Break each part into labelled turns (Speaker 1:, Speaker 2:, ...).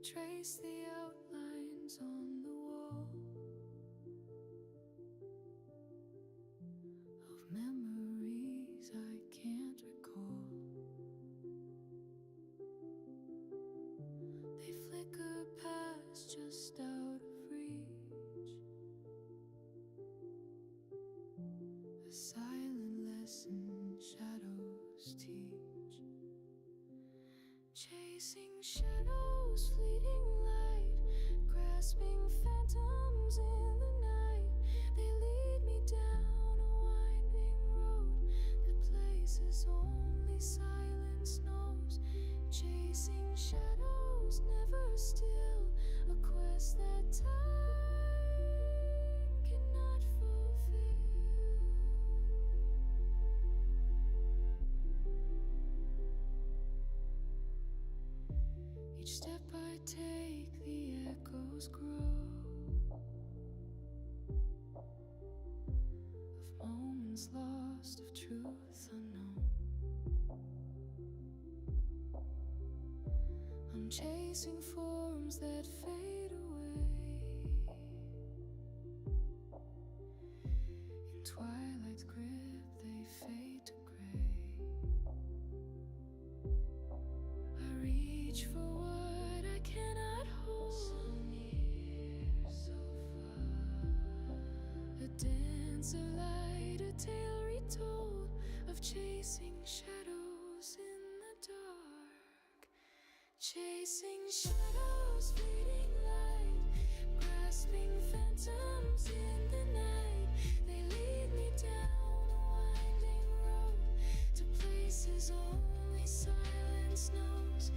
Speaker 1: trace the outlines on the wall of memories I can't recall. They flicker past just out of reach, a silent lesson shadows teach. Chasing shadows, fleeting light, grasping phantoms in the night. They lead me down a winding road that places only silence knows. Chasing shadows, never still, a quest that time cannot fulfill. Each step I take, the echoes grow of moments lost, of truth unknown. I'm chasing forms that fade away. In twilight's grip, they fade to gray. I reach for what I cannot hold. So near, so far. A dance of light, a tale retold of chasing shadows in the dark. Chasing shadows, fleeting light, grasping phantoms in the night. They lead me down a winding road to places only silence knows.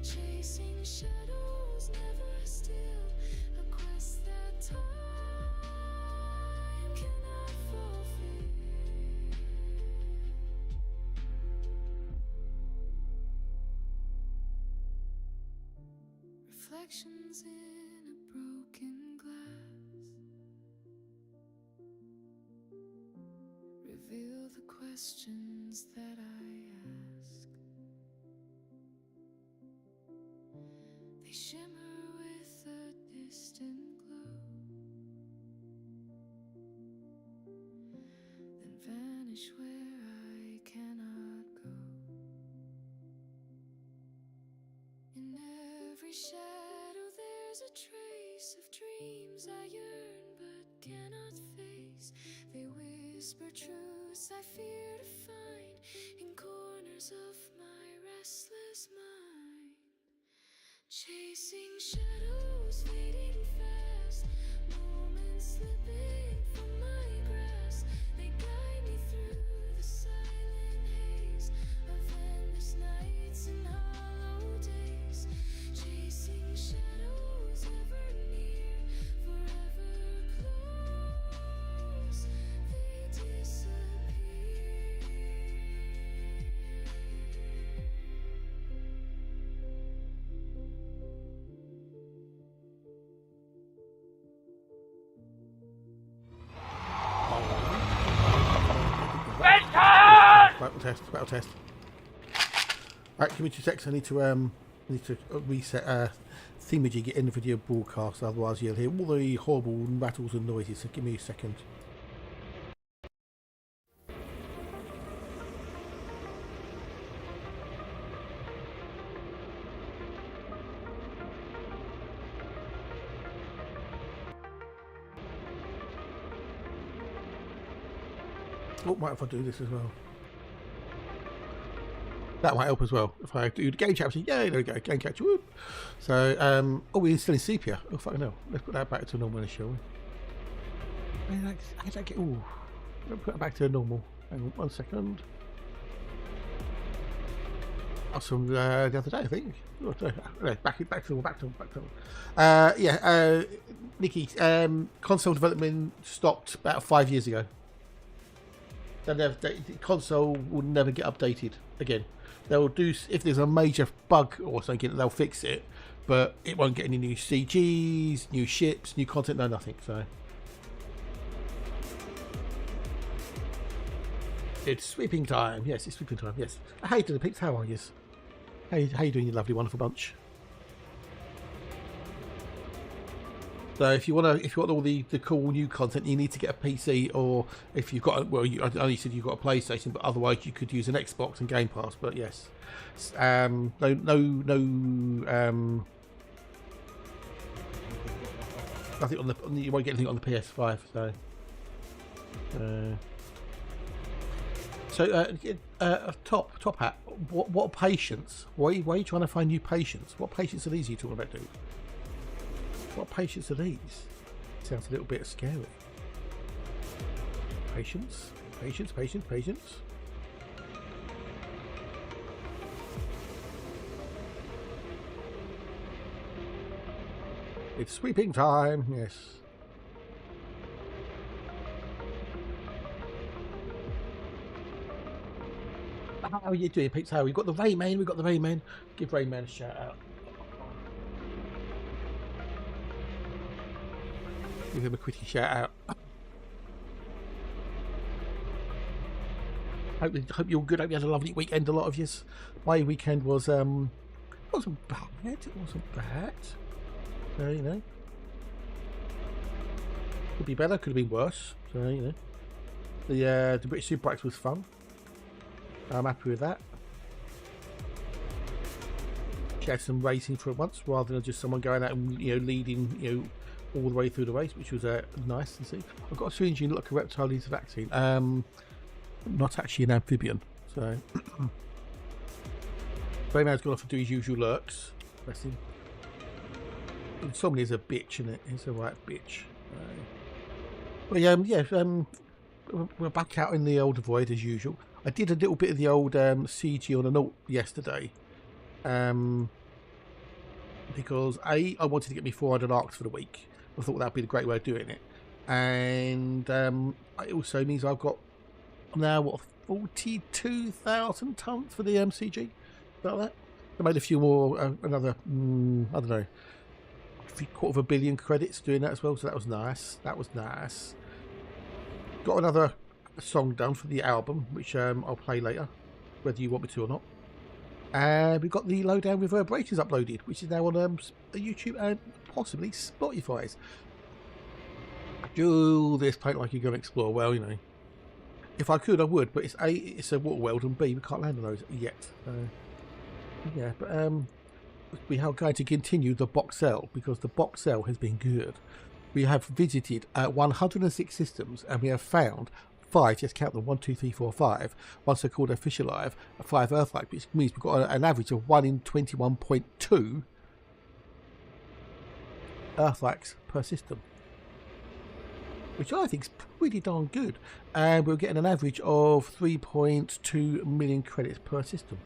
Speaker 1: Chasing shadows, never still, a quest that time cannot fulfill. Reflections in a broken glass reveal the questions that I ask. They shimmer with a distant glow, then vanish where I cannot go. In every shadow there's a trace of dreams I yearn but cannot face. They whisper truths I fear to find in corners of my restless mind. Chasing shadows, fading fast, moments slipping from my grasp. They guide me through the silent haze of endless nights and hollow days. Chasing shadows, ever near, forever close. They disappear.
Speaker 2: Battle test. Right, give me 2 seconds. I need to reset themaging it in the video broadcast, otherwise you'll hear all the horrible rattles and noises. So give me a second. Oh, might if I do this as well. That might help as well. If I do the game capture, yeah, there we go, game capture. Whoop. So, oh, we're still in sepia. Oh, fucking hell. Let's put that back to normal, shall we? How did that get? Ooh, let's put that back to normal. Hang on 1 second. That's from the other day, I think. Oh, no, back to normal. Yeah, Nikki, console development stopped about 5 years ago. The console will never get updated again. They'll do, if there's a major bug or something, they'll fix it, but it won't get any new CGs, new ships, new content, no nothing. So it's sweeping time. Yes, it's sweeping time. Yes. Hey, to the pigs, how are you? How you doing, you lovely, wonderful bunch? So if you want all the cool new content, you need to get a PC, or if you've got I know you said you've got a PlayStation, but otherwise you could use an Xbox and Game Pass. But yes, no, nothing on the you won't get anything on the PS5. Top hat. What patience? Why are you trying to find new patients? What patients are these you talking about, dude? What patients are these? Sounds a little bit scary. Patience. It's sweeping time, yes. How are you doing, Pete? How we've got the Rayman. Give Rayman a shout out. Give him a quick shout out. Hope you're good. Hope you had a lovely weekend. A lot of yous. My weekend was wasn't bad. It wasn't bad. You know, could be better. Could have been worse. So you know, the British Superbikes was fun. I'm happy with that. She had some racing for once, rather than just someone going out and leading all the way through the race, which was nice to see. I've got a syringe in like a reptile needs a vaccine. Not actually an amphibian. So Rayman's gone off to do his usual lurks. Bless him. Somebody's a bitch, isn't it? He's a right bitch. We're back out in the old Void as usual. I did a little bit of the old CG on a note yesterday. Because I wanted to get me 400 arcs for the week. I thought that'd be a great way of doing it. And it also means I've got now 42,000 tons for the CG. About that. I made a few more, another I don't know, $750 million credits doing that as well. So that was nice. Got another song done for the album, which I'll play later, whether you want me to or not. And we've got the lowdown reverberations uploaded, which is now on YouTube and possibly Spotify's. Do this paint like you're going to explore. Well, you know, if I could, I would, but it's a water world, and B, we can't land on those yet. Yeah, but we are going to continue the Boxel because the Boxel has been good. We have visited 106 systems, and we have found 5, just count them, 1, 2, 3, 4, 5, once they're called official live, 5 Earth-like, which means we've got an average of 1 in 21.2 Earth-likes per system, which I think is pretty darn good. And we're getting an average of 3.2 million credits per system,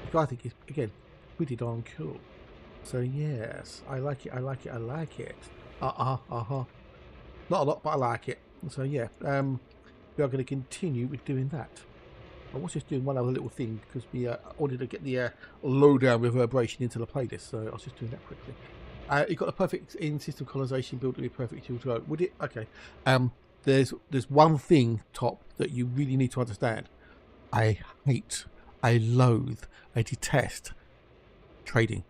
Speaker 2: which I think is, again, pretty darn cool. So yes, I like it. Not a lot, but I like it. So yeah, we are going to continue with doing that. I was just doing one other little thing because we wanted to get the lowdown reverberation into the playlist, so I was just doing that quickly. It got a perfect in-system colonization build to be perfect to go. Would it? Okay. There's one thing, Top, that you really need to understand. I hate, I loathe, I detest trading.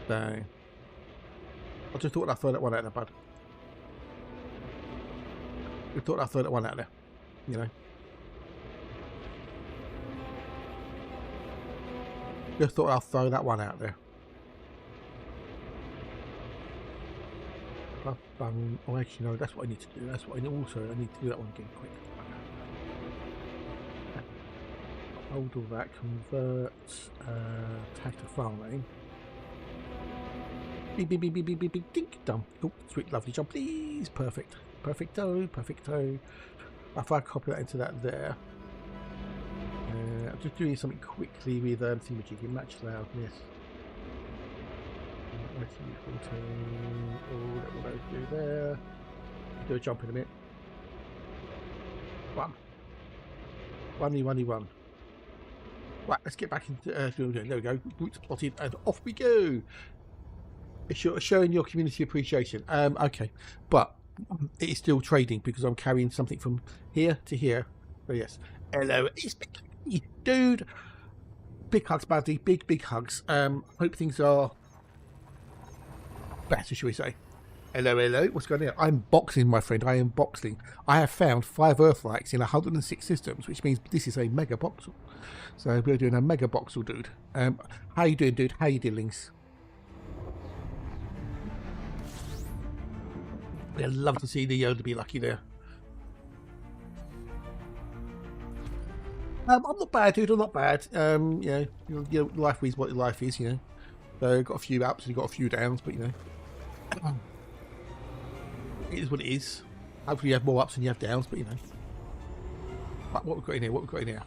Speaker 2: So I just thought I'd throw that one out there, bud. I thought I'd throw that one out there, you know. Just thought I'd throw that one out there. Oh, actually, no, that's what I need to do. That's what I need. Also, I need to do that one again quick. Hold all that. Convert. Tag to file name. Beep, beep, beep, beep, beep, beep, beep, dink, done. Oh, sweet, lovely job, please. Perfect. Perfecto. If I copy that into that there. I'm just doing something quickly with thingamajiggy, match loudness. Oh, that will do there. Do a jump in a minute. One. Right, let's get back into there we go. Roots plotted and off we go. It's showing your community appreciation. Okay, but it is still trading because I'm carrying something from here to here. So yes, hello, it's big, dude. Big hugs, buddy. Big hugs. Hope things are better, shall we say. Hello, hello. What's going on? I'm boxing, my friend. I am boxing. I have found 5 Earthlights in 106 systems, which means this is a mega boxel. So we're doing a mega boxel, dude. How you doing, dude? How you dealings? I'd love to see the Yoda be lucky there. I'm not bad, dude. I'm not bad. You know, life is what life is, you know. So got a few ups and got a few downs, but you know, it is what it is. Hopefully, you have more ups than you have downs, but you know. Right, what we've got in here? What we've got in here?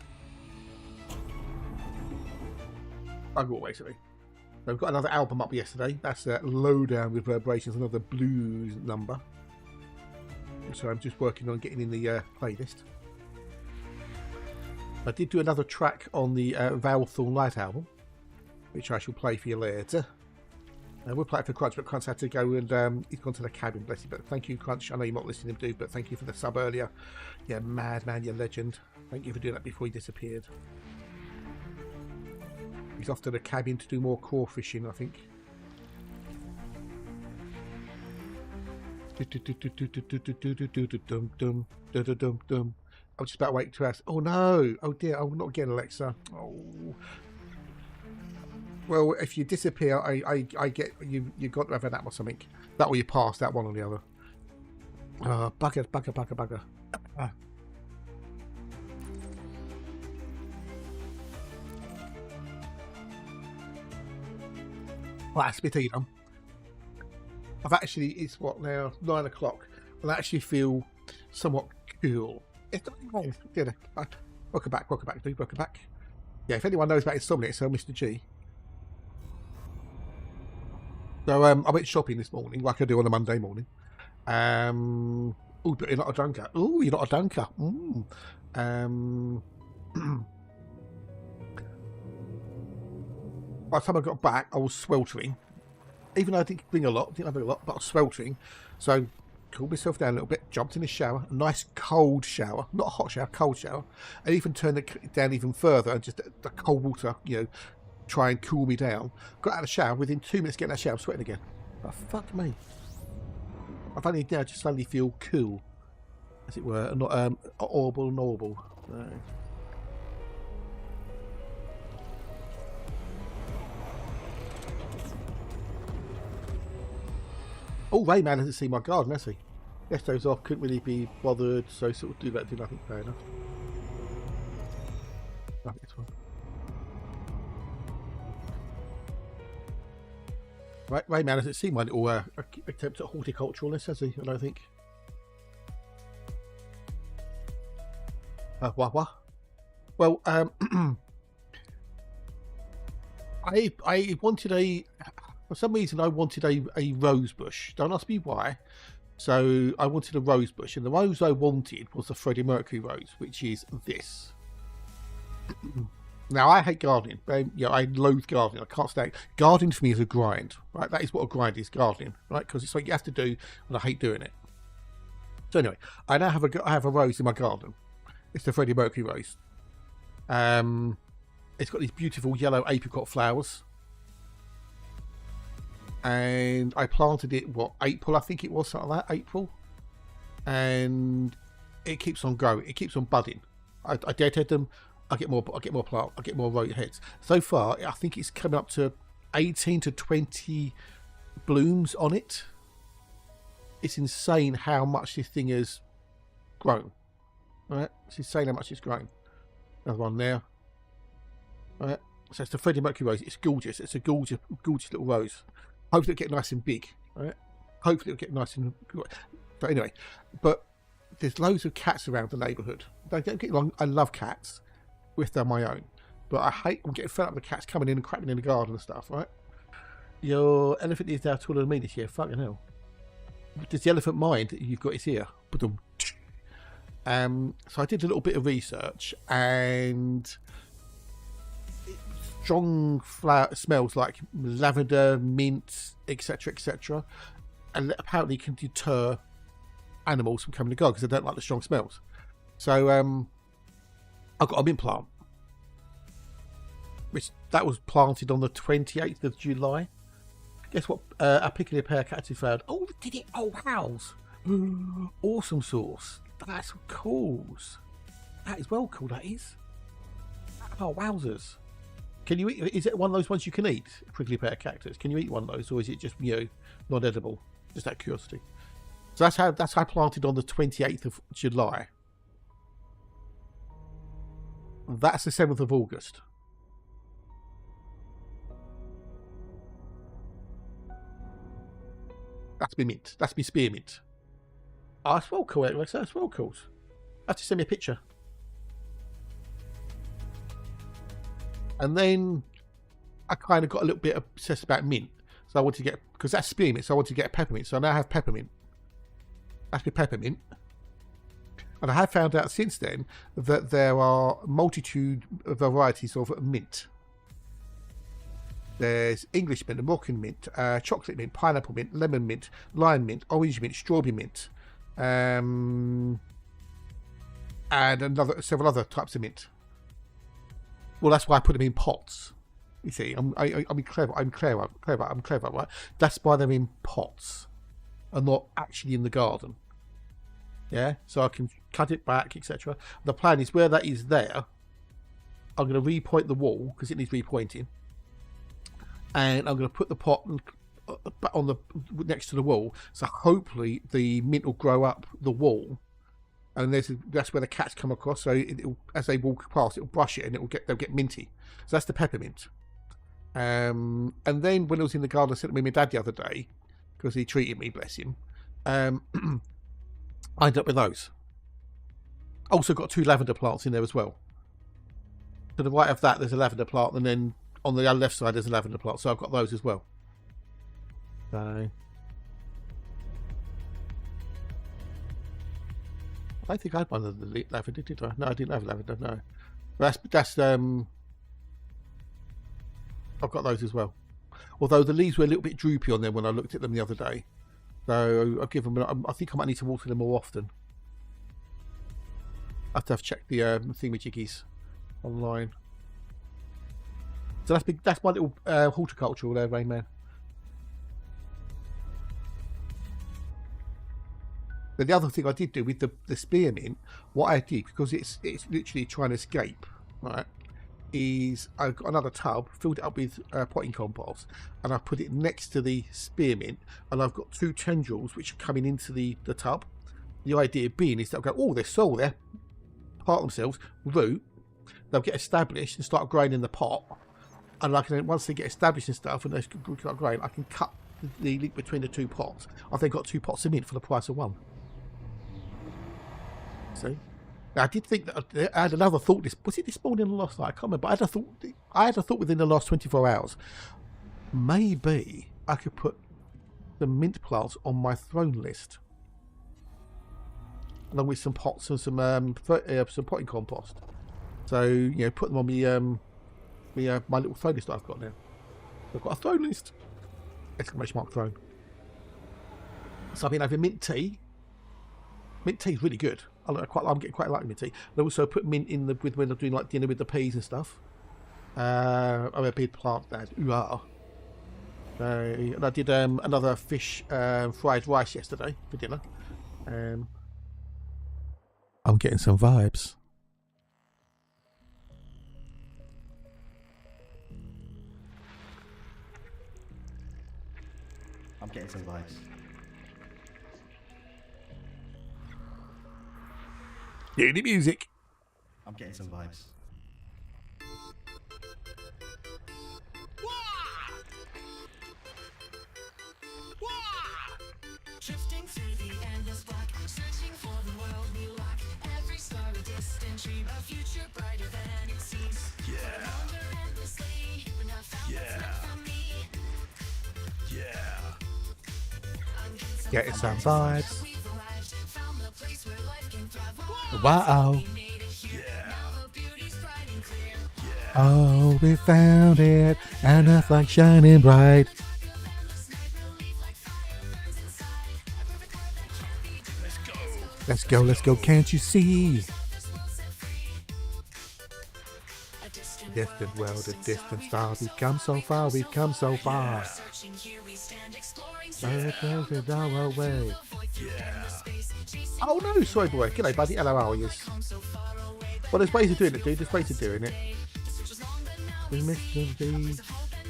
Speaker 2: Bugger all, basically. So we've got another album up yesterday. That's Lowdown Reverberations, another blues number. So I'm just working on getting in the playlist. I did do another track on the Valthorn Light album, which I shall play for you later. We'll play it for Crunch, but Crunch had to go and he's gone to the cabin, bless him. But thank you, Crunch. I know you're not listening to him, but thank you for the sub earlier. Yeah, madman, you legend. Thank you for doing that before he disappeared. He's off to the cabin to do more core fishing, I think. I'm just about to wait 2 hours. Oh no! Oh dear! Oh, not again, Alexa. Oh. Well, if you disappear, I get you. You got to have an app or something. That or you pass that one or the other. Bugger. Well, that's a bit either. I've actually, it's what now, 9 o'clock. I actually feel somewhat cool. It's good. Welcome back, dude. Welcome back. Yeah, if anyone knows about insomnia, so Mr. G. So I went shopping this morning, like I do on a Monday morning. Oh, but you're not a dunker. Oh, you're not a dunker. By the time I got back, I was sweltering. Even though I didn't bring a lot, but I was sweltering. So cooled myself down a little bit, jumped in the shower, a nice cold shower, not a hot shower, cold shower, and even turned it down even further and just the cold water, you know, try and cool me down. Got out of the shower, within 2 minutes getting out of the shower, I'm sweating again. Oh, fuck me. I've only now just suddenly feel cool, as it were, and not horrible. Oh, Rayman hasn't seen my garden, has he? Yesterday's off, couldn't really be bothered, so sort of do nothing, fair enough. Right, this one. Right, Rayman hasn't seen my little attempt at horticulturalness, has he? I don't think. What? Well, I wanted a... For some reason, I wanted a rose bush. Don't ask me why. So I wanted a rose bush, and the rose I wanted was the Freddie Mercury rose, which is this. Now, I hate gardening. I loathe gardening. I can't stand it. Gardening for me is a grind, right? That is what a grind is, gardening, right? Because it's something you have to do, and I hate doing it. So anyway, I now have a rose in my garden. It's the Freddie Mercury rose. It's got these beautiful yellow apricot flowers. And I planted it, April, I think it was, something like that, April. And it keeps on growing, it keeps on budding. I deadhead them, I get more plant, I get more rose heads. So far, I think it's coming up to 18 to 20 blooms on it. It's insane how much this thing has grown. Right? It's insane how much it's grown. Another one there. Right? So it's the Freddie Mercury rose. It's gorgeous. It's a gorgeous little rose. Hopefully it'll get nice and big, right? Hopefully it'll get nice and... But anyway, there's loads of cats around the neighbourhood. Don't get me wrong, I love cats, if they're my own. But I'm getting fed up with the cats coming in and crapping in the garden and stuff, right? Your elephant is now taller than me this year. Fucking hell. Does the elephant mind that you've got his ear? So I did a little bit of research, and... strong flower smells like lavender, mint, etc., and apparently can deter animals from coming to garden because they don't like the strong smells. So I got a mint plant, which that was planted on the 28th of July. Guess what? A pickling pair of characters found. Oh, did it? Oh, house. Awesome sauce. That's cool. That is well cool. That is. Oh, wowzers. Can you eat? Is it one of those ones you can eat? Prickly pear cactus. Can you eat one of those, or is it just not edible? Just out of curiosity. So that's how I planted on the 28th of July. That's the 7th of August. That's me mint. That's me spearmint. Oh, that's well cool, Alex. That's well cool. Have to send me a picture. And then I kind of got a little bit obsessed about mint. So I wanted to get, because that's spearmint, so I wanted to get a peppermint. So I now have peppermint. That's my peppermint. And I have found out since then that there are multitude of varieties of mint. There's English mint, Moroccan mint, chocolate mint, pineapple mint, lemon mint, lime mint, orange mint, strawberry mint, and several other types of mint. Well, that's why I put them in pots. You see, I'm clever. I'm clever, right? That's why they're in pots and not actually in the garden. Yeah, so I can cut it back, etc. The plan is where that is there, I'm going to repoint the wall because it needs repointing, and I'm going to put the pot on the next to the wall. So hopefully the mint will grow up the wall, and that's where the cats come across. So as they walk past, it'll brush it and they'll get minty. So that's the peppermint. And then when I was in the garden, I sent with my dad the other day because he treated me, bless him. I ended up with those. Also got 2 lavender plants in there as well. To the right of that, there's a lavender plant, and then on the left side, there's a lavender plant. So I've got those as well. So I don't think I had one of the lavender, did I? No, I didn't have lavender. No, that's I've got those as well. Although the leaves were a little bit droopy on them when I looked at them the other day. So I'll give them. I think I might need to water them more often. I have to have checked the thingamajiggies online. So that's my little horticulture there, Rain Man. But the other thing I did do with the spearmint, what I did, because it's literally trying to escape, right, is I got another tub, filled it up with potting compost, and I put it next to the spearmint, and I've got 2 tendrils which are coming into the tub. The idea being is they'll go, oh, there's soil there, part themselves, root, they'll get established and start growing in the pot, and once they get established and stuff and they start growing, I can cut the link between the 2 pots. I've then got 2 pots of mint for the price of 1. See? Now, I did think that I had another thought. Was it this morning or last night? I can't remember. I had a thought within the last 24 hours. Maybe I could put the mint plants on my throne list, along with some pots and some potting compost. So put them on my little throne list that I've got now. I've got a throne list! Exclamation mark throne. So I've been having mint tea. Mint tea is really good. I'm getting quite like mint tea. I also put mint in when I'm doing like dinner with the peas and stuff. I'm a big plant dad. Ooh-ah. And I did another fish fried rice yesterday for dinner. I'm getting some vibes.
Speaker 3: I'm getting some vibes.
Speaker 2: Hear the music.
Speaker 3: I'm getting some vibes.
Speaker 1: Drifting through the endless black, searching for the world we lack. Every star a distant dream, a future brighter than it seems.
Speaker 4: Yeah.
Speaker 1: Wander endlessly, but not found what's meant for me.
Speaker 4: Yeah.
Speaker 2: Getting some vibes.
Speaker 1: We've arrived, found the place where life can thrive.
Speaker 2: Wow.
Speaker 1: We made it here.
Speaker 4: Yeah.
Speaker 1: Now the beauty's bright and clear.
Speaker 2: Oh, we found it, and Earth like shining bright.
Speaker 4: Let's go.
Speaker 2: Let's go, can't you see? Distant world, a distant star. We've come so far, we've come so far. Our way.
Speaker 4: Yeah.
Speaker 2: Oh no, sorry boy. G'day buddy, hello, how are you? Well, there's ways of doing it, dude. There's ways of doing it. The mystery.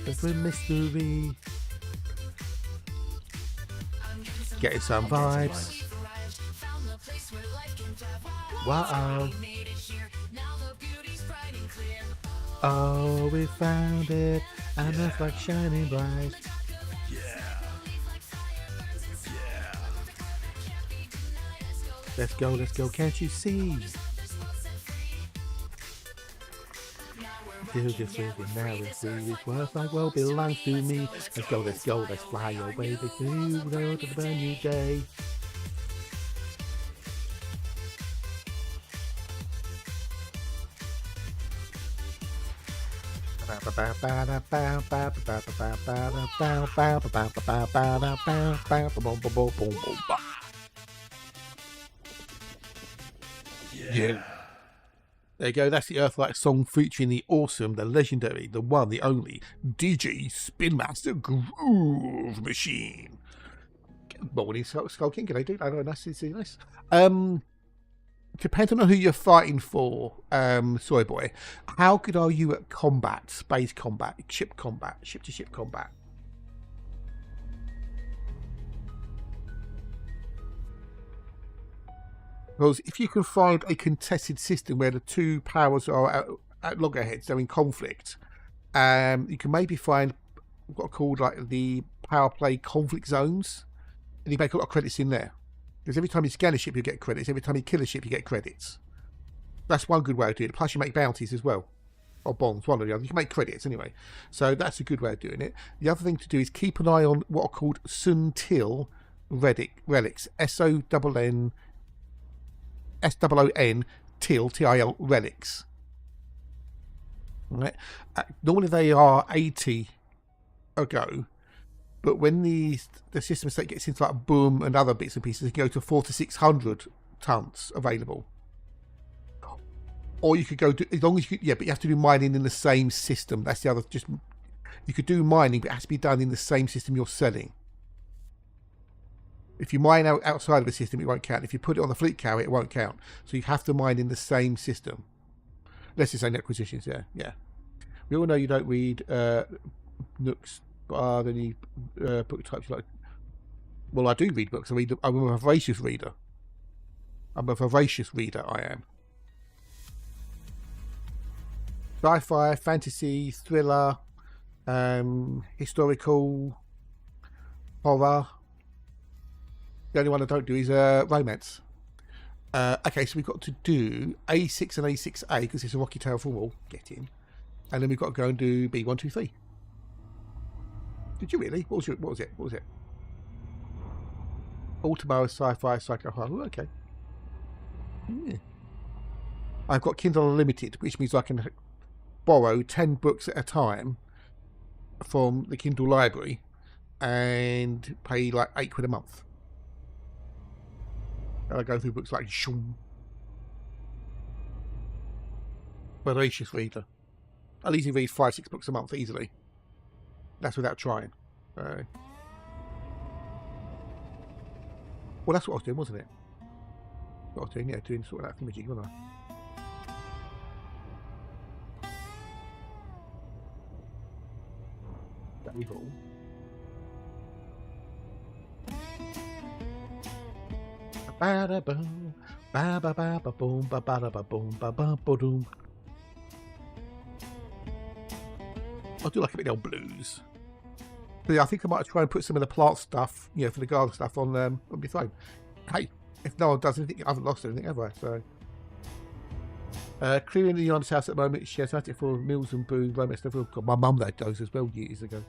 Speaker 2: The mystery. Getting some vibes. Wow. Oh, we found it, and it's like shining bright.
Speaker 4: Yeah. Yeah.
Speaker 2: Let's go, can't you see? Do this with it now, it's really worth my world belongs to me. Let's go, let's fly away, this new world of a brand new day. Yeah. There you go, that's the Earthlight song featuring the awesome, the legendary, the one, the only DJ Spin Master Groove Machine. Good morning, Skull King. G'day, dude. I know, nice to see you. Nice. Depending on who you're fighting for, Soy Boy, how good are you at combat, space combat, ship to ship combat? Because if you can find a contested system where the two powers are at loggerheads, they're in conflict, you can maybe find what are called like the power play conflict zones, and you make a lot of credits in there. Because every time you scan a ship, you get credits. Every time you kill a ship, you get credits. That's one good way of doing it. Plus, you make bounties as well. Or bonds, one or the other. You can make credits anyway. So that's a good way of doing it. The other thing to do is keep an eye on what are called Suntil relics. SONN TIL, TIL relics. Right? Normally they are 80 a go. But when the system state gets into like boom and other bits and pieces, it can go to 400 to 600 tons available. Or you could go to, as long as you could, yeah, but you have to do mining in the same system. That's the other, just, you could do mining, but it has to be done in the same system you're selling. If you mine outside of a system, it won't count. If you put it on the fleet carrier, it won't count. So you have to mine in the same system. Let's just say acquisitions, yeah. We all know you don't read Nooks. Then you book types like, well, I do read books. I'm a voracious reader. I am. Sci-fi, fantasy, thriller, historical, horror. The only one I don't do is romance. Okay, so we've got to do A6 and A6A because it's a Rocky Tail for all. Get in. And then we've got to go and do B123. Did you really? What was it? Ultimo, sci-fi, psycho horror. Okay. Yeah. I've got Kindle Unlimited, which means I can borrow 10 books at a time from the Kindle library and pay like £8 a month. And I go through books like Shum. Voracious reader. I'll easily read 5-6 books a month easily. That's without trying. Well, that's what I was doing, wasn't it? What I was doing, yeah, doing sort of that thingamajig, wasn't I? That evil. Ba-da-boom, ba-ba-ba-ba-boom, ba-ba-da-ba-boom, ba-ba-ba-doom. I do like a bit of old blues. So yeah, I think I might try and put some of the plant stuff, you know, for the garden stuff on my phone. Hey, if no one does anything, I haven't lost anything, have I? So, clearing the Yon's house at the moment. She has had it for meals and booze, romance stuff. God, my mum had those as well years ago.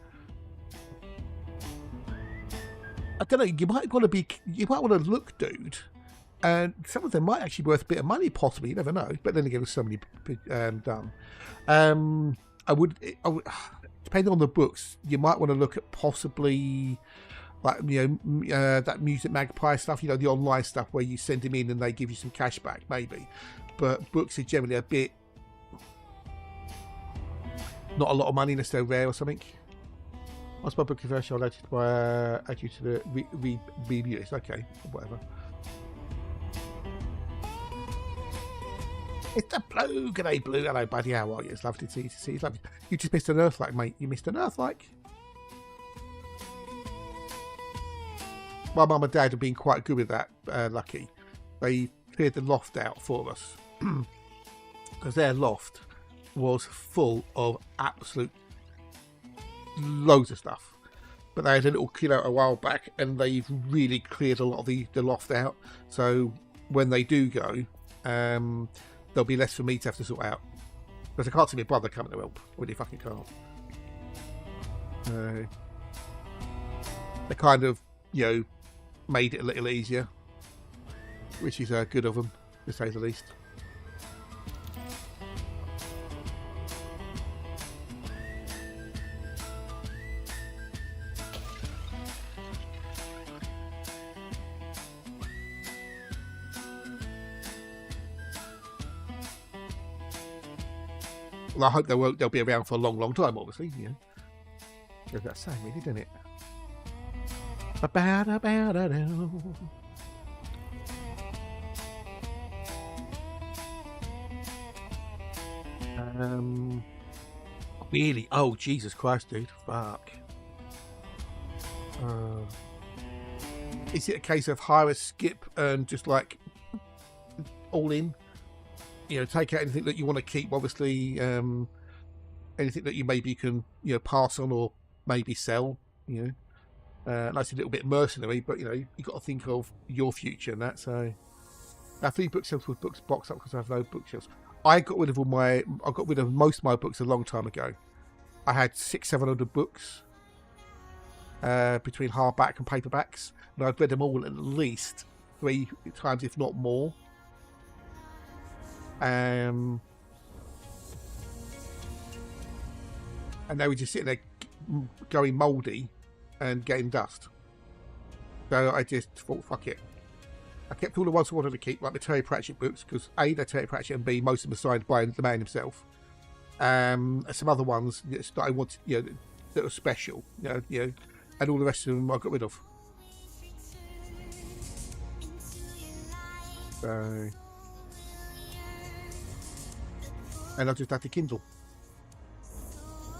Speaker 2: I don't know. You might want to look, dude. And some of them might actually be worth a bit of money, possibly. You never know. But then again, there's so many done. I would, depending on the books, you might want to look at possibly, like, you know, that Music Magpie stuff, you know, the online stuff where you send them in and they give you some cash back, maybe. But books are generally a bit, not a lot of money unless they're rare or something. Once my book is version, I'll add you to the review list. Okay, whatever. It's the Blue. G'day, Blue. Hello, buddy. How are you? It's lovely to see you. It's lovely. You just missed an Earth-like, mate. You missed an Earth-like. My mum and dad have been quite good with that, lucky. They cleared the loft out for us. Because their loft was full of absolute loads of stuff. But they had a little kid out a while back, and they've really cleared a lot of the loft out. So when they do go, there'll be less for me to have to sort out. Because I can't see my brother coming to help. Really fucking can't. They kind of, you know, made it a little easier, which is good of them, to say the least. Well, I hope they'll be around for a long, long time, obviously. You know, goes that saying, really, doesn't it? Really? Oh, Jesus Christ, dude. Fuck. Is it a case of hire a skip and just like all in? You know, take out anything that you want to keep, obviously. Anything that you maybe can, you know, pass on or maybe sell, you know. That's a little bit mercenary, but you know, you've got to think of your future and that. So, our 3 bookshelves with books boxed up because I have no bookshelves. I got rid of most of my books a long time ago. I had 600-700 books between hardback and paperbacks, and I've read them all at least 3 times, if not more. And they were just sitting there going mouldy and getting dust. So I just thought, fuck it. I kept all the ones I wanted to keep, like the Terry Pratchett books, because A, they're Terry Pratchett, and B, most of them are signed by the man himself. And some other ones that I wanted, you know, that were special, you know, and all the rest of them I got rid of. So, and I just had the Kindle,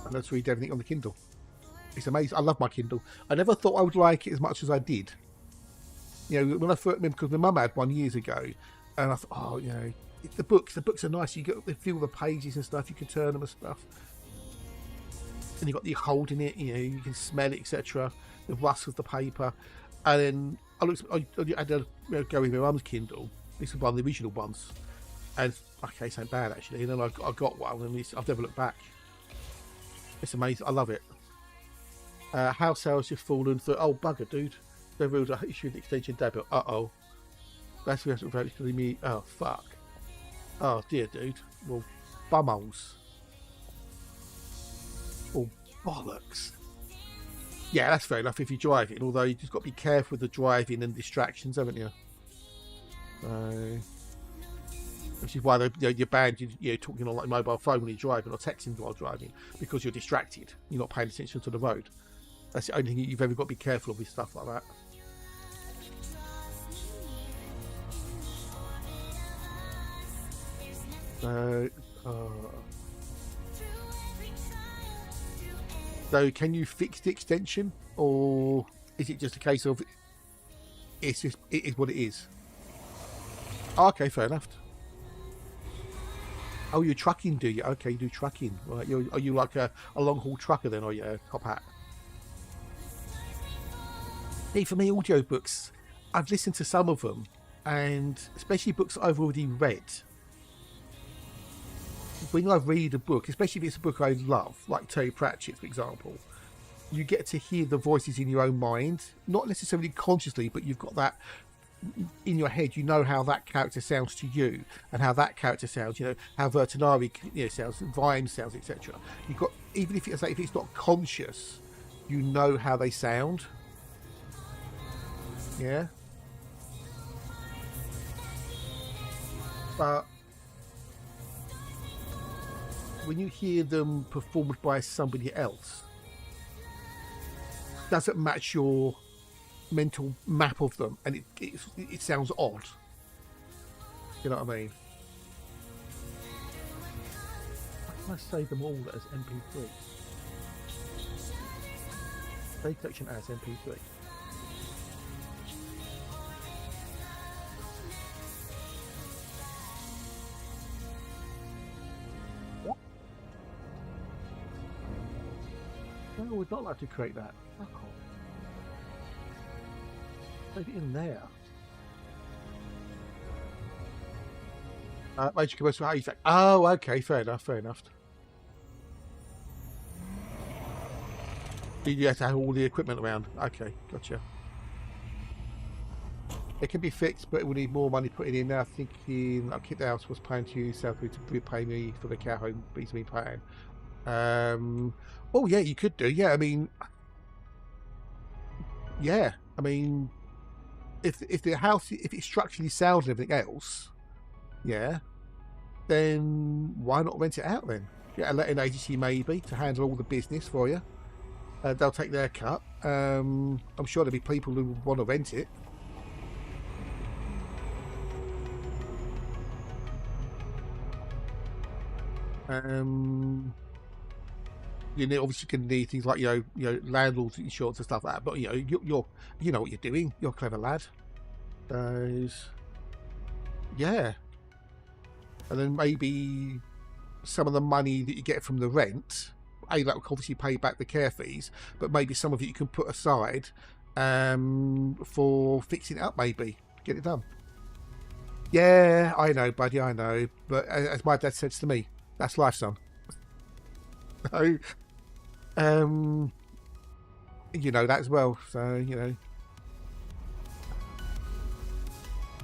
Speaker 2: and I just read everything on the Kindle. It's amazing. I love my Kindle. I never thought I would like it as much as I did. You know, when I first, because my mum had one years ago, and I thought, oh, you know, the books are nice. You get to feel the pages and stuff. You can turn them and stuff, and you got the holding it. You know, you can smell it, etc. The rust of the paper. And then I had to go with my mum's Kindle. This is one of the original ones, and okay, it's not bad actually. And then I got one, and I've never looked back. It's amazing. I love it. House sales just fallen through. Oh, bugger, dude. They ruled I issued an extension debut. Uh-oh. That's actually me. Oh, fuck. Oh, dear, dude. Well, bumholes. Oh, bollocks. Yeah, that's fair enough if you're driving, although you just got to be careful with the driving and distractions, haven't you? Which is why you're banned, you're talking on like mobile phone when you're driving or texting while driving, because you're distracted. You're not paying attention to the road. That's the only thing you've ever got to be careful of with stuff like that. So can you fix the extension, or is it just a case of it is what it is? Oh, okay, fair enough. Oh, you're trucking, do you? Okay, you do trucking. Right, are you like a long haul trucker then, or you top hat? See, for me, audiobooks, I've listened to some of them, and especially books I've already read. When I read a book, especially if it's a book I love, like Terry Pratchett, for example, you get to hear the voices in your own mind, not necessarily consciously, but you've got that in your head. You know how that character sounds to you, and how that character sounds. You know how Vertinari, sounds, Vimes sounds, etc. You've got, even if it's not conscious, you know how they sound. Yeah. when you hear them performed by somebody else, doesn't match your mental map of them, and it sounds odd. You know what I mean? How can I save them all as MP3? Save collection as MP3. No, I would not like to create that. Fuck off. Save it in there. Major commercial artifact. Oh, okay, fair enough, fair enough. You have to have all the equipment around. Okay, gotcha. It can be fixed, but it will need more money putting in. Now thinking, I'll keep the house was paying to you, South to repay me for the care home beats me paying. Oh yeah, you could do. Yeah, I mean, yeah, I mean, if the house, if it's structurally sound and everything else, yeah, then why not rent it out then? Get a letting agency maybe to handle all the business for you. They'll take their cut. I'm sure there'll be people who want to rent it. You know, obviously you can need things like you know landlord's insurance and stuff like that. But you know what you're doing. You're a clever lad. Yeah, and then maybe some of the money that you get from the rent, that will obviously pay back the care fees, but maybe some of it you can put aside for fixing it up. Maybe get it done. Yeah, I know, buddy, I know. But as my dad says to me, that's life, son. So, you know that as well. So, you know,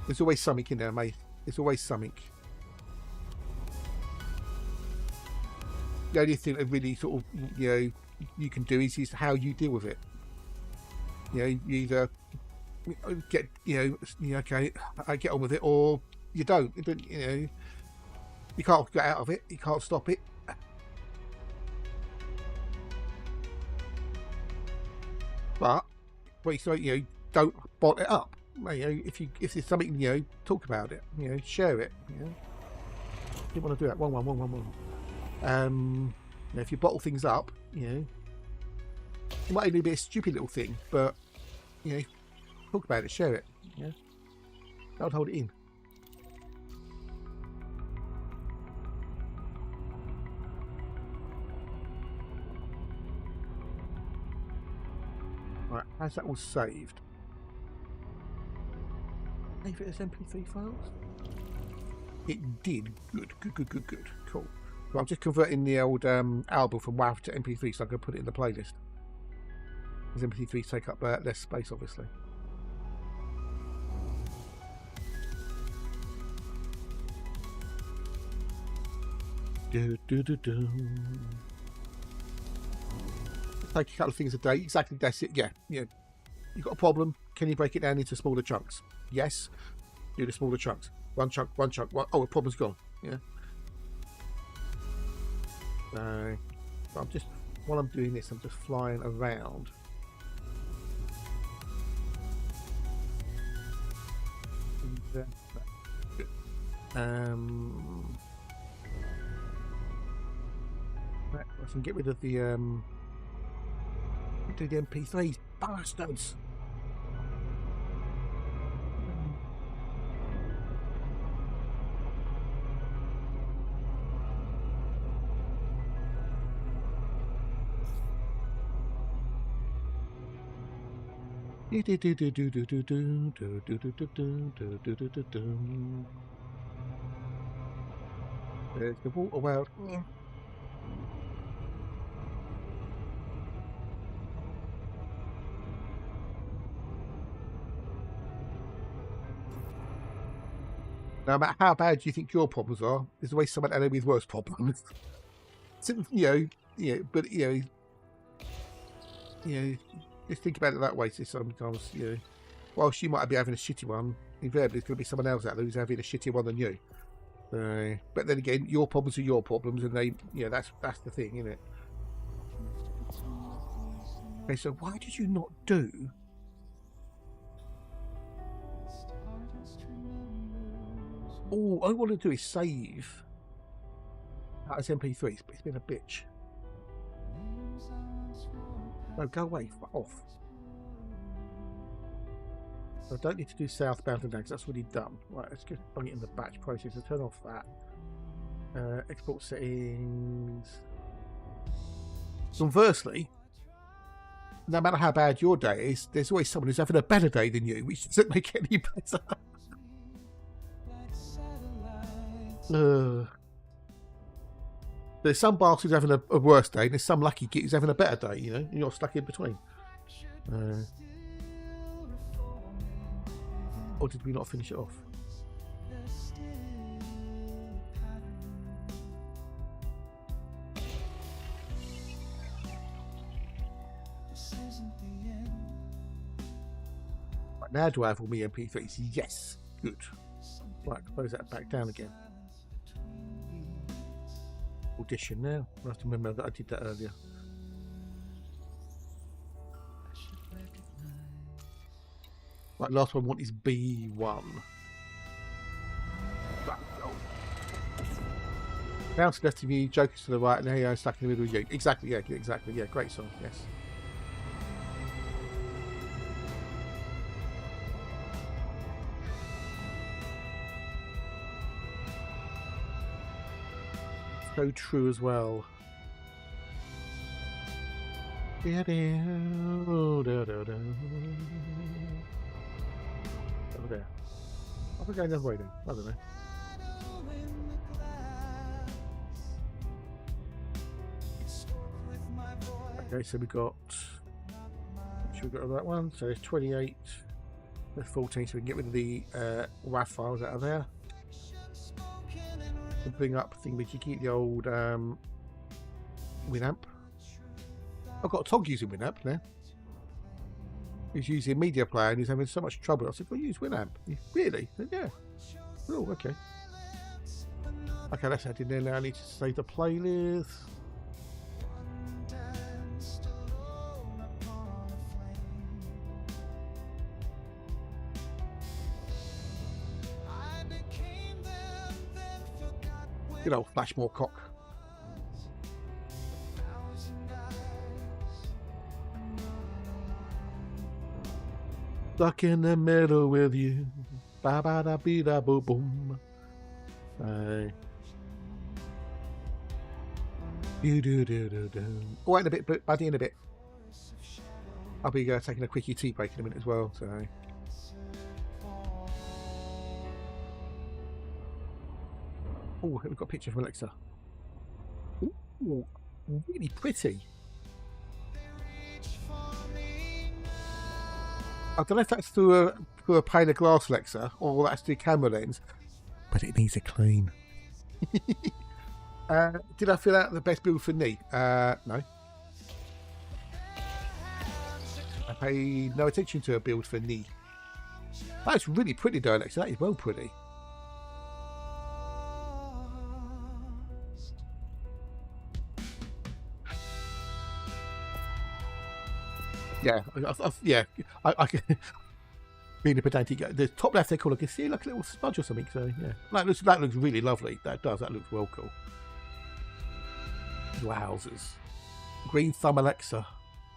Speaker 2: there's always something in there, mate. There's always something. The only thing that really sort of, you know, you can do is how you deal with it. You know, you either get, you know, okay, I get on with it, or you don't. You know, you can't get out of it. You can't stop it. But, well, you know, don't bottle it up. You know, if there's something, you know, talk about it. You know, share it. You know, you want to do that. One. You know, if you bottle things up, you know, it might only be a stupid little thing, but you know, talk about it, share it. You know, don't hold it in. Right, how's that all saved? Save it as MP3 files? It did. Good. Cool. So I'm just converting the old album from WAV to MP3 so I can put it in the playlist. Because MP3s take up less space, obviously. Take a couple of things a day. Exactly, that's it. Yeah. You've got a problem. Can you break it down into smaller chunks? Yes. Do the smaller chunks. One chunk. Oh, the problem's gone. Yeah. So I'm just, while I'm doing this, I'm just flying around. Right, I can get rid of the do the MP3s, bastards. There's the water world. No matter how bad you think your problems are, there's always someone out there with worse problems. You know, but just think about it that way. So sometimes, you know, whilst you might be having a shitty one, invariably there's going to be someone else out there who's having a shittier one than you. But then again, your problems are your problems, and they, that's the thing, isn't it? Okay, so why did you not do? All I want to do is save as MP3s, but it's been a bitch. No, go away, fuck off. I don't need to do southbound and because that's already done. Right, let's just bring it in the batch process. So turn off that. Export settings. Conversely, no matter how bad your day is, there's always someone who's having a better day than you, which doesn't make it any better. There's some bastard having a worse day, and there's some lucky git who's having a better day, and you're stuck in between. Or did we not finish it off? Right, now do I have all my MP3s? Yes. Good. Right, close that back down again. Audition now. I have to remember that I did that earlier. Right, last one I want is B1. Right, oh. Bounce left of you, Joker's to the right, and there you are, stuck in the middle of you. Exactly, yeah, exactly, yeah, great song, yes. So true as well. Over there. I'll be going the other way then. I don't know. Okay, so we got. Make sure we got the right one. So there's 28. There's 14, so we can get rid of the WAV files out of there. And bring up thing, we can keep the old Winamp. I've got Tog using Winamp now. He's using Media Player and he's having so much trouble. I said, well, use Winamp. Really? I said, yeah. Oh, okay. Okay, that's added in there. I need to save the playlist. Good old Flashmore cock. Stuck in the middle with you. Ba ba da be da boom boom. Do do do do do. Oh, in a bit, buddy, in a bit. I'll be taking a quickie tea break in a minute as well. So. Oh, we've got a picture from Alexa. Ooh, really pretty. I don't know if that's through a pane of glass, Alexa, or that's the camera lens, but it needs a clean. Did I fill out the best build for knee? No. I paid no attention to a build for knee. That's really pretty, though, Alexa. That is well pretty. Yeah, I can. Being a pedantic, the top left there, I can see like a little smudge or something. So yeah, that looks really lovely. That does. That looks well cool. Wowzers! Green thumb Alexa.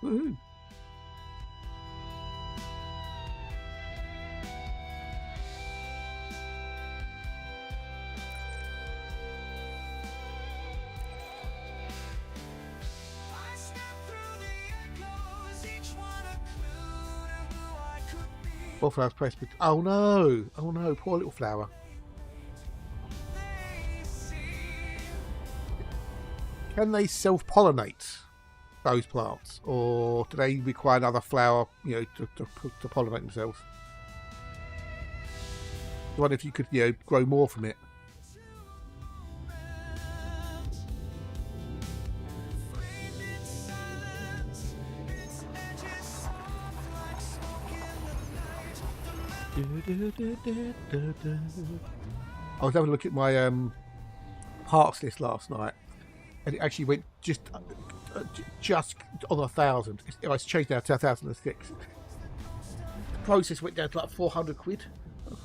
Speaker 2: Woohoo! Wallflower's pressed. Oh no! Oh no! Poor little flower. Can they self-pollinate those plants, or do they require another flower, to pollinate themselves? I wonder if you could, grow more from it. I was having a look at my parts list last night, and it actually went just on 1,000. It's changed now to 1,006. The process went down to like 400 quid.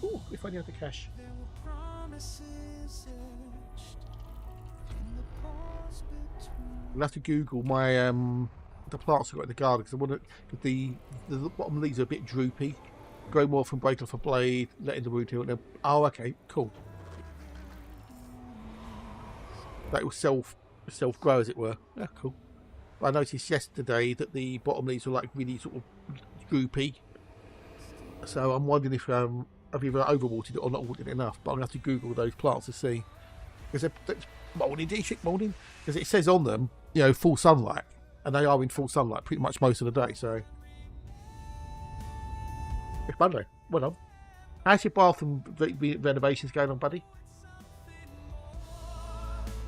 Speaker 2: Oh, if I only had the cash. I'll have to Google my the plants I've got in the garden, because I want to. The bottom leaves are a bit droopy. Grow more from breaking off a blade, letting the root heal. And then, oh, okay, cool. That will self grow, as it were. Yeah, cool. I noticed yesterday that the bottom leaves were like really sort of droopy. So I'm wondering if I've either overwatered it or not watered it enough. But I'm going to have to Google those plants to see. Because they're molding, D-shit molding. Because it says on them, you know, full sunlight. And they are in full sunlight pretty much most of the day. So it's Monday. Well done. How's your bathroom renovations going on, buddy?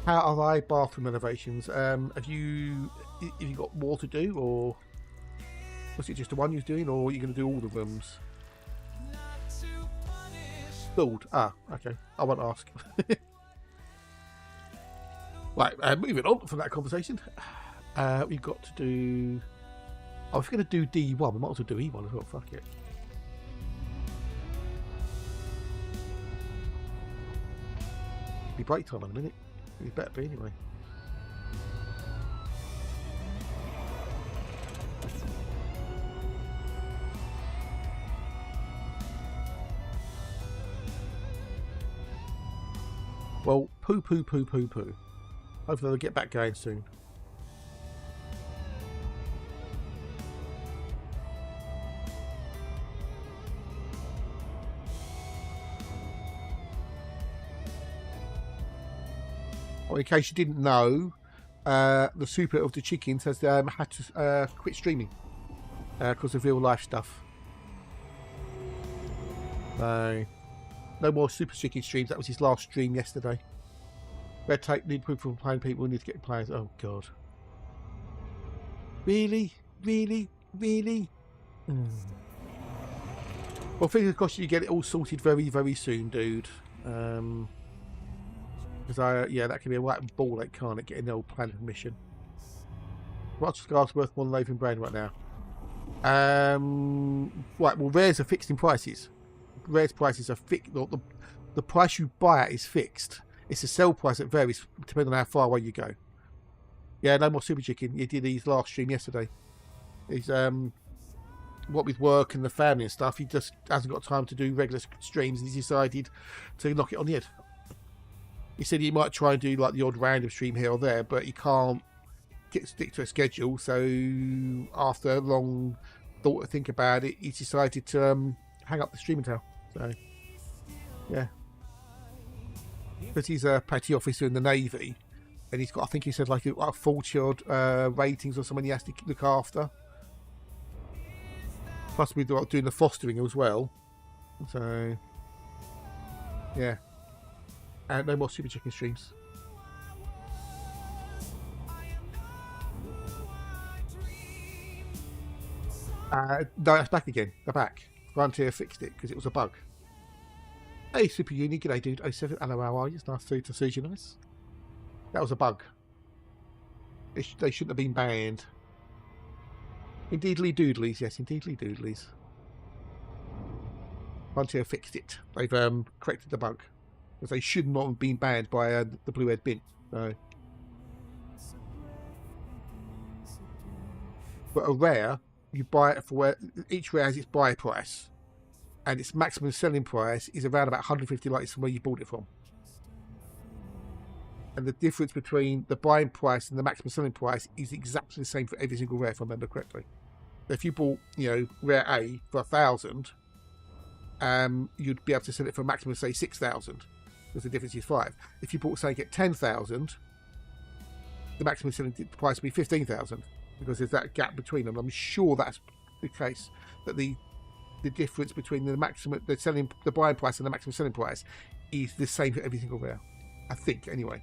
Speaker 2: How are thy bathroom renovations? Have you got more to do, or was it just the one you're doing, or are you going to do all the rooms? Build. Ah, okay. I won't ask. Right, moving on from that conversation. We've got to do. Oh, if we're going to do D1, we might as well do E1 as well. Fuck it. Be break time in a minute. It better be anyway. Well, poo. Hopefully they'll get back going soon. In case you didn't know, the super of the chickens has had to quit streaming because of real life stuff. So, no more super chicken streams. That was his last stream yesterday. Red tape, need proof from playing people, need to get players. Oh god. Really? Well, fingers crossed you get it all sorted very, very soon, dude. Because that can be a white ball ache, can't it? Getting the old planet mission. What's Scar's worth more than loaf and brain right now? Right, well, rares are fixed in prices. Rares prices are fixed. The price you buy at is fixed. It's the sell price that varies depending on how far away you go. Yeah, no more super chicken. He did his last stream yesterday. He's what with work and the family and stuff, he just hasn't got time to do regular streams, and he's decided to knock it on the head. He said he might try and do like the odd random stream here or there, but he can't stick to a schedule. So after a long thought to think about it, he's decided to hang up the streaming tail. So yeah, because he's a petty officer in the Navy, and he's got, I think he said like 40 odd ratings or something he has to look after. Plus we're doing the fostering as well. So yeah. No more super chicken streams. No, it's back again. They're back. Frontier fixed it because it was a bug. Hey, Super Uni, g'day, dude. 07, hello, how are you? It's nice to see you, nice. That was a bug. They shouldn't have been banned. Indeedly doodlies, yes, indeedly doodlies. Frontier fixed it. They've corrected the bug. Because they should not have been banned by the blue-head bin. So. But a rare, you buy it for each rare has its buy price, and its maximum selling price is around about 150 likes from where you bought it from. And the difference between the buying price and the maximum selling price is exactly the same for every single rare, if I remember correctly. So if you bought, rare A for 1,000, you'd be able to sell it for a maximum of say 6,000. Because the difference is 5. If you bought something at 10,000, the maximum selling price would be 15,000, because there's that gap between them. I'm sure that's the case, that the difference between the buying price and the maximum selling price is the same for every single rare. I think, anyway.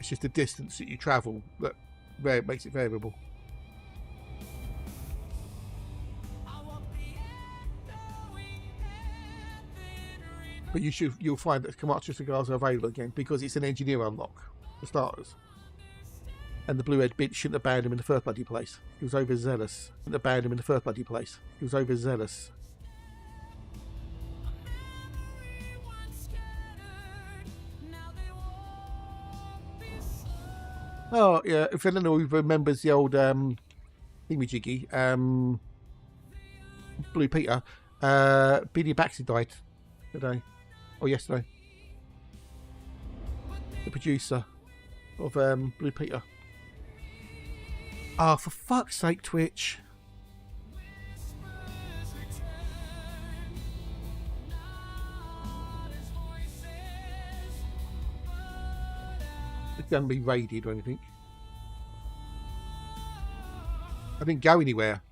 Speaker 2: It's just the distance that you travel that makes it variable. But you'll find that Komatsu cigars are available again because it's an engineer unlock for starters. And the blue-haired bitch shouldn't have banned him in the first bloody place. He was overzealous. Shouldn't have banned him in the first bloody place. He was overzealous. Oh yeah, if anyone who remembers the old thingy-jiggy, Blue Peter, Billy Baxter died today or yesterday. The producer of Blue Peter. Oh, for fuck's sake, Twitch. It can't be raided or anything. I didn't go anywhere.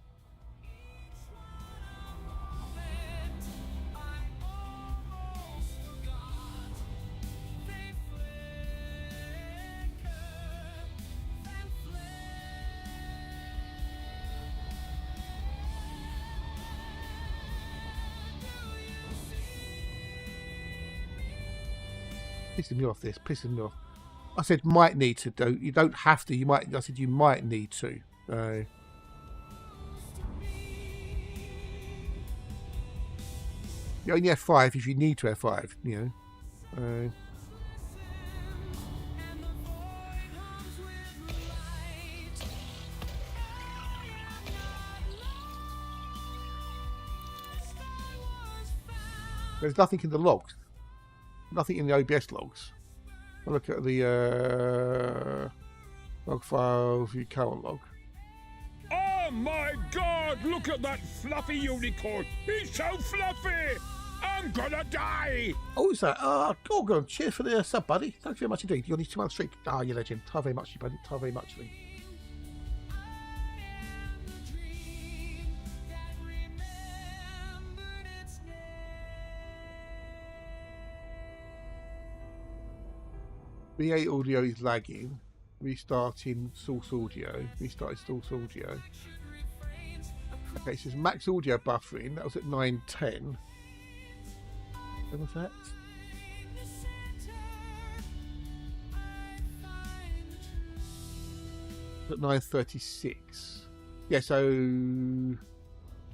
Speaker 2: Pissing me off, this pissing me off. I said might need to do. You don't have to. You might. I said you might need to. You only have 5 if you need to have 5. You know. There's nothing in the logs. Nothing in the OBS logs. I'll look at the log file, view current log.
Speaker 5: Oh my god, look at that fluffy unicorn. He's so fluffy. I'm gonna die.
Speaker 2: Oh, is that? Oh, Gorgon, cheers for the sub, buddy. Thanks very much indeed. You're on these 2-month streak. Ah, you legend. Tie very much, buddy. Tie very much, Lee. V8 audio is lagging. Restarting source audio. Restarted source audio. Okay, so it's max audio buffering. That was at 9:10. When was that? At 9:36. Yeah, so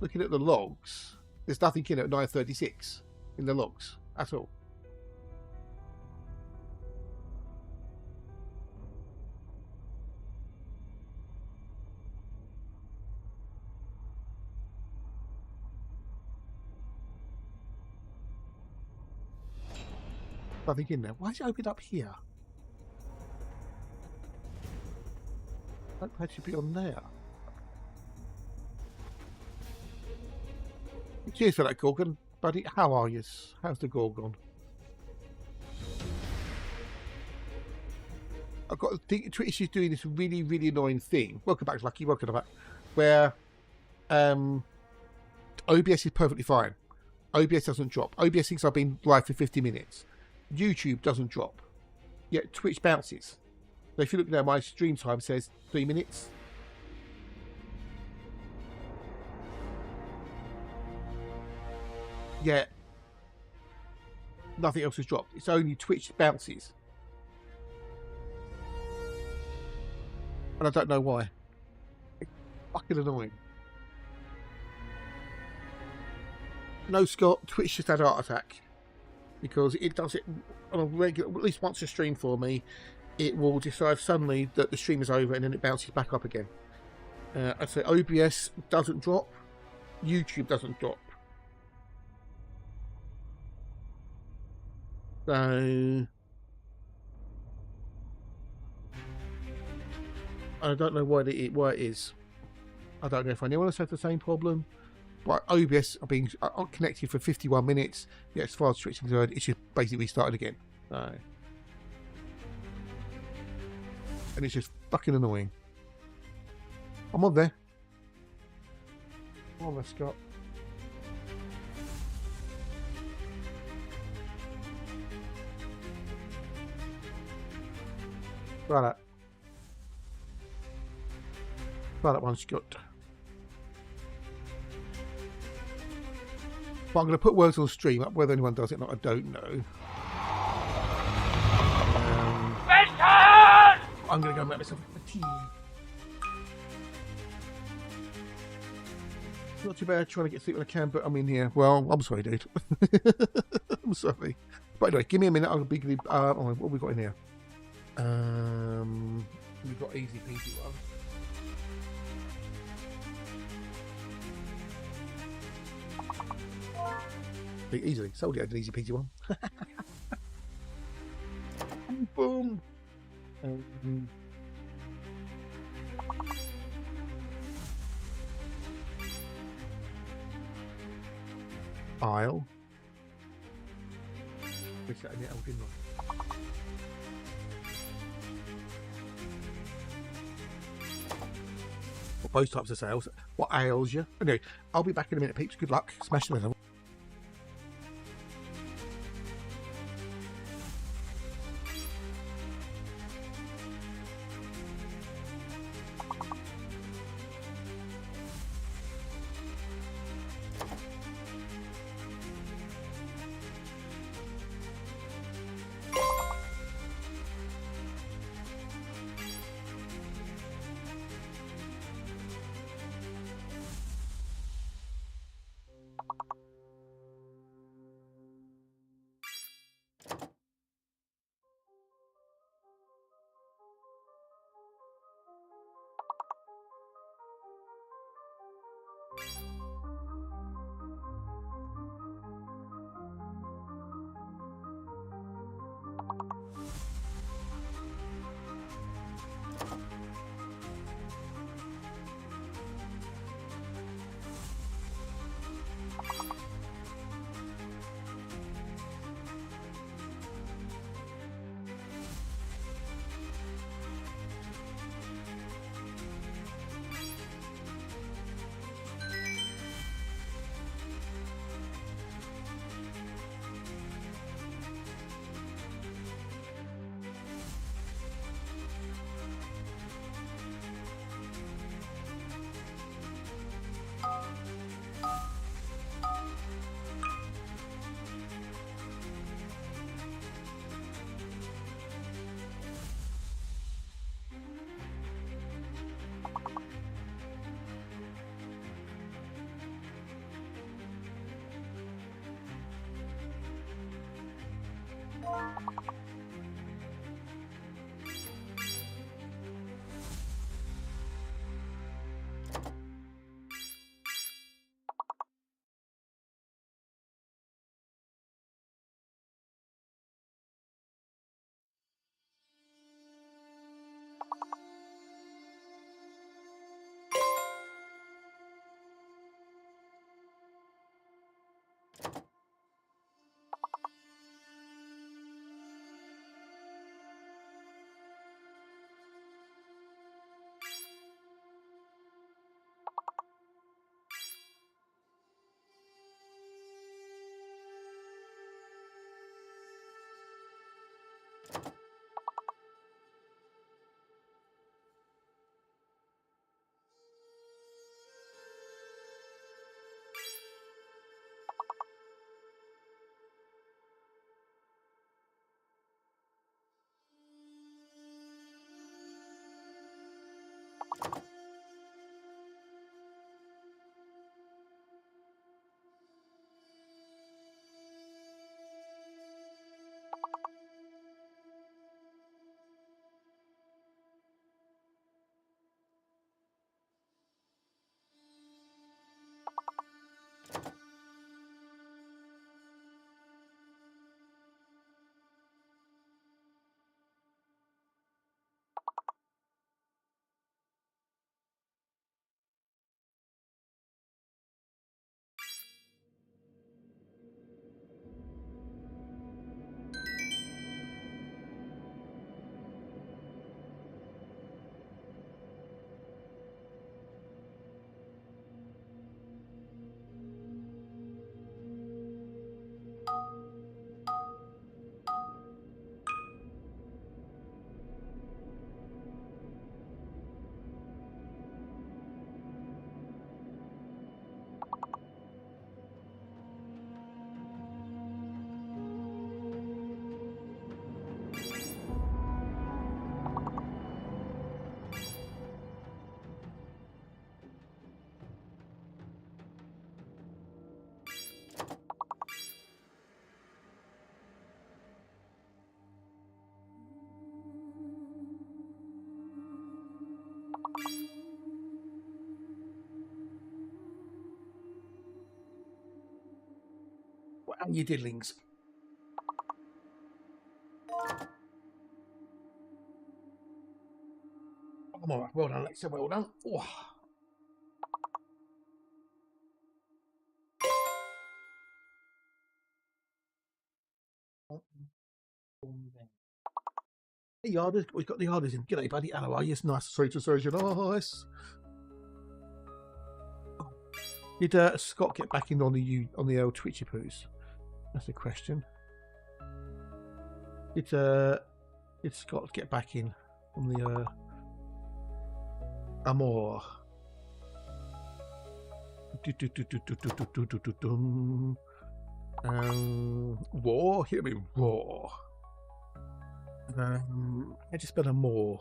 Speaker 2: looking at the logs, there's nothing in it at 9:36 in the logs at all. Nothing in there. Why is it opened up here? That should be on there. Cheers for that, Gorgon, buddy. How are you? How's the Gorgon? I've got to think Twitch is doing this really, really annoying thing. Welcome back, Lucky. Welcome back. Where OBS is perfectly fine. OBS doesn't drop. OBS thinks I've been live for 50 minutes. YouTube doesn't drop, yet Twitch bounces. So if you look now, my stream time says 3 minutes. Yet nothing else has dropped. It's only Twitch bounces, and I don't know why. It's fucking annoying. No, Scott. Twitch just had a heart attack. Because it does it on a regular, at least once a stream for me, it will decide suddenly that the stream is over and then it bounces back up again. I'd say OBS doesn't drop, YouTube doesn't drop. So I don't know why it is. I don't know if anyone else has the same problem. But OBS are being connected for 51 minutes. Yeah, as far as Twitch is concerned, it should basically start again. And it's just fucking annoying. I'm on there. I'm on there, Scott. Try that one, Scott. But I'm going to put words on stream up. Whether anyone does it or not, I don't know. I'm going to go make myself a tea. Not too bad trying to get sleep when I can, but I'm in here. Well, I'm sorry, dude. I'm sorry. But anyway, give me a minute. I'll be. What have we got in here? We've got easy peasy one. Easily sold it. An easy peasy one. Boom. Isle. Which that in it, didn't I? Well, both types of sales. What ails you? Anyway, I'll be back in a minute, peeps. Good luck. Smash the level. And you diddlings. I'm all right. Well done, Alexa. Well done. Oh. The yarders. We've got the yarders in. G'day, buddy. Hello, are you? It's nice to see you. Nice. Did Scott get back in on the old Twitchy poos? That's the question. Did Scott get back in on the Amor? War? Hit me raw. I just spelled Amore.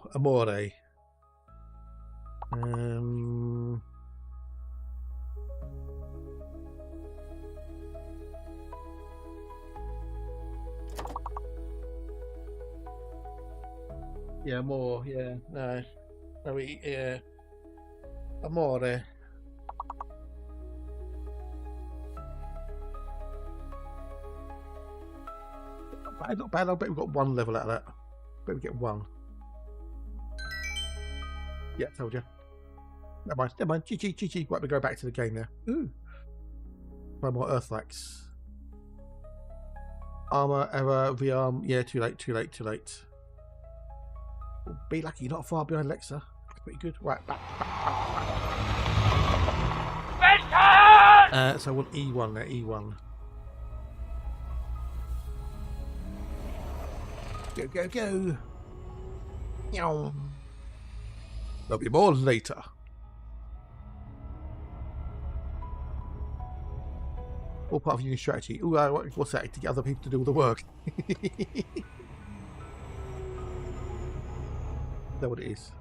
Speaker 2: Yeah, more. Yeah, no. Yeah. Amore. Not bad. I bet we've got one level out of that. Bet we get one. Yeah, told you. Never mind. GG. Right, we go back to the game now. Ooh. No more Earthlights. Armor, error, rearm. Yeah, too late. Be lucky, you're not far behind Lexa. That's pretty good. Right, back. So I want E1 there, E1. Go. Meow. There'll be more later. All part of your new strategy. Ooh, what's that? To get other people to do all the work. Is that what it is?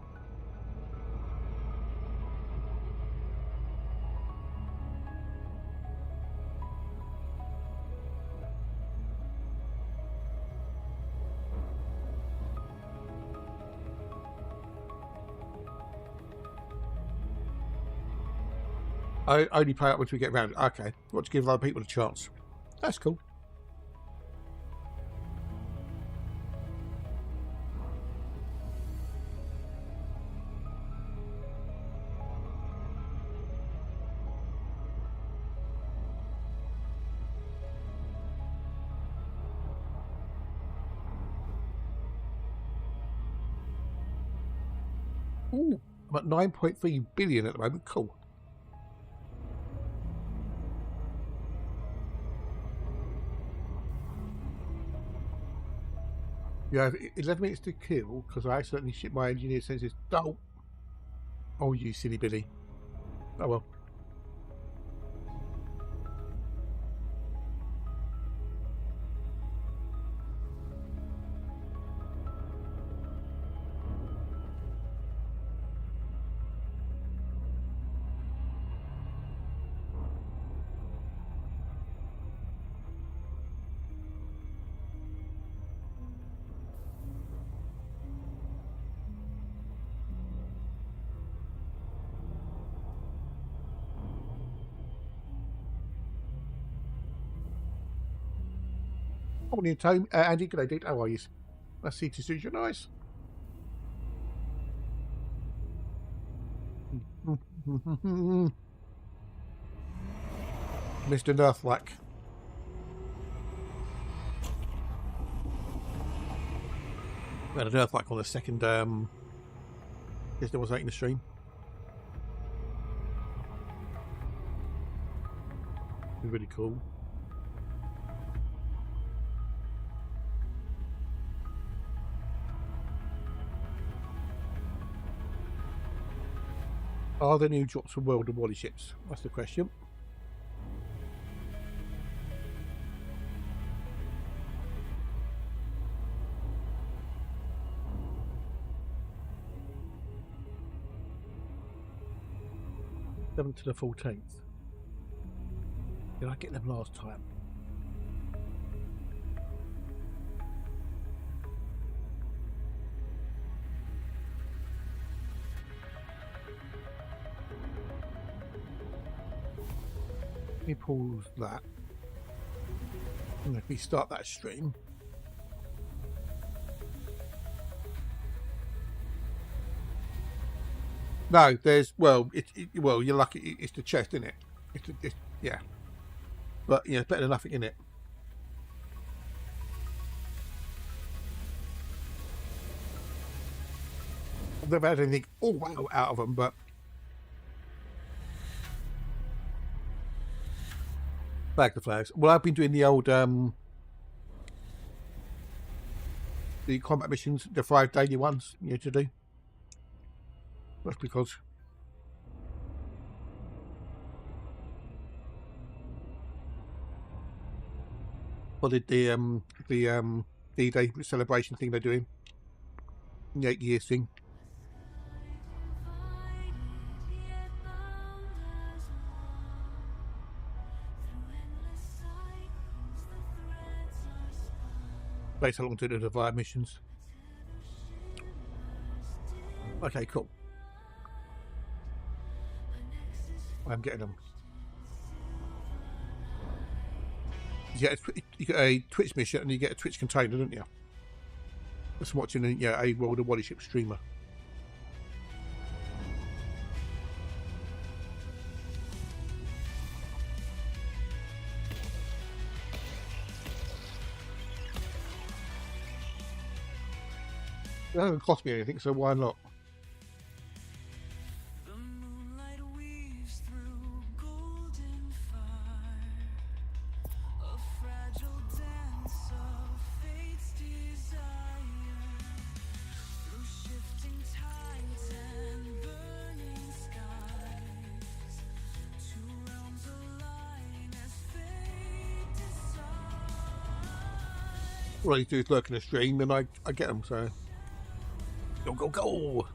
Speaker 2: I only play up once we get around. Okay, want to give other people a chance. That's cool. Ooh, I'm at 9.3 billion at the moment. Cool. You have 11 minutes to kill because I accidentally shipped my engineer sensors. Oh, you silly Billy. Oh well. Morning, Tome. Andy, good day, dude. How are you? I see to suit you nice. Mr. Nerflack. We had a Nerflack on the second yes, there was that in the stream. Really cool. Are there new drops from World of Wally ships? That's the question. Seventh to the 14th. Did I get them last time? Let me pause that. And if we start that stream, no, there's well, well, you're lucky. It's the chest, isn't it? It's yeah, but you know, it's better than nothing in it. I've never had anything oh wow out of them, but bag the flags. Well, I've been doing the old the combat missions, the 5 daily ones you need to do. That's because what did the D-Day celebration thing they're doing, the 8 years thing. Takes how long to do the via missions. Okay, cool. I'm getting them. You get a Twitch mission and you get a Twitch container, don't you? That's watching a World of Warship streamer. It doesn't cost me anything, so why not?
Speaker 1: The moonlight weaves through golden fire, a fragile dance of fate's desire, through shifting tides and burning skies, two realms align as fate decides.
Speaker 2: All I need to do is lurk in a stream and I get them, so go, go, go!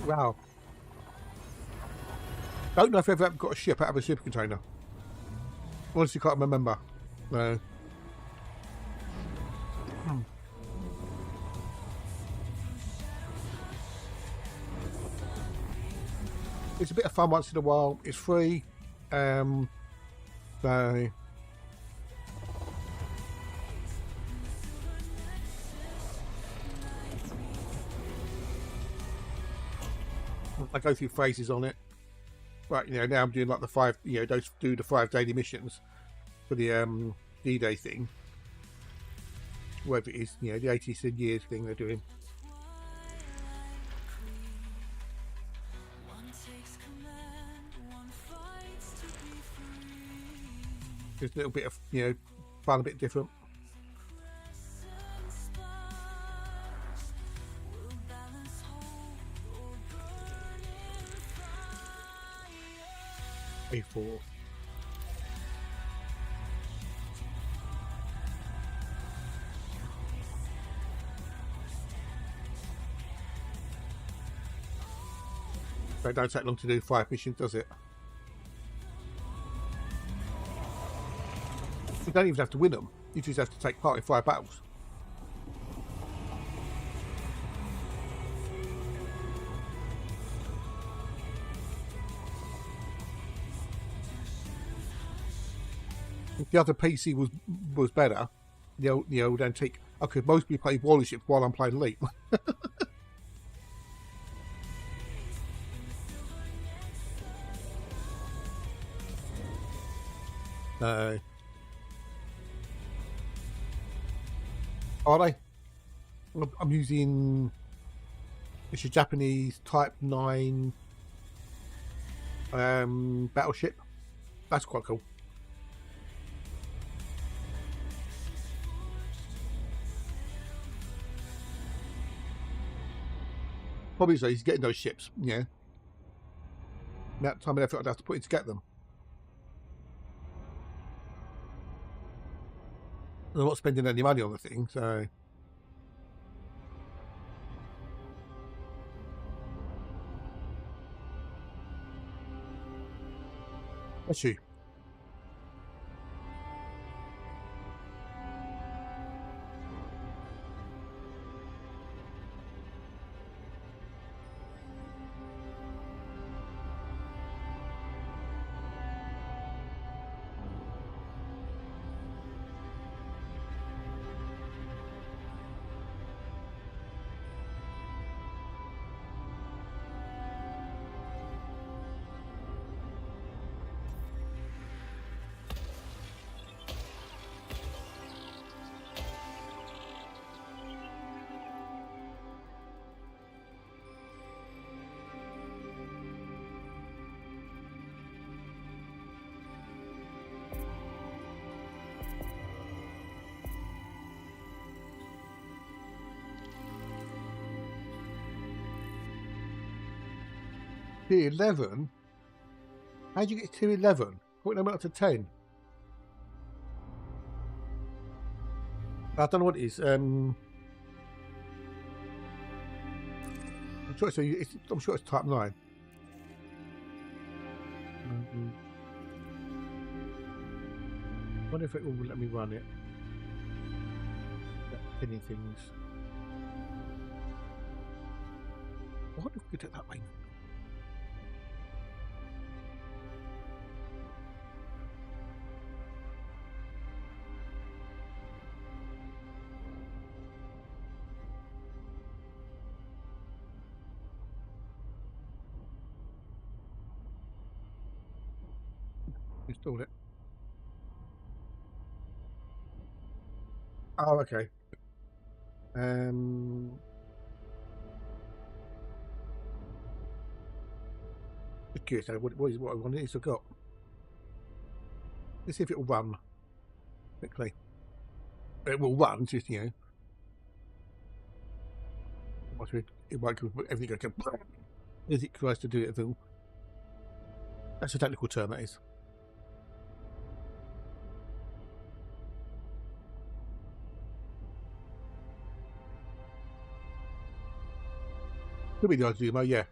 Speaker 2: Wow. Don't know if I've ever got a ship out of a super container. Honestly, can't remember. No. It's a bit of fun once in a while. It's free. So I go through phases on it. Right, you know, now I'm doing like the 5, you know, those do the 5 daily missions for the D-Day thing. Whatever it is, you know, the 80 years thing they're doing. Just a little bit of, you know, fun, a bit different. A4. So it don't take long to do 5 missions, does it? You don't even have to win them. You just have to take part in 5 battles. If the other PC was better, the old antique, I could mostly play Warship while I'm playing Elite. Are they? I'm using, it's a Japanese Type 9 battleship. That's quite cool. Probably so he's getting those ships, yeah. That time and effort I'd have to put in to get them. I'm not spending any money on the thing, so that's you. Tier 11? How'd you get to 11? What number up to 10? I don't know what it is. I'm sure it's type 9. I wonder if it will let me run it. Pinning things. I wonder if we could do it that way. Install it. Oh, okay. Just curious what I wanted is I've got. Let's see if it will run quickly. It will run, just you know. It might go, everything goes as it tries to do it. That's a technical term, that is. Could be the Izumo, yeah.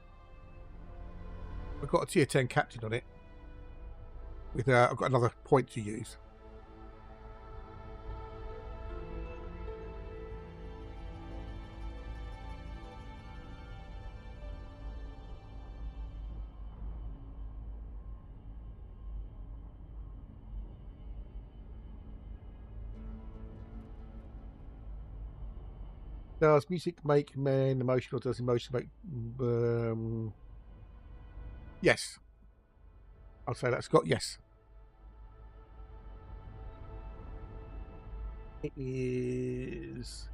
Speaker 2: I've got a tier 10 captain on it. With I've got another point to use. Does music make men emotional? Does emotion make... yes. I'll say that, Scott. Yes. It is...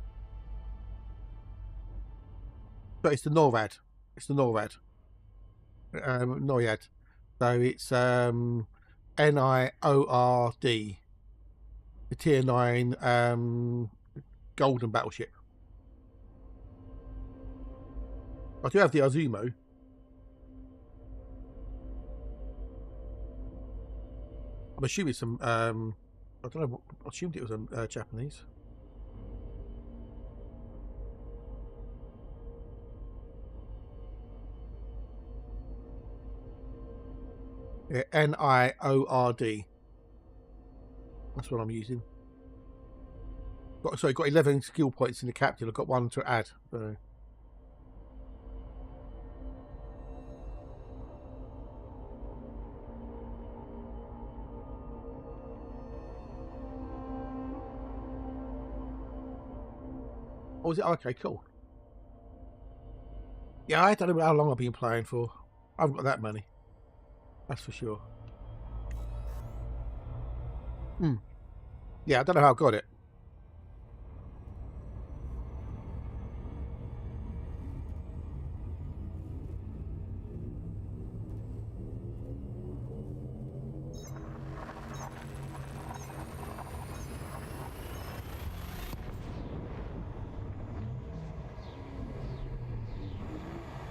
Speaker 2: So it's the NORAD. It's the NORAD. NORAD. So it's NIORD. The tier 9 golden battleship. I do have the Izumo. I'm assuming some. I don't know. I assumed it was Japanese. Yeah, NIORD. That's what I'm using. Got 11 skill points in the captain. I've got one to add. So. Oh, was it? Okay, cool. Yeah, I don't know how long I've been playing for. I haven't got that many. That's for sure. Yeah, I don't know how I got it.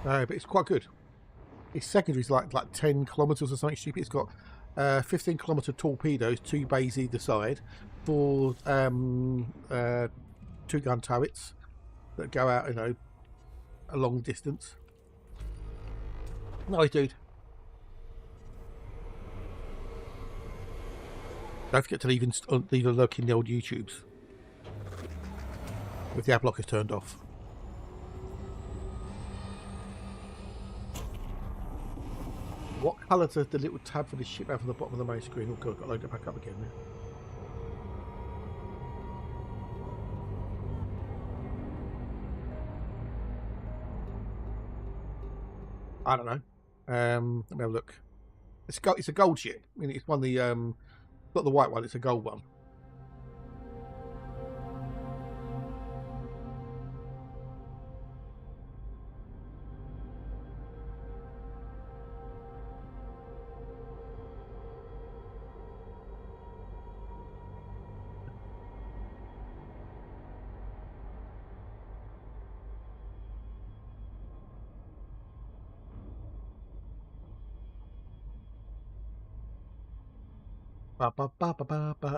Speaker 2: But it's quite good. Its secondary is like 10 kilometers or something stupid. It's got 15-kilometer torpedoes, 2 bays either side, 4 2-gun turrets that go out, you know, a long distance. Nice, dude. Don't forget to leave a look in the old YouTubes with the ad blockers turned off. What colour does the little tab for the ship have on the bottom of the main screen? Oh god, I've got to load it back up again now. I don't know. Let me have a look. It's a gold ship. I mean, it's one of the not the white one. It's a gold one.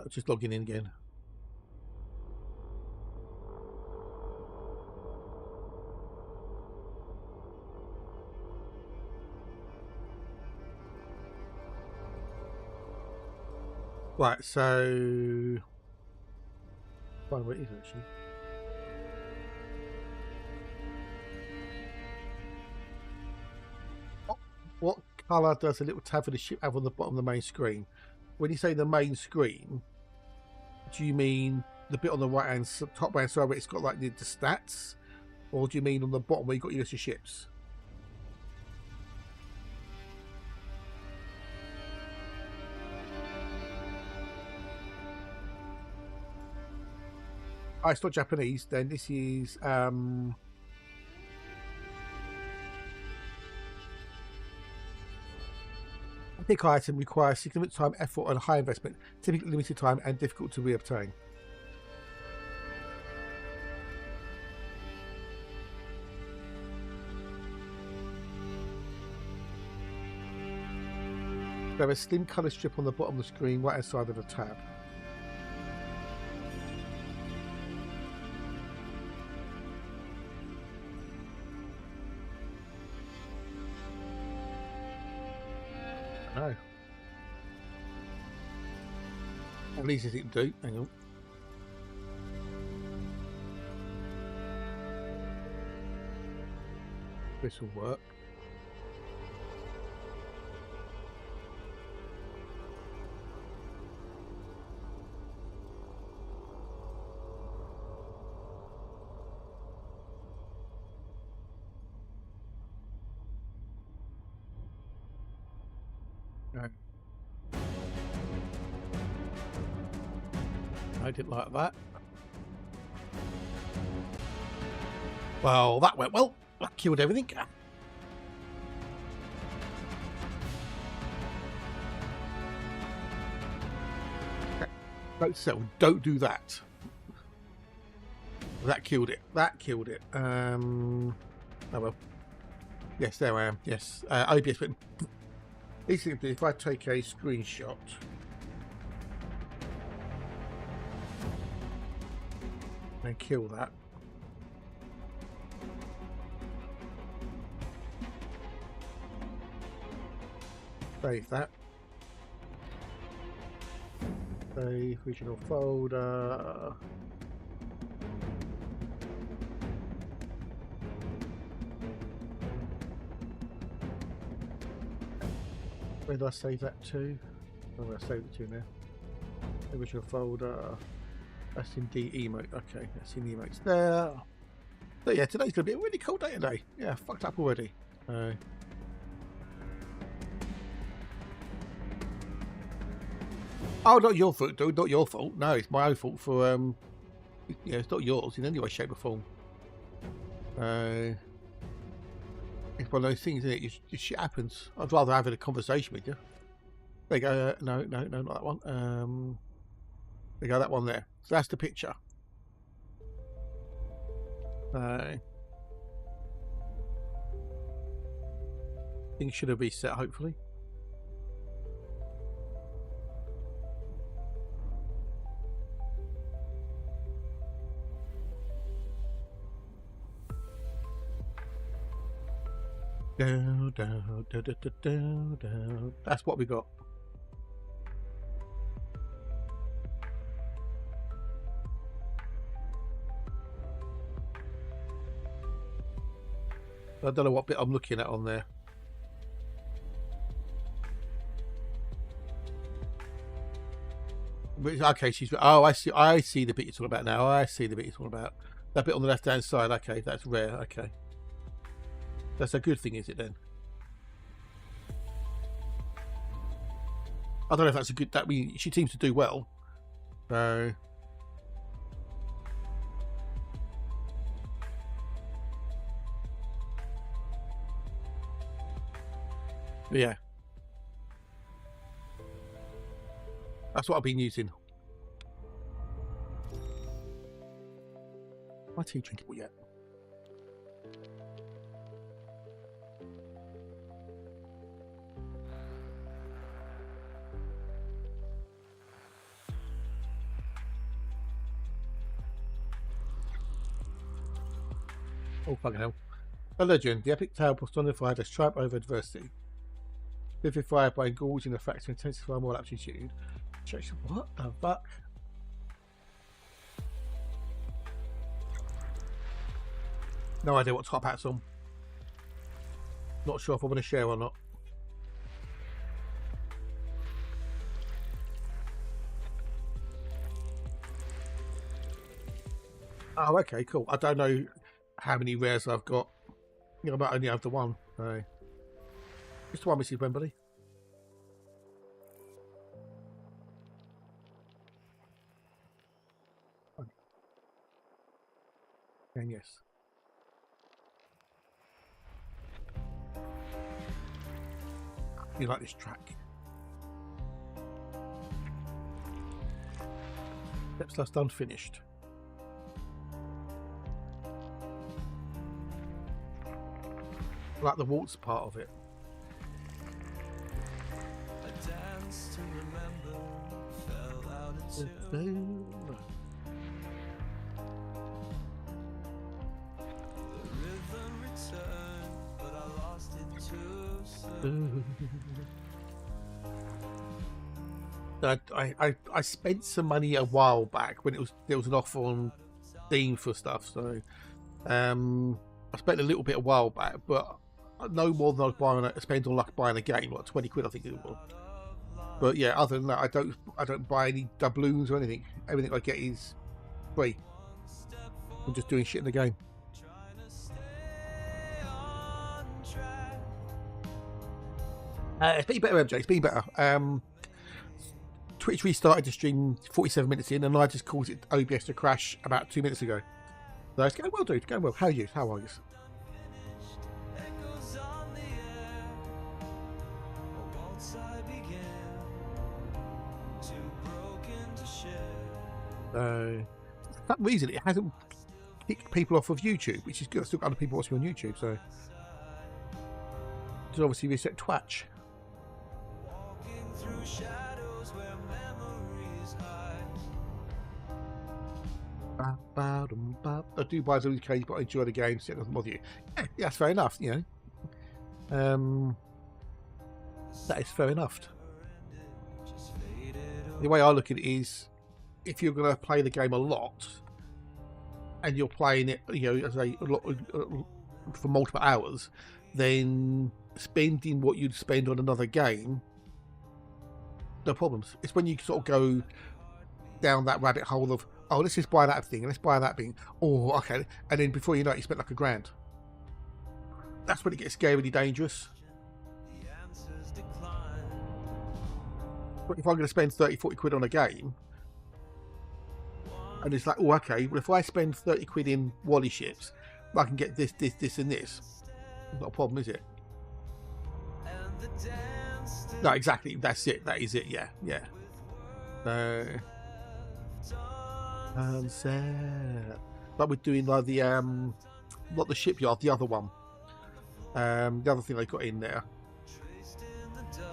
Speaker 2: Just logging in again. Right, so find where it is actually. What colour does the little tab for the ship have on the bottom of the main screen? When you say the main screen, do you mean the bit on the right hand top right side where it's got like the stats, or do you mean on the bottom where you got your list of ships? Oh, it's not Japanese. Then this is a big item requires significant time, effort, and high investment, typically limited time and difficult to reobtain. There is a slim colour strip on the bottom of the screen, right hand side of the tab. No. At least it can do. Hang on. This will work. No. I didn't like that. Well, that went well. That killed everything. Okay. Note so don't do that. That killed it. That killed it. Oh well. Yes, there I am. Yes. OBS button. Basically, if I take a screenshot, and kill that, save that, save original folder, where did I save that to? I'm going to save it to now. Original folder. That's in the emote. Okay, that's in the emotes there. So yeah, today's going to be a really cold day today. Yeah, fucked up already. Oh, not your fault, dude. Not your fault. No, it's my own fault for yeah, it's not yours in any way, shape, or form. It's one of those things, isn't it? Shit happens. I'd rather have a conversation with you. There you go. No, not that one. There you go. That one there. So that's the picture. Things should have reset, hopefully. Down. That's what we got. I don't know what bit I'm looking at on there. Okay, she's. Oh, I see. I see the bit you're talking about now. I see the bit you're talking about. That bit on the left-hand side. Okay, that's rare. Okay. That's a good thing, is it then? I don't know if that's a good. That means she seems to do well. So yeah, that's what I've been using. My tea drinkable yet? Oh, fucking hell. A legend. The epic tale personified as triumph over adversity. Vivified by engulfing the facts to intensify moral aptitude. What the fuck? No idea what top hat's on. Not sure if I want to share or not. Oh, okay, cool. I don't know how many rares I've got. I might only have the one. So. Just the one, Mrs. Wembley. And yes. You like this track? Steps last unfinished. I like the waltz part of it.
Speaker 1: A dance to remember fell out into the rhythm returned, but I lost it too soon.
Speaker 2: I spent some money a while back when there was an offer on Steam for stuff, so I spent a little bit a while back, but no more than I was spending on like buying a game, like 20 quid I think it was. But yeah, other than that, I don't buy any doubloons or anything. Everything I get is free. I'm just doing shit in the game. It's been better, MJ. It's been better. Twitch restarted the stream 47 minutes in, and I just caused it OBS to crash about 2 minutes ago. So it's going well, dude. It's going well. How are you? How are you? For that reason, it hasn't kicked people off of YouTube, which is good. I've still got other people watching on YouTube, so just obviously reset Twitch. I do buy those occasions, but I enjoy the game, so it doesn't bother you. Yeah, that's fair enough, you know. That is fair enough. The way I look at it is, if you're going to play the game a lot, and you're playing it, you know, as a lot for multiple hours, then spending what you'd spend on another game, no problems. It's when you sort of go down that rabbit hole of, oh, let's just buy that thing, and let's buy that thing. Oh, okay. And then before you know it, you spent like $1,000. That's when it gets scarily dangerous. But if I'm going to spend 30, 40 quid on a game, and it's like, oh, okay, well, if I spend 30 quid in Wally ships, I can get this, this, this, and this. Not a problem, is it? No, exactly. That's it. That is it. Yeah, yeah. But we're doing like the not the shipyard, the other one. The other thing they got in there,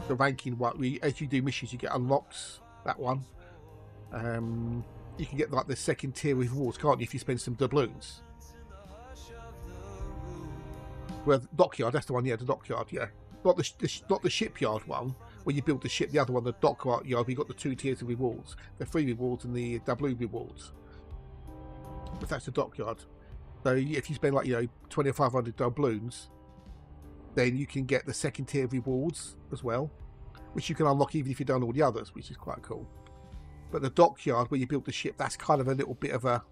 Speaker 2: the ranking one. As you do missions, you get unlocks. That one. You can get like the second tier rewards, can't you, if you spend some doubloons? Well, the dockyard, that's the one. Yeah, the dockyard. Yeah, not the shipyard one where you build the ship. The other one, the dockyard. We got the 2 tiers of rewards, the free rewards and the doubloon rewards. But that's the dockyard. So if you spend like 20 or 500 doubloons, then you can get the second tier of rewards as well, which you can unlock even if you've done all the others, which is quite cool. But the dockyard where you build the ship, that's kind of a little bit of a,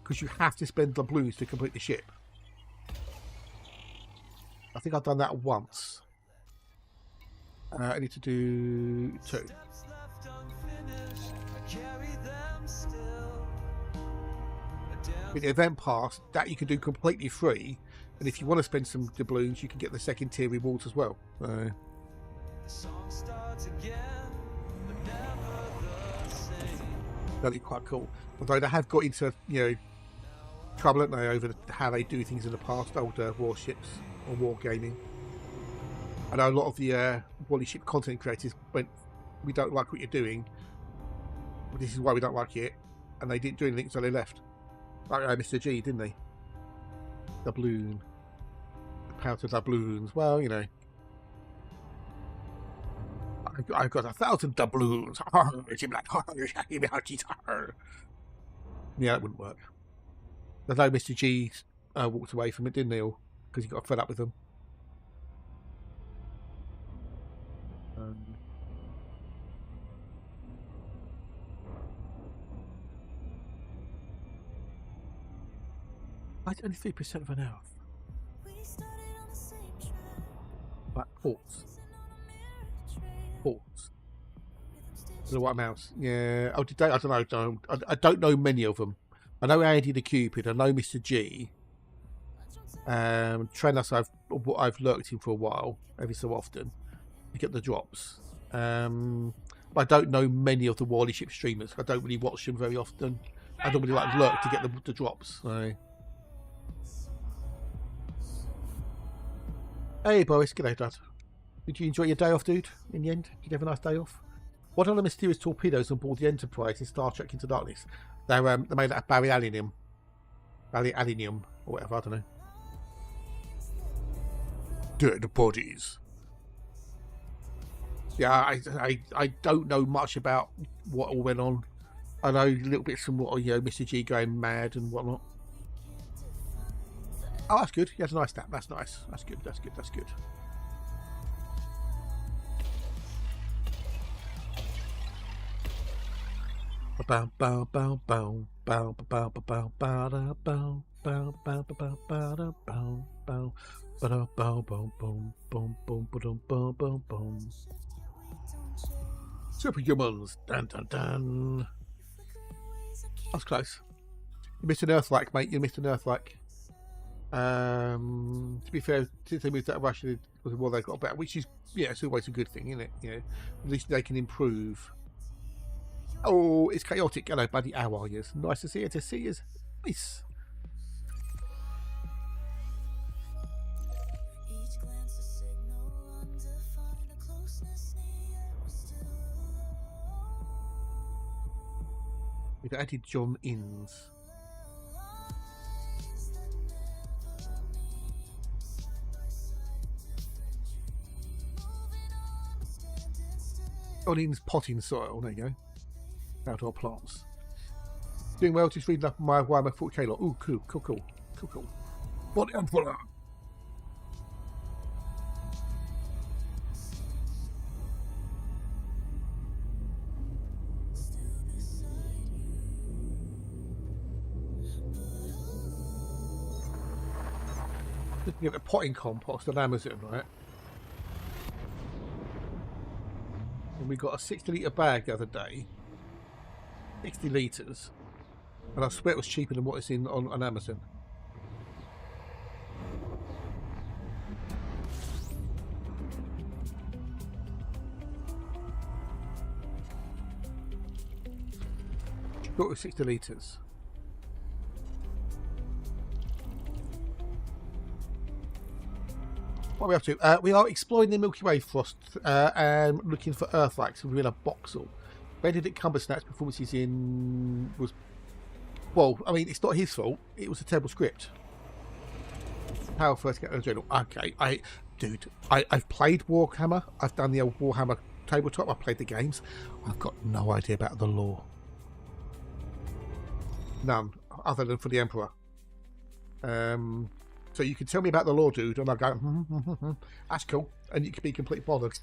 Speaker 2: because you have to spend doubloons to complete the ship. I think I've done that once. I need to do 2. With the event pass, that you can do completely free, and if you want to spend some doubloons, you can get the second tier rewards as well. That'd be quite cool. Although they have got into trouble, haven't they, over how they do things in the past, older warships or war gaming. I know a lot of the Wally ship content creators went, we don't like what you're doing, this is why we don't like it, and they didn't do anything, so they left. Like Mr. G, didn't they? doubloon. Pound to doubloons. Well, you know. I've got 1,000 doubloons. Yeah, that wouldn't work. Although Mr. G walked away from it, didn't he? Because he got fed up with them. Why only 3% of an hour? But ports. Ports. The white mouse. Yeah. Oh, did they? I don't know. I don't know many of them. I know Andy the Cupid. I know Mr. G. Trenos I've lurked in for a while, every so often, to get the drops. I don't know many of the Wally Ship streamers. I don't really watch them very often. I don't really like lurk to get the drops. So. Hey Boris, g'day Dad. Did you enjoy your day off, dude? In the end, did you have a nice day off? What are the mysterious torpedoes on board the Enterprise in Star Trek Into Darkness? They're made out of beryllium, or whatever. I don't know. Dead bodies. Yeah, I don't know much about what all went on. I know little bits from what, you know, Mr. G going mad and whatnot. Oh, that's good. He has a nice nap. That's nice. That's good. That's good. That's good. Bow bow bow bow bow bow bow bow bow bow bow bow bow bow bow bow. Boom, boom, boom, boom, boom, boom, boom, boom, boom, boom. Superhumans, dun dun dun. That's close. You missed an Earth-like, mate. You missed an Earth-like. To be fair, since they moved out of Russia, well, they've got better, which is, yeah, it's always a good thing, isn't it? You know, at least they can improve. Oh, it's chaotic. Hello, buddy. How are you? Nice to see you. To see you. Nice. We've added John Innes. John Innes potting soil. There you go. Outdoor plants. Doing well. Just reading up my why my 40k lot. Ooh, cool, cool, cool, cool, cool. What and what? Looking at the potting compost on Amazon, right? And we got a 60-litre bag the other day. 60 litres. And I swear it was cheaper than what it's in on Amazon. Got it was 60 litres. What are we up to? We are exploring the Milky Way, Frost, and looking for Earth-like. So we're in a Boxel. Benedict Cumbersnatch's performances in was, well, I mean, it's not his fault. It was a terrible script. How first get the journal? Okay, I've played Warhammer. I've done the old Warhammer tabletop. I've played the games. I've got no idea about the lore. None, other than for the Emperor. So you can tell me about the lore, dude, and I'll go, that's cool. And you can be completely bothered.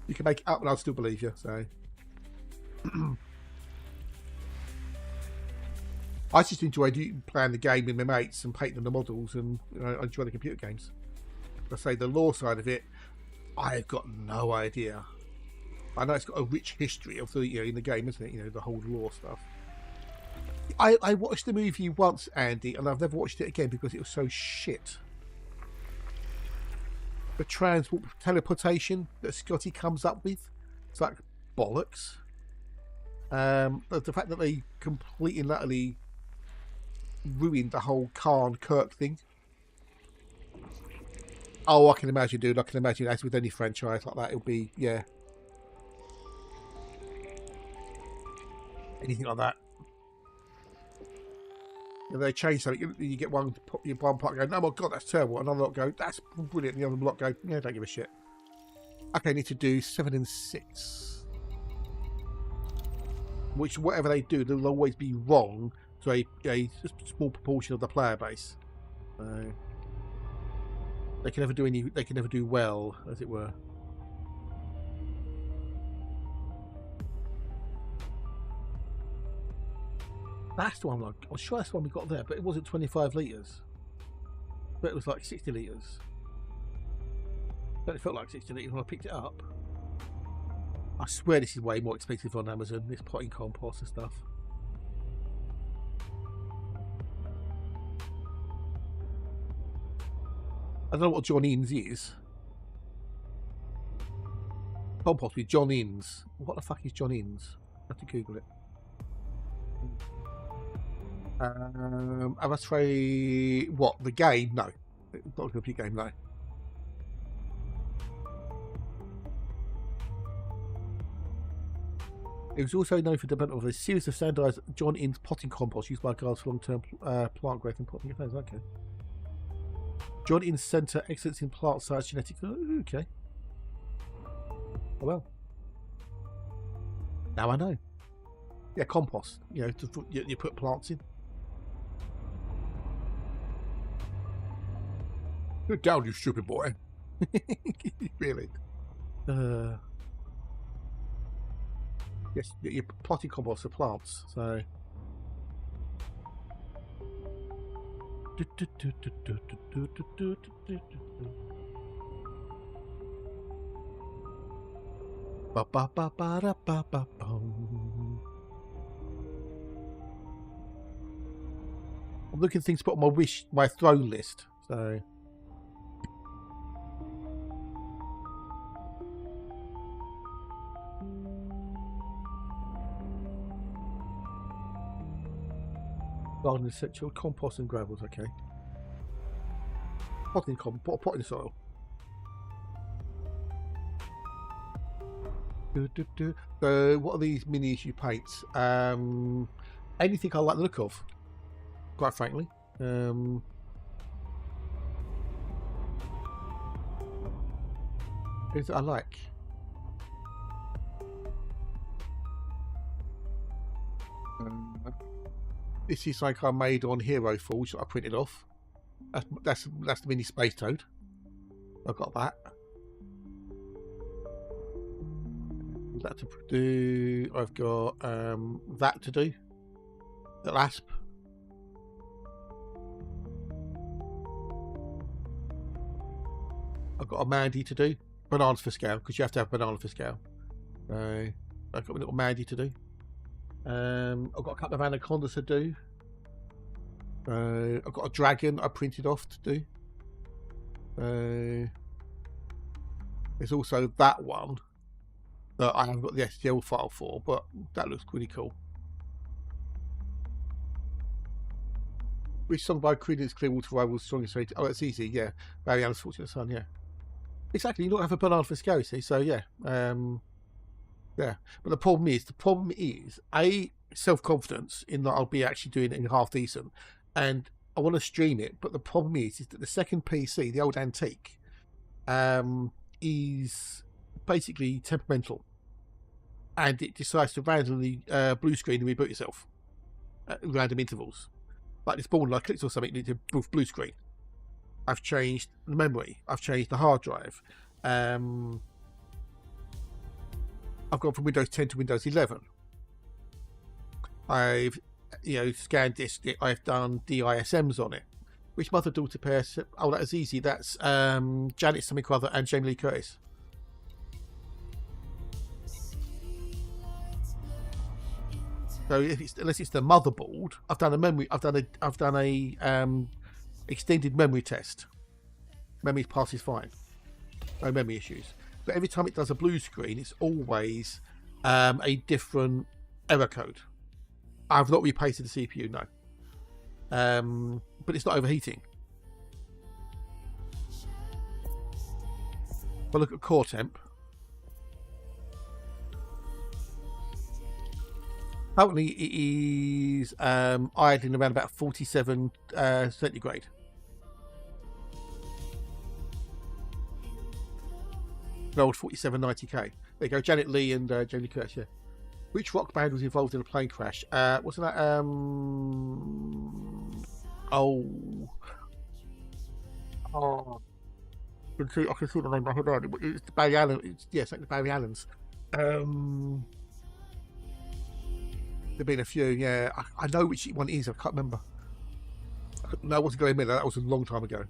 Speaker 2: You can make it up and I'll still believe you, so. I just enjoyed playing the game with my mates and painting the models, and I enjoy the computer games. I say the lore side of it, I've got no idea. I know it's got a rich history of the, you know, in the game, isn't it? You know, the whole lore stuff. I watched the movie once, Andy, and I've never watched it again because it was so shit. The transport teleportation that Scotty comes up with, it's like bollocks. The fact that they completely and utterly ruined the whole Khan Kirk thing. Oh, I can imagine, dude. I can imagine, as with any franchise like that, it'll be, yeah. Anything like that. If they change something, you get one part go, no, my God, that's terrible. Another lot go, that's brilliant. The other lot go, yeah, don't give a shit. Okay, I need to do 7 and 6. Which, whatever they do, they'll always be wrong to a small proportion of the player base. They can never do well, as it were. That's the one. I'm sure that's the one we got there, but it wasn't 25 litres. But it was like 60 litres. But it felt like 60 litres when I picked it up. I swear this is way more expensive on Amazon, this potting compost and stuff. I don't know what John Innes is. Compost with John Innes. What the fuck is John Innes? I have to Google it. I must say, what, the game? No. Not a complete game, no. It was also known for the development of a series of standardized John Innes potting compost used by gardeners for long-term plant growth and potting affairs. Okay. John Innes Centre, excellence in plant science genetics. Oh, okay. Oh, well. Now I know. Yeah, compost. You know, you put plants in. Get down, you stupid boy. Really? Yes, you're potting compost for plants, so. I'm looking at things to put on my throne list, so. Garden essential, compost and gravels, okay. Potting soil. So what are these mini issue paints? Anything I like the look of, quite frankly. Is I like. This is like I made on Hero Forge that I printed off. That's the mini Space Toad. I've got that. That to do. I've got that to do. The Lasp. I've got a Mandy to do. Bananas for scale, because you have to have banana for scale. I've got a little Mandy to do. I've got a couple of anacondas to do. I've got a dragon I printed off to do. There's also that one that I haven't got the STL file for, but that looks pretty cool. Which song by Creedence Clearwater Rivals strongest rated? Oh, it's easy, yeah. Barry Allen's Fortunate Son, yeah. Exactly, you don't have a banana for scale, see, so yeah. Yeah, but the problem is a self-confidence in that I'll be actually doing it in half decent, and I want to stream it. But the problem is that the second PC, the old antique, is basically temperamental, and it decides to randomly blue screen and reboot itself at random intervals. Like this morning, I clicked on something, it did blue screen. I've changed the memory. I've changed the hard drive. I've gone from Windows 10 to Windows 11. I've, scanned disk. I've done DISMs on it. Which mother-daughter pair? Oh, that is easy. That's Janet something or other and Jamie Lee Curtis. So unless it's the motherboard, I've done a memory. I've done a extended memory test. Memory passes fine. No memory issues. But every time it does a blue screen, it's always a different error code. I've not repasted the CPU, no. But it's not overheating. If I look at core temp, Currently, it is idling around about 47 centigrade. An old 4790K. There you go, Janet Leigh and Jamie Curtis. Yeah. Which rock band was involved in a plane crash? Wasn't that? Oh. I can see the name back there. It's the Barry Allen. Yes, like the Barry Allens. There've been a few. Yeah, I know which one it is. I can't remember. No, I wasn't going to admit that was a long time ago.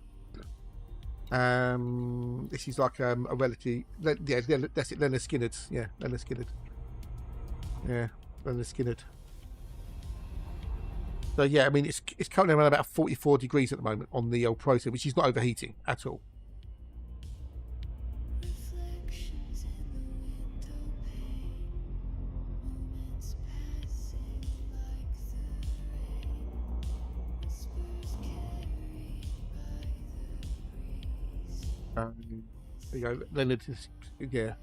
Speaker 2: This is like a relative. Yeah, that's it. Leonard Skinner. Yeah, Leonard Skinner. Yeah, Leonard Skinner. So yeah, I mean it's currently around about 44 degrees at the moment on the old process, which is not overheating at all.
Speaker 1: Reflections in the window pane, moments passing like the rain, whispers carried by the breeze.
Speaker 2: There you go, Leonard. Yeah.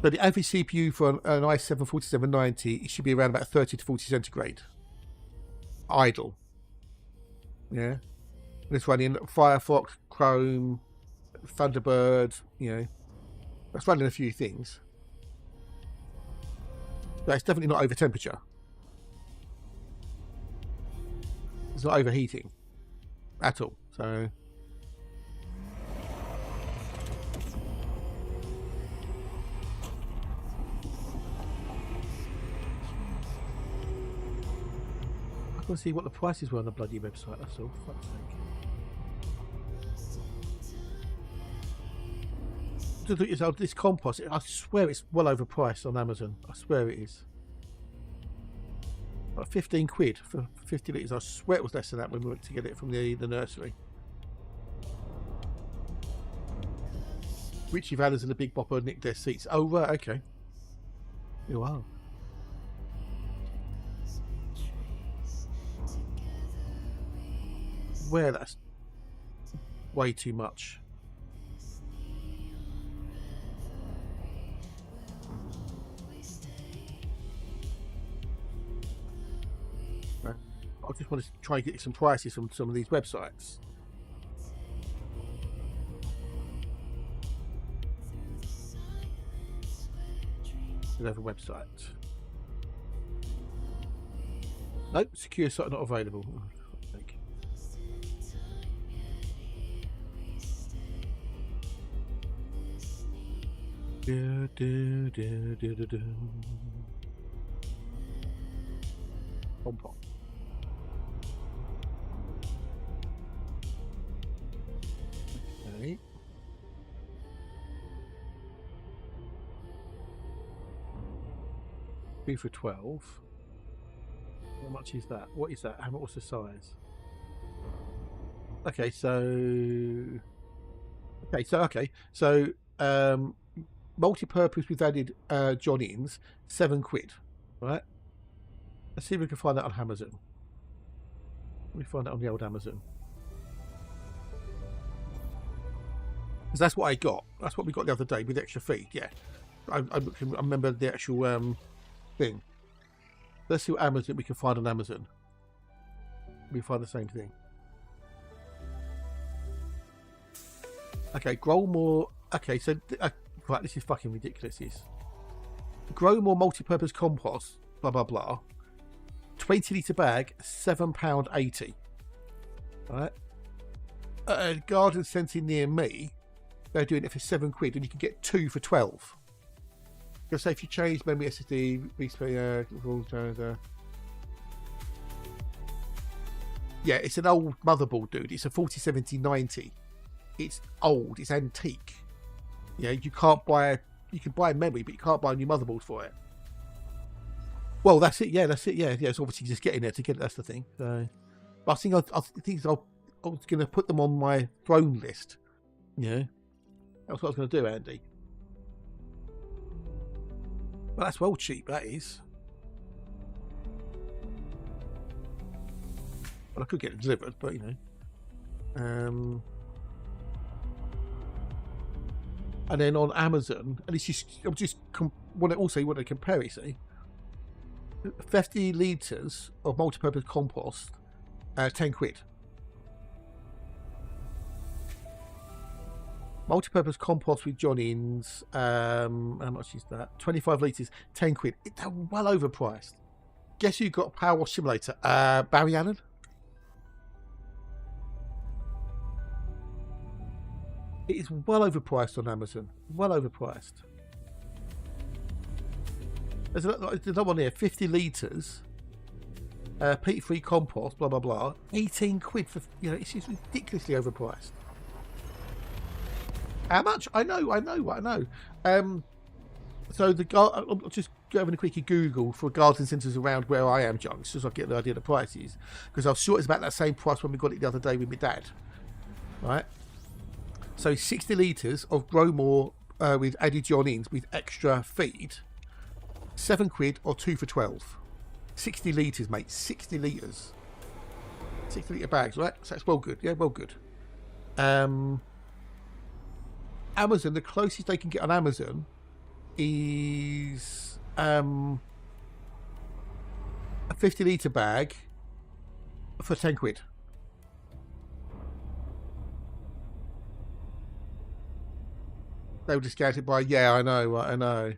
Speaker 2: So the average CPU for an i7 4790, it should be around about 30 to 40 centigrade. Idle. Yeah. And it's running Firefox, Chrome, Thunderbird, you know. That's running a few things. But it's definitely not over temperature. It's not overheating at all. So I want to see what the prices were on the bloody website, that's all, for fuck's sake. This compost, I swear it's well overpriced on Amazon. I swear it is. Like 15 quid for 50 litres. I swear it was less than that when we went to get it from the nursery. Richie Valens and the Big Bopper nicked their seats. Oh, right, okay. Oh, wow. Where that's way too much. I just want to try and get some prices from some of these websites. Another website. Nope, secure site not available. Do, do, do, do, do, do. Pom pom. Okay. Two for 12. How much is that? What is that? What's the size? Okay, so multi-purpose with added John Innes, 7 quid, right? Let's see if we can find that on Amazon. Let me find that on the old Amazon. Because that's what I got. That's what we got the other day with extra feed. Yeah, I remember the actual thing. Let's see what Amazon we can find on Amazon. We find the same thing. Okay, grow more. Okay, so right, this is fucking ridiculous. This grow more multi-purpose compost. Blah blah blah. 20 litre bag, £7.80. Right. At a garden centre near me, they're doing it for 7 quid, and you can get 2 for 12. Because say if you change memory SSD, yeah, it's an old motherboard, dude. It's a 4070-90. It's old. It's antique. Yeah, you can't buy. You can buy a memory, but you can't buy a new motherboard for it. Well, that's it. Yeah, that's it. Yeah, yeah. It's obviously just getting there to get it. That's the thing. So, but I think I was going to put them on my throne list. Yeah, that's what I was going to do, Andy. Well, that's well cheap. That is. Well, I could get it delivered, but you know. And then on Amazon, and it's just, I'm just want to compare it, see? 50 litres of multi-purpose compost, 10 quid. Multi-purpose compost with Johnnings, how much is that? 25 litres, 10 quid. They're well overpriced. Guess who got a Power Wash Simulator? Barry Allen? It is well overpriced on Amazon. Well overpriced. There's another one here. 50 litres. Peat-free compost. Blah blah blah. 18 quid for. It's just ridiculously overpriced. How much? I know. So I'll just go having a quickie Google for garden centres around where I am, John, so I get the idea of the prices. Because I'm sure it's about that same price when we got it the other day with my dad. Right. So 60 litres of Grow More with added Johnnings with extra feed, 7 quid or 2 for 12. 60 litres, mate. 60 litres. 60 litre bags, right? So that's well good. Yeah, well good. Amazon, the closest they can get on Amazon is a 50 litre bag for 10 quid. They were discounted by, I know.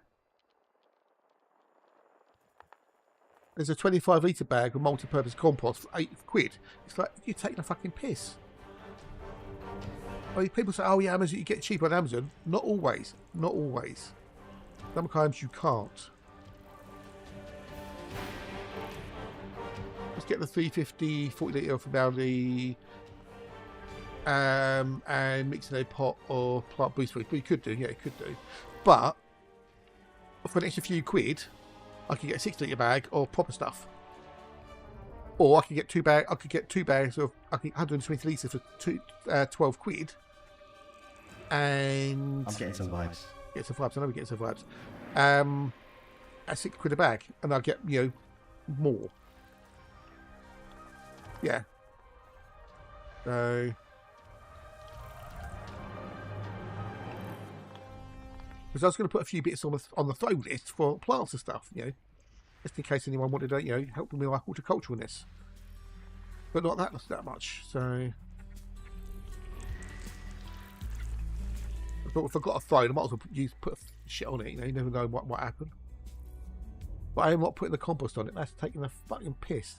Speaker 2: There's a 25 litre bag of multi-purpose compost for 8 quid. It's like, you're taking a fucking piss. I mean, people say, oh yeah, Amazon, you get cheaper on Amazon. Not always. Not always. Sometimes you can't. Let's get the 350 40 litre from Aldi. And mix in a pot or plant boost food. But you could do, yeah, you could do. But for an extra few quid, I could get a 60 litre bag of proper stuff. Or I could get two bags. I could get 2 bags of 120 litres for 12 quid. And
Speaker 3: I'm getting some vibes.
Speaker 2: Get some vibes. I know we're getting some vibes. At 6 quid a bag, and I'll get more. Yeah. So. Because I was going to put a few bits on the throw list for plants and stuff, just in case anyone wanted to, help me with my horticulturalness. But not that much. So, but if I've got a throw, I might as well put shit on it. You never know what happened. But I am not putting the compost on it. That's taking the fucking piss.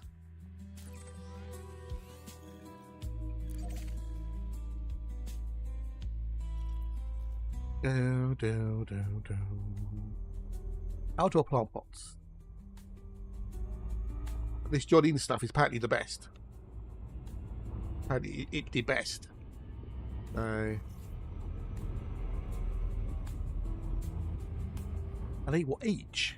Speaker 2: Outdoor plant pots. This Johnnings stuff is apparently the best. Apparently it's the best. I need what each?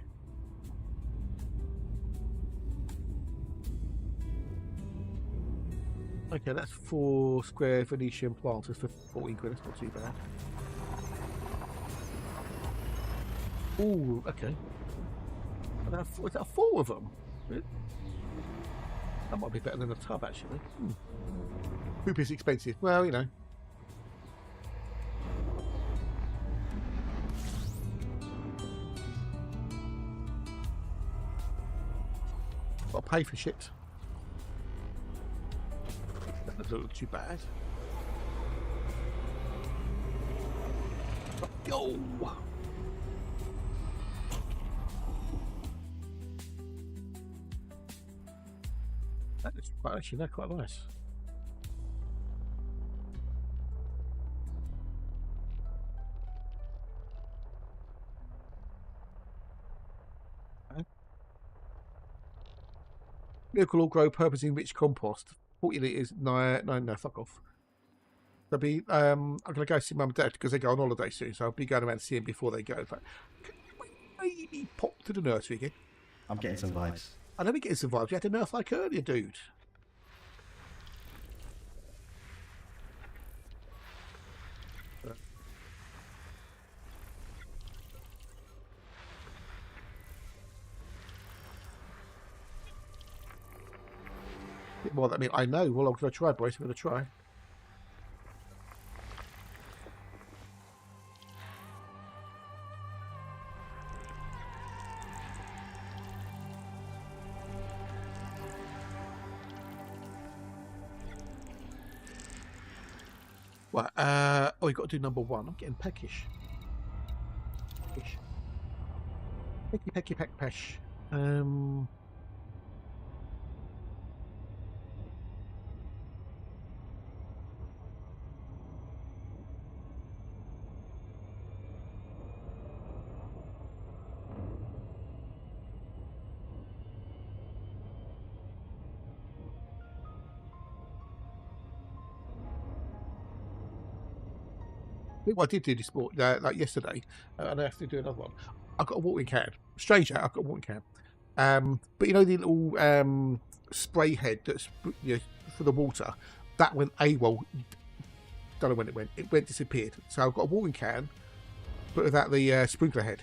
Speaker 2: Okay, that's 4 square Venetian planters for 14 quid. That's not too bad. Ooh, okay. Is that 4 of them? That might be better than a tub, actually. Poop is expensive. Well, Got to pay for shit. That doesn't look too bad. Go! Actually, they're quite nice. Okay. Miracle All Grow Purpose Enriched Compost. 40 litres. No, fuck off. They'll be. I'm going to go see Mum and Dad because they go on holiday soon, so I'll be going around to see them before they go. But can we maybe pop to the nursery again?
Speaker 3: I'm getting some vibes.
Speaker 2: I know we're getting some vibes. You had to nurse like earlier, dude. Well, I mean, I know. Well, I'm going to try, boys. I'm going to try. Right, oh, we got to do number 1. I'm getting peckish. Peckish. Pecky, pesh. Well, I did do this sport like yesterday, and I have to do another one. I've got a watering can. Strange, I've got a watering can. But you know the little spray head that's for the water, that went AWOL. Don't know when it went. It went disappeared. So I've got a watering can, but without the sprinkler head,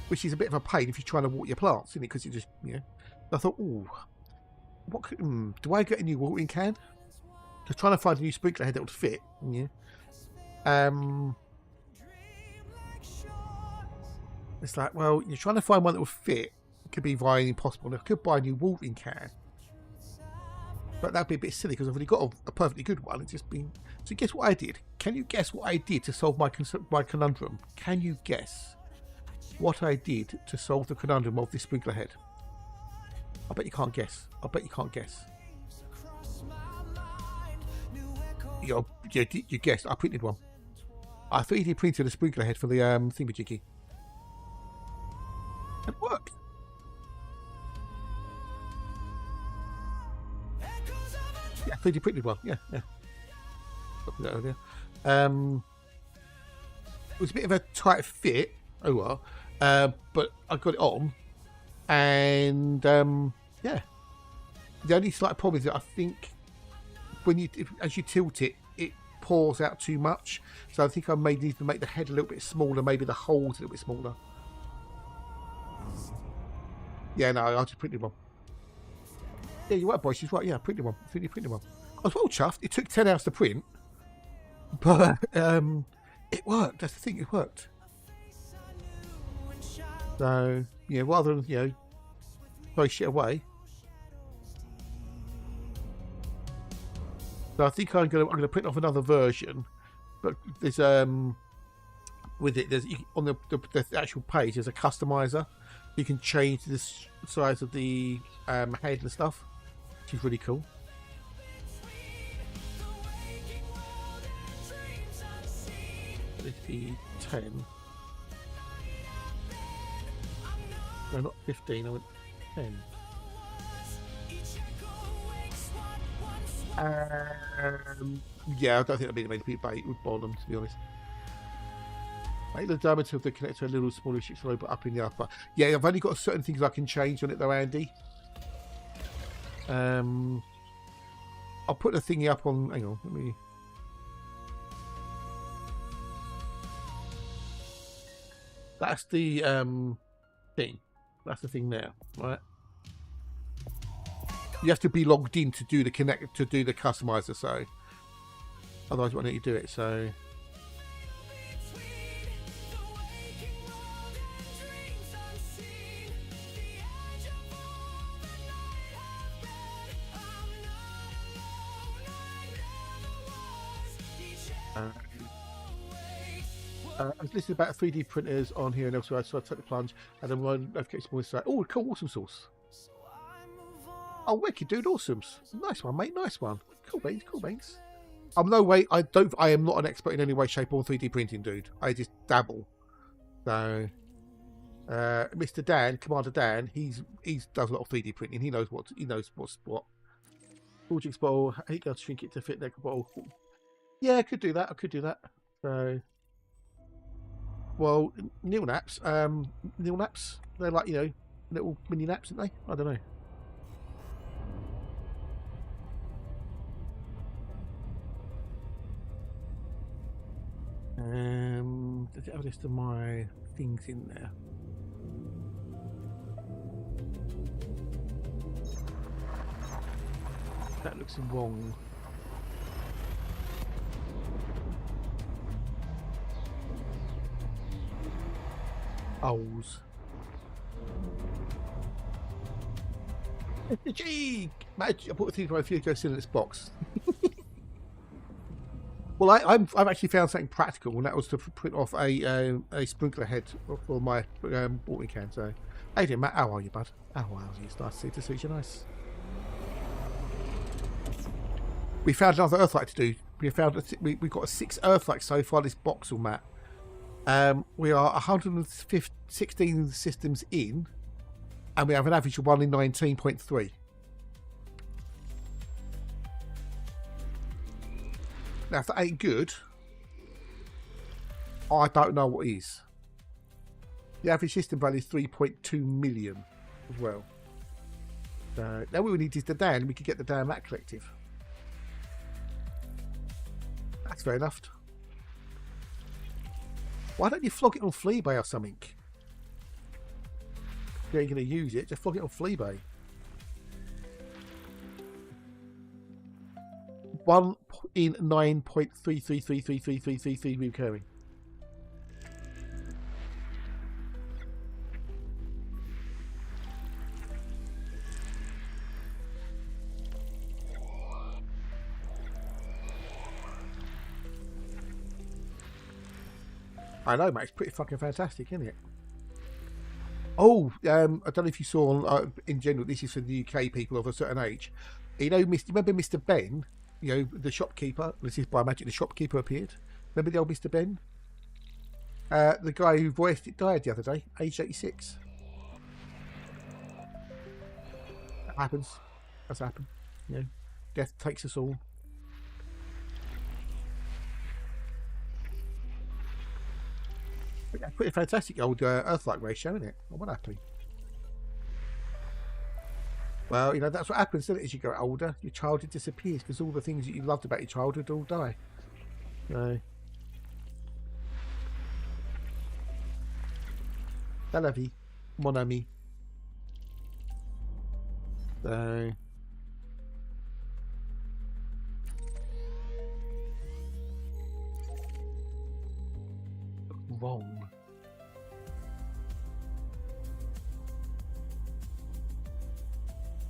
Speaker 2: which is a bit of a pain if you're trying to water your plants, isn't it? Because you just I thought, oh, what do I get a new watering can? Just trying to find a new sprinkler head that would fit. Yeah. It's like, well, you're trying to find one that will fit. It could be via impossible. I could buy a new watering can, but that'd be a bit silly because I've already got a perfectly good one. It's just been. So guess what I did? Can you guess what I did to solve my conundrum? Can you guess what I did to solve the conundrum of this sprinkler head? I bet you can't guess. I bet you can't guess. You guessed. I printed one. I 3D printed a sprinkler head for the thingamajiggy. It worked. Yeah, 3D printed one. Yeah. Put that over there. It was a bit of a tight fit. Oh well. But I got it on, and yeah. The only slight problem is that I think when as you tilt it, it pours out too much. So I think I may need to make the head a little bit smaller, maybe the holes a little bit smaller. Yeah, no, I just printed one. Yeah, you're right, boy. She's right. Yeah, I printed one. I think you printed one. I was well chuffed. It took 10 hours to print, but it worked. That's the thing. It worked. So yeah, rather than throw shit away. So I think I'm gonna print off another version, but there's with it there's on the actual page there's a customizer. You can change the size of the head and stuff, which is really cool. It'd be 10. No, not 15. I went 10. Yeah, I don't think that'd be many people would bother them, to be honest. Make the diameter of the connector a little smaller, but up in the upper. Yeah, I've only got certain things I can change on it though, Andy. I'll put the thingy up on. Hang on, let me. That's the thing. That's the thing there, right? You have to be logged in to do the customizer, so otherwise you won't let you do it. So I was listening about 3D printers on here and elsewhere, so I took the plunge and then one notification was like, oh, cool, awesome sauce. Oh, wicked, dude, awesome. Nice one, mate, nice one. Cool beans, cool beans. I'm no way, I am not an expert in any way, shape or 3D printing, dude. I just dabble. So Mr. Dan, Commander Dan, he's does a lot of 3D printing. He knows what's what. Forging bottle, he goes to shrink it to fit that bottle. Yeah, I could do that. So well, Neil naps, they're like, little mini naps, aren't they? I don't know. Does it have a list of my things in there? That looks wrong. Owls. Gee! I put a thing for my future in this box. Well, I've actually found something practical, and that was to put off a sprinkler head for my watering can. So, Adrian, Matt, how are you, bud? Oh, wow, it's nice to see you. Nice. We found another Earthlight to do. We've got 6 Earthlights so far. This Boxel, Matt. We are 116 systems in, and we have an average of 1 in 19.3. Now, if that ain't good, I don't know what is. The average system value is 3.2 million as well. Now, what we need is the Dan. We could get the Dan Mac Collective. That's fair enough. Why don't you flog it on Fleabay or something? If you ain't going to use it, just flog it on Fleabay. 1 in 9.33333333 recurring. I know, mate. It's pretty fucking fantastic, isn't it? Oh, I don't know if you saw in general. This is for the UK people of a certain age. You know, remember Mr. Ben? You know, the shopkeeper. This is by magic. The shopkeeper appeared. Remember the old Mr. Ben? The guy who voiced it died the other day, aged 86. That happens. That's happened. You know, death takes us all. Pretty fantastic old Earthlight ratio, isn't it? I'm not happy. Well, you know, that's what happens, doesn't it? As you get older, your childhood disappears because all the things that you loved about your childhood all die. So, I love you, mon ami. So, wrong.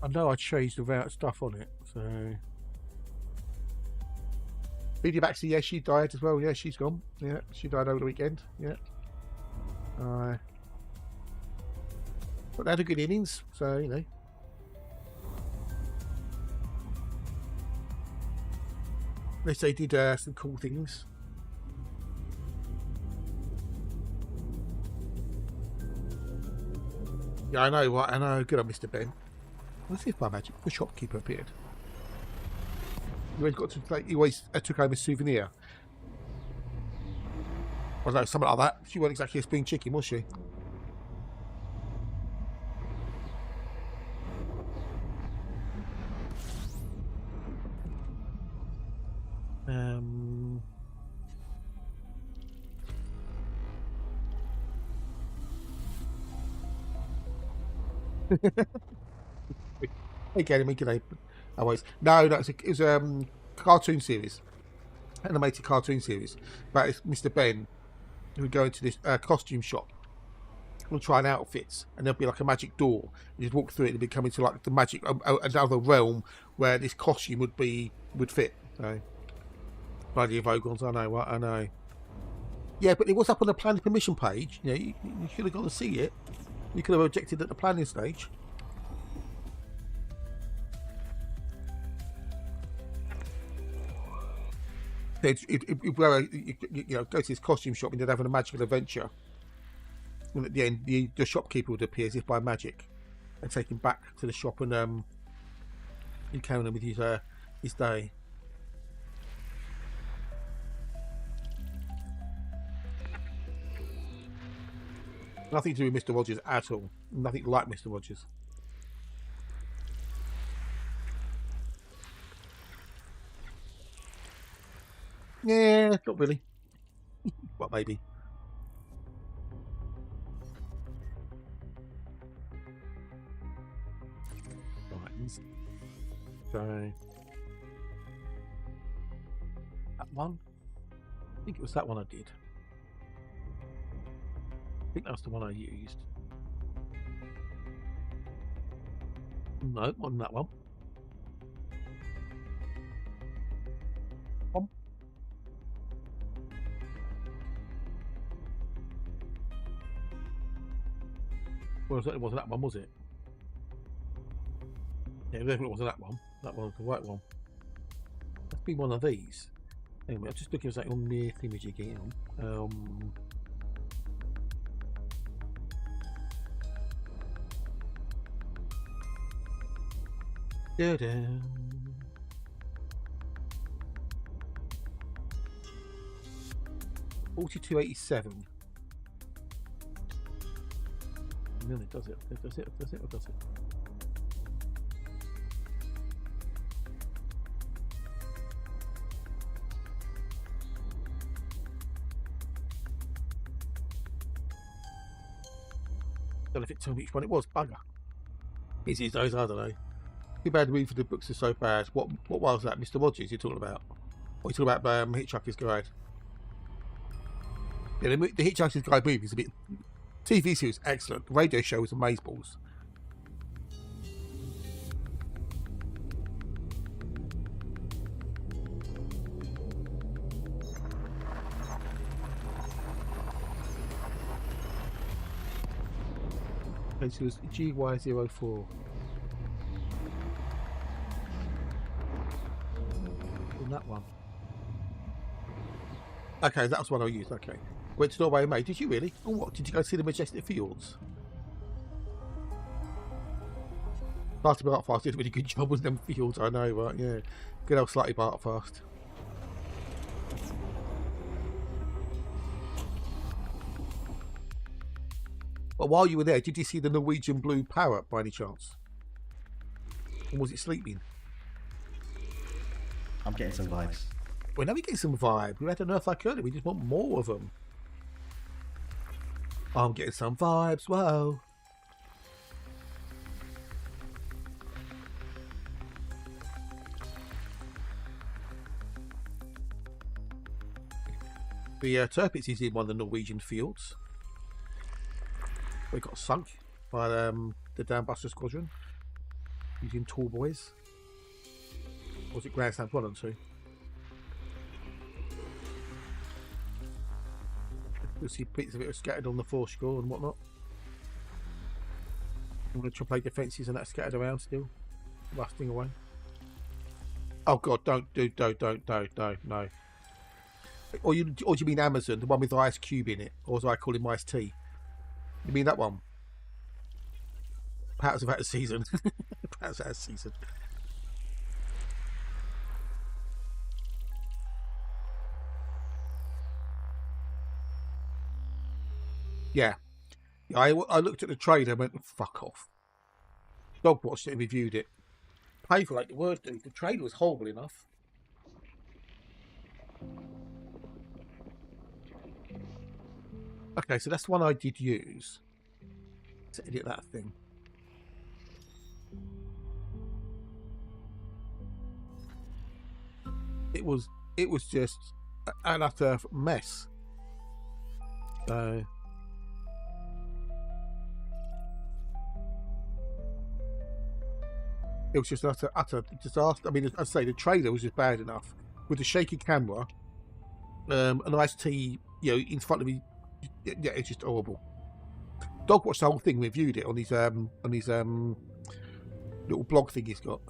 Speaker 2: I know I changed the route stuff on it, so. Media Baxter, yeah, she died as well. Yeah, she's gone. Yeah, she died over the weekend. Yeah. But they had a good innings, so you know. At least they did some cool things. Yeah, I know. What I know. Good on Mr. Ben. Let's see if by magic the shopkeeper appeared. He always got to like. He always took home a souvenir. I don't know, something like that. She wasn't exactly a spring chicken, was she? Again, always. No, it was a cartoon series, animated cartoon series. But it's Mr. Ben who would go into this costume shop. We'll try on outfits, and there'll be like a magic door. You just walk through it and become into like the magic another realm where this costume would fit. So, bloody Vogons, I know what I know. Yeah, but it was up on the planning permission page. You know, you should have gone to see it. You could have objected at the planning stage. You know, go to this costume shop and they'd have a magical adventure. And at the end, the shopkeeper would appear as if by magic and take him back to the shop and you carry on with his day. Nothing to do with Mr. Rogers at all. Nothing like Mr. Rogers. Yeah, not really. Well, maybe. Right. So that one. I think it was that one I did. I think that's the one I used. No, wasn't that one. Well, it wasn't that one, was it? Yeah, it definitely wasn't that one. That one was the right one. Must be one of these. Anyway, I'm just looking for something on the image again. Da-da. 4287. No, it does it. It does it. It does it. It does it. Don't know if it told me which one it was. Bugger. It's these days, I don't know. Too bad the read for the books are so bad. What was that, Mr. Rogers, you're talking about? What are you talking about, Hitchhiker's Guide? Yeah, the Hitchhiker's Guide movie is a bit... TV series, excellent. The radio show was amazeballs. Okay, so it was GY04. In that one. Okay, that was one I used, okay. Went to Norway and May. Did you really? Oh, what? Did you go see the majestic fields? Slightly Bartfast did a really good job with them fields, I know, right? Yeah. Good old Slightly Bartfast. But while you were there, did you see the Norwegian blue parrot by any chance? Or was it sleeping?
Speaker 3: I'm getting some vibes.
Speaker 2: Well, now we get some vibe. We had an Earth like earlier. We just want more of them. I'm getting some vibes. Whoa. The Tirpitz is in one of the Norwegian fields. We got sunk by the Downbuster Squadron using tall boys. Or was it Grand Stamp 1 and 2? You'll see bits of it are scattered on the forescore and whatnot. I'm going to try to play defences and that's scattered around still, rusting away. Oh god, don't, no. Or do you mean Amazon, the one with the Ice Cube in it, or as I call him, Ice Tea? You mean that one? Perhaps about a season. Perhaps out of season. Yeah. I looked at the trailer and went, fuck off. Dog watched it and reviewed it. Painful like the word, dude. The trailer was horrible enough. Okay, so that's the one I did use to edit that thing. It was just an utter mess. So it was just an utter disaster. I mean, I'd say the trailer was just bad enough with the shaky camera, an iced tea, you know, in front of me. Yeah, it's just horrible. Dog watched the whole thing, reviewed it on his little blog thing he's got.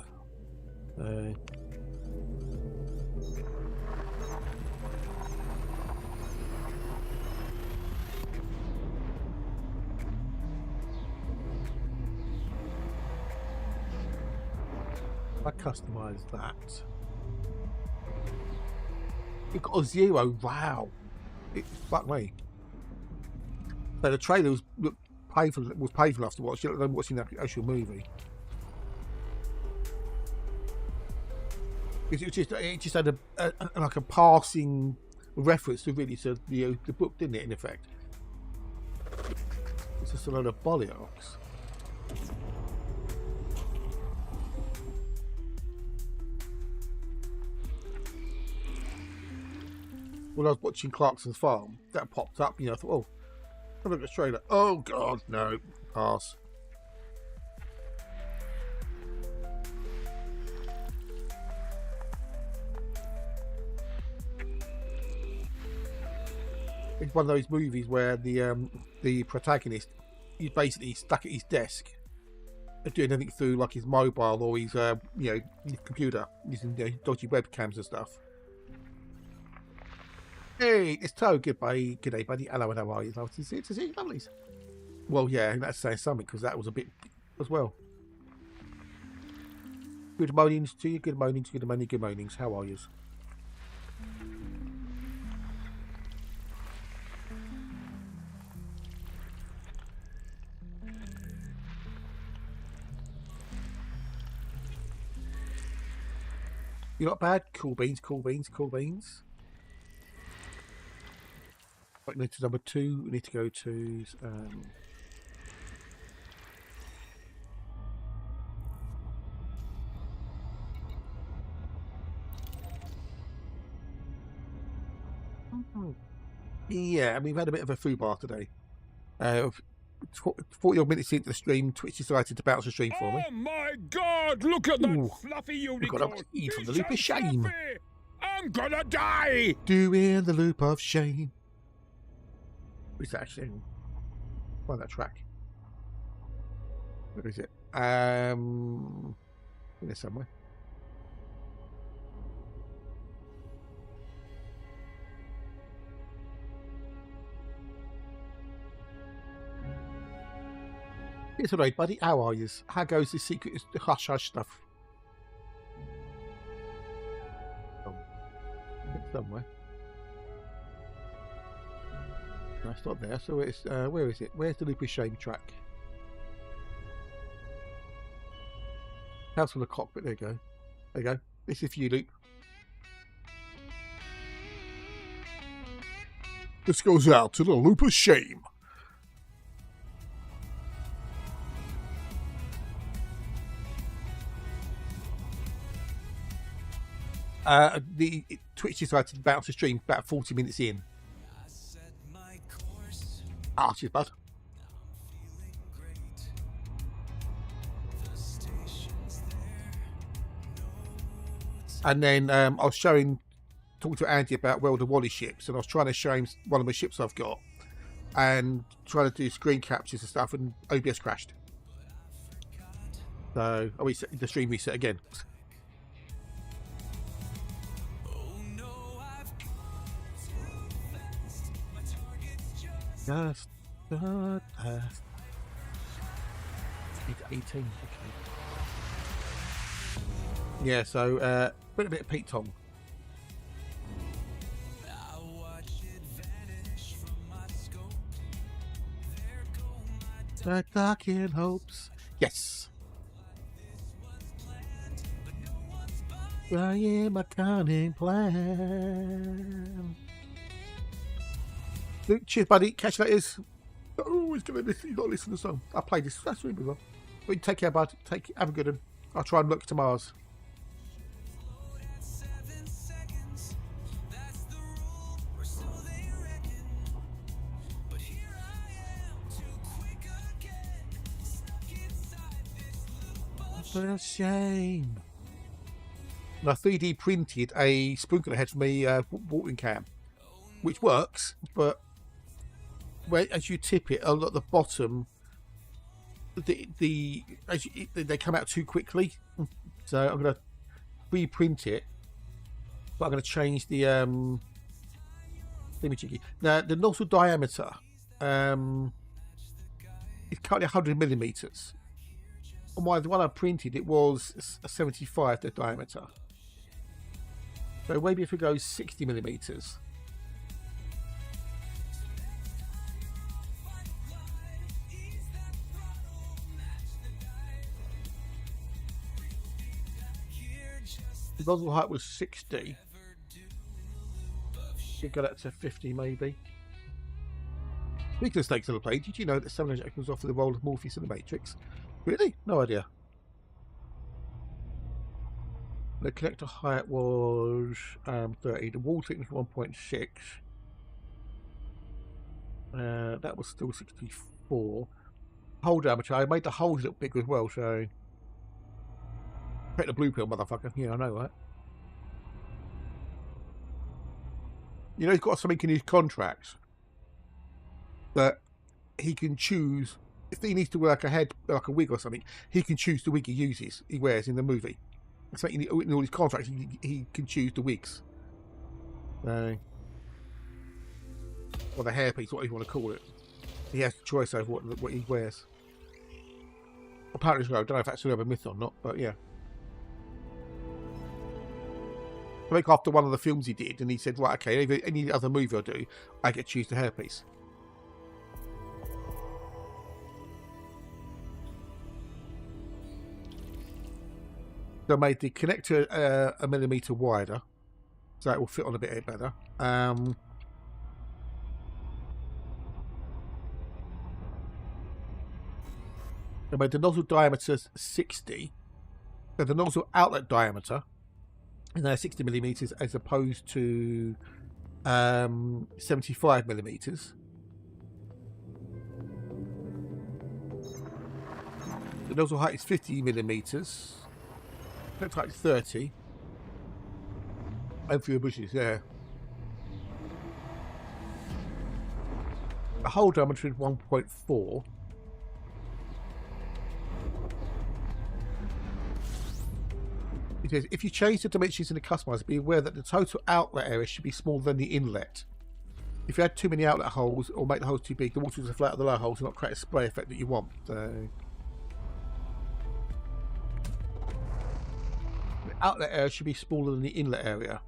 Speaker 2: I customised that. It got a 0. Wow. Fuck me. So the trailer was painful enough to watch. I'm watching that actual movie. It just had like a passing reference to really to the book, didn't it? In effect, it's just a load of bollocks. When I was watching Clarkson's Farm, that popped up. You know, I thought, oh, have a look at the trailer. Oh God, no, pass. It's one of those movies where the protagonist he's basically stuck at his desk and doing anything through like his mobile or his his computer using dodgy webcams and stuff. Hey, it's Toad. Goodbye, good day, buddy. Hello, and how are you? Nice to see you, lovelies. Well, yeah, that's saying something because that was a bit as well. Good mornings to you. Good mornings. Good morning. Good mornings. How are you? You're not bad. Cool beans. Cool beans. Cool beans. Right, need to number 2. We need to go to yeah, and we've had a bit of a foo bar today. 40 odd minutes into the stream, Twitch decided to bounce the stream for me.
Speaker 5: Oh my God! Look at that
Speaker 2: Ooh.
Speaker 5: fluffy unicorn.
Speaker 2: We've got up to eat from the
Speaker 5: He's
Speaker 2: loop of
Speaker 5: so
Speaker 2: shame.
Speaker 5: fluffy. I'm gonna die.
Speaker 2: Doing the loop of shame. What's that actually? Find that track. Where is it? In there somewhere. It's alright, buddy. How are you? How goes the secret? The hush hush stuff. It's somewhere. No, it's not there. So it's where is it? Where's the loop of shame track? House on the cockpit. There you go. There you go. This is for you, Luke. This goes out to the loop of shame. The Twitch decided to bounce the stream about 40 minutes in. Ah, cheers, bud. And then I was talking to Andy about Welder Wally ships, and I was trying to show him one of my ships I've got, and trying to do screen captures and stuff, and OBS crashed. So the stream reset again. Just the test. 18. Okay. Yeah, so put a bit of Pete Tong. The dark in hopes. Yes. I am a cunning plan. Luke, cheers, buddy. Catch you later. Oh, he's gonna listen. You got to listen to the song. I played this. That's really well. But take care, bud. Have a good one. I'll try and look to Mars. What a shame. And I 3D printed a sprinkler head for me watering can, which works, but as you tip it, at the bottom, they come out too quickly. So I'm going to reprint it, but I'm going to change the thingamajiggy. Now the nozzle diameter is currently 100 millimeters. On the one I printed, it was a 75 the diameter. So maybe if it goes 60 millimeters. The nozzle height was 60. Should go that to 50 maybe. Speaking of snakes on the plane, did you know that 700 was offered the role of Morpheus in the Matrix? Really? No idea. The connector height was 30. The wall thickness was 1.6. That was still 64. Hole diameter. I made the holes a little bigger as well, so... Protect the blue pill, motherfucker. Yeah, I know, right? You know, he's got something in his contracts that he can choose if he needs to wear like a head, like a wig or something, he can choose the wig he wears in the movie. So in all his contracts, he can choose the wigs. Or the hairpiece, what you want to call it. He has the choice over what he wears. Apparently, I don't know if that's a myth or not, but yeah. I think after one of the films he did, and he said, right, okay, any other movie I do, I get to choose the hairpiece. So I made the connector a millimetre wider, so it will fit on a bit better. I made the nozzle diameter 60, so the nozzle outlet diameter is now 60 millimetres as opposed to 75 millimetres. The nozzle height is 50 millimetres. Looks like it's 30. And for your bushes, yeah. The hole diameter is 1.4. It says, if you change the dimensions in the customizer, be aware that the total outlet area should be smaller than the inlet. If you add too many outlet holes or make the holes too big, the water will flow out of the lower holes and not create a spray effect that you want. So, the outlet area should be smaller than the inlet area.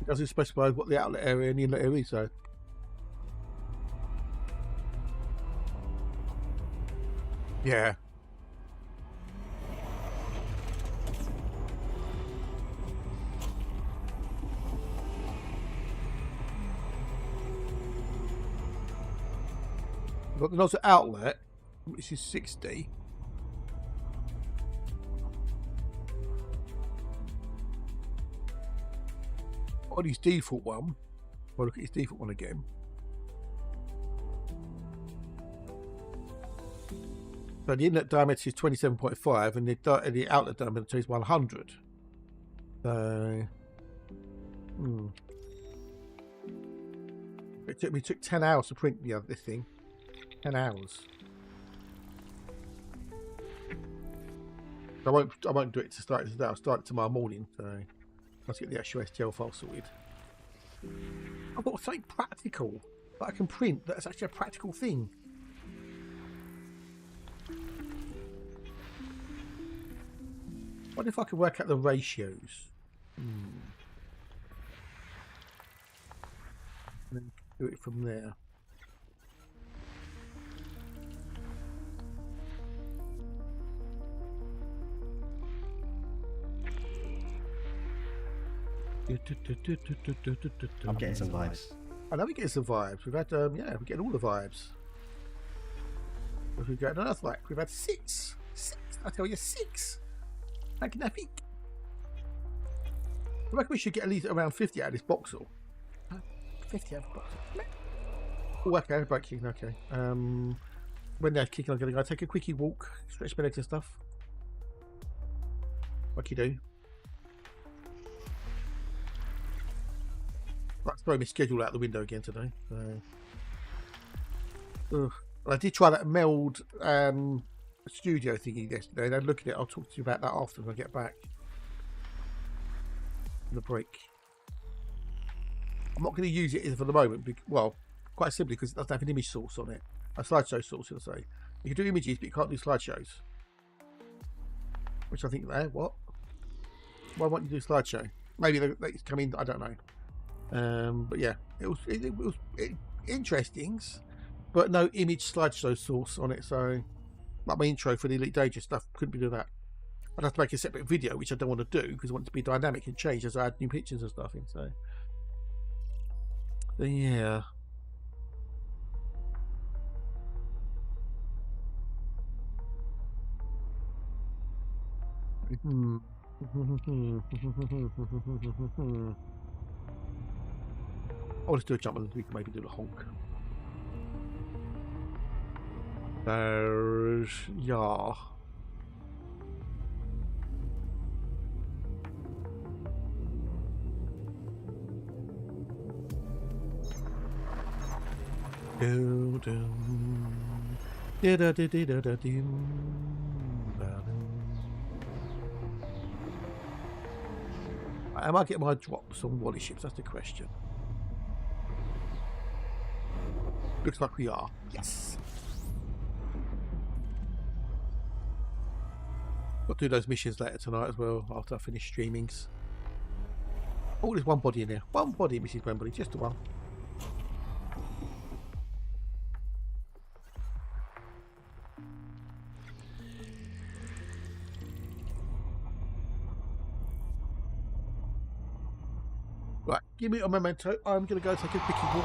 Speaker 2: It doesn't specify what the outlet area and the inlet area is, so. Yeah. We've got the nozzle outlet, which is 60. On his default one, we'll look at his default one again. So the inlet diameter is 27.5 and the outlet diameter is 100. So, it took 10 hours to print this thing. 10 hours. I won't do it to start it today. I'll start it tomorrow morning. So let's get the actual STL file sorted. I've got something practical that I can print. That's actually a practical thing. What if I could work out the ratios? And then do it from there.
Speaker 3: I'm getting some vibes.
Speaker 2: I know we're getting some vibes. We've had, yeah, we're getting all the vibes. We've got another like we've had 6. I tell you, 6. Magnific. I reckon we should get at least around 50 out of this Boxel. 50 out of Boxel. Oh, okay, break kicking, okay. When they're kicking, I'm going to go take a quickie walk, stretch my legs and stuff. What you do? Right, throw my schedule out the window again today. So. I did try that meld studio thingy yesterday. Then look at it. I'll talk to you about that after when I get back. On the break. I'm not going to use it for the moment. Well, quite simply because it doesn't have an image source on it. A slideshow source, you'll say. You can do images, but you can't do slideshows. Which I think, what? Why won't you do slideshow? Maybe it's coming. I don't know. But yeah, it was interesting, but no image slideshow source on it. So, like my intro for the Elite Dangerous stuff, couldn't be doing that. I'd have to make a separate video, which I don't want to do because I want it to be dynamic and change as I add new pictures and stuff in. So yeah. Oh, let's do a jump and we can maybe do the honk. There's, yeah. Do, do, da, da, da, da, da, da, do, da, do. Am I getting my drops on Wally ships? That's the question. Looks like we are. Yes. Got to do those missions later tonight as well after I finish streamings. Oh, there's one body in there. One body, Mrs. Wembley. Just the one. Right, give me a memento. I'm going to go take a picky walk.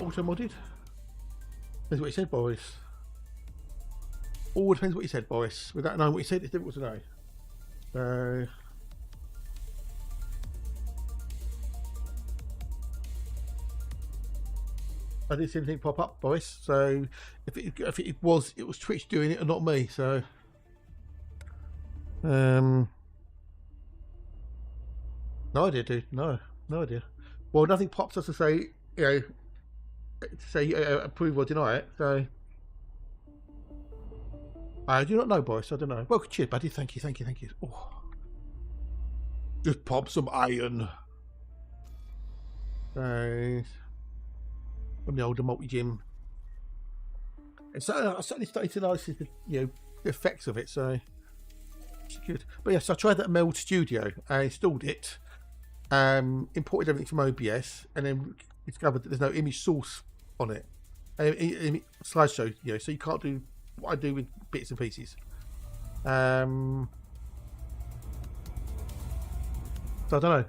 Speaker 2: Auto modded. Depends what he said, Boris. All depends what he said, Boris. Without knowing what he said, it's difficult to know. So I didn't see anything pop up, Boris. So if it was Twitch doing it and not me. So no idea, dude. No idea. Well, nothing pops us to say, to say approve or deny it. So I do not know, Boris. I don't know. Well, cheers, buddy. Thank you. Oh. Just pop some iron. So, from the older multi-gym. And so I certainly started to notice the, the effects of it, so it's good. But yes, I tried that Meld Studio. I installed it, imported everything from OBS, and then discovered that there's no image source on it. Slideshow, so you can't do what I do with bits and pieces. So I don't know.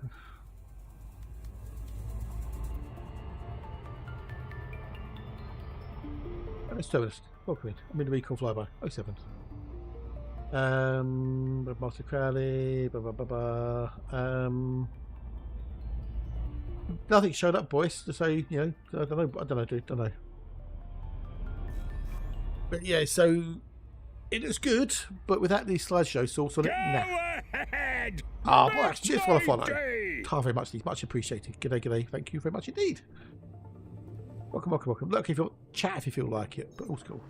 Speaker 2: Let's do this. Welcome in. I'm in the recall flyby. 07. Master Crowley. Nothing showed up, boys, to say, I don't know, dude. Don't know. But yeah, so it looks good, but without the slideshow source on it, nah.
Speaker 5: Ahead.
Speaker 2: Ah, boy, cheers for the follow.
Speaker 5: Day.
Speaker 2: Very much, much appreciated. G'day. Thank you very much indeed. Welcome. Look, if you chat if you feel like it, but all's cool.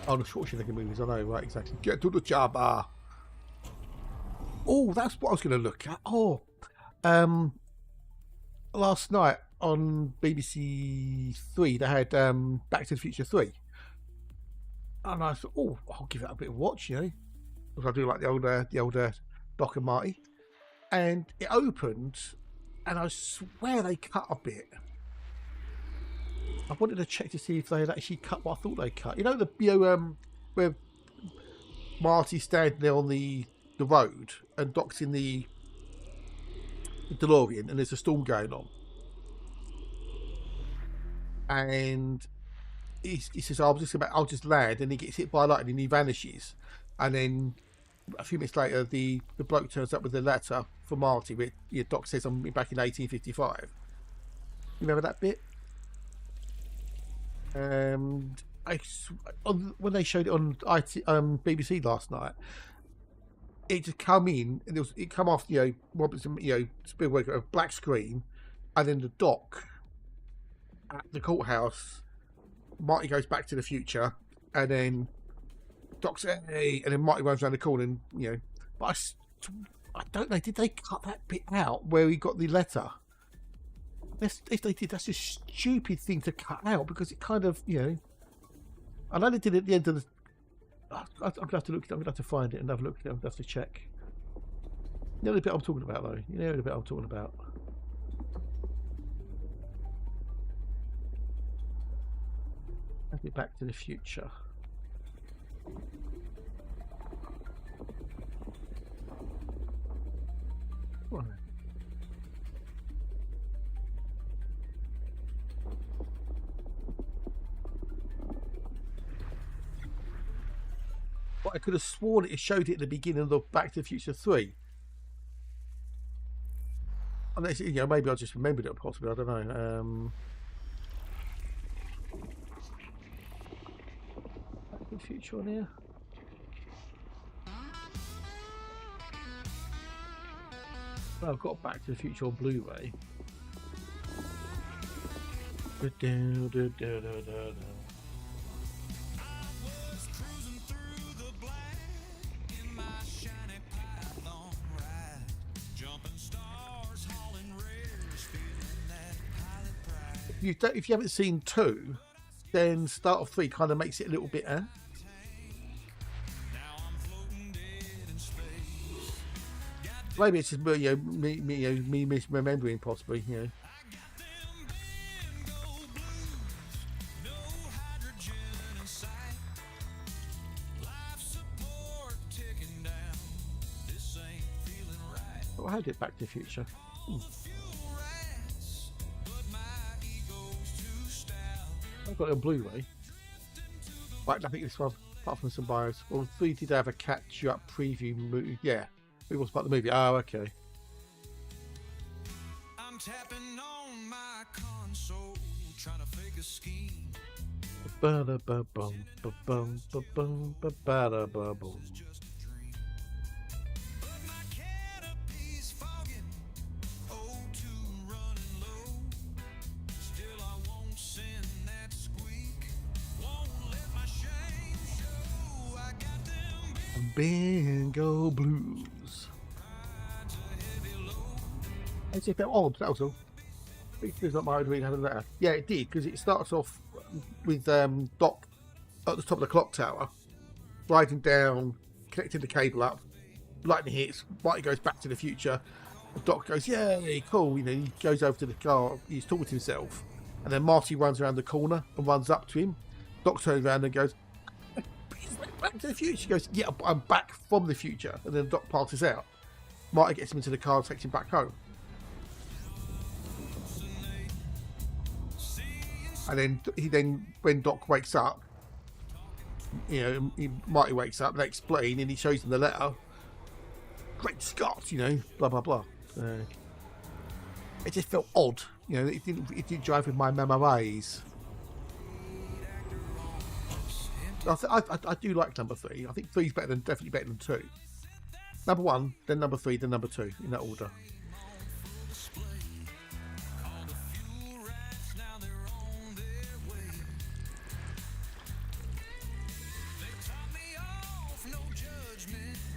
Speaker 2: Oh, the Schwarzenegger movies, I know, right, exactly. Get to the job. Oh, that's what I was going to look at. Oh, last night on BBC 3, they had Back to the Future 3. And I thought, oh, I'll give it a bit of watch, because I do like the older Doc and Marty. And it opened, and I swear they cut a bit. I wanted to check to see if they had actually cut what I thought they cut. Where Marty's standing there on the road and Doc's in the DeLorean, and there's a storm going on. And he says, I'll just land, and he gets hit by lightning and he vanishes. And then a few minutes later, the bloke turns up with the letter for Marty, where Doc says, I'm back in 1855. You remember that bit? When they showed it on BBC last night, it just come in, and it come off, Robinson, Spielberg, a black screen, and then the Doc at the courthouse. Marty goes back to the future, and then Doc says, hey, and then Marty runs around the corner, and but I don't know, did they cut that bit out where he got the letter? If they did, that's a stupid thing to cut out, because it kind of, I know they did it at the end of the. I'm gonna have to look. I'm gonna have to find it and have a look. I'm gonna have to check. You know the bit I'm talking about, though. You know the bit I'm talking about. Let's get Back to the Future. Right. But I could have sworn it showed it at the beginning of the Back to the Future 3. Unless, maybe I just remembered it, possibly. I don't know. Back to the Future on here. Well, I've got Back to the Future on Blu-ray. If you haven't seen 2, then start of 3 kind of makes it a little bit. Maybe it's just me misremembering, possibly. Oh, I had it Back to the Future. I've got it on Blu-ray. Right, I think this one, apart from some bios. Well, 3 did have a catch-up preview movie. Yeah. It was part of the movie. Oh, okay.
Speaker 1: I'm tapping on my console, trying to fake a scheme.
Speaker 2: Ba-da-ba-bum, ba-bum, ba-bum, ba-ba-da-ba-bum.
Speaker 1: Just a dream. But my canopy's fogging, O2 running low. Still I won't send that squeak, won't let my shame show. I got them big
Speaker 2: Bingo blues.
Speaker 1: rides, a heavy load.
Speaker 2: It's a bit odd, that was all. It's not my reading having that. Yeah, it did, because it starts off with Doc at the top of the clock tower, riding down, connecting the cable up, lightning hits, Marty goes back to the future, Doc goes, yay, cool, you know, he goes over to the car, he's talking to himself, and then Marty runs around the corner and runs up to him. Doc turns around and goes, back to the future. He goes, yeah, I'm back from the future. And then Doc passes out. Marty gets him into the car and takes him back home. And then when Doc wakes up, you know, Marty wakes up, they explain, and he shows him the letter. Great Scott, you know, blah blah blah. It just felt odd, you know. It didn't drive with my memories. I do like number 3. I think 3's definitely better than 2. Number 1, then number 3, then number 2, in that order.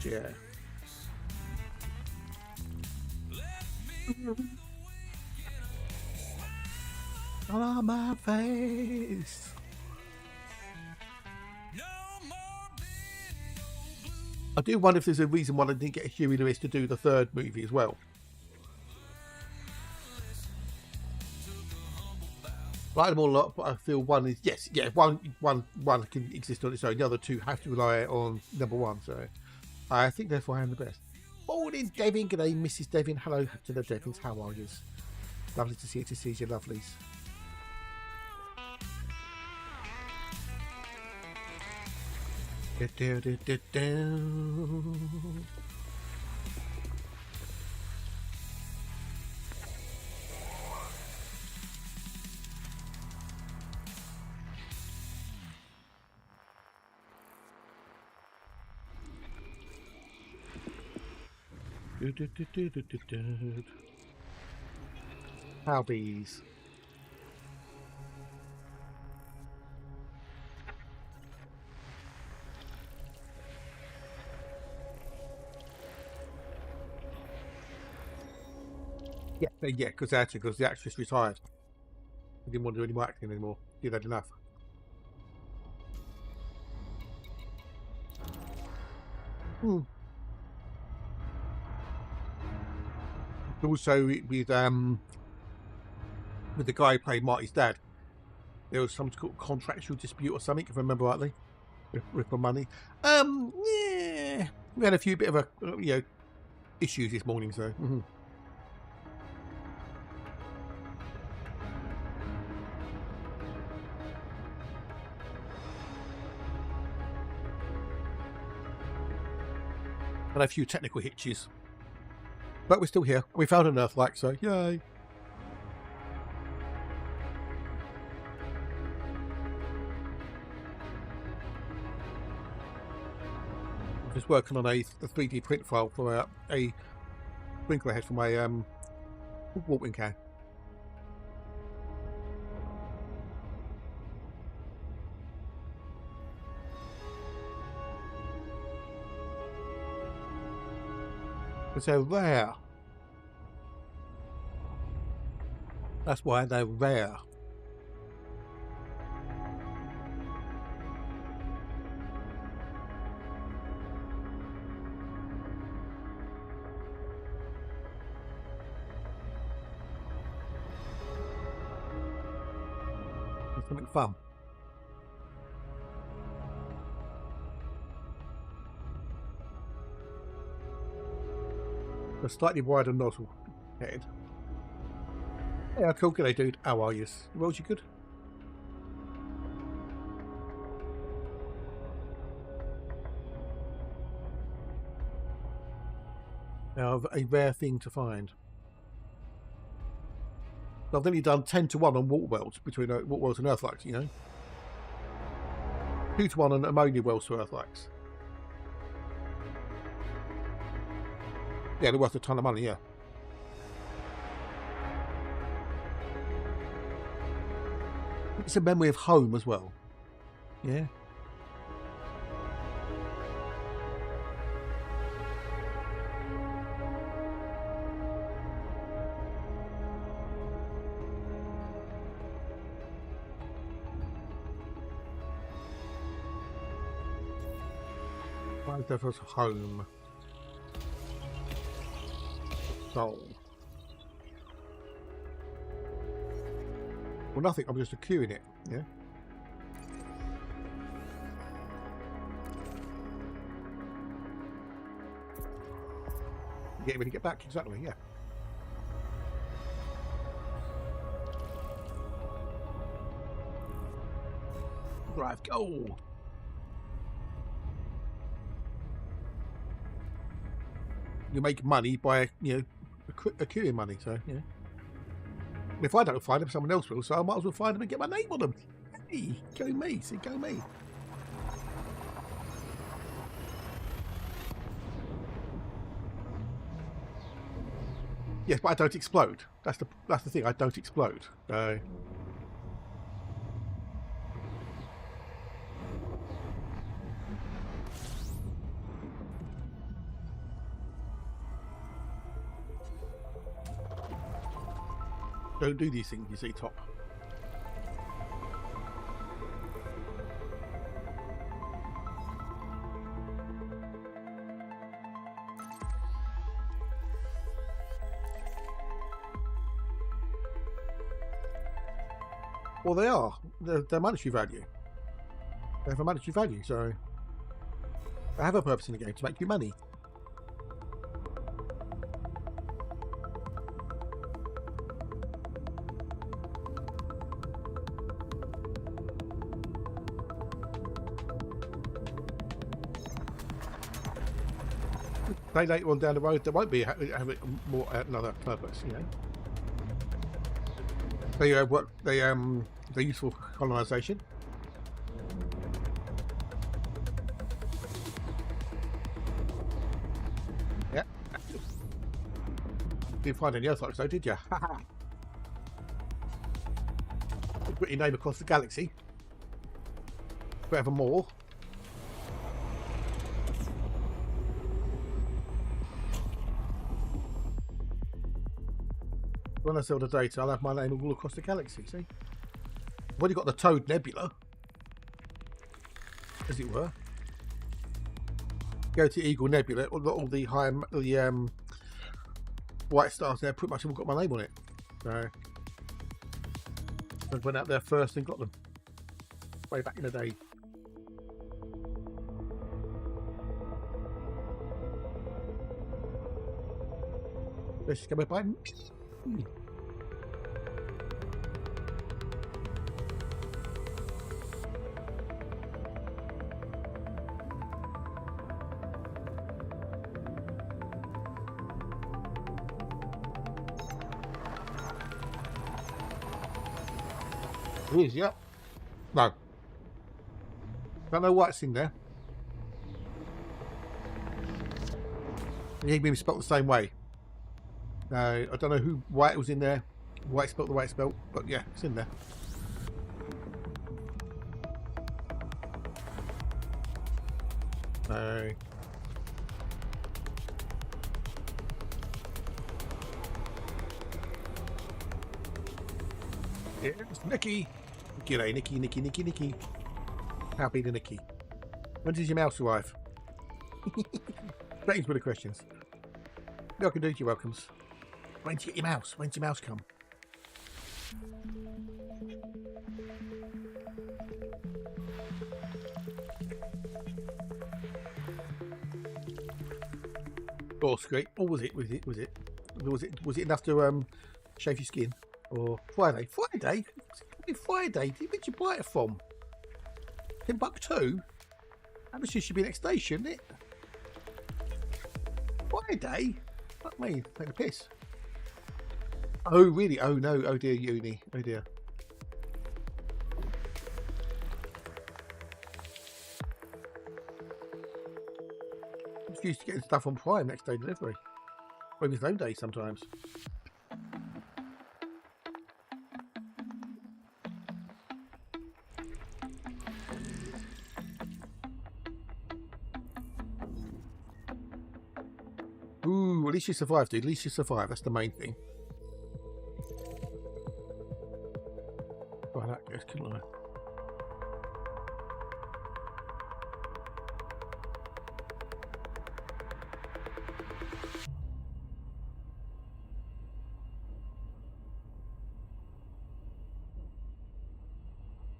Speaker 2: Yeah. On my face. I do wonder if there's a reason why they didn't get Huey Lewis to do the 3rd movie as well. Like them all up, but I feel one is one can exist on its own. The other 2 have to rely on number 1. So I think therefore I am the best. Morning, Devin. Good day, Mrs. Devin. Hello to the Devins. How are you? Lovely to see you. To see you, lovelies. Howbies. Yeah, because the actress retired. I didn't want to do any more acting anymore. You'd had enough. Also, with the guy who played Marty's dad, there was some sort of contractual dispute or something, if I remember rightly, with the money. Yeah, we had a few bit of issues this morning, so. And a few technical hitches. But we're still here. We found an Earth-like, so yay. I'm just working on a 3D print file for a sprinkler head for my watering can. Because they're rare. That's why they're rare. It's something fun. A slightly wider nozzle head. Yeah, cool. Good day, dude. How are you? Rolls, you good? A rare thing to find. I've only done 10 to 1 on water worlds between water worlds and earthlights, you know. 2 to 1 on ammonia worlds to earthlights. Yeah, they're worth a ton of money, yeah. It's a memory of home as well. Yeah. That was home. Soul. Well, nothing. I'm just queuing it. Yeah. Get ready to get back. Exactly. Yeah. Drive. Go. You make money by, you know, accruing money. So, yeah. If I don't find them, someone else will. So I might as well find them and get my name on them. Hey, go me. See, go me. Yes, but I don't explode. That's the thing. I don't explode. So. Don't do these things, you see, top. Well, they are. They're monetary value. They have a monetary value, so they have a purpose in the game to make you money. Later on down the road, there won't be have it more another purpose, you know. They're useful for colonisation. Yeah. Didn't find any earthlights though, did you? Put your name across the galaxy. Forevermore. When I sell the data, I'll have my name all across the galaxy, see? I've already got the Toad Nebula, as it were. Go to Eagle Nebula, all the white stars there, pretty much all got my name on it. So, I went out there first and got them. Way back in the day. Let's just go by. It is, yeah. No. Don't know what's in there. You ain't been spelt the same way. I don't know why it was in there, why it's spelt the way it's spelt, but yeah, it's in there. It's Nikki. G'day, Nikki. Happy to Nikki. When does your mouse arrive? Strange with the questions. Welcome to your welcomes. When do you get your mouse? When's your mouse come? Oh, great. Or was it enough to shave your skin? Or Friday? Friday? Friday? Where'd you buy it from? Timbuktu? That was just should be next station, isn't it? Friday? Fuck me, take the piss. Oh, really? Oh, no. Oh, dear, uni. Oh, dear. I'm just used to getting stuff on Prime next day delivery. Or even same day sometimes. Ooh, at least you survived, dude. At least you survived. That's the main thing. Oh, that goes, couldn't I?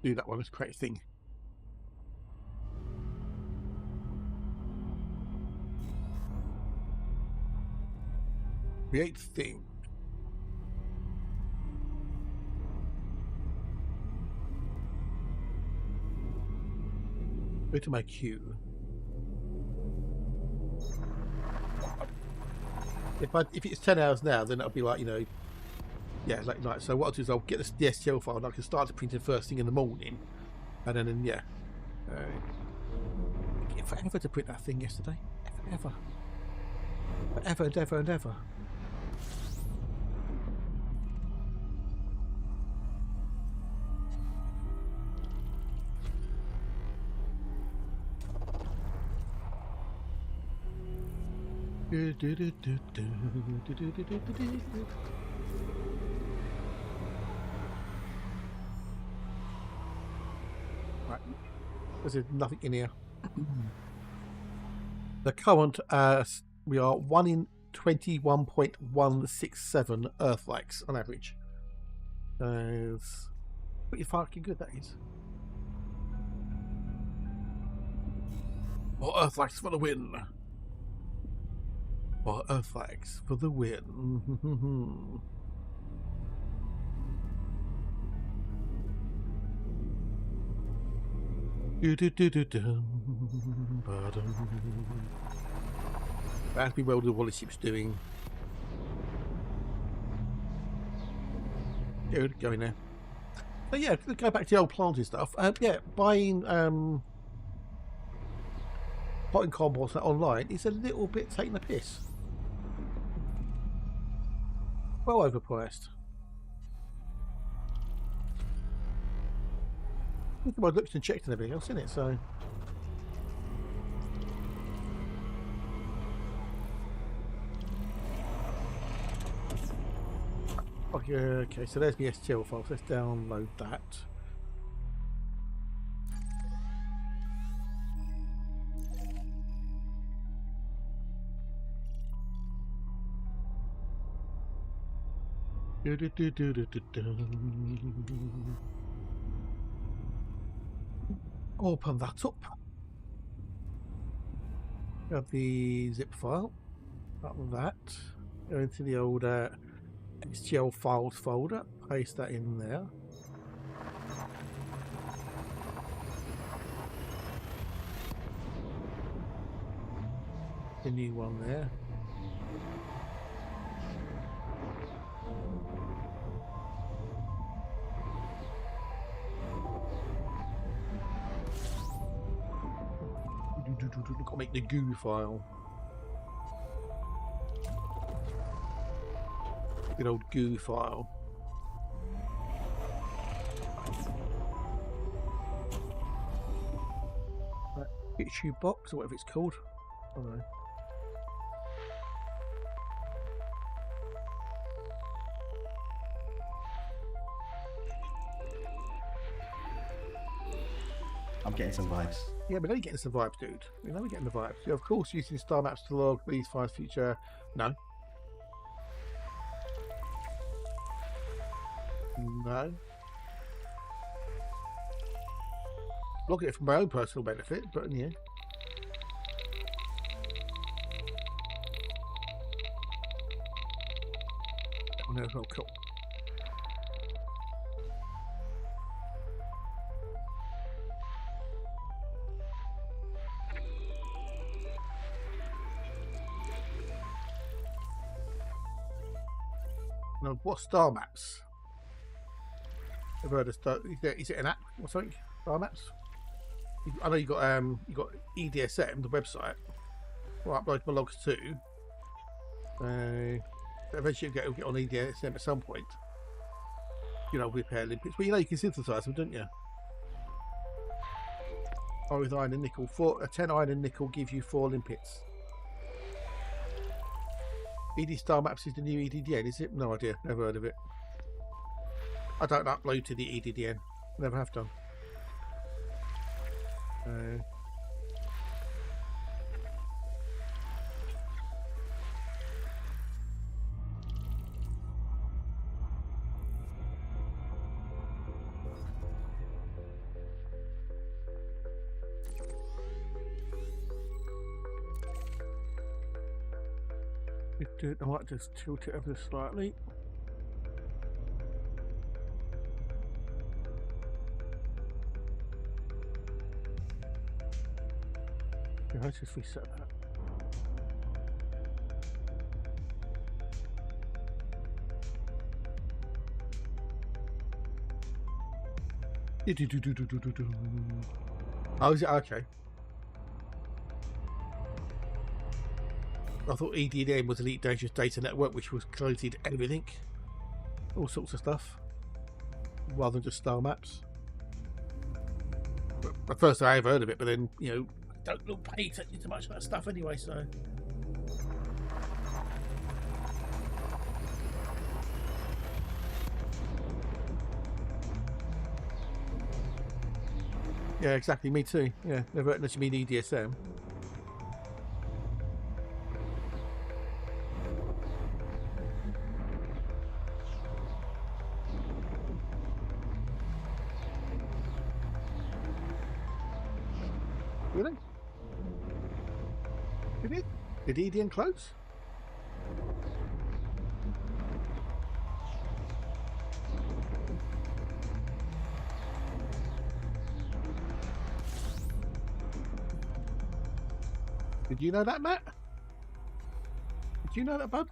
Speaker 2: Do that one. It's a great thing. Create thing. Go to my queue. If it's 10 hours now, then it'll be like, you know, yeah, like night. So what I'll do is I'll get the STL file and I can start to print it first thing in the morning, and then yeah. It took forever to print that thing yesterday. Forever. Forever and ever and ever. Right, there's nothing in here. The current, we are 1 in 21.167 Earth likes on average. That's pretty fucking good, that is. More Earth likes for the win. More Earth likes for the win. That'd be well the Wallace ship's doing. Good, go in there. So yeah, go back to the old planting stuff. Yeah, buying potting compost online is a little bit taking the piss. Well overpriced. Look at my looks and checked and everything else in it, so. Okay, so there's the STL file. So let's download that. Open that up. Grab the zip file. Up with that. Go into the old STL files folder. Paste that in there. The new one there. Got to make the goo file. Good old goo file. That issue box or whatever it's called. I don't know.
Speaker 3: I'm getting some vibes.
Speaker 2: Yeah, we're only getting some vibes, dude. We're only getting the vibes. Yeah, of course, using star maps to log these files future. No. No. Look at it for my own personal benefit, but yeah. Oh, no, oh, cool. No, what star maps? I've heard of star. Is it an app or something? Star maps. I know you got EDSM, the website. Well, upload my logs too. Eventually you'll get on EDSM at some point. You know, repair limpets. Well, you know you can synthesize them, don't you? Oh, with iron and nickel. 10 iron and nickel gives you 4 limpets. ED Star Maps is the new EDDN, is it? No idea. Never heard of it. I don't upload to the EDDN. Never have done. I might just tilt it ever slightly. Yeah, let's just reset that. Oh, is it? Okay. I thought EDN was Elite Dangerous Data Network, which was collated everything, all sorts of stuff, rather than just star maps. But at first I have heard of it, but then, you know, I don't pay attention to much of that stuff anyway, so. Yeah, exactly, me too. Yeah, never unless you mean EDSM. Really? Did it? Did EDN close? Did you know that, Matt? Did you know that, bud?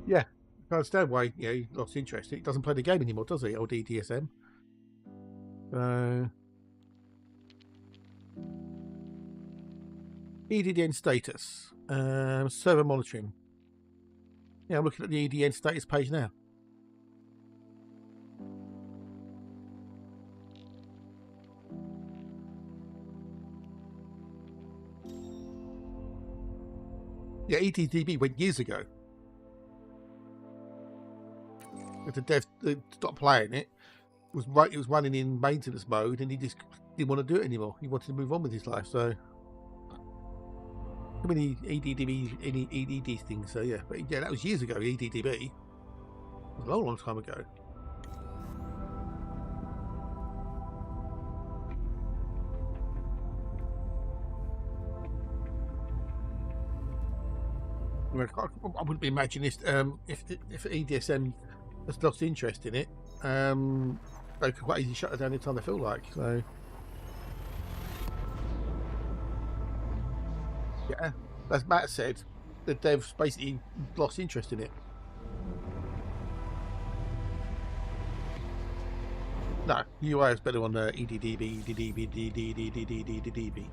Speaker 2: Yeah, I understand why he lost interest. It doesn't play the game anymore, does it? Old EDSM. EDN status. Server monitoring. Yeah, I'm looking at the EDN status page now. Yeah, EDDB went years ago. If the dev stopped playing it, it was running in maintenance mode, and he just didn't want to do it anymore. He wanted to move on with his life. So, too many EDDB, EDD things. So yeah, but yeah, that was years ago. EDDB, it was a long, long time ago. I wouldn't be imagining this if EDSM has lost interest in it. They could quite easily shut it down anytime they feel like. So yeah, as Matt said, the devs basically lost interest in it. No, UI is better on EDDB, EDDB.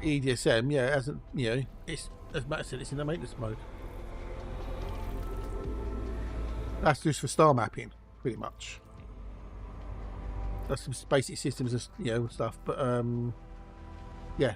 Speaker 2: EDSM, yeah, hasn't, it's, as Matt said, it's in the maintenance mode. That's just for star mapping, pretty much. That's some basic systems and stuff, but yeah.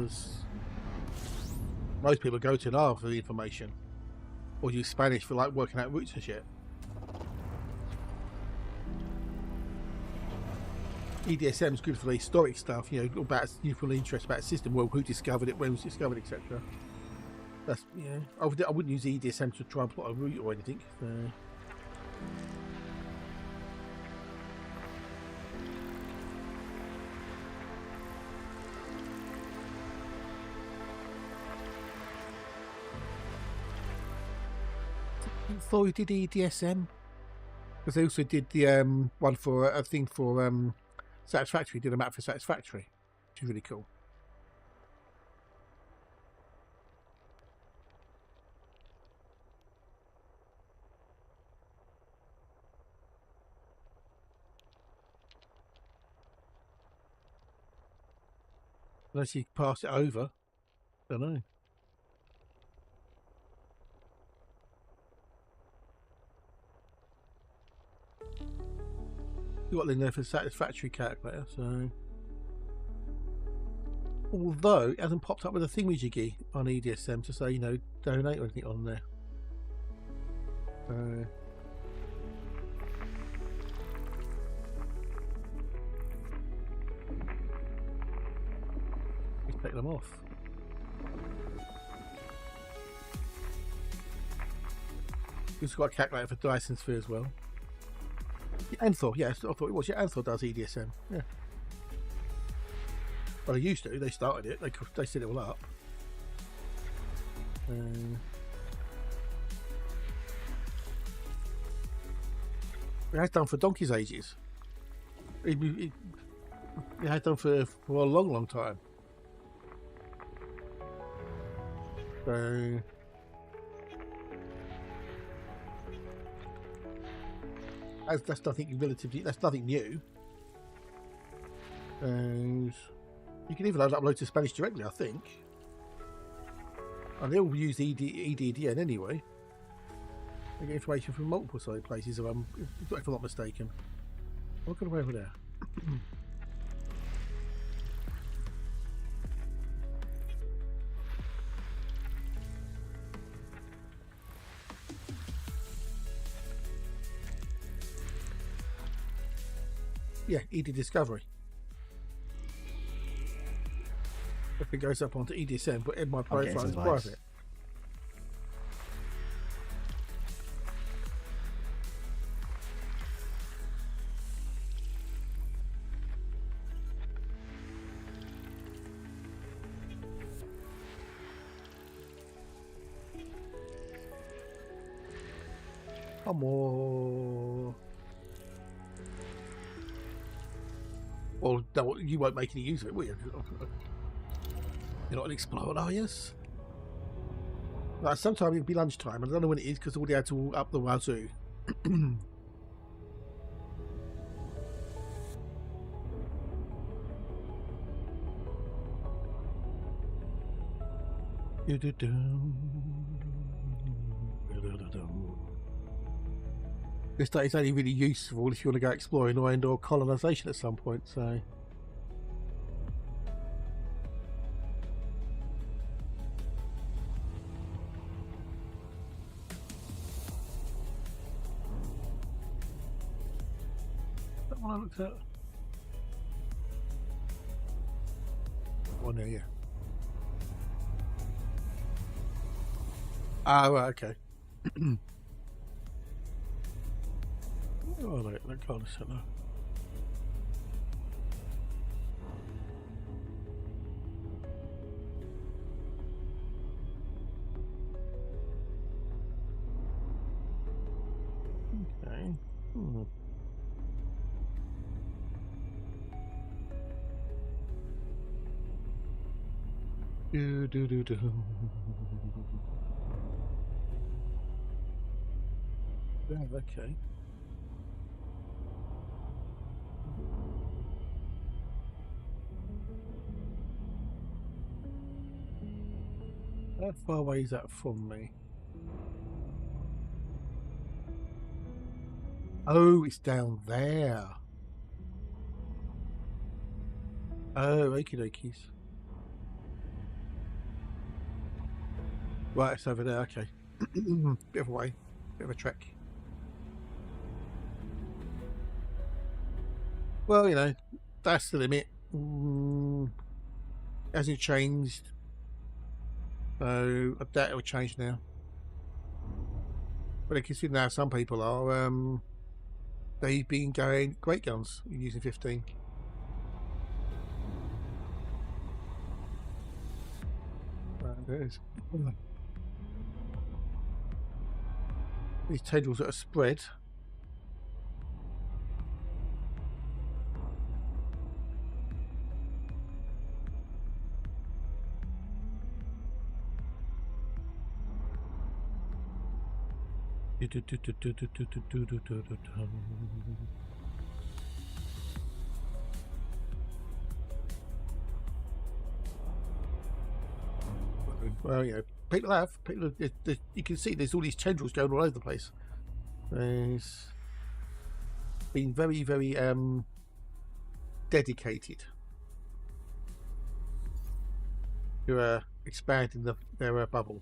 Speaker 2: because most people go to an R for the information, or use Spanish for like working out routes and shit. EDSM is good for the historic stuff, you know, about youthful interest about the system, well, who discovered it, when it was discovered, etc. That's, yeah, I wouldn't use EDSM to try and plot a route or anything. I thought you did EDSM because they also did the one for a thing for Satisfactory. Did a map for Satisfactory, which is really cool. Unless you pass it over, don't know. You got in there for Satisfactory calculator, so. Although it hasn't popped up with a thingamajiggy on EDSM to say, you know, donate or anything on there. Let's take them off. We've got a calculator for Dyson Sphere as well. Anthor, yes, I thought it was. Yeah, Anthor does EDSM. Yeah. Well, they used to. They started it. They set it all up. It has done for donkey's ages. It has done for a long, long time. So. That's nothing relatively. That's nothing new. And you can even upload to Spanish directly, I think. And they all use EDDN anyway. They get information from multiple side places. If I'm not mistaken. What can I over there? Yeah, ED Discovery. If it goes up onto EDSM, but in my profile is private. Come on. Well, no, you won't make any use of it, will you? You're not an explorer, are you? Like, sometime it'll be lunchtime. I don't know when it is because all the ads are all up the wazoo. This day is only really useful if you want to go exploring or colonisation at some point, so. That one I looked at. One there, yeah. Ah, right, okay. Oh, that card is set now. Okay. Do. Yeah, okay. How far away is that from me? Oh, it's down there. Oh, okie dokies. Right, it's over there. Okay. Bit of a way, bit of a trek. Well, you know, that's the limit. Hasn't changed. So I doubt it will change now. But I can see now some people are they've been going great guns using 15. There it is. These tendrils that are spread. Well, you know, people. You can see there's all these tendrils going all over the place. There's been very, very dedicated to expanding their bubble.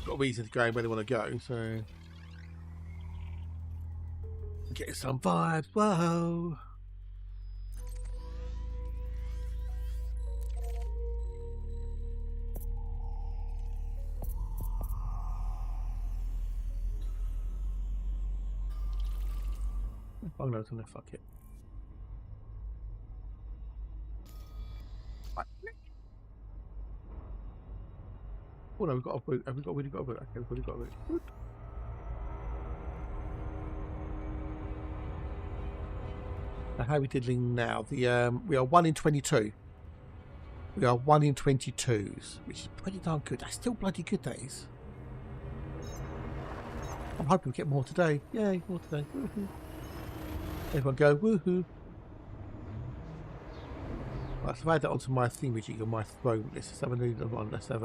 Speaker 2: Got a reason to go where they want to go, so getting some vibes. Whoa. Oh no, it's gonna fuck it. Oh no, we've got a boot. Have we got? We've got a boot. Okay, we've already got a boot. Good. Now, how are we diddling now? We are 1 in 22. We are 1 in 22s, which is pretty darn good. That's still bloody good days. I'm hoping we get more today. Yay, more today. Woohoo. Everyone go woohoo. Right, so I've add that onto my thing which on my throne list. Let's have a new one. Let's have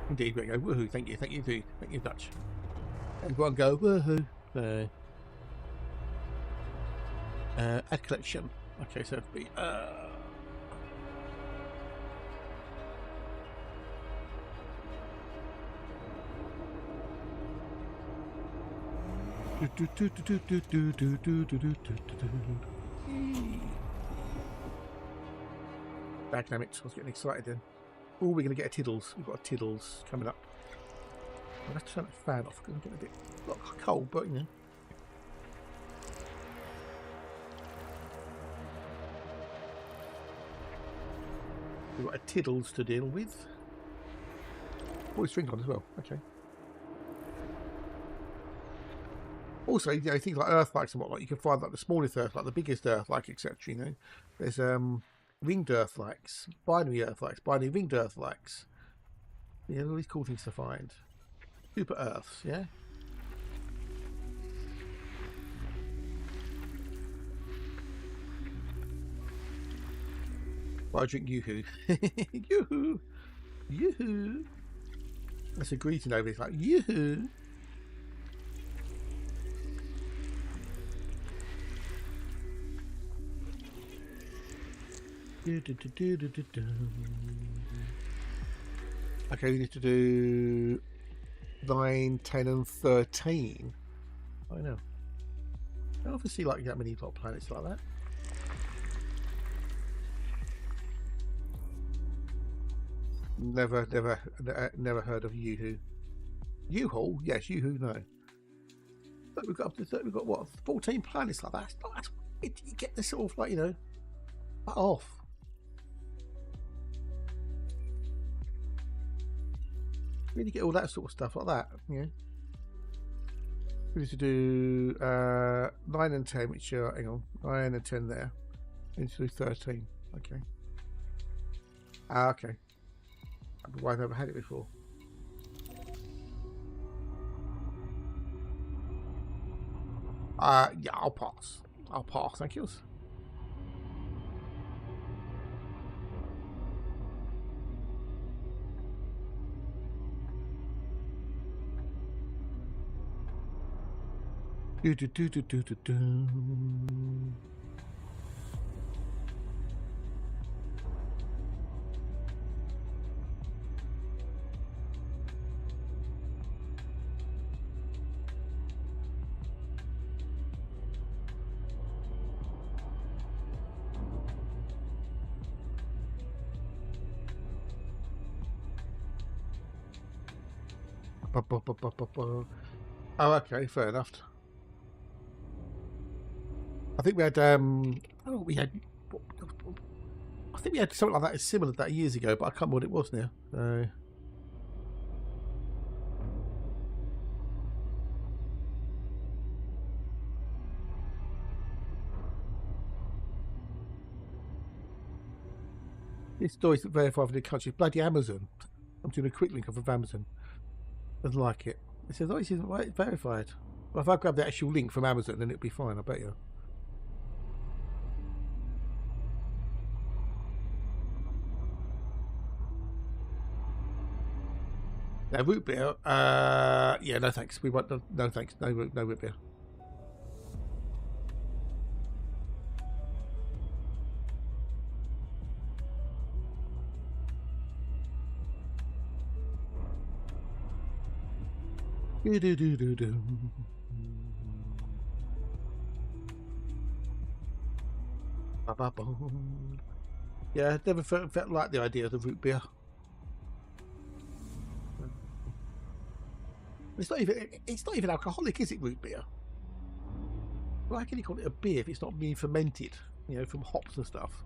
Speaker 2: Indeed, we go woohoo. Thank you, Dutch. Everyone go woohoo. Add collection. Okay, so it'll be Dynamics. I was getting excited then. Oh, we're going to get a Tiddles. We've got a Tiddles coming up. I'll have to turn the fan off because I'm getting a bit cold, but you know. We've got a Tiddles to deal with. Oh, it's string on as well. Okay. Also, you know, things like earthlikes and whatnot, you can find like the smallest earthlik, the biggest earthlik, etc. You know, there's ringed earthlikes, binary ringed earthlikes. Yeah, all these cool things to find. Super earths, yeah. Well, I drink yoo-hoo. Yoo-hoo! Yoo-hoo! That's a greeting over. It's like, yoo-hoo! Okay, we need to do 9, 10 and 13. I know. I don't often see like that many little planets like that. Never heard of Yoo-hoo. Yoo-hoo? Yes, Yoo-hoo, no. But we've got up to 30, we've got what, 14 planets like that. That's you get this sort of like, you know, off. Really get all that sort of stuff like that, you know. We need to do 9 and 10, which are, hang on, 9 and 10 there. We need to do 13. Okay. Okay. Why I've never had it before. Yeah, I'll pass. Thank you. Do, do, do, do, do, do, do. Oh, okay, fair enough. I think we had oh, we had, I think we had something like that similar to that years ago, but I can't remember what it was now. This story's verified for the country. Bloody Amazon. I'm doing a quick link off of Amazon. Doesn't like it. It says, oh, this isn't right, it's verified. Well, if I grab the actual link from Amazon, then it'll be fine, I bet you. Now, root beer, yeah, no thanks. We want no thanks. No root beer. Do do do do do. Yeah, I never felt like the idea of the root beer. It's not even alcoholic, is it? Root beer. Why can you call it a beer if it's not being fermented? You know, from hops and stuff.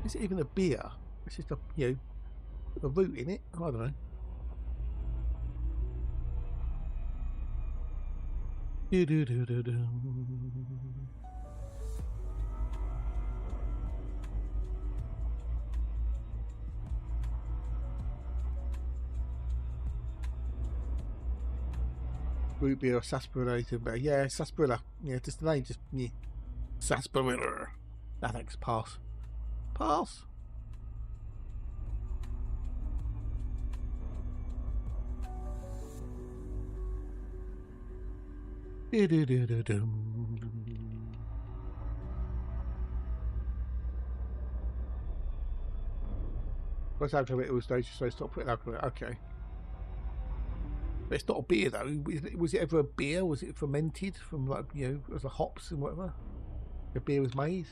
Speaker 2: Is it even a beer? It's just a a root in it. I don't know. Do do do do do. Root beer or sarsaparilla, but yeah, sarsaparilla. Yeah, just the name, just yeah. Sarsaparilla. No thanks. Pass. Pass. Do do do do do. What's happening to it? It was stage, so stop putting alcohol. Okay. But it's not a beer though. Was it ever a beer? Was it fermented from like as a hops and whatever? The beer was made.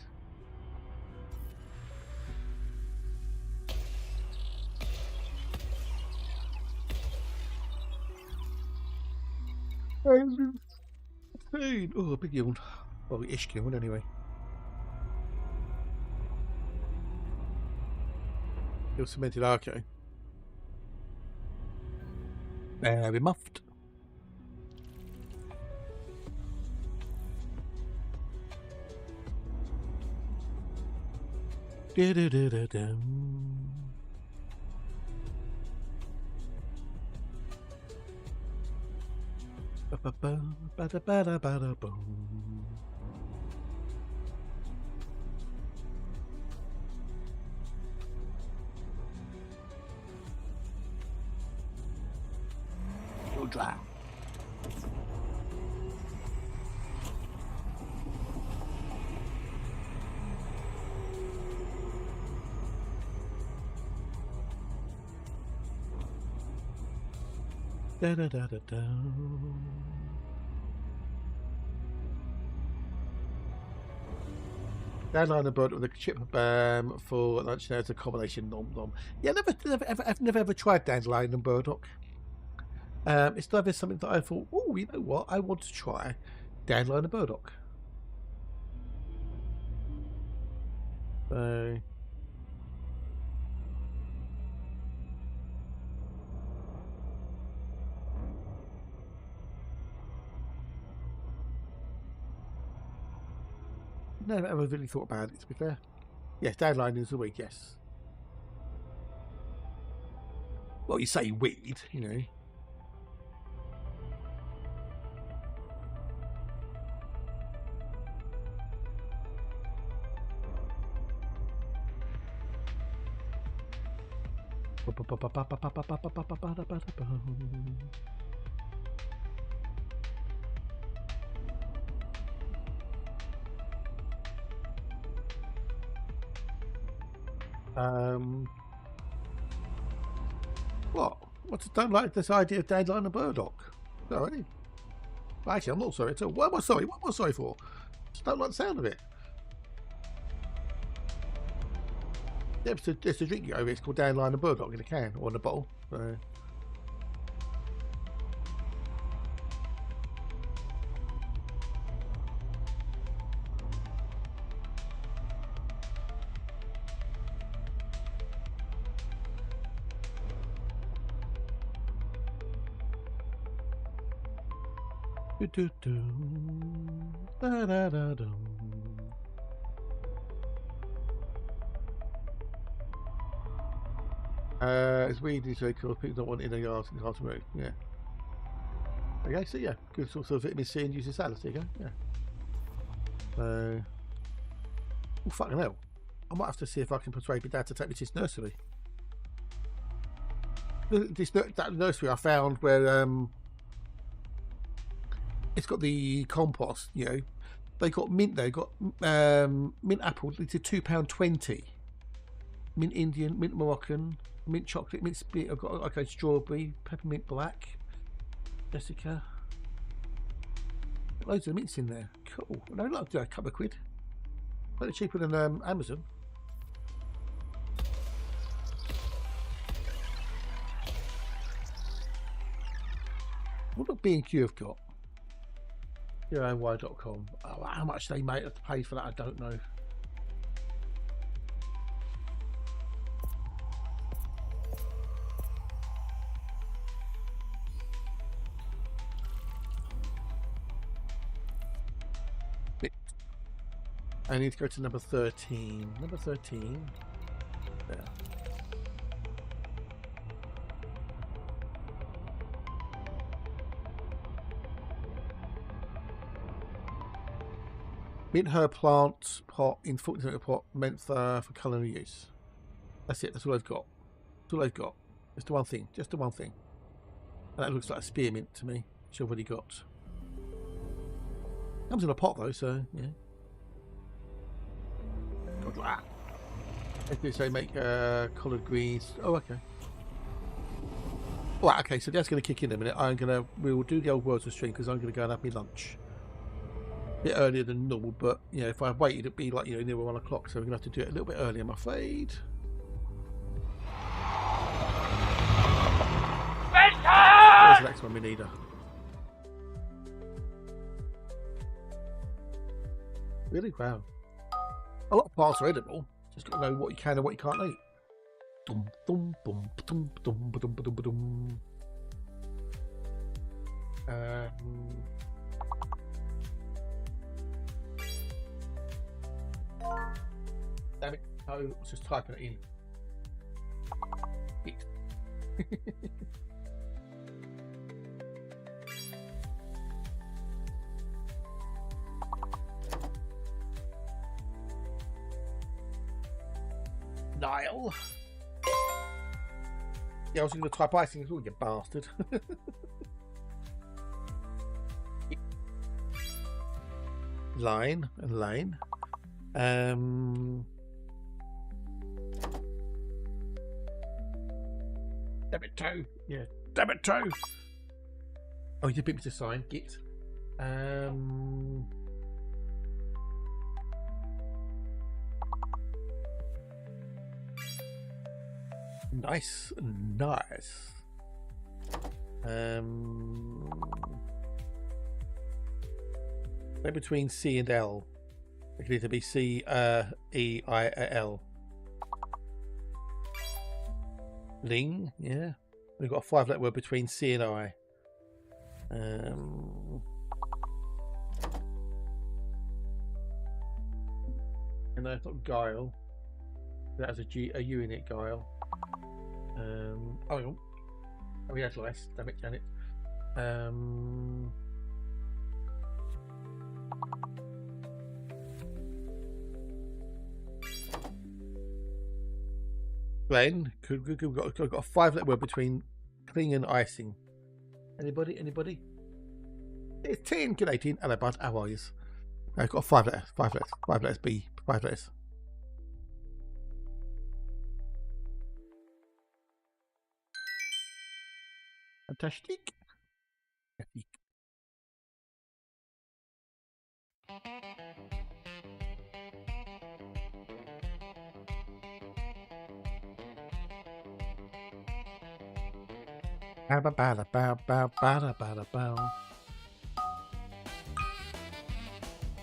Speaker 2: Oh, a big yawn. Well, ish yawn anyway. It was cemented. Okay. Very muffed. Do do do do do. Ba ba ba ba da ba da ba da boom. Dry. Da da da da da. Downline the bird with a chip for lunch now. It's a combination nom nom. Yeah, I've never ever tried dandelion and burdock. It's never something that I thought, oh, you know what, I want to try dandelion and burdock. So never ever really thought about it, to be fair. Yes, dandelion is a weed, yes. Well, you say weed, you know. What? Don't like this idea of dandelion and burdock. Sorry. Actually, I'm not sorry at all. What am I sorry? What am I sorry for? Just don't like the sound of it. Yeah, it's a drink you over. It's called dandelion and burdock in a can or in a bottle. So. It's weird because people don't want it in the yard to move. Yeah. Okay, so yeah, good source of vitamin C and use salad. There you go. Yeah. So, oh fucking hell! I might have to see if I can persuade my dad to take me to this nursery. That nursery I found where it's got the compost. You know, they got mint. They got mint apple. It's £2.20. Mint Indian, mint Moroccan, mint chocolate, mint I've got okay, strawberry, peppermint black. Jessica. Loads of mints in there. Cool. I don't like a couple of quid. Slightly cheaper than Amazon. What about B&Q have got? YOY.com. Oh, how much they might have to pay for that, I don't know. I need to go to number 13. Number 13. There. Mint herb plant pot in 40 pot meant for culinary use. That's it. That's all I've got. That's all I've got. Just the one thing. Just the one thing. And that looks like a spearmint to me, which I've already got. Comes in a pot though, so yeah. God, if they make coloured greens. Oh, okay. Right, okay, so that's going to kick in a minute. We will do the old words of stream because I'm going to go and have my lunch. A bit earlier than normal, but you know, if I waited, it'd be like near 1 o'clock. So we're going to have to do it a little bit early, I'm afraid. Where's the next one we need? Really? Wow. A lot of parts are edible. Just got to know what you can and what you can't eat. Dum dum dum dum dum dum dum dum. Damn it! I was just typing it in. Niall. Yeah, I was going to type icing as well, you bastard. Line and lane. Damn it, toe. Yeah, damn it, toe. Oh, you beat me to sign. Git. Nice. Maybe between C and L. It could either be C, E, I, L. Ling, yeah. We've got a 5-letter word between C and I. And no, it's not guile. That has a U in it, guile. Oh, we had less. Damn it, Janet. Glenn, we've got a 5-letter word between cling and icing. Anybody? It's 10. Good 18. Hello, bud. How are you? I've got 5 letters. 5 letters. 5 letters. B. 5 letters. Fantastic.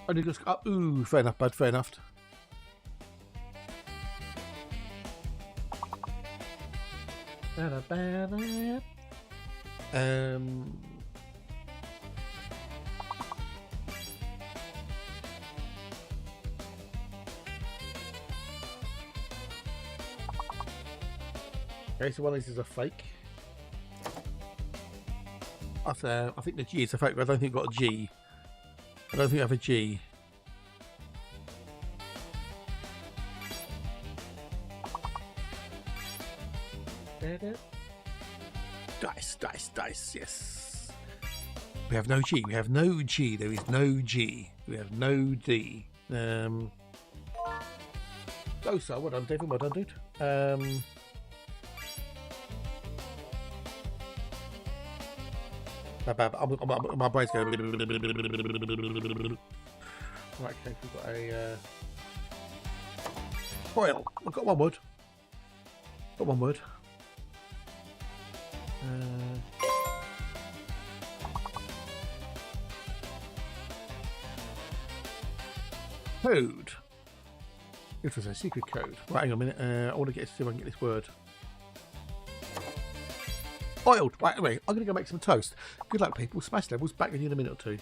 Speaker 2: Only just ooh, fair enough, bud. Fair enough. Okay, so one of these is a fake. I think the G is a fake, but I don't think I've got a G. I don't think I have a G. Dice, yes. We have no G. We have no G. There is no G. We have no D. Oh, so well done, David. Well done, dude. My brain's going. Right, okay, we've got a foil. I've got one word. Got one word. Code. It was a secret code. Right, hang on a minute. I want to see if I can get this word. Boiled. Right, anyway, I'm going to go make some toast. Good luck, people. Smash levels. Back with you in a minute or two.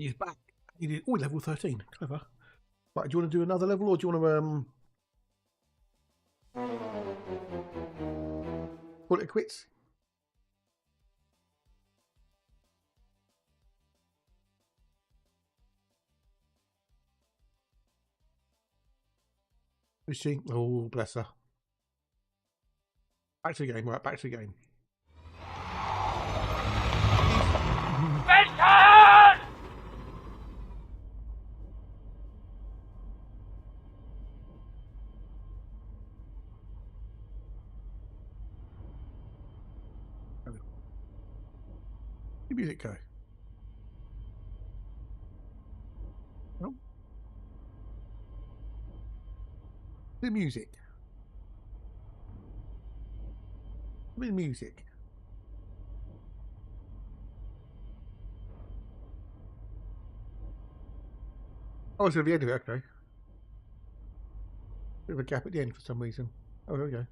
Speaker 2: He's back. He did level 13. Clever. Right, do you want to do another level, or do you want to call it quits? Is she? Oh, bless her. Back to the game, right? Back to the game. The music go. No. The music. The music. Oh, it's at the end of it, okay. Bit of a gap at the end for some reason. Oh, there we go.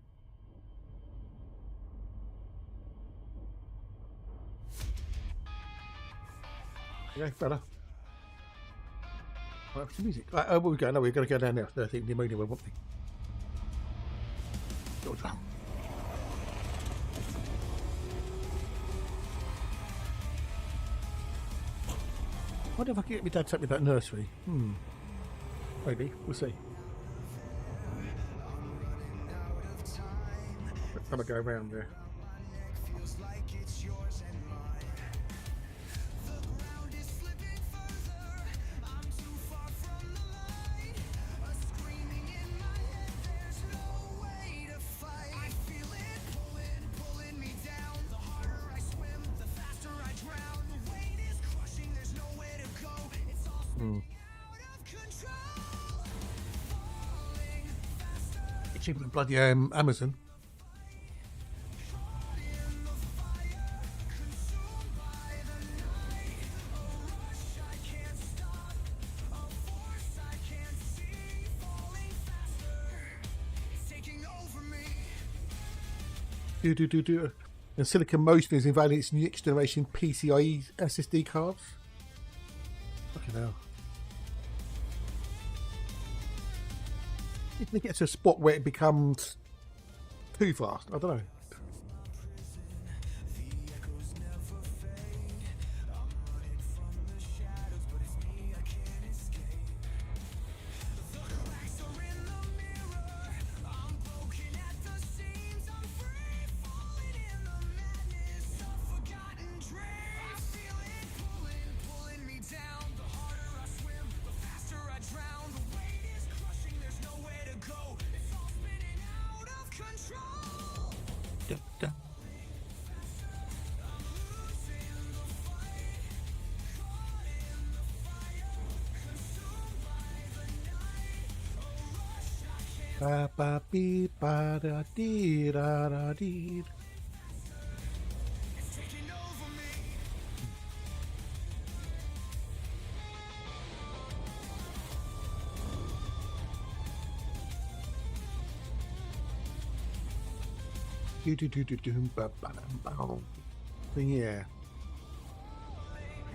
Speaker 2: Okay, better. Right, what's the music? Right, where we go? No, we're going to go down there. I think the ammonia will, won't we? Go down. I wonder if I can get my dad to take me to that nursery. Maybe. We'll see. I'm going to go around there. It's cheaper than bloody Amazon. And Silicon Motion is inviting its next generation PCIe SSD cards. Fucking hell. If they get to a spot where it becomes too fast, I don't know. Ba ba bee ba da dee da da dee. Yeah.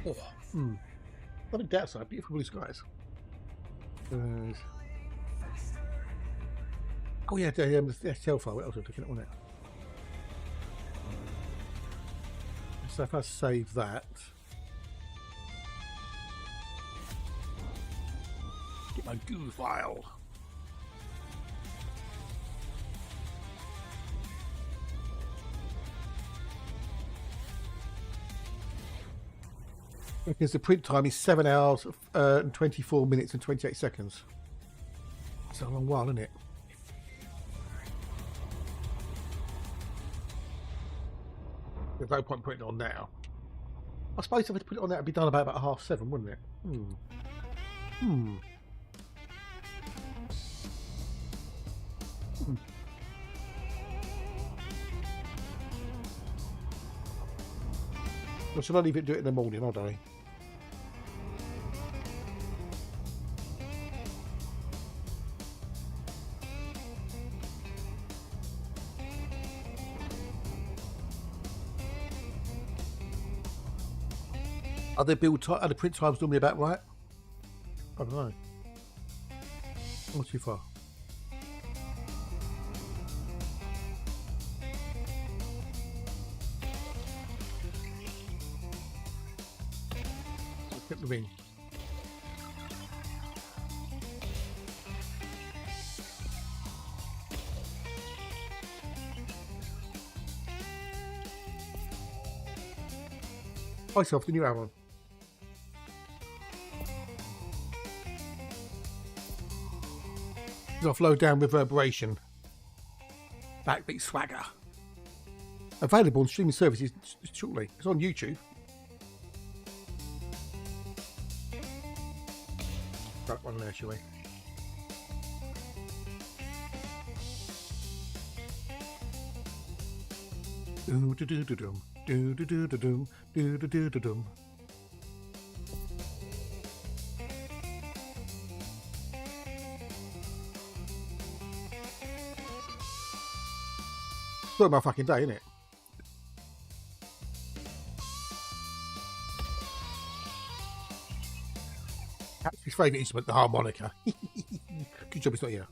Speaker 2: Oh, Nothing downside, beautiful blue skies. Oh yeah, the STL file. What else was I looking at on it? So if I save that, get my goo file. Because the print time is 7 hours and 24 minutes and 28 seconds. That's a long while, isn't it? There's no point putting it on now. I suppose if I put it on there, it'd be done about 7:30, wouldn't it? Or should I leave it do it in the morning? I don't know. Are the print times normally about right? I don't know. Not too far. Clip the ring. Myself, the new album. Offload down reverberation. Backbeat swagger. Available on streaming services shortly. It's on YouTube. That one there, shall we? Do do do do dum. Do do do do dum. Do do do do dum. It's my fucking day, innit? His favourite instrument, the harmonica. Good job it's not here.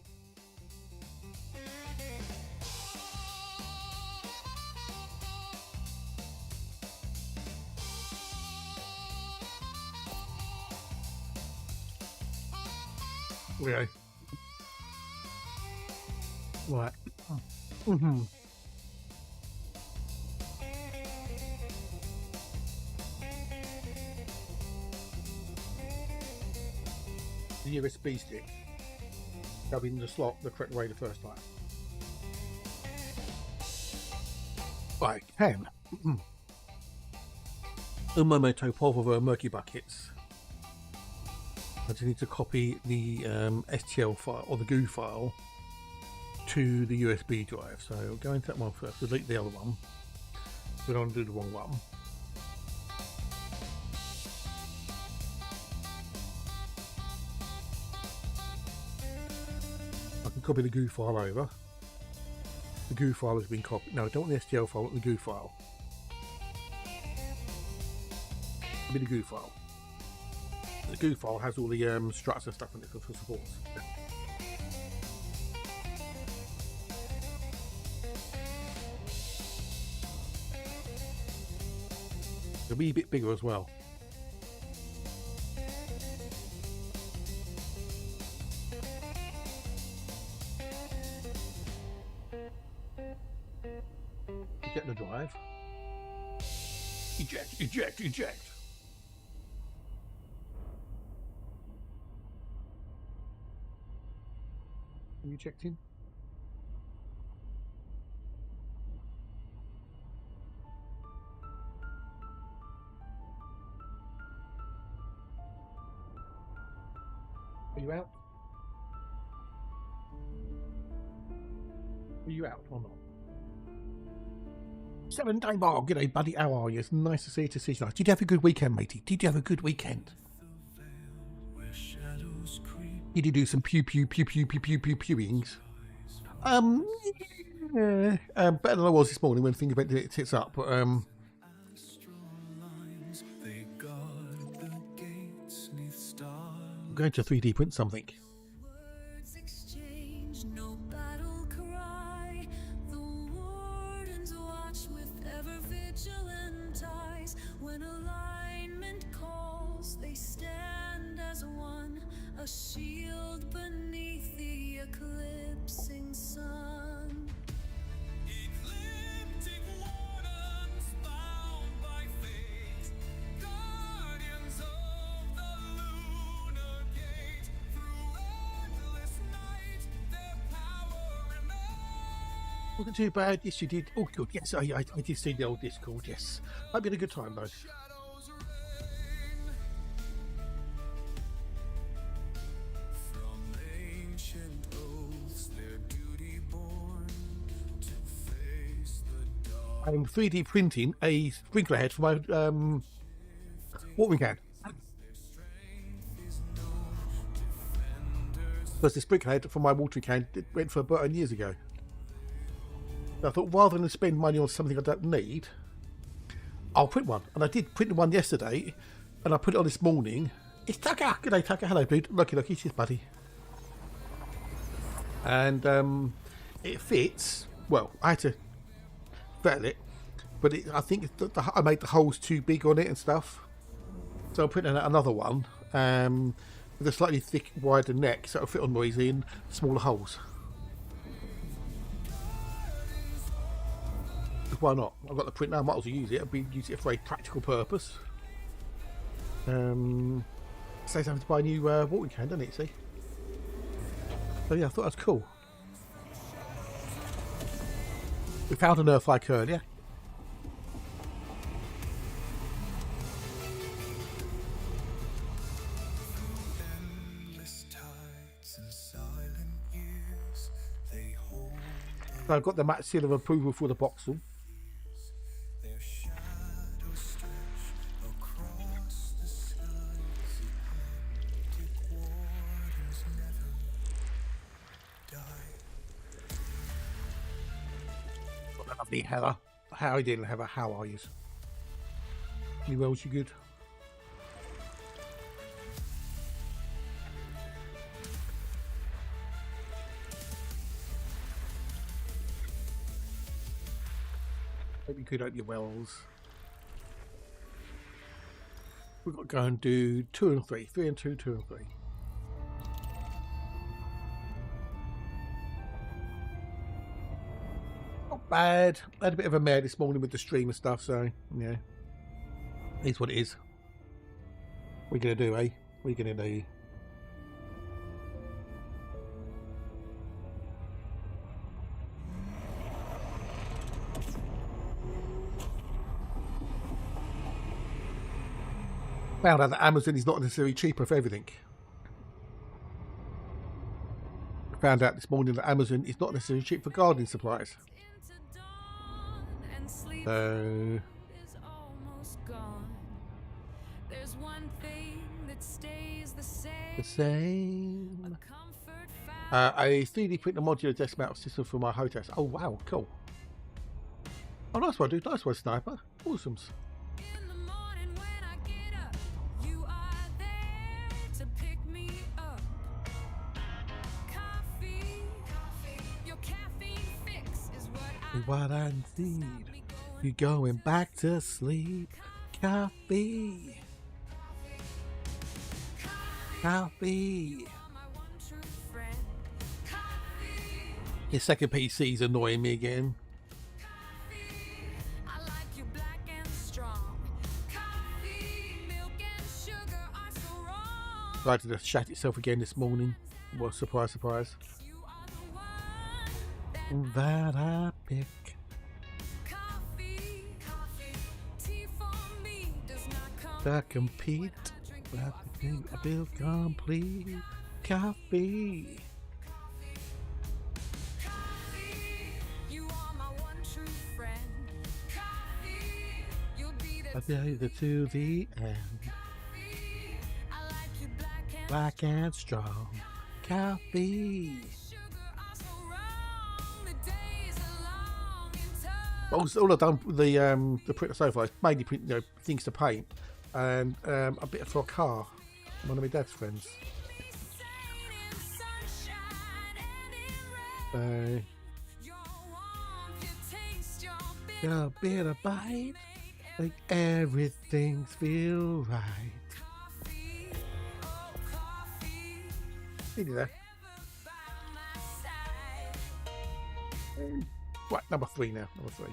Speaker 2: Okay. Right. Mm-hmm. The USB stick go in the slot the correct way the first time. I can. In my Moto of murky buckets, I just need to copy the STL file or the GUI file to the USB drive. So I'll go into that one first, delete the other one. We don't want to do the wrong one. I can copy the GUI file over. The GUI file has been copied. No, I don't want the STL file, I want the GUI file. Copy the GUI file. The GUI file has all the struts and stuff in it for supports. It'll be a bit bigger as well. Eject the drive. Eject, eject, eject. Are you checked in? Are you out? Are you out or not? 7-day bar. G'day, buddy. How are you? It's nice to see you. Did you have a good weekend, matey? Did you have a good weekend? Did you do some pewings? Yeah. Better than I was this morning when things went tits up. But I'm going to 3D print something.
Speaker 1: A shield beneath the eclipsing sun. Ecliptic wardens bound by fate, guardians of the lunar gate. Through endless night, their power remains.
Speaker 2: Wasn't too bad. Yes, you did. Oh, good. Yes, I did see the old Discord. Yes, I've been a good time though. I'm 3D printing a sprinkler head for my watering can. Because the sprinkler head for my watering can went for about 10 years ago. So I thought rather than spend money on something I don't need, I'll print one. And I did print one yesterday and I put it on this morning. It's Tucker. Good day, Tucker. Hello, dude. Lucky, it's his buddy. And it fits. Well, I had to vettle it, but I think I made the holes too big on it and stuff. So I'm putting out another one with a slightly thick, wider neck, so it'll fit on more easily in smaller holes. Why not? I've got the print now. I might as well use it. I'll use it for a practical purpose. Saves having to buy a new watering can, doesn't it? See? So yeah, I thought that was cool. We found an earth like earlier. So I've got the match seal of approval for the Boxel. Lovely Heather. How are you doing, Heather? How are you? You well? You good? Hope you could. Hope you're wells. We've got to go and do 2 and 3. 3 and 2, 2 and 3. Not bad. I had a bit of a mare this morning with the stream and stuff, so yeah. It's what it is. What are you going to do, eh? What are you going to do? Found out that Amazon is not necessarily cheaper for everything. Found out this morning that Amazon is not necessarily cheap for gardening supplies. So the same. A 3D printer modular desk mount system for my hotels. Oh wow, cool. Oh, nice one, dude. Nice one, Sniper. Awesome. What I need, you're going back to sleep. Coffee, coffee. Your second PC's annoying me again. Tried to just shut itself again this morning. Well, surprise, surprise. That I pick. That compete. That I feel complete. Coffee. I'll be there to the end. Black and strong. Coffee. All I've done with the printer so far is mainly print, things to paint and a bit for a car. One of my dad's friends. So, a bit of bite, like everything feels right. See you there. Right, number 3 now. Number 3.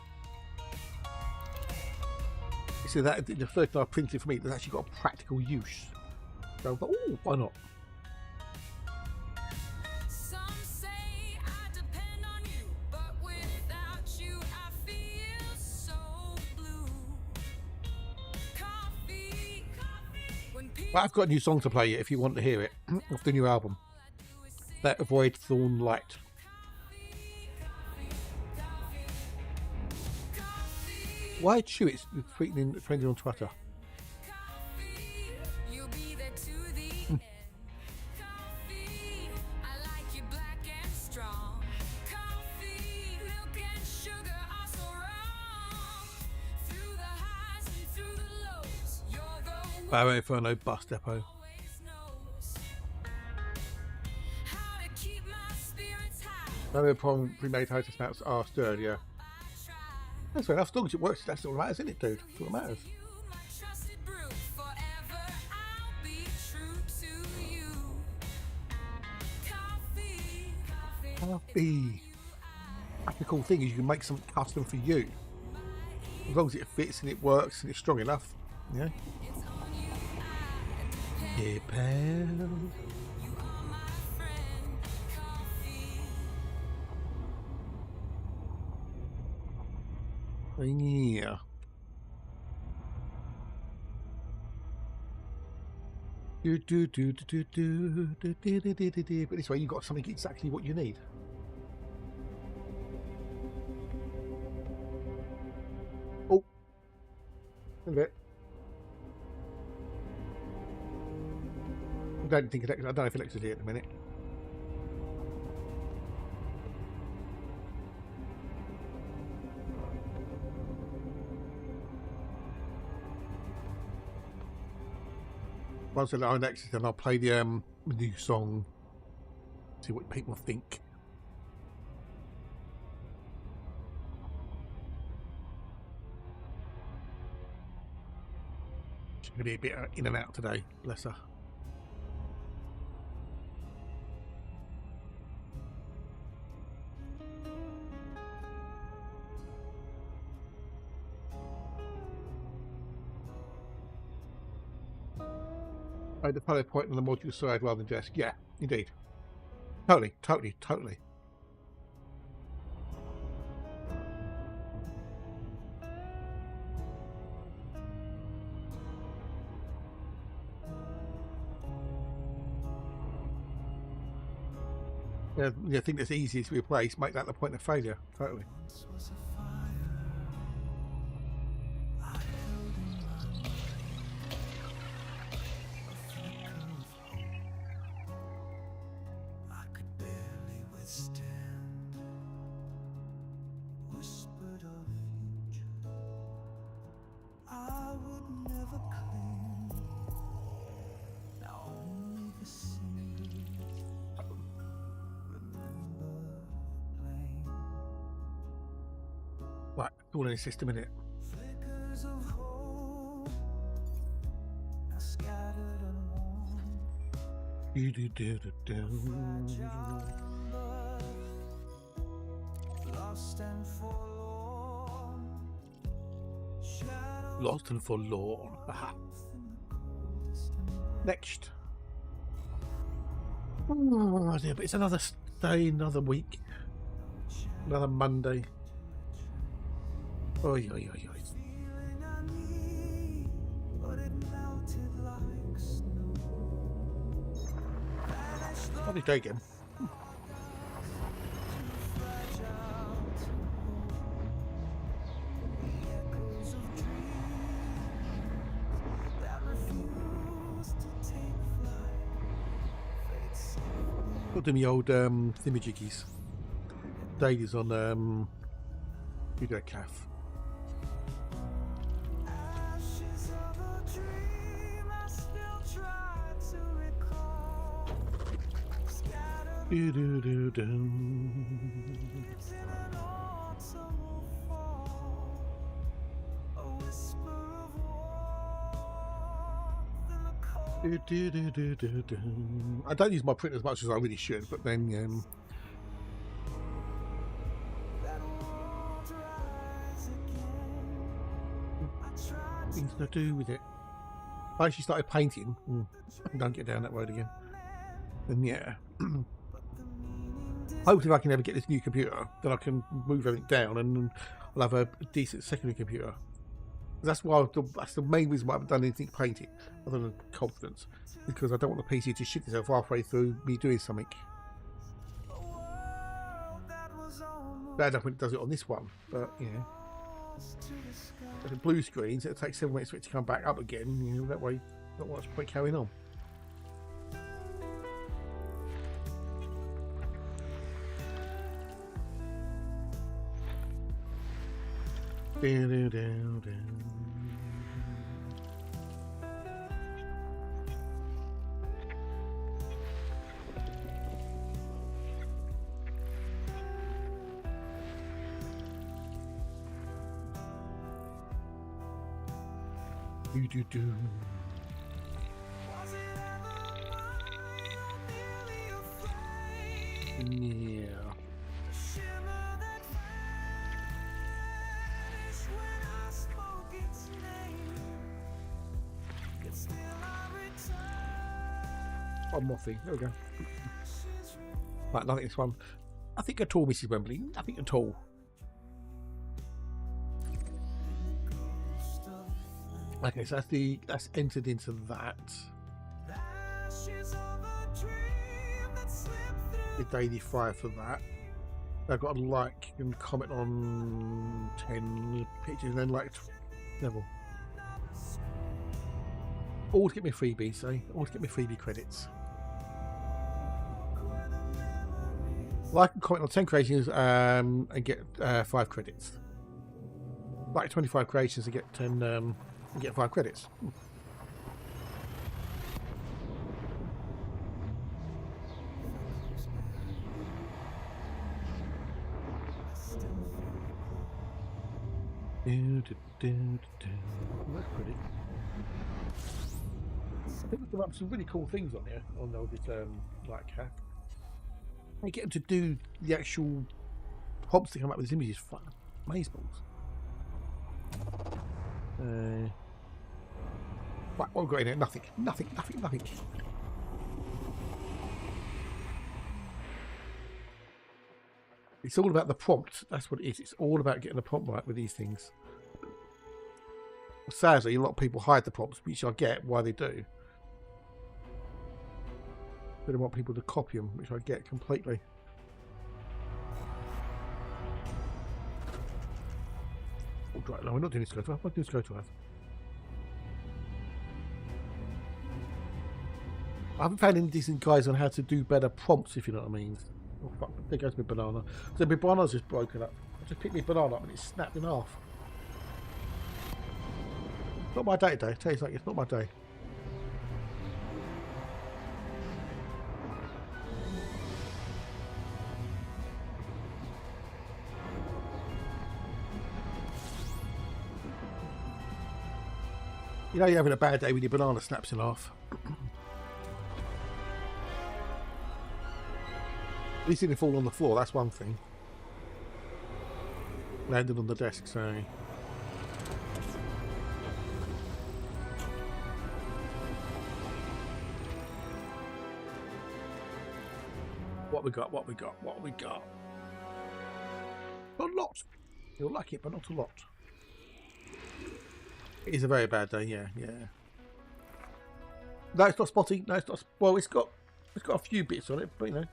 Speaker 2: You see that the first time I printed for me, that's actually got a practical use. So I thought, oh, why not?
Speaker 1: Some say I depend on you, but without you I feel so blue. Coffee. When
Speaker 2: Well, I've got a new song to play if you want to hear it off the new album. That Void Thorn Light. Why chew it's trending on Twitter? Barrow Inferno bus depot. Barrow pre-made house spouts are stirred, yeah. That's fair enough. As long as it works, that's all that matters, isn't it, dude? That's all that matters. Coffee. That's the cool thing is you can make something custom for you. As long as it fits and it works and it's strong enough. Yeah. Yeah, pal. Yeah. But this way you got something exactly what you need. Oh, a bit. I don't know if Alexa's here at the minute. Once I learn Alexis, then I'll play the new song. See what people think. She's going to be a bit in and out today, bless her. The follow point on the module side rather than desk. Yeah, indeed. Totally. Yeah, I think that's easy to replace. Make that the point of failure. Totally. Right, all in the system, innit? Lost and forlorn. Aha. Next. Oh dear, but it's another day, another week, another Monday. Oi, oi, oi, oi. Lovely day again. Got to me old thingamajiggies. Dailies on Video Calf. Do do do do. I don't use my print as much as I really should, but then things to do with it. I actually started painting. Don't get down that road again. And yeah, hopefully, if I can ever get this new computer, then I can move everything down, and I'll have a decent secondary computer. That's why that's the main reason why I haven't done anything painting other than confidence, because I don't want the PC to shit itself halfway through me doing something. Bad enough when it does it on this one, but you know, the blue screens, it'll take 7 minutes for it to come back up again. You know, that way, not much point carrying on. Do. Yeah. One more thing. There we go. Right, nothing this one. Nothing at all, Mrs. Wembley. Nothing at all. Okay, so that's entered into that. Did daily fire for that. I've got a like and comment on 10 pictures and then like level. All to get me freebies, so all to get me freebie credits. Like and comment on 10 creations and get 5 credits. Like 25 creations and get 10 and get 5 credits. That's pretty. I think there are some really cool things on there on this like hack. I get them to do the actual prompts to come up with these images. Fun, amazeballs. Right, what have we got in there? Nothing. It's all about the prompt. That's what it is. It's all about getting the prompt right with these things. Sadly, a lot of people hide the prompts, which I get why they do. They don't want people to copy them, which I get completely. Oh, right, no, we're not doing this go to earth. I'm not doing this go to earth. I haven't found any decent guides on how to do better prompts, if you know what I mean. Oh fuck, there goes my banana. So my banana's just broken up. I just picked my banana up and it's snapped in half. Not my day today. I tell you something, it's not my day. You know you're having a bad day when your banana snaps in half. At least it didn't fall on the floor, that's one thing. Landed on the desk, so... What we got? Not a lot. You'll like it, but not a lot. It is a very bad day, yeah. No, it's not spotty. No, it's not. Well, it's got a few bits on it, but you know,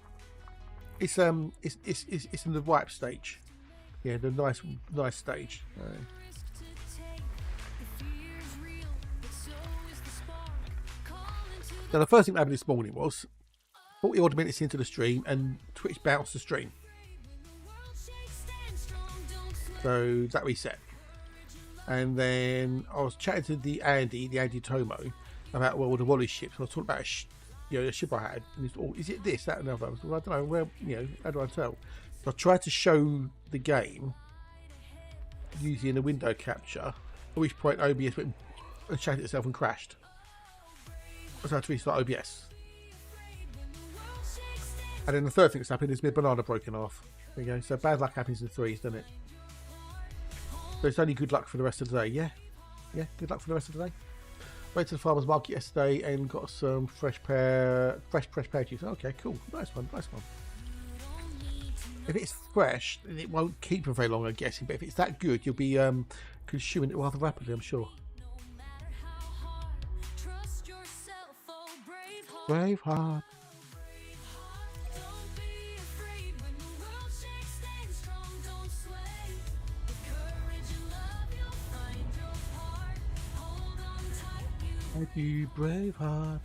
Speaker 2: it's in the ripe stage. Yeah, the nice stage. Now, the first thing that happened this morning was 40 odd minutes into the stream and Twitch bounced the stream. So that reset. And then I was chatting to the Andy Tomo about the Wally ships. I was talking about a ship I had. And he's, is it this, that, and the other? I was like, I don't know. Well, how do I tell? So I tried to show the game using a window capture. At which point OBS went and chatted itself and crashed. So I had to restart OBS. And then the third thing that's happened is my banana broken off. There you go. So bad luck happens in threes, doesn't it? So it's only good luck for the rest of the day. Yeah, good luck for the rest of the day. Went to the farmer's market yesterday and got some fresh pear juice. Okay, cool. Nice one. If it's fresh, then it won't keep for very long, I'm guessing. But if it's that good, you'll be consuming it rather rapidly, I'm sure. Braveheart. Thank you, Braveheart.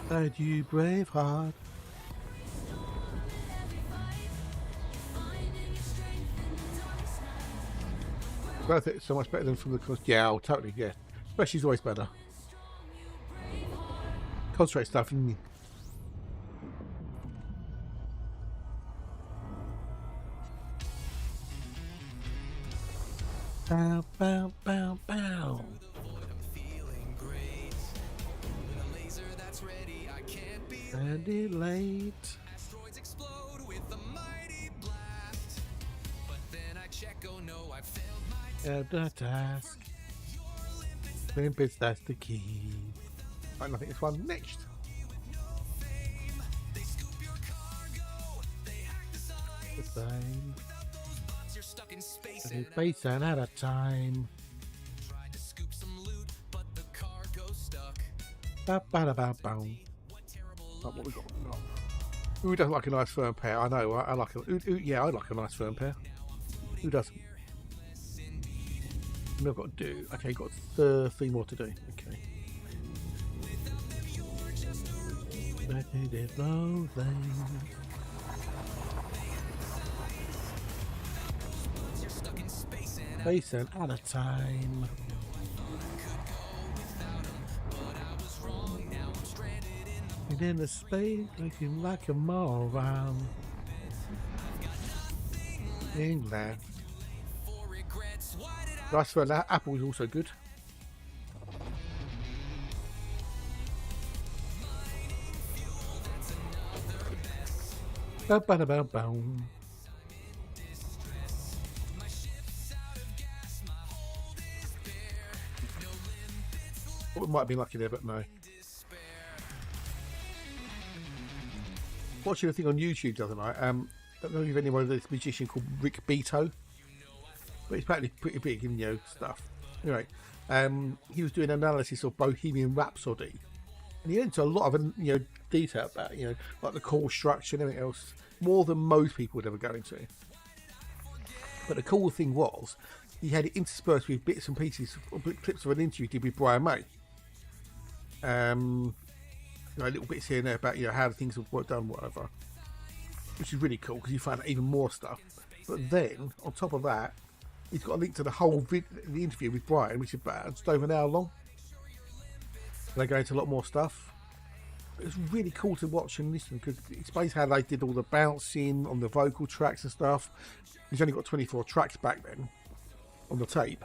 Speaker 2: Thank you, Braveheart. Both it's so much better than from the cost. Yeah, oh, totally. Yeah, Freshie's always better. Concentrate stuff. Bow, bow, bow, bow. Ready late. The task. Limpets, that's the key. Right, I think this one next. The same. Base and out of time. Ba-ba-da-ba-bow. Right, what we got? Who doesn't like a nice firm pair? I know. I like a. Yeah, I like a nice firm pair. Who doesn't? I've got to do. Okay, got 3 more to do. Okay. Space and out of time. And in the space, looking like a moron. England. Nice for that. Apple is also good. Ba-ba-da-ba-boom. Well, it might have been lucky there, but no. Watching a thing on YouTube the other night. I don't know if anyone knows this magician called Rick Beato. But he's apparently pretty big in, you know, stuff. Anyway, he was doing analysis of Bohemian Rhapsody, and he went into a lot of, you know, detail about, you know, like the core structure and everything else, more than most people would ever go into. But the cool thing was, he had it interspersed with bits and pieces, clips of an interview he did with Brian May. You know, little bits here and there about, you know, how things were done, whatever, which is really cool because you find out even more stuff. But then on top of that, he's got a link to the whole the interview with Brian, which is about just over an hour long. And they go into a lot more stuff. It's really cool to watch and listen because it explains how they did all the bouncing on the vocal tracks and stuff. He's only got 24 tracks back then on the tape.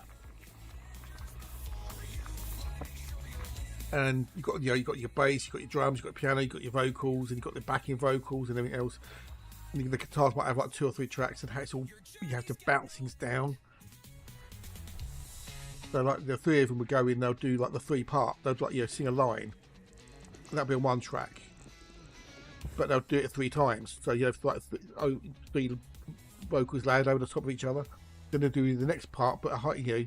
Speaker 2: And you got, you know, you got your bass, you got your drums, you got your piano, you got your vocals, and you got the backing vocals and everything else. And the guitars might have like 2 or 3 tracks, and how it's all, you have to bounce things down. So like the 3 of them would go in, they'll do like the 3-part. They'll like, you know, sing a line. And that'll be on one track. But they'll do it 3 times. So you have like 3 vocals layered over the top of each other. Then they'll do the next part, but you know,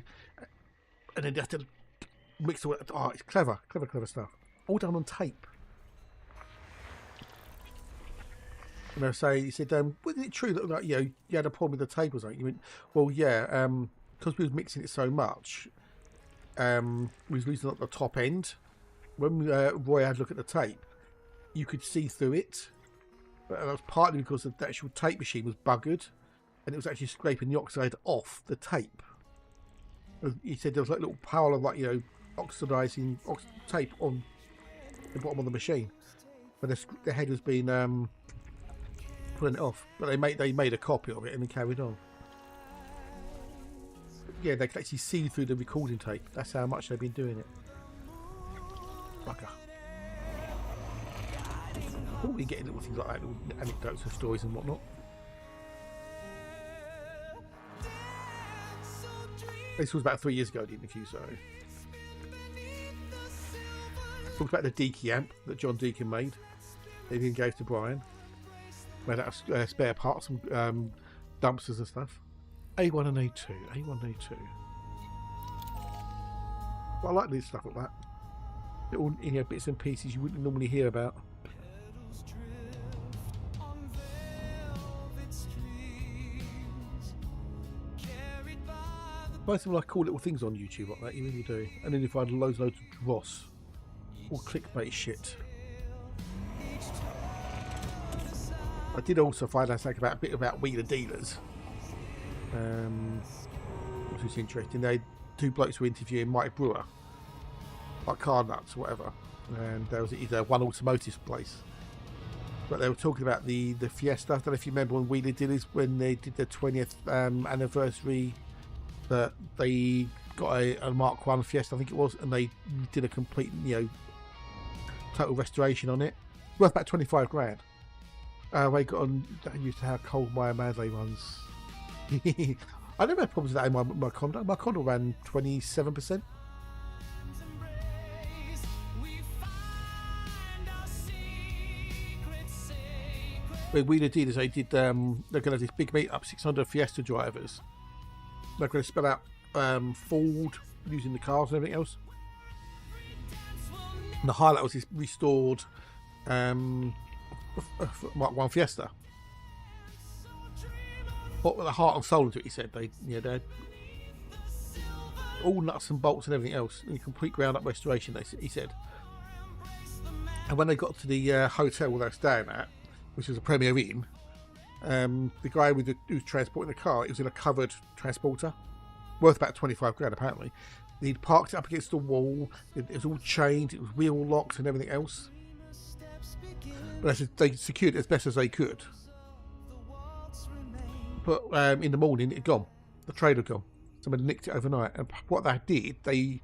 Speaker 2: and then they have to mix all. Oh, it's clever stuff. All done on tape. And they'll say, he said, wasn't it true that, like, you know, you had a problem with the tape or something? You went, well, yeah, because we was mixing it so much, we was losing at the top end. When Roy had a look at the tape, you could see through it, but that was partly because the actual tape machine was buggered, and it was actually scraping the oxide off the tape. He said there was like a little pile of, like, you know, oxidizing tape on the bottom of the machine, but the head was being putting it off. But they made a copy of it and then carried on. Yeah, they could actually see through the recording tape. That's how much they've been doing it. Bugger. We get little things like that, little anecdotes and stories and whatnot. This was about 3 years ago, the interview, so. Talked about the Deaky amp that John Deacon made. They then gave to Brian. Made out of spare parts and dumpsters and stuff. A1 and A2. A1 and A2. But I like these stuff like that. Little, you know, bits and pieces you wouldn't normally hear about. Most of them like cool little things on YouTube like that, you really do. And then you find loads of dross. All clickbait shit. I did also find out a bit about wheeler dealers. Which was interesting. They had 2 blokes who were interviewing Mike Brewer. Like car nuts or whatever. And there was either one automotive place. But they were talking about the Fiesta. I don't know if you remember on Wheeler Dealers when they did the 20th anniversary that they got a Mark 1 Fiesta, I think it was, and they did a complete, total restoration on it. Worth about 25 grand. They got on used to how cold my Amazon runs. I never had problems with that in my condo. My condo ran 27%. When Wheeler did is they did, they're going to have this big meet-up, 600 Fiesta drivers. They're going to spell out Ford using the cars and everything else. And the highlight was this restored Mark 1 Fiesta. What with the heart and soul into it, he said. They're all nuts and bolts and everything else. In complete ground up restoration, he said. And when they got to the hotel where they were staying at, which was a Premier Inn, the guy who was transporting the car, it was in a covered transporter, worth about 25 grand apparently. He'd parked it up against the wall, it was all chained, it was wheel locked and everything else. But they secured it as best as they could. But in the morning, it had gone. The trailer had gone. Somebody nicked it overnight. And what they did, they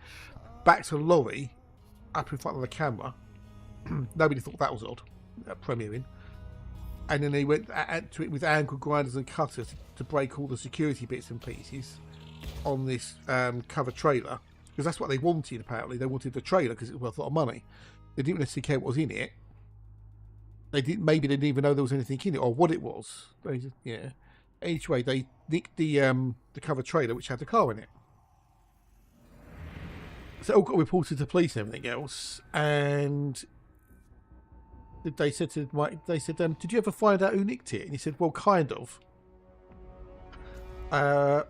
Speaker 2: backed a lorry up in front of the camera. Nobody thought that was odd, Premier Inn. And then they went to it with angle grinders and cutters to break all the security bits and pieces on this covered trailer. Because that's what they wanted, apparently. They wanted the trailer because it was worth a lot of money. They didn't necessarily care what was in it. Maybe they didn't even know there was anything in it or what it was. Yeah. Anyway, they nicked the covered trailer which had the car in it. So it all got reported to police and everything else. And they said to Mike, did you ever find out who nicked it? And he said, well, kind of.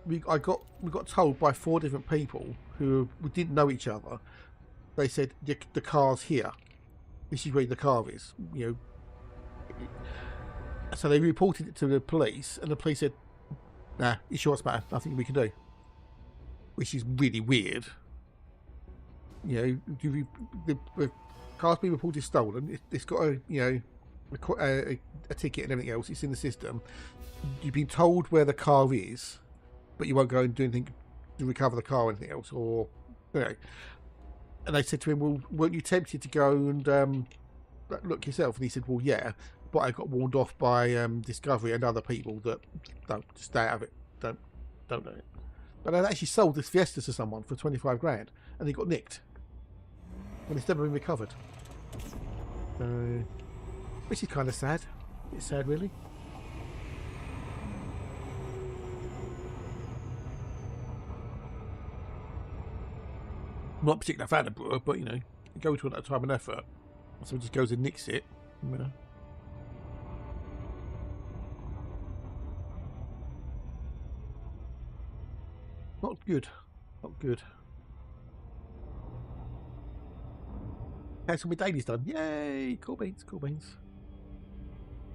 Speaker 2: We got told by 4 different people who didn't know each other. They said the car's here. This is where the car is. So they reported it to the police, and the police said, "Nah, it's your matter. Nothing we can do." Which is really weird. The car's been reported stolen. It's got a ticket and everything else. It's in the system. You've been told where the car is, but you won't go and do anything to recover the car or anything else. And they said to him, "Well, weren't you tempted to go and look yourself?" And he said, "Well, yeah, but I got warned off by Discovery and other people that don't stay out of it. Don't do it." But they actually sold this Fiesta to someone for 25 grand, and they got nicked. And it's never been recovered. Which is kind of sad. It's sad, really. I'm not a particular fan of Brewer, but you go to it at a time and effort. Someone just goes and nicks it. Not good. Not good. Okay, so my daily's done. Yay! Cool beans, cool beans.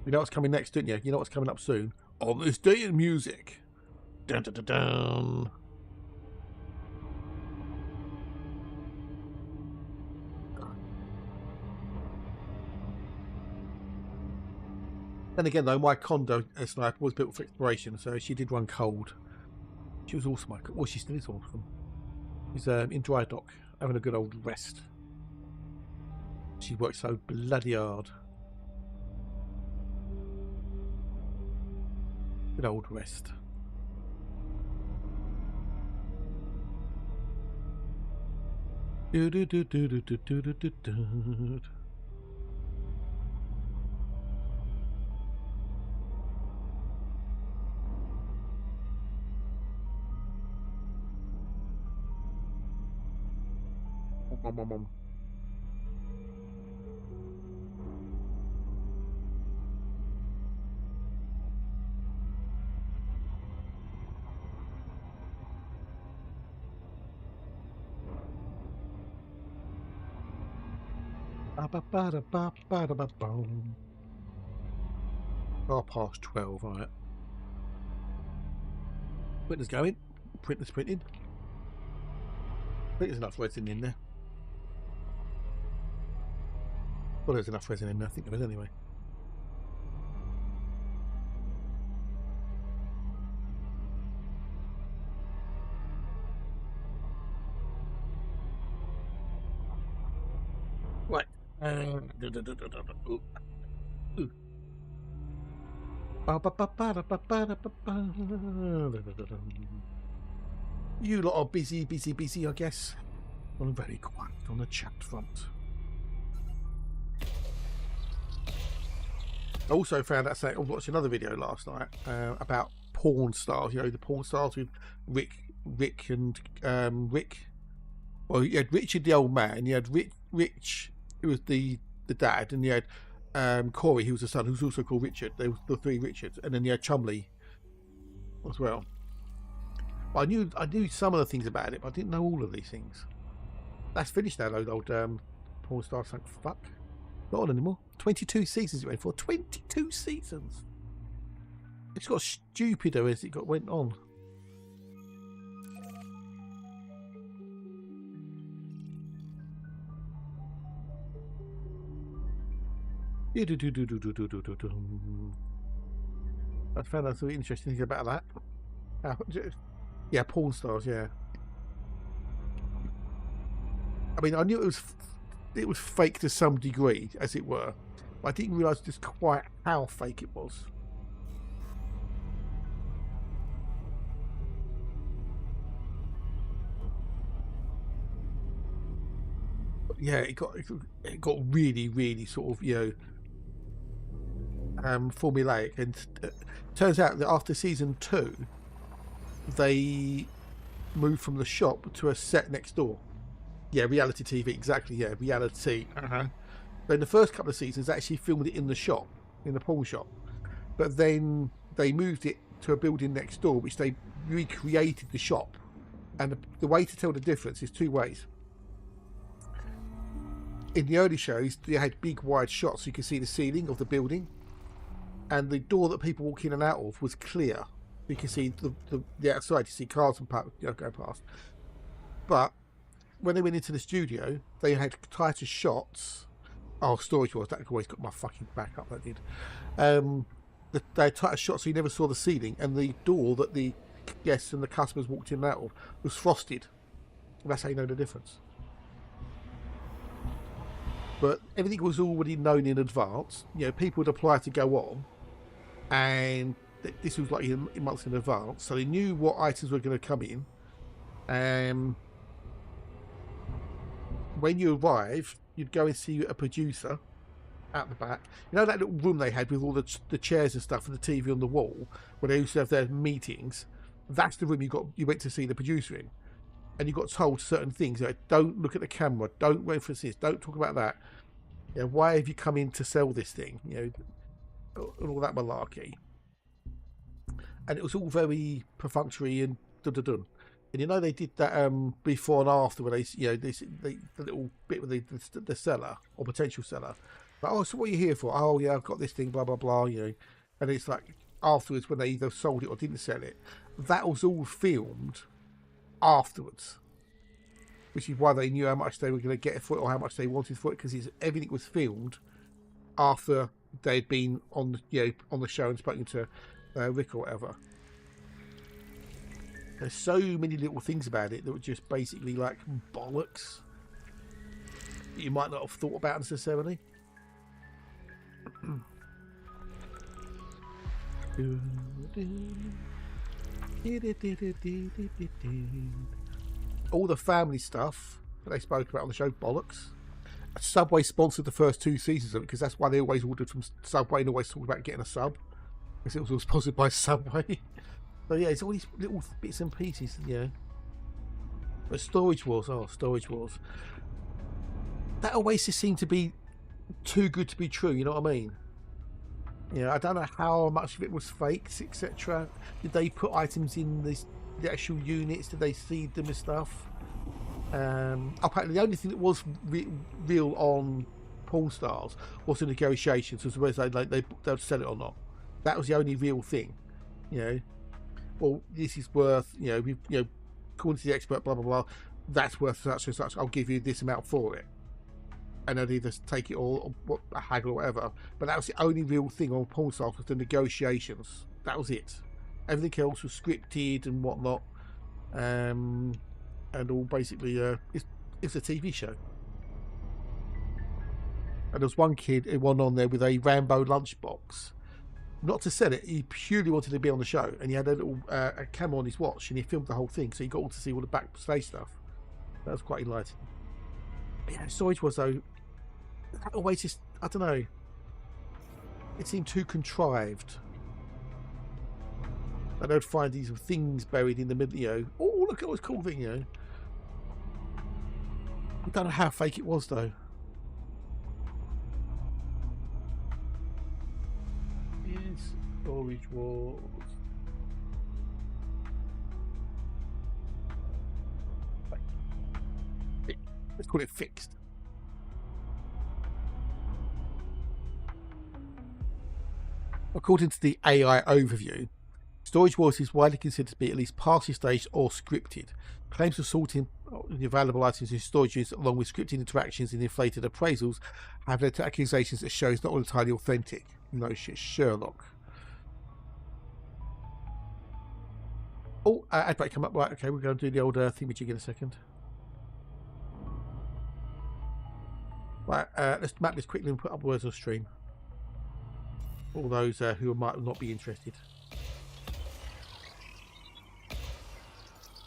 Speaker 2: You know what's coming next, don't you? You know what's coming up soon? On This Day in Music. Dun dun dun dun. Then again, though, my condo sniper was built for exploration, so she did run cold. She was awesome. Well, she still is awesome. She's in dry dock, having a good old rest. She worked so bloody hard. Good old rest. Do do do do do do do do do. Mom. 12, right. Printer's going. Printer's printing. I think there's enough resin in there. Well, there's enough resin in there. I think there is anyway. Right. You lot are busy, I guess. I'm very quiet on the chat front. I also found out, I watched another video last night about porn stars. You know, the porn stars with Rick and Rick. Well, you had Richard, the old man. You had Rich, who was the dad, and you had Corey, who was the son, who's also called Richard. There was the three Richards, and then you had Chumley as well. But I knew some of the things about it, but I didn't know all of these things. That's finished now, though, old porn star. Thank fuck. Not on anymore. 22 seasons it went for. 22 seasons. It's got stupider as it went on. I found out some interesting things about that. Yeah, porn stars. Yeah. I mean, I knew it was fake to some degree, as it were, but I didn't realise just quite how fake it was. But yeah, it got really sort of, you know, formulaic, and turns out that after season 2, they moved from the shop to a set next door. Yeah, reality TV, exactly. Yeah, reality. Then the first couple of seasons, they actually filmed it in the shop, in the pawn shop. But then they moved it to a building next door, which they recreated the shop. And the way to tell the difference is two ways. In the early shows, they had big wide shots, so you could see the ceiling of the building. And the door that people walk in and out of was clear. You can see the outside, you see cars and go past. But when they went into the studio, they had tighter shots. Oh, Storage Wars, that always got my fucking back up, that did. They had tighter shots so you never saw the ceiling, and the door that the guests and the customers walked in and out of was frosted. That's how you know the difference. But everything was already known in advance. You know, people would apply to go on, and this was like months in advance, so they knew what items were going to come in. When you arrive, you'd go and see a producer at the back. You know that little room they had with all the chairs and stuff and the TV on the wall where they used to have their meetings? That's the room you went to see the producer in. And you got told certain things, like, don't look at the camera, don't reference this, don't talk about that. You know, why have you come in to sell this thing? You know, and all that malarkey. And it was all very perfunctory and dun-dun-dun. And you know they did that before and after, where they, you know, the little bit with the seller or potential seller. Like, oh, so what are you here for? Oh, yeah, I've got this thing, blah blah blah. You know, and it's like afterwards when they either sold it or didn't sell it. That was all filmed afterwards, which is why they knew how much they were going to get for it or how much they wanted for it, because everything was filmed after they'd been on the show and spoken to Rick or whatever. There's so many little things about it that were just basically like bollocks that you might not have thought about necessarily. All the family stuff that they spoke about on the show, bollocks. Subway sponsored the first 2 seasons of it because that's why they always ordered from Subway and always talked about getting a sub, because it was all sponsored by Subway. So yeah, it's all these little bits and pieces, yeah. But Storage Wars, Storage Wars. That always just seemed to be too good to be true, you know what I mean? Yeah, I don't know how much of it was fakes, etc. Did they put items in the actual units? Did they seed them and stuff? Apparently the only thing that was real on Pawn Stars was the negotiations, as whether they'd sell it or not. That was the only real thing, you know. Well, this is worth, according to the expert, blah blah blah, that's worth such and such. I'll give you this amount for it, and I'd either take it or a haggle or whatever. But that was the only real thing on Pawn Stars, was the negotiations. That was it. Everything else was scripted and whatnot, and all basically it's a TV show. And there was one kid who went on there with a Rambo lunchbox. Not to sell it, he purely wanted to be on the show, and he had a little a camera on his watch, and he filmed the whole thing, so he got all to see all the backstage stuff. That was quite enlightening. But yeah, Storage Wars though, that always just, I don't know, it seemed too contrived. And they'd find these things buried in the middle, you know. Oh, look at this cool thing, you know. I don't know how fake it was though. Storage Wars. Let's call it fixed. According to the AI overview, Storage Wars is widely considered to be at least partially staged or scripted. Claims of sorting the available items in storage units along with scripted interactions and inflated appraisals have led to accusations that show it's not entirely authentic. No shit, Sherlock. Oh, ad break come up. Right, okay, we're going to do the old thingamajig in a second. Right, let's map this quickly and put up words on stream. All those who might not be interested.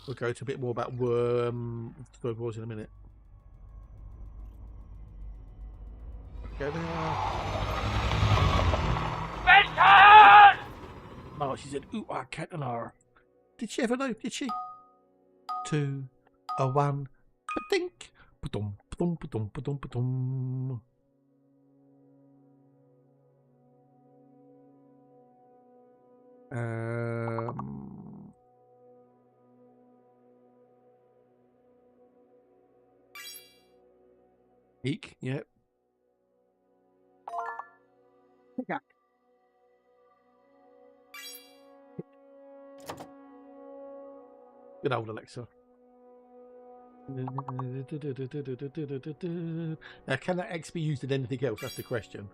Speaker 2: We'll go to a bit more about Storage Wars in a minute. Go there.
Speaker 6: Vistas!
Speaker 2: Oh, she said, ooh, I can't allow. Did she ever know? Did she? 2, a 1, ba-dink, ba-dum, ba-dum, ba-dum, ba-dum, ba-dum. Eek, yep. Yeah. Good old Alexa. Now, can that X be used in anything else? That's the question.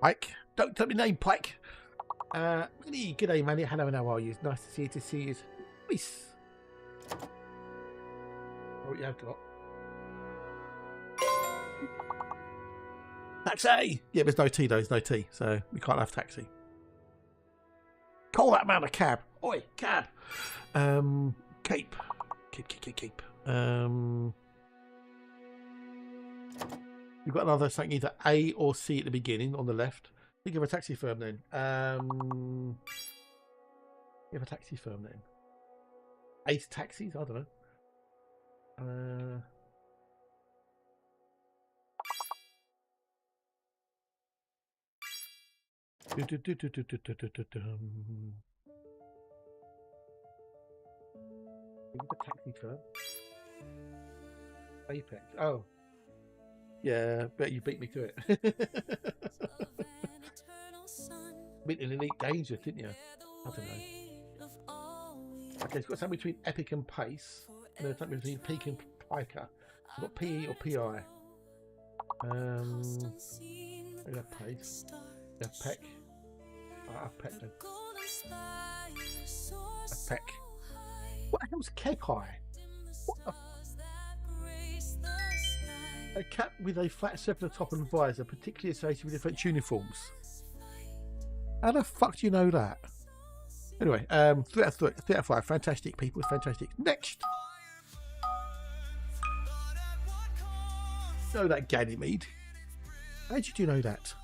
Speaker 2: Pike, don't tell me name, Pike. Good day, man. Hello, and how are you? It's nice to see you. Peace. What you have got? Taxi! Yeah, there's no T though, there's no T, so we can't have taxi. Call that man a cab. Oi, cab. Cape. Cape. You've got another something either A or C at the beginning on the left. Think of a taxi firm then. You have a taxi firm then. Ace Taxis? I don't know. A taxi firm. Apex. Oh. Yeah, bet you beat me to it. Beat an Elite Dangerous, didn't you? I don't know. Okay, it's got something between Epic and Pace. And then something between Peak and Piker. It's got PE or PI. We have Pace. We have Peck. I have Peck then. A Peck. What the hell's Keck High? What the? A cap with a flat circular top and visor, particularly associated with different uniforms. How the fuck do you know that? Anyway, 3 out of 5. Fantastic, people. Fantastic. Next. Know that, Ganymede? How did you know that?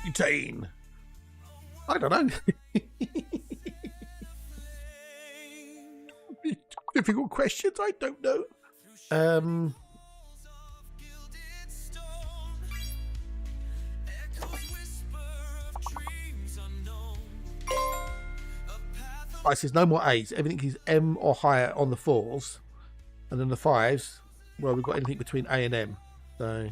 Speaker 2: Butane. I don't know. Difficult questions. I don't know. Right, says no more A's. Everything is M or higher on the 4s, and then the 5s. Well, we've got anything between A and M. So.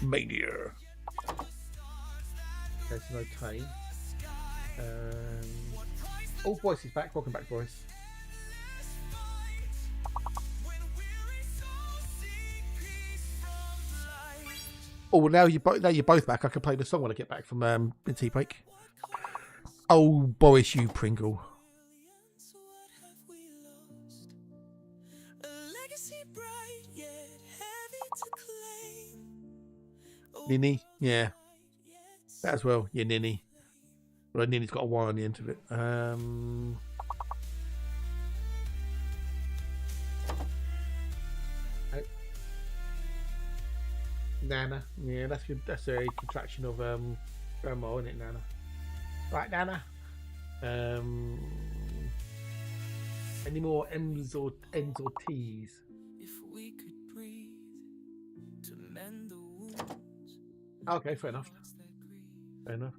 Speaker 2: Mania. Okay, so no Tane. Oh, Boyce is back. Welcome back, Boyce. Oh, now you're both back. I can play the song when I get back from tea break. Oh, Boris, you Pringle. Ninny, yeah, that as well. Yeah, Ninny. Well, Ninny's got a Y on the end of it. Nana, yeah, that's good. That's a contraction of grandma, isn't it, Nana? Right, Nana. Any more M's or N's or T's?
Speaker 1: If we could breathe to mend the wounds.
Speaker 2: Okay, fair enough. Fair enough.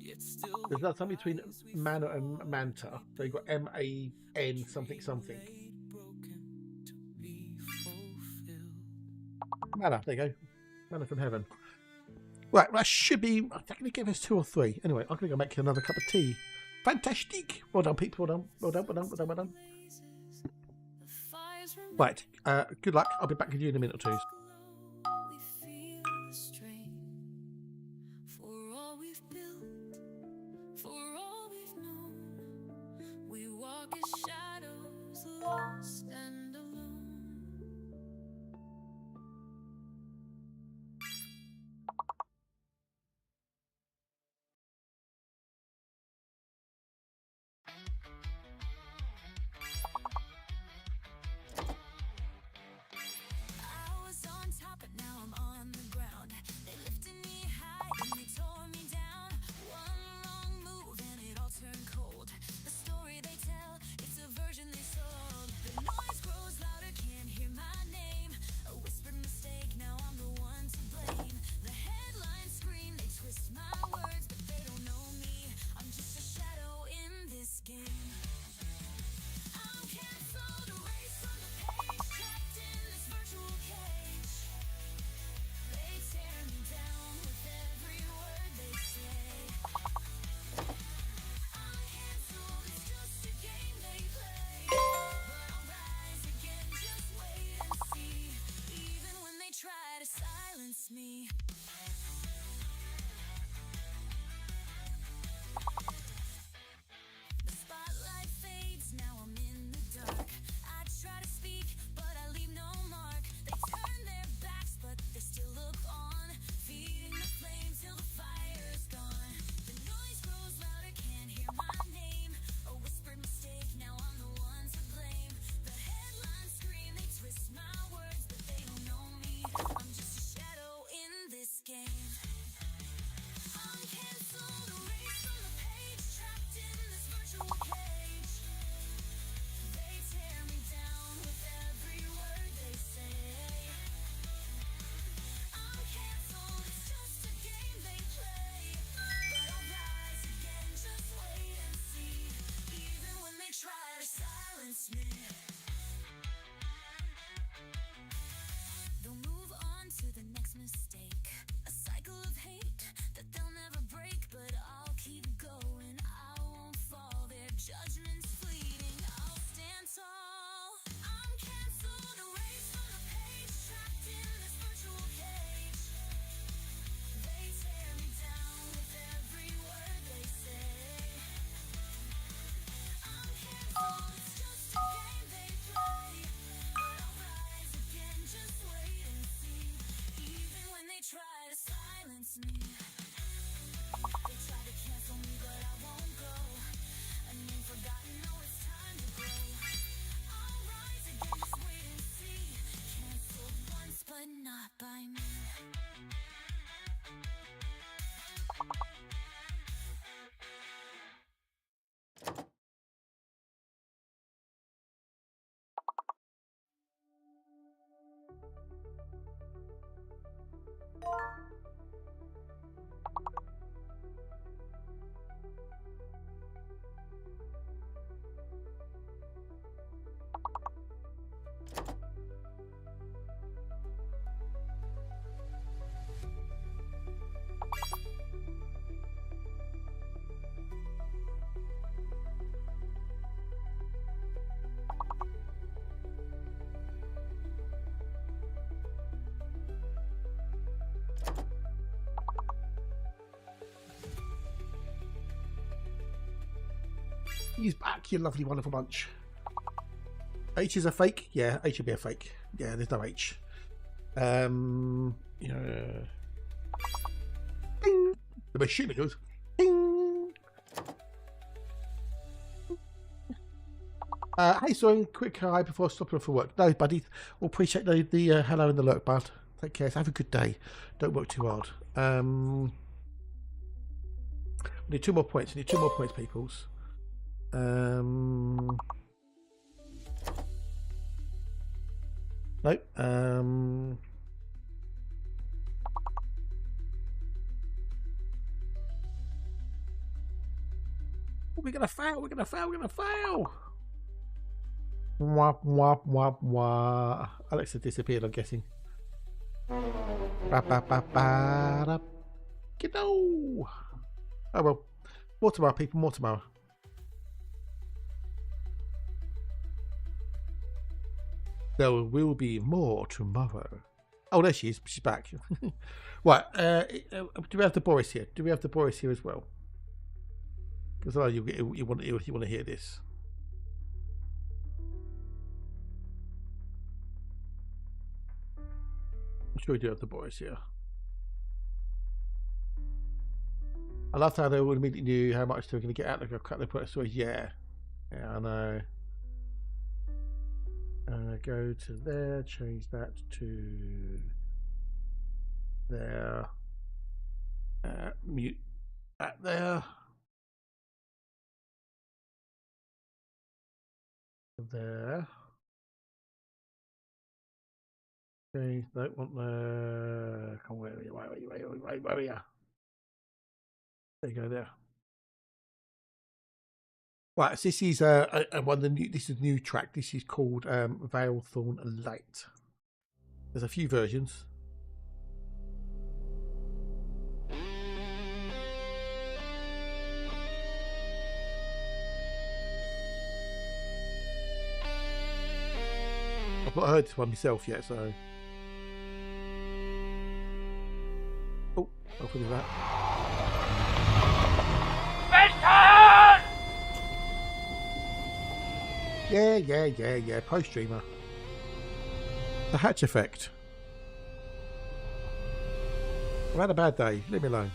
Speaker 2: There's that something between Mana and Manta. So you've got MAN something something. Mana, there you go. Mana from heaven. Right, that should be. I'm going to give us 2 or 3. Anyway, I'm going to go make another cup of tea. Fantastic. Well done, people. Well done. Well done. Well done. Well done. Well done. Right. Good luck. I'll be back with you in a minute or 2.
Speaker 1: Me. The spotlight fades, now I'm in the dark. I try to speak, but I leave no mark. They turn their backs, but they still look on, feeding the flame till the fire's gone. The noise grows louder, can't hear my name. A whispered mistake, now I'm the one to blame. The headlines scream, they twist my words, but they don't know me. I'm just a shadow in this game. I'm cancelled, erased from the page, trapped in this virtual cage. They tear me down with every word they say. I'm cancelled, it's just a game they play. But I'll rise again, just wait and see. Even when they try to silence me. They'll move on to the next mistake. A cycle of hate that they'll never break. But I'll keep going, I won't fall. Their judgment's fleeting, I'll stand tall. I'm cancelled, erased from the page, trapped in this virtual cage. They tear me down with every word they say. I'm cancelled, it's just a game they play. But I'll rise again, just wait and see. Even when they try to silence me. They try to cancel me, but I won't go. A name forgotten, no, it's time to grow. I'll rise again, just wait and see. Cancelled once, but not by me.
Speaker 2: He's back, you lovely, wonderful bunch. H is a fake? Yeah, H would be a fake. Yeah, there's no H. Yeah. Ding. The machine goes. Ding. Hey, so quick hi before stopping off for work. No, buddy. We'll appreciate the hello and the lurk, bud. Take care. Have a good day. Don't work too hard. We need 2 more points. We need 2 more points, peoples. Nope. We're gonna fail. We're gonna fail. We're gonna fail. Wah wah wah wah. Alexa disappeared, I'm guessing. Ba ba ba ba da. Kiddo. Oh well. More tomorrow, people. More tomorrow. There will be more tomorrow. Oh, there she is. She's back. Right. Do we have the Boris here? Do we have the Boris here as well? Because I know you want to hear this. I'm sure we do have the Boris here. I loved how they all immediately knew how much they were going to get out of a couple of points. So yeah, I know. Go to there. Change that to there. Mute that there. There. Okay, don't want the. Come where are you? Where are you? There you go. There. Right, so this is one of the new. This is a new track. This is called Vale Thorn Light. There's a few versions. I've not heard this one myself yet, so. Oh, I'll put that. Yeah. Post-streamer. The Hatch Effect. I've had a bad day. Leave me alone.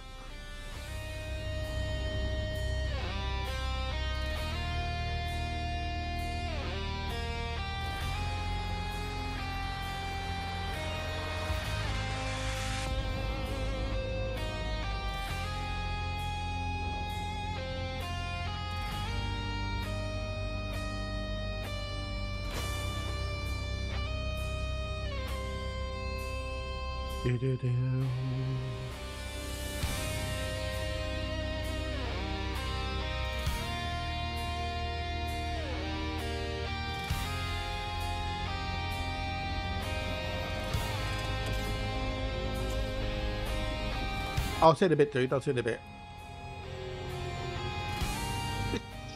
Speaker 2: I'll see in a bit, dude. I'll see in a bit.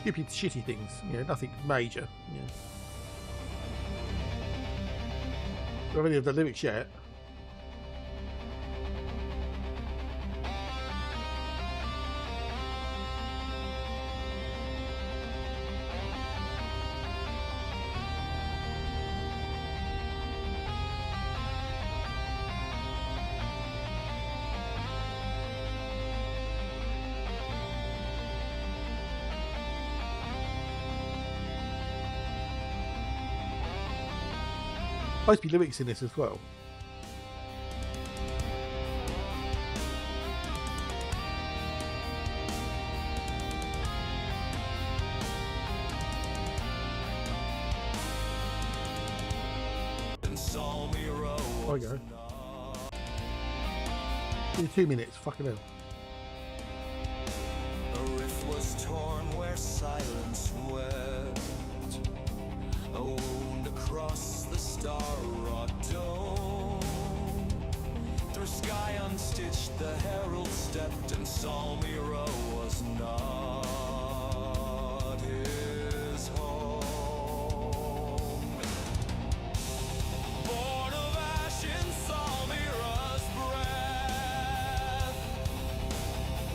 Speaker 2: Stupid, shitty things. You know, nothing major. Yeah. I don't really have the lyrics yet. Supposed to be lyrics in this as well. There we go. In 2 minutes, fucking hell.
Speaker 7: A rift was torn where silence wept. A wound across the star-wrought dome. Through sky unstitched, the herald stepped, and Salmira was not his home. Born of ash in Salmira's breath,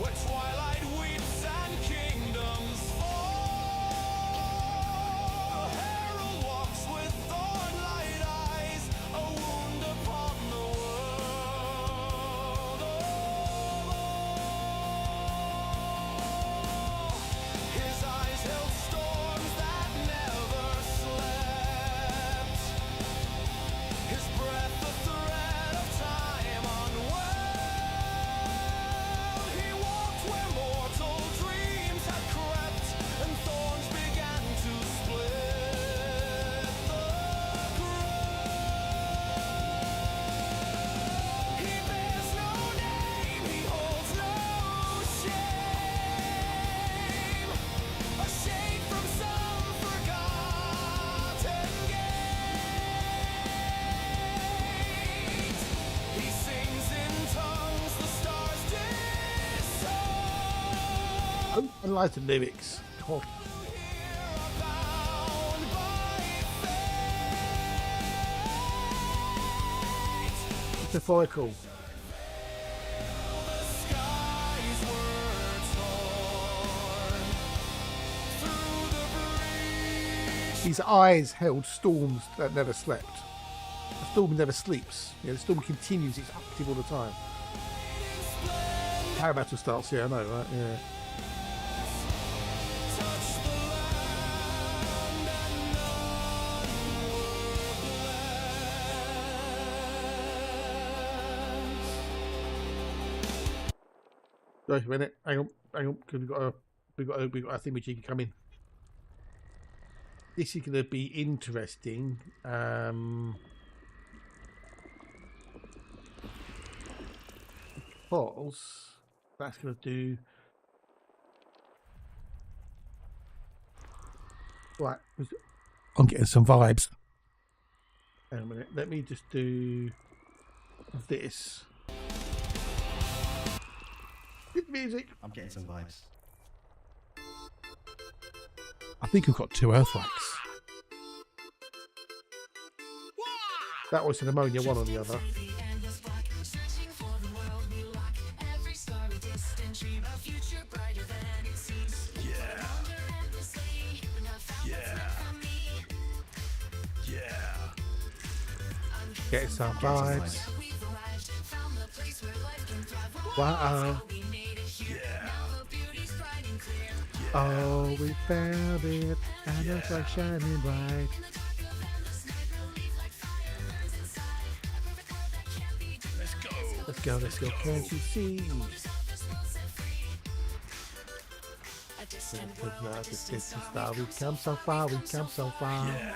Speaker 7: where twilight weeps and kingdoms fall.
Speaker 2: Don't analyze the lyrics. God. It's metaphorical. His eyes held storms that never slept. The storm never sleeps. Yeah, the storm continues. It's active all the time. Power battle starts. Yeah, I know, right? Yeah. Wait a minute. Hang on. 'Cause we've got a thing which you can come in. This is going to be interesting. Because that's going to do. Right. I'm getting some vibes. Hang on a minute. Let me just do this. Good music.
Speaker 3: I'm getting some vibes.
Speaker 2: I think I've got 2 earthquakes. That was an ammonia, one or the other.
Speaker 4: Yeah. Yeah. Yeah.
Speaker 2: Getting some vibes. Wow.
Speaker 4: Yeah.
Speaker 2: Oh, we found it, and it's like shining bright.
Speaker 4: Let's go.
Speaker 2: Let's go, let's go. Can't you see? This star, we come so far, we come so far.
Speaker 4: Yeah.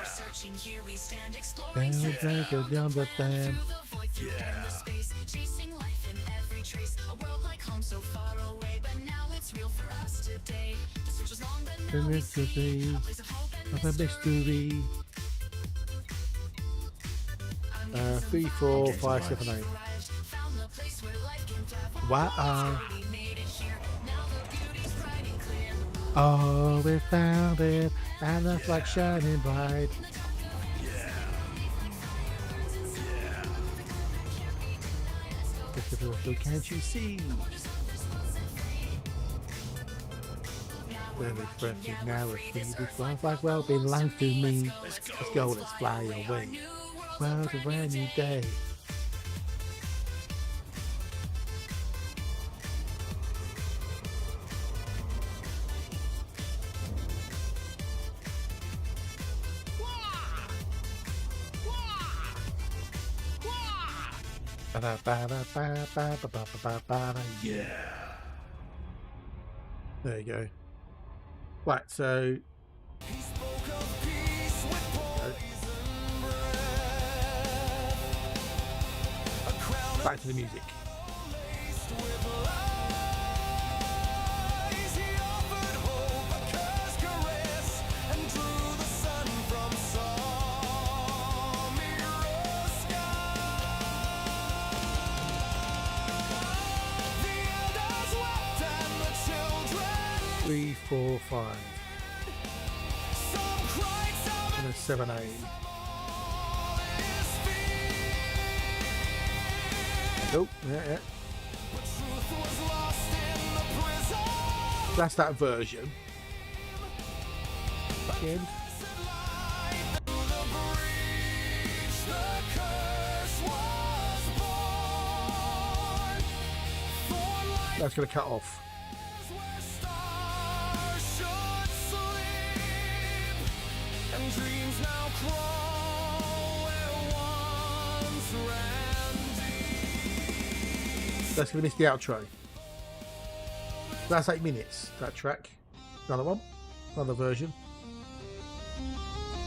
Speaker 2: Then we go down the dam.
Speaker 4: Yeah.
Speaker 2: The mystery of a mystery. 3, 4, 5, 7, 8. Wow. Oh, we found it, and it's like shining bright.
Speaker 4: Yeah. Yeah.
Speaker 2: Can't you see? Well, it's breathing now, it's this life like well belongs to me. Let's go, let's fly away. Well, it's a brand new day.
Speaker 4: Yeah.
Speaker 2: There you go. Right, so back to the music. Three, 4, 5. And a 7, 8. Nope, yeah. That's that version. Again. That's going to cut off.
Speaker 7: Dreams now crawl where once ran deep.
Speaker 2: That's going to miss the outro. That's 8 minutes, that track. Another one. Another version.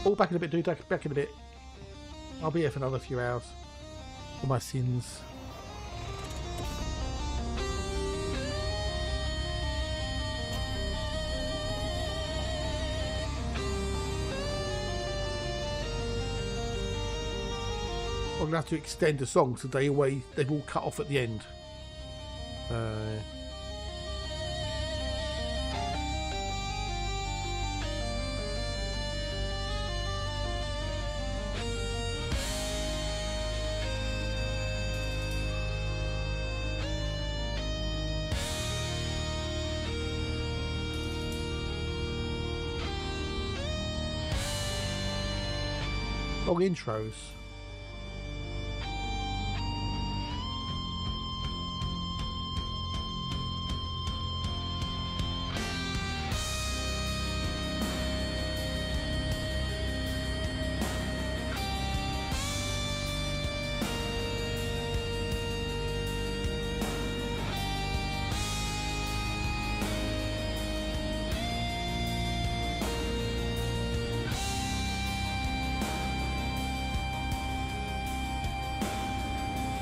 Speaker 2: All back in a bit, dude. Back in a bit. I'll be here for another few hours. For my sins. I'm gonna have to extend the song so they've all cut off at the end. Long intros.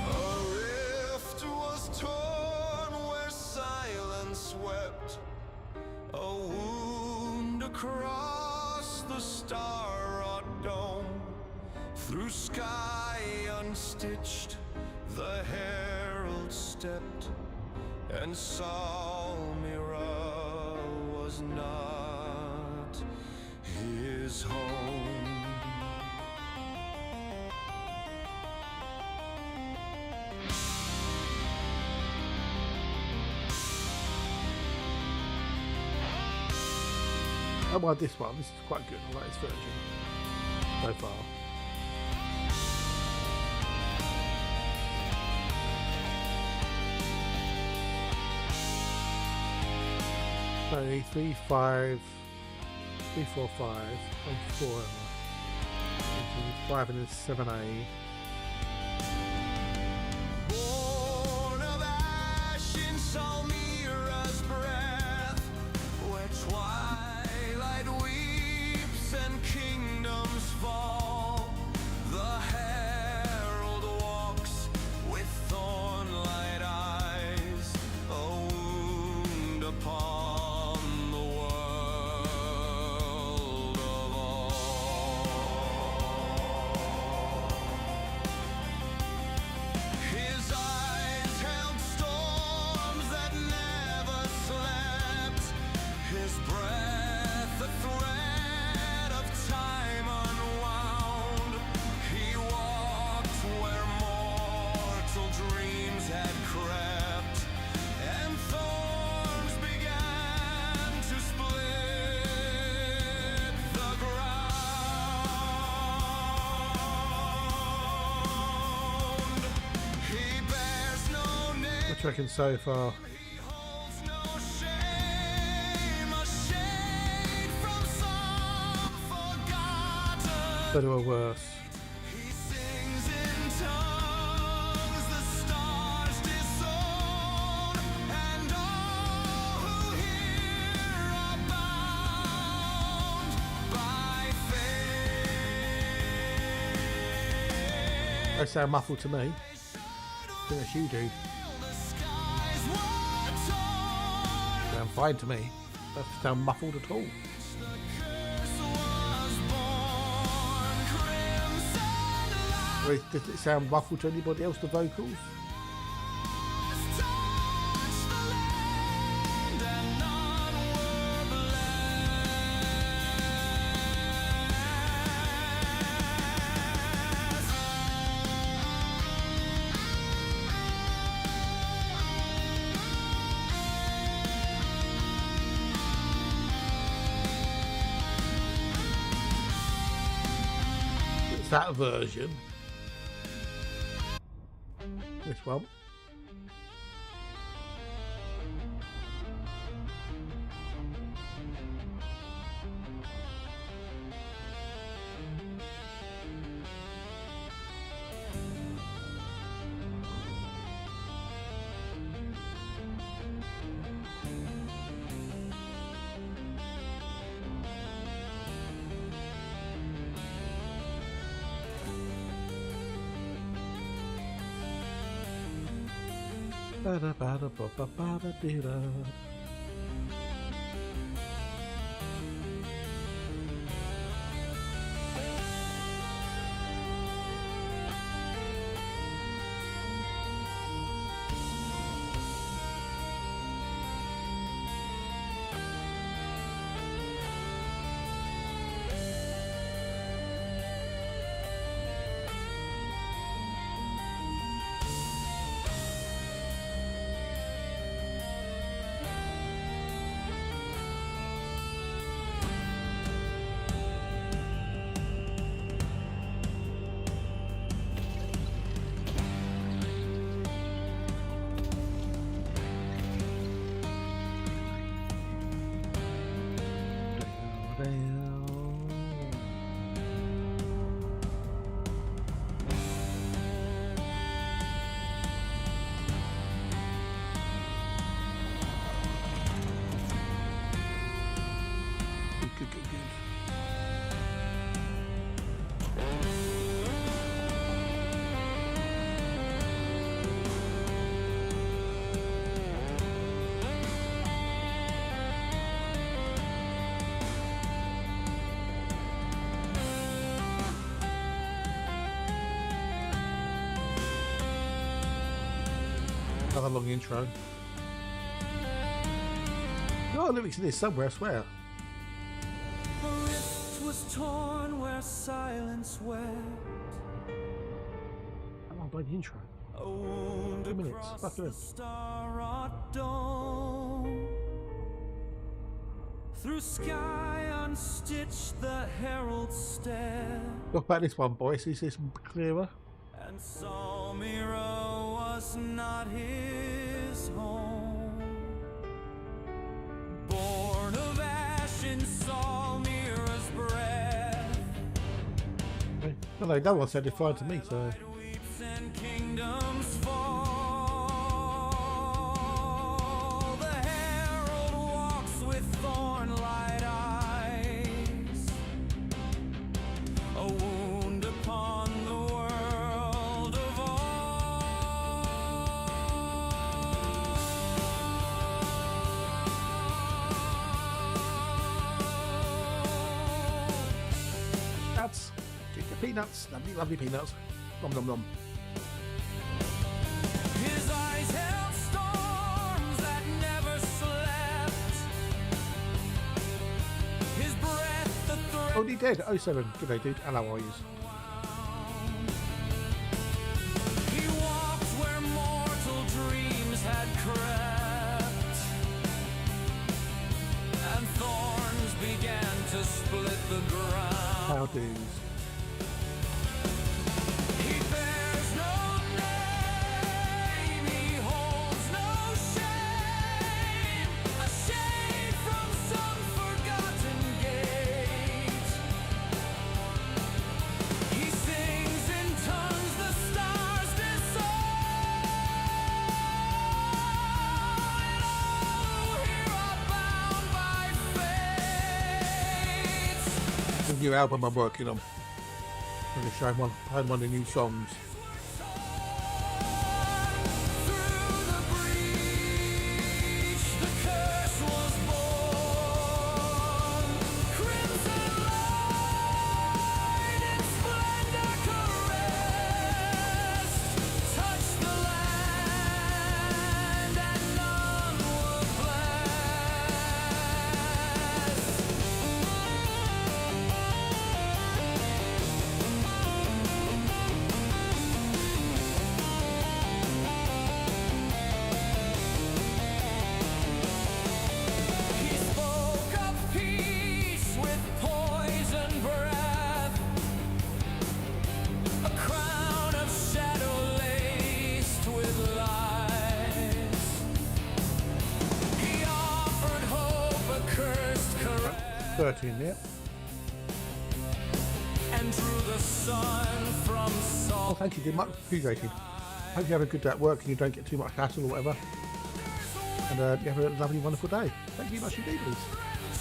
Speaker 7: A rift was torn where silence wept, a wound across the star-wrought dome. Through sky unstitched, the herald stepped, and Salmira was not his home.
Speaker 2: I like this one. This is quite good. I like this version so far. So 3, 5, 3, 4, 5, 4, 5, and then 7A.
Speaker 7: Born of ash in Salmira's breath, where twilight weeps and kingdoms fall, the herald walks with thorn-light eyes, a wound upon the world of all. His eyes held storms that never slept, his breath a thread of time unwound. He walked where mortal dreams had crept, and thorns began to split the ground. He bears no name,
Speaker 2: What do you reckon so far?
Speaker 7: he holds no shame, a shade from some forgotten.
Speaker 2: Better or worse?
Speaker 7: He sings in tongues the stars disown, and all who hear are bound by fate.
Speaker 2: They sound muffled to me. Yes, you do.
Speaker 7: The skies were torn,
Speaker 2: Sound fine to me. Doesn't sound muffled at all.
Speaker 7: the curse was born, crimson light.
Speaker 2: Or does it sound muffled to anybody else, the vocals?
Speaker 7: Touched the land and none were blessed.
Speaker 2: It's that version. This one. Ba-da-ba-da-ba-ba-ba-da-dee-da. Another long intro. Oh, lyrics in this somewhere, I swear.
Speaker 7: A rift was torn where silence wept.
Speaker 2: How long by the intro?
Speaker 7: A wound
Speaker 2: 2 minutes.
Speaker 7: across
Speaker 2: Fuck
Speaker 7: the
Speaker 2: it.
Speaker 7: star-wrought dome. Through sky unstitched the herald stare,
Speaker 2: What about this one, boys? Is this clearer?
Speaker 7: and Salmira was not his home. Born of ash in Salmira's breath,
Speaker 2: Well, no, no one said it fine to me, so.
Speaker 7: weeps and kingdoms fall. The herald walks with thorn-light eyes, a wound upon the world of all.
Speaker 2: Nuts. Drink the peanuts. Lovely, lovely peanuts. Nom nom nom.
Speaker 7: His eyes held storms that never slept. His breath the threat.
Speaker 2: Oh, he dead. 07. Good day, dude. Hello, how are you?
Speaker 7: He walked where mortal dreams had crept, and thorns began to split the ground.
Speaker 2: How do's?
Speaker 7: He bears no name, he holds no shame, a shade from some forgotten gate. He sings in tongues the stars disown, and all here are bound by fate.
Speaker 2: The new album I'm working on. I'm going to show him one of the new songs.
Speaker 7: Through the breach, the curse was born. Crimson light in splendor caressed, touched the land, and none were He spoke of peace with poison breath, a crown of shadow laced with lies. He offered hope, a cursed caress,
Speaker 2: 13 there.
Speaker 7: and drew the sun from
Speaker 2: Oh,
Speaker 7: salt.
Speaker 2: thank you, dude. Much appreciated. Hope you have a good day at work and you don't get too much hassle or whatever. And you have a lovely, wonderful day. Thank you much indeed, please.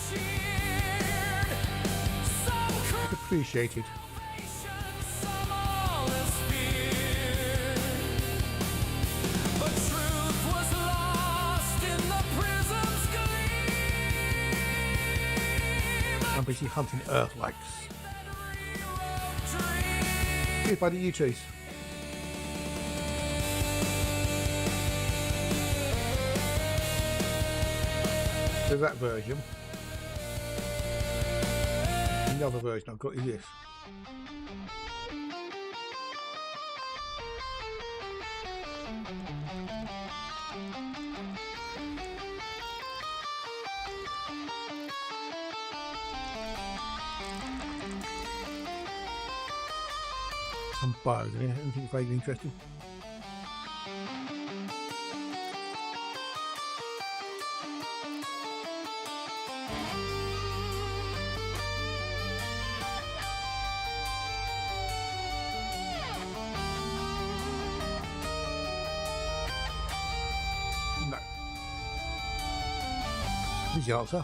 Speaker 7: Cheered, some
Speaker 2: Appreciated.
Speaker 7: some olives feared, but truth was lost in the prism's gleam.
Speaker 2: I'm busy hunting Earth likes.
Speaker 7: Dream.
Speaker 2: Cheers, buddy. You choose. There's that version. The other version I've got is this. Some bios in here. Anything vaguely interesting? No. Here's the answer.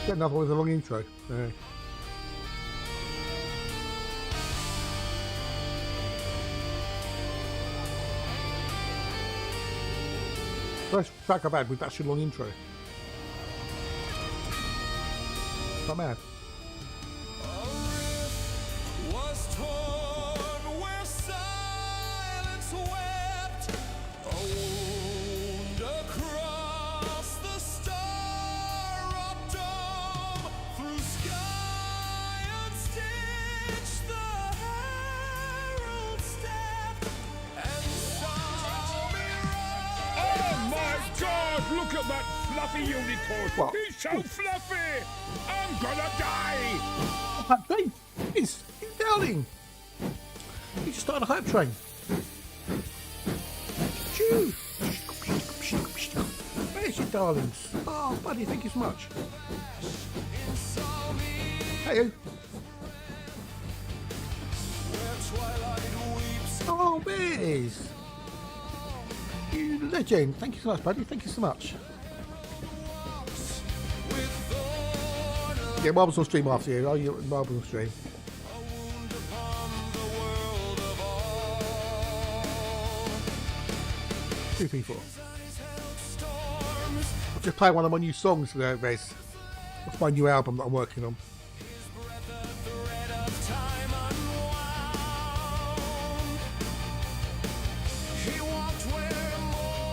Speaker 2: Get another one with a long intro. First track I've had with that long intro. Not mad.
Speaker 7: Was torn where silence wept, a wound across the star-up dome, through sky unstitched the herald stepped, and saw me
Speaker 5: Oh my God! Look at that fluffy unicorn.
Speaker 2: What?
Speaker 5: He's so fluffy. I'm gonna die.
Speaker 2: Hype train! He's darling! He just started a hype train. Choo! Where's your darlings? Oh, buddy, thank you so much. Hey, oh, Biz! You legend. Thank you so much, buddy. Thank you so much. Yeah, Marbles on stream after you. Oh, you Marbles on stream. Two people. I'll just play one of my new songs, Rez. That's my new album that I'm working on.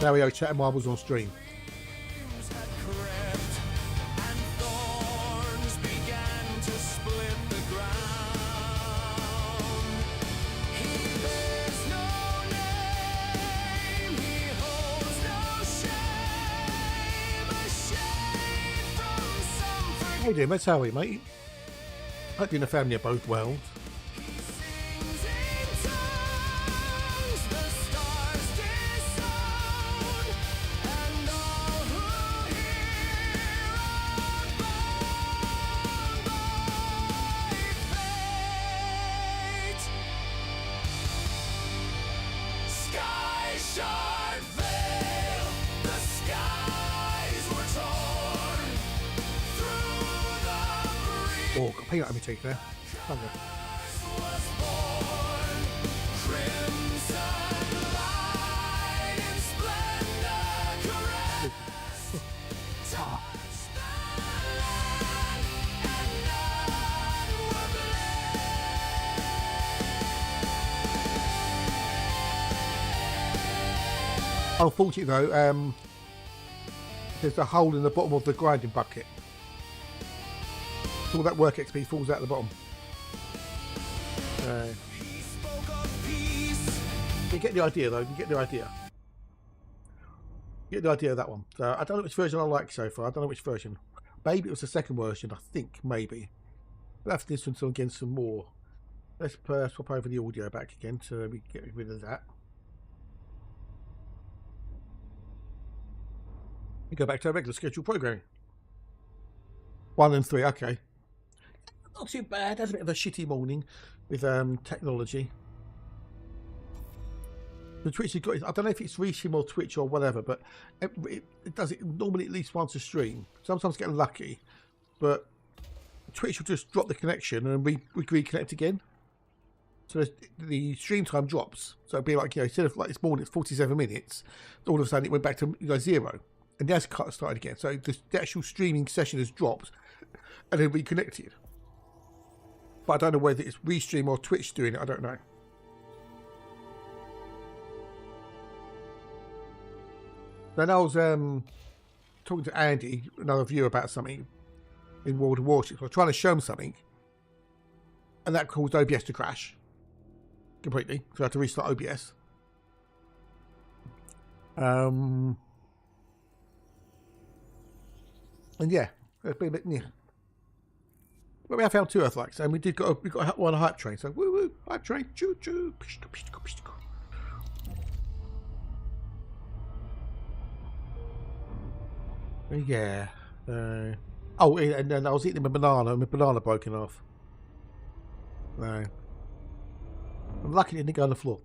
Speaker 2: There we go, chatting Marbles on stream. How you doing, mate? How are you, mate? Hope you and the family are both well. Oh, got peanut in my teeth there. Hunger. Unfortunately though, there's a hole in the bottom of the grinding bucket. All that work XP falls out the bottom. You get the idea though, you get the idea. You get the idea of that one. So I don't know which version I like so far. I don't know which version. Maybe it was the second version, I think, maybe. We'll have to listen to again some more. Let's swap over the audio back again so we get rid of that. We go back to our regular scheduled programming. 1 and 3, okay. Not too bad. Has a bit of a shitty morning with technology. The Twitch has got, I don't know if it's Restream or Twitch or whatever, but it does it normally at least once a stream. Sometimes get lucky, but Twitch will just drop the connection and we reconnect again. So the stream time drops. So it'll be like, you know, instead of like this morning, it's 47 minutes. All of a sudden it went back to 0. And that's started again. So the actual streaming session has dropped and then reconnected. But I don't know whether it's Restream or Twitch doing it. I don't know. Then I was talking to Andy, another viewer, about something in World of Warships. I was trying to show him something, and that caused OBS to crash completely. So I had to restart OBS. And yeah, it's been a bit near. But we have found 2 Earthlights, and we got one hype train. So woo woo, hype train, choo choo. Yeah. Oh, and then I was eating my banana, and my banana broken off. No. I'm lucky it didn't go on the floor.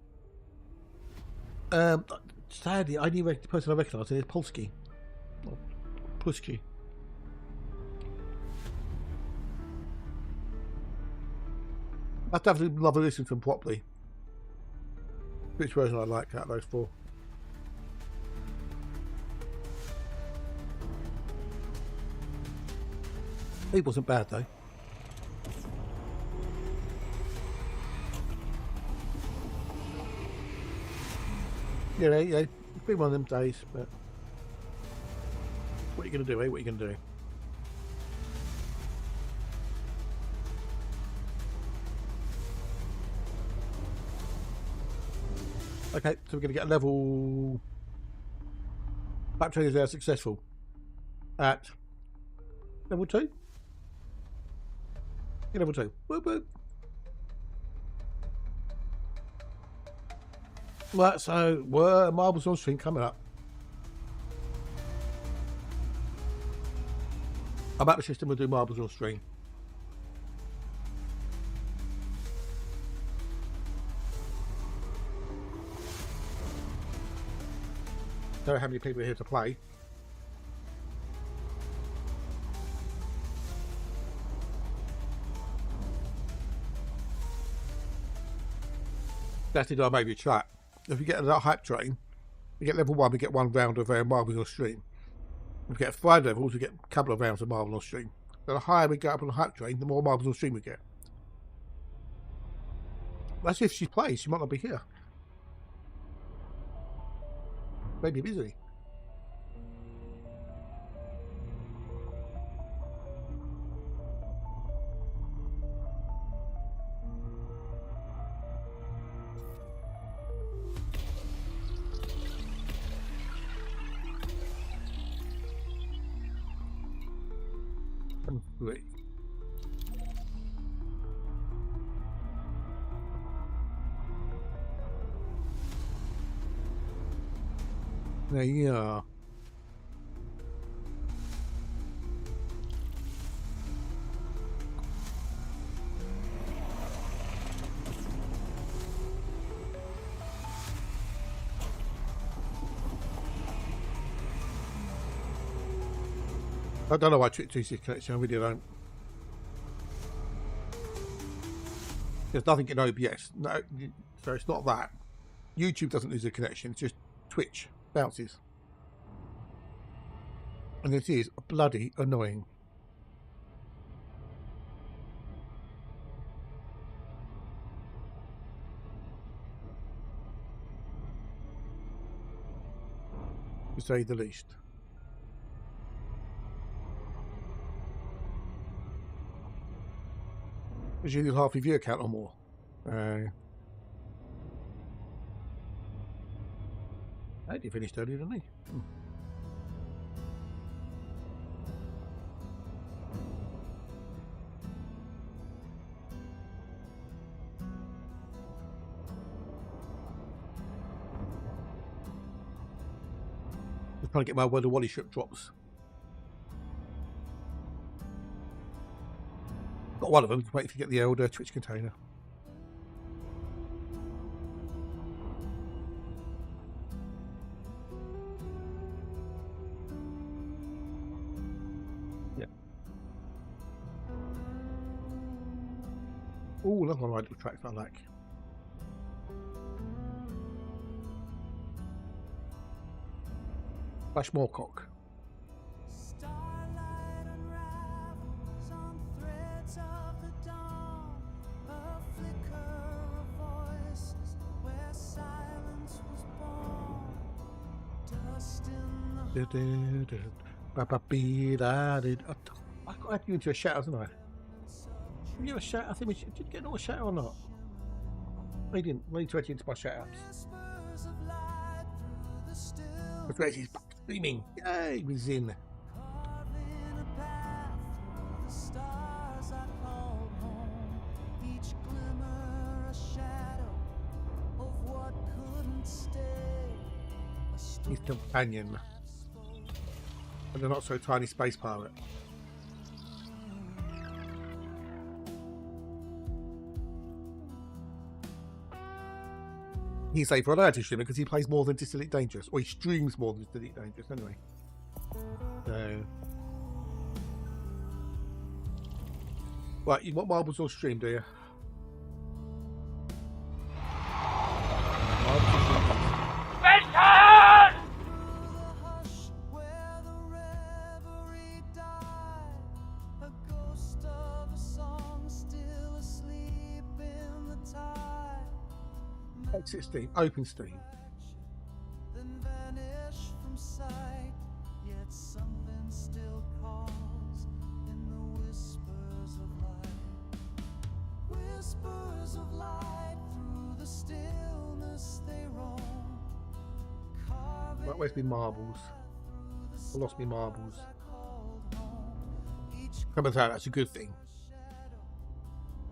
Speaker 2: Sadly, I knew the person I recognised is Polsky. Or Pusky. I have to have another listen to them properly. Which version I like out of those four? He wasn't bad though. Yeah, it's been one of them days, but what are you going to do, eh? What are you going to do? Okay, so we're going to get a level. Backtrackers are successful at level 2. Yeah, level 2. Whoop, whoop. Right, so were marbles on stream coming up. I'm at the system, we'll do marbles on stream. Don't know how many people are here to play. That's it, I maybe chat. If we get that hype train, we get level 1, we get 1 round of marbles on stream. If we get 5 levels, we get a couple of rounds of marbles on stream. The higher we go up on the hype train, the more marbles on stream we get. That's if she plays, she might not be here. Maybe busy. Wait. There you are. I don't know why Twitch uses connection, I really don't. There's nothing in OBS. No, so it's not that. YouTube doesn't lose a connection, it's just Twitch bounces. And it is bloody annoying. To say the least. Because you need half your view account or more. He finished earlier than me. Just trying to get my Wonder Wally ship drops. Got one of them, wait if you get the old Twitch container. Yeah. Oh, that's one of my little tracks I like. Flash Moorcock.
Speaker 7: Starlight unravels on threads of the dawn, a flicker of voices where silence was born. Dust in the
Speaker 2: I got you into a shadow, didn't I? Did you have a shadow? I think we should. Did you get another shadow or not? I didn't. I need to add you into my shout outs.
Speaker 7: whispers of light through the still,
Speaker 2: But Reggie's back streaming. Yay, he was in.
Speaker 7: carving a path through the stars I called home. Each glimmer a shadow of what couldn't stay. A
Speaker 2: His companion. And the not so tiny space pirate. He's a variety streamer because he plays more than Distant Dangerous, or he streams more than Distant Dangerous anyway. So, right, you want marbles on stream, do you? Steam. Open Steam.
Speaker 7: then vanish from sight. Yet something still calls in the whispers of light. Whispers of light through the stillness they roam. Carving
Speaker 2: Right, where's my marbles? I lost my marbles.
Speaker 7: called home. Each
Speaker 2: Comes out, that's a good thing.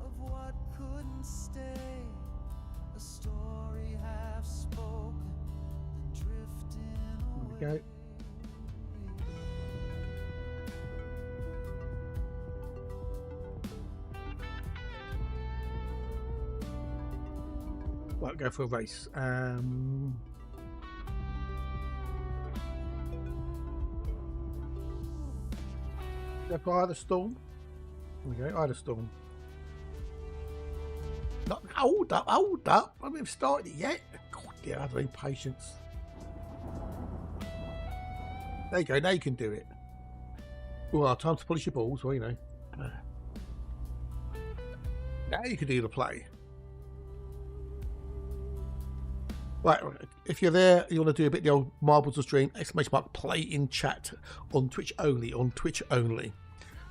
Speaker 7: of what couldn't stay, a story half spoken, then drifting
Speaker 2: There we
Speaker 7: away.
Speaker 2: go. Right, go for a race. Go for Either Storm. There we go, Either Storm. Not, hold up, hold up. I haven't even started it yet. God, yeah, I have impatience. There you go, now you can do it. Well, time to polish your balls, well, you know. Now you can do the play. Right, if you're there, you want to do a bit of the old marbles of stream, exclamation mark, play in chat on Twitch only, on Twitch only.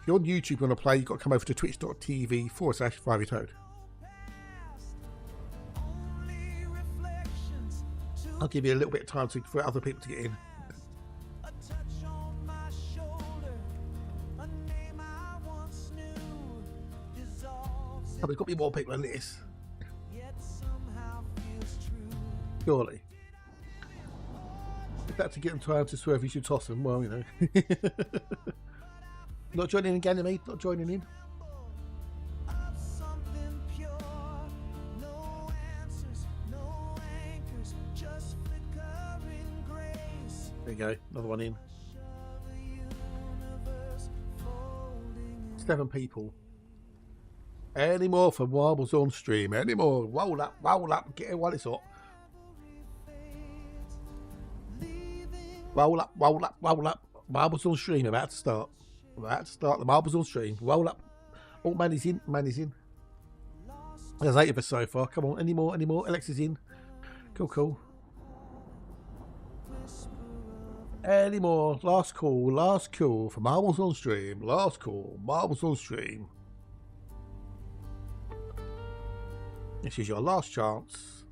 Speaker 2: If you're on YouTube, you want to play, you've got to come over to twitch.tv/5toad.
Speaker 7: Only reflections to
Speaker 2: I'll give you a little bit of time for other people to get in.
Speaker 7: a touch on my shoulder, a name I once knew, dissolves
Speaker 2: Oh, there's got to be more people than this,
Speaker 7: yet somehow feels true.
Speaker 2: surely. If that's to get them time to swerve, you should toss them, well, you know. Not joining in, Ganymede, not joining in.
Speaker 7: Of something pure, no answers, no anchors, just flickering grace.
Speaker 2: There you go, another one in.
Speaker 7: Of a universe folding in
Speaker 2: 7 people. Any more for Marbles on stream? Any more? Roll up, get it while it's hot. Roll up. Marbles on stream, about to start. The Marbles on stream. Roll up. Oh, man is in. There's 8 of us so far. Come on, any more? Alexa's in. Cool. Any more? Last call for Marbles on stream. Last call, Marbles on stream. This is your last chance.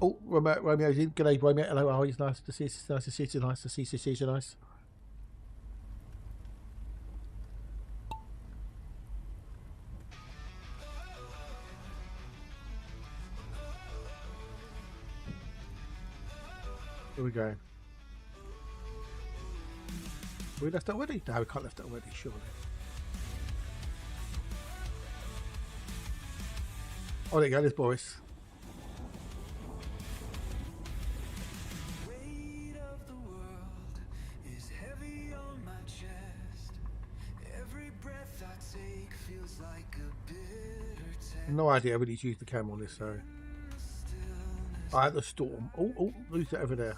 Speaker 2: Oh, Romeo's in. G'day, Romeo. Hello, how are you? Nice to see you. Nice to see you. Nice to see you. Nice. Here we go. We left it already? No, we can't left it already, surely. Oh, there you go, there's Boris.
Speaker 7: weight of the world is heavy on my chest. Every breath I take feels like a bitter test.
Speaker 2: No idea, I really used the camera on this, so. Alright, the storm. Oh, who's that over there?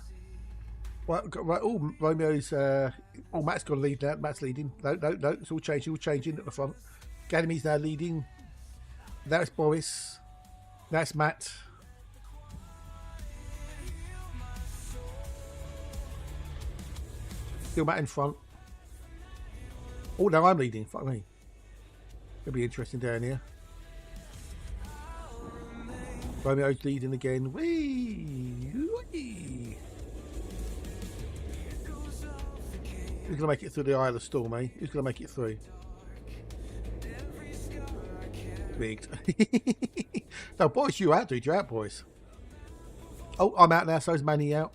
Speaker 2: Right, oh, Romeo's, Matt's got to lead now. Matt's leading. No, it's all changing at the front. Ganymede's now leading. That's Boris. That's Matt. Still Matt in front. Oh, now I'm leading. Fuck me. It'll be interesting down here. Romeo's leading again. Whee! Who's going to make it through the eye of the storm, eh? Who's going to make it through? Rigged. No, boys, you out, dude. You're out, boys. Oh, I'm out now. So's Manny out.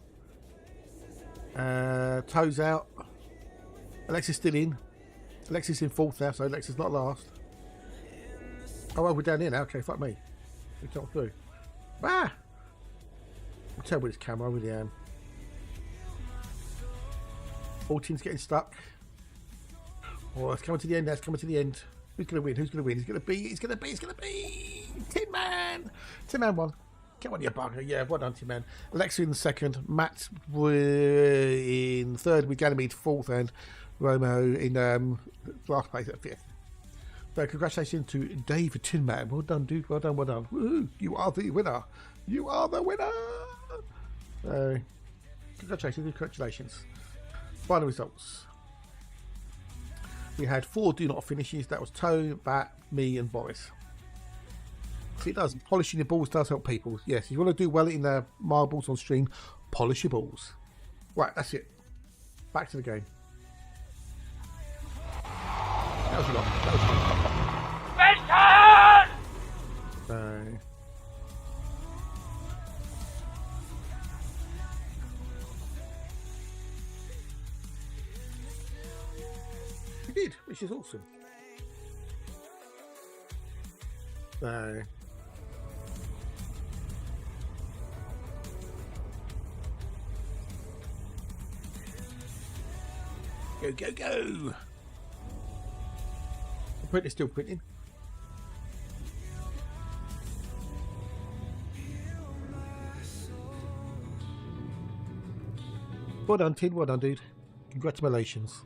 Speaker 2: Toe's out. Alexa's still in. Alexa's in 4th now, so Alexa's not last. Oh, well, we're down here now. Okay, fuck me. We can't through. Ah! I'll tell with this camera, I really am. 14's getting stuck. Oh, it's coming to the end now. It's coming to the end. Who's going to win? It's going to be Tin Man. Tin Man won. Come on, you bugger. Yeah, well done, Tin Man. Alexa in 2nd. Matt in 3rd with Ganymede 4th, and Romo in last place at 5th. So congratulations to Dave Tinman. Well done, dude. Well done, well done. Woo! You are the winner. You are the winner. Congratulations. Final results. We had 4 do not finishes. That was Toe, Bat, me, and Boris. So it does. Polishing your balls does help people. Yes, if you want to do well in the marbles on stream, polish your balls. Right, that's it. Back to the game. That was a lot. That was a lot.
Speaker 6: Banter!
Speaker 2: We did, which is awesome. So go. The print is still printing. Well done, Tin. Well done, dude. Congratulations.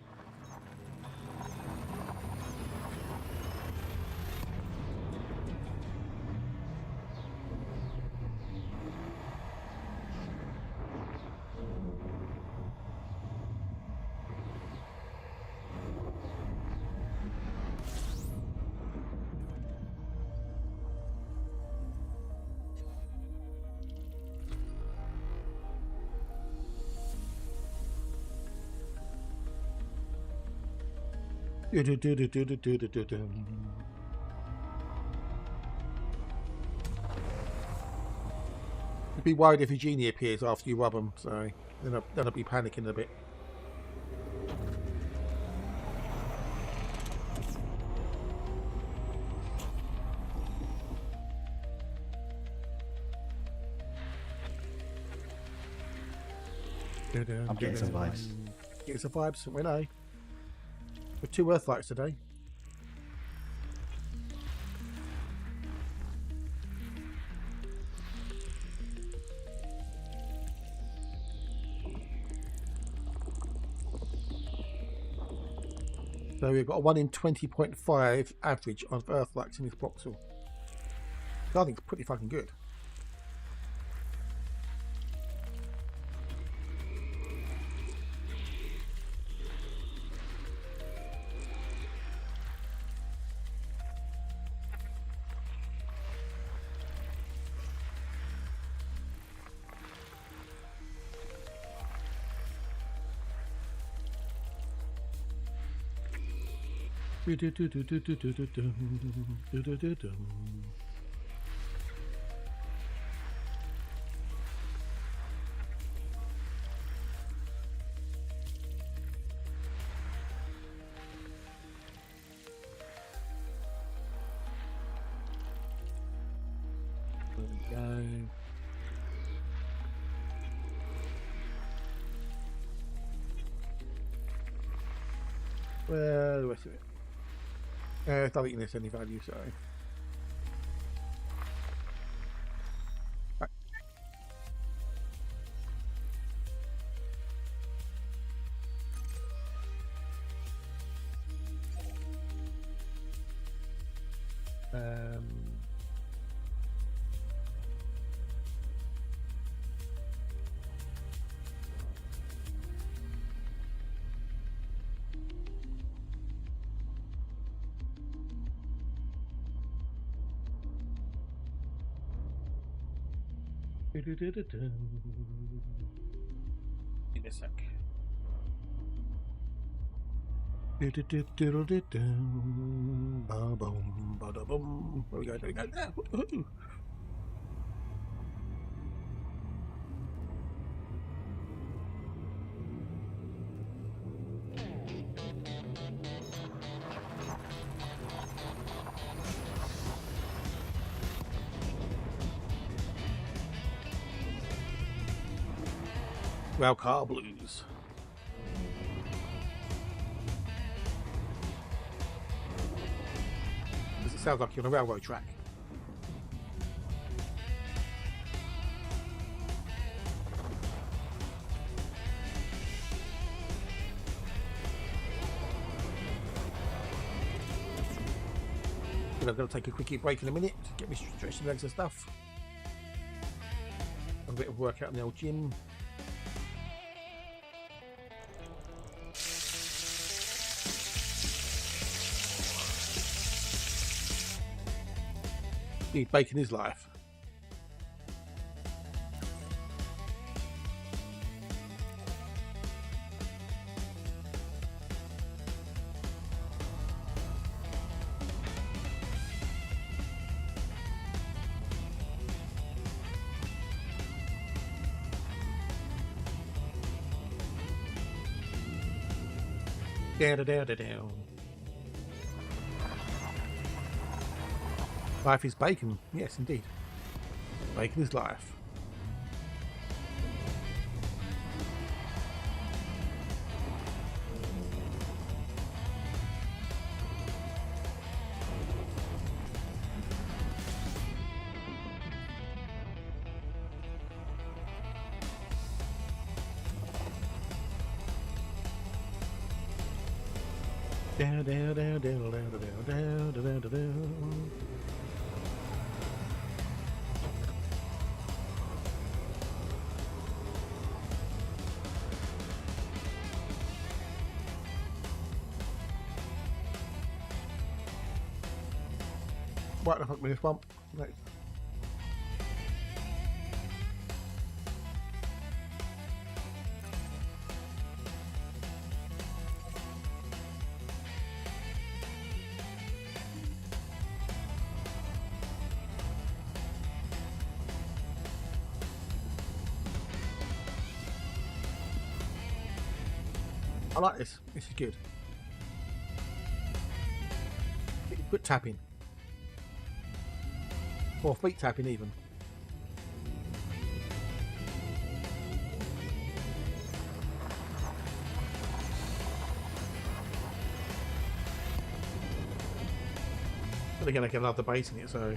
Speaker 2: Be worried if a genie appears after you rub them, so then I'll be panicking a bit.
Speaker 3: I'm getting some vibes.
Speaker 2: Getting some vibes, we know. With 2 Earthlights today. So we've got a 1 in 20.5 average of Earthlights in this Boxel. I think it's pretty fucking good. Well, the rest of it. I don't think there's any value, so. Right. In a sec. There we go, there we go. Railcar Blues. Because it sounds like you're on a railroad track. I'm going to take a quickie break in a minute to get me stretching legs and stuff. A bit of workout in the old gym. Need bacon is life. Down. Life is bacon. Yes, indeed. Bacon is life. Down. What the fuck with this one? Next. I like this. This is good. Good tapping. Or feet tapping even. But again, I can love the bass in it, so.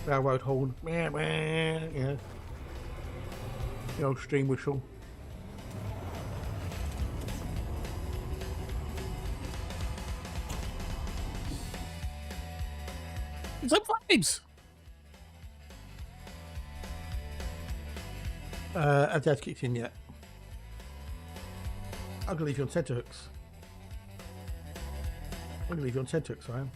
Speaker 2: Railroad horn, yeah, the old steam whistle. Some vibes. Dad's kicked in yet. I'm gonna leave you on centre hooks. I am.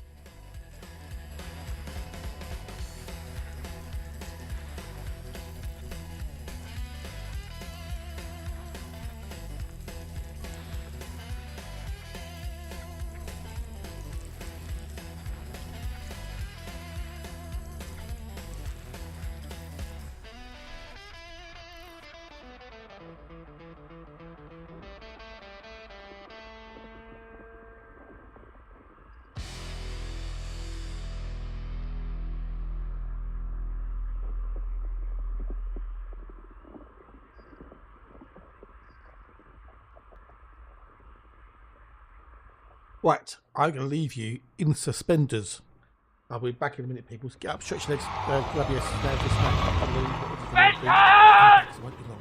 Speaker 2: Right, I'm going to leave you in suspenders. I'll be back in a minute, people. Get up, stretch your legs, grab your snack, it won't be long.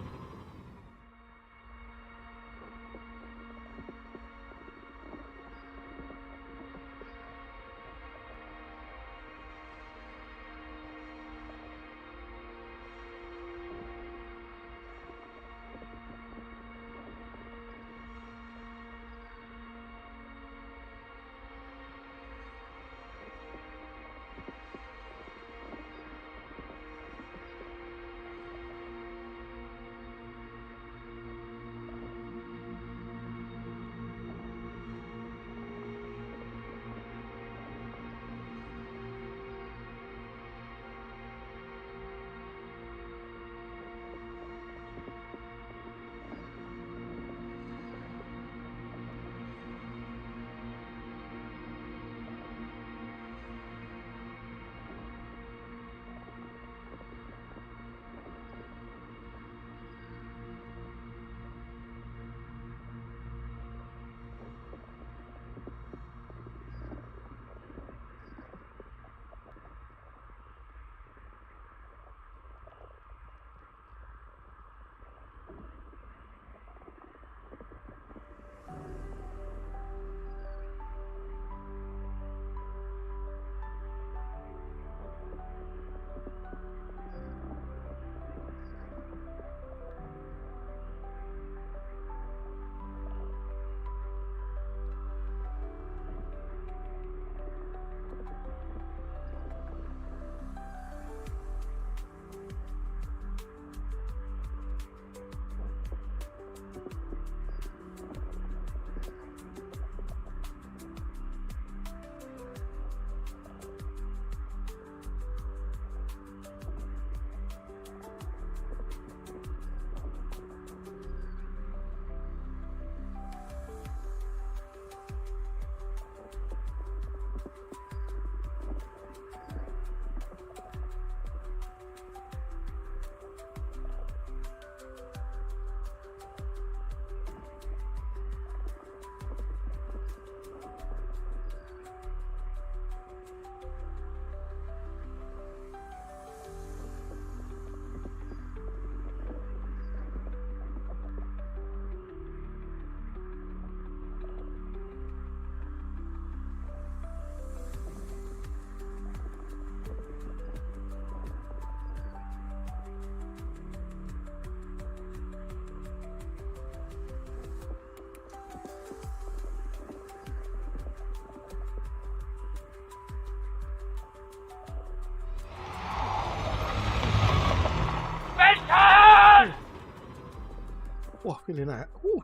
Speaker 2: feeling that. Ooh.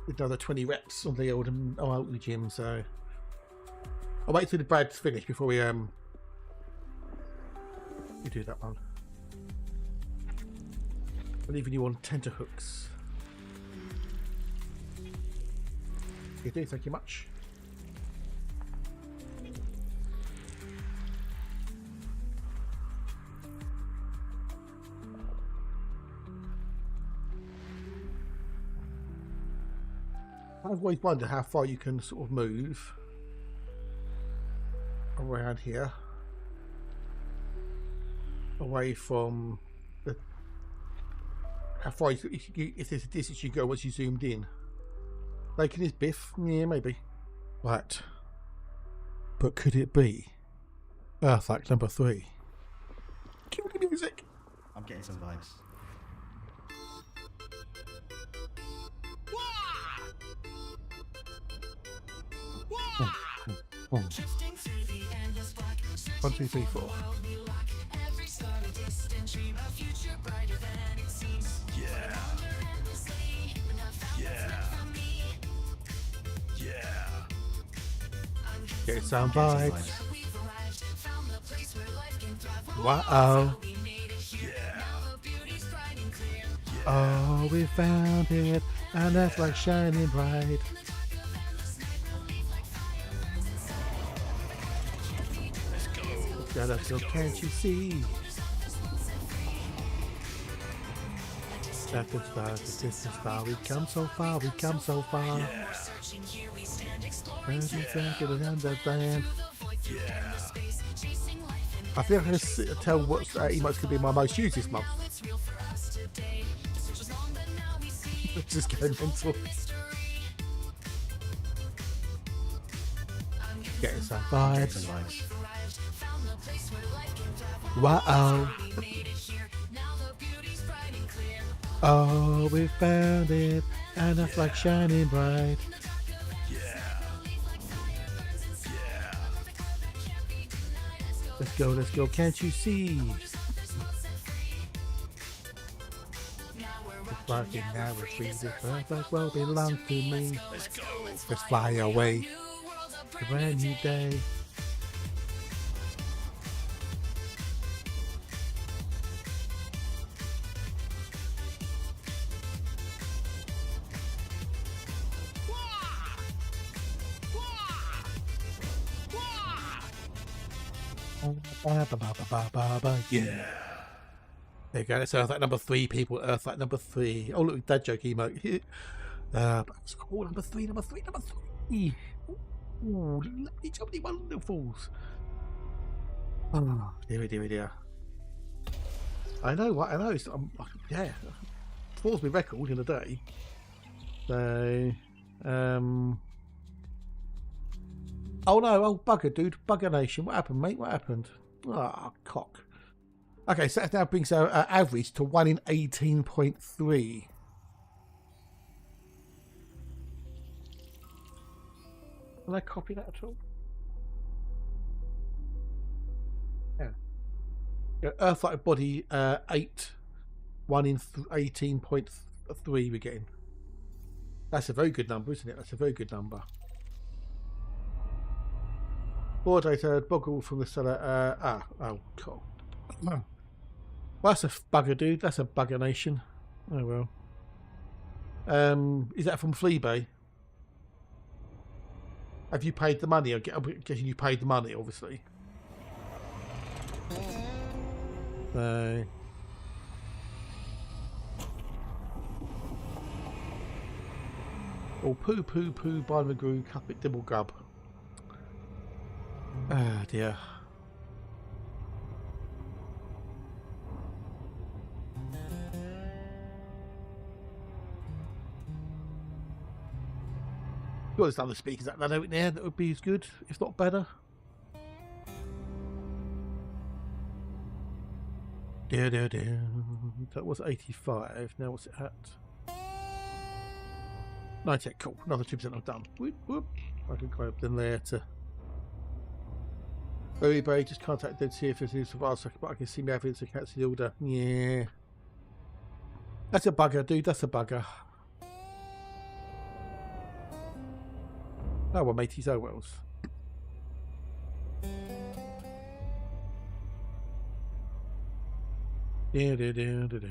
Speaker 2: Did another 20 reps on the old gym, so I'll wait till the Brad's finished before we do that one. I'm leaving you on tenterhooks. You do, thank you much. I've always wondered how far you can sort of move around here, away from the how far if there's a distance you go once you zoomed in. Making this biff, yeah, maybe. Right, but could it be Earth Act number 3? Cue the music.
Speaker 3: I'm getting some vibes.
Speaker 2: One, 2, 3, 4.
Speaker 4: Yeah. Yeah. Yeah.
Speaker 2: Get some vibes. Wow.
Speaker 4: Yeah.
Speaker 2: Oh, we found it, and that's like shining bright. Let's go, can't you see? That's distance far, we've come so far, we've come so far.
Speaker 4: Yeah.
Speaker 2: Understand.
Speaker 4: Yeah.
Speaker 2: I think I can tell what emotes could be my most used this month. Just going mental. Getting some
Speaker 3: Getting
Speaker 2: vibes.
Speaker 3: some vibes.
Speaker 2: Wow. Oh, we found it, and that's like shining bright.
Speaker 4: Yeah. Yeah.
Speaker 2: Let's go, can't you see? It's working now, we're free, this perfect world belongs to me.
Speaker 4: Let's go.
Speaker 2: Let's fly away. A brand new day.
Speaker 4: Yeah.
Speaker 2: There you go. That's Earth Act number 3, people. Earth Act number 3. Oh, look, dad joke emote. It's called number 3. Ooh, lovely, jubbly, wonderfuls. Oh, dear. I know what I know. Yeah, 4's my record in a day. So, oh no, bugger, dude, Bugger Nation. What happened, mate? What happened? Ah, cock. Okay, so that now brings our average to 1 in 18.3. Can I copy that at all? Yeah. Earth-like body 8, 1 in 18.3 we're getting. That's a very good number, isn't it? That's a very good number. 4 data boggle from the cellar. Oh, cool. Well, that's a bugger, dude. That's a Bugger Nation. Oh well. Is that from Fleabay? Have you paid the money? I'm guessing you paid the money, obviously. So. Oh, poo, by McGrew, cup it, dibble gub. Ah, dear. Well, there's other speakers that out there that would be as good, if not better. That was 85. Now what's it at? 98. Cool. Another 2% I've done. Whoop, whoop. I can go up in there to. Very brave. Just contact them to see if there's news for a while, but I can see my evidence to cancel the order. Yeah. That's a bugger, dude. That's a bugger. Oh well, mateys. Oh wells. Da, da, da, da, da.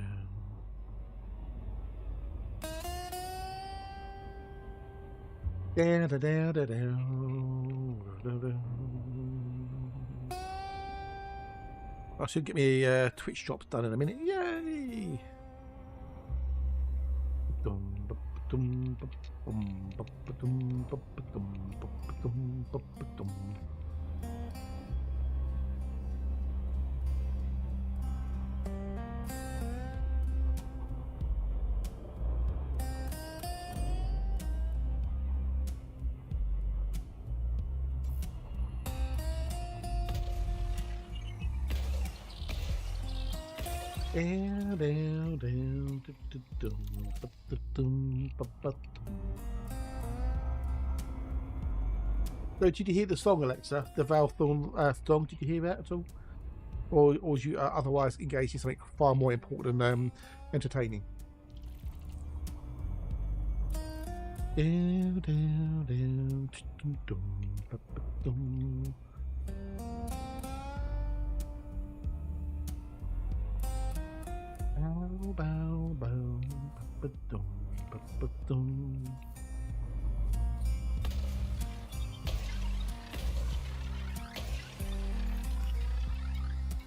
Speaker 2: Da, da, da, da, da. Da, da. I should get me Twitch drops done in a minute. Yay! So did you hear the song, Alexa? The Val Thorne song? Did you hear that at all? Or was you otherwise engaged in something far more important than entertaining?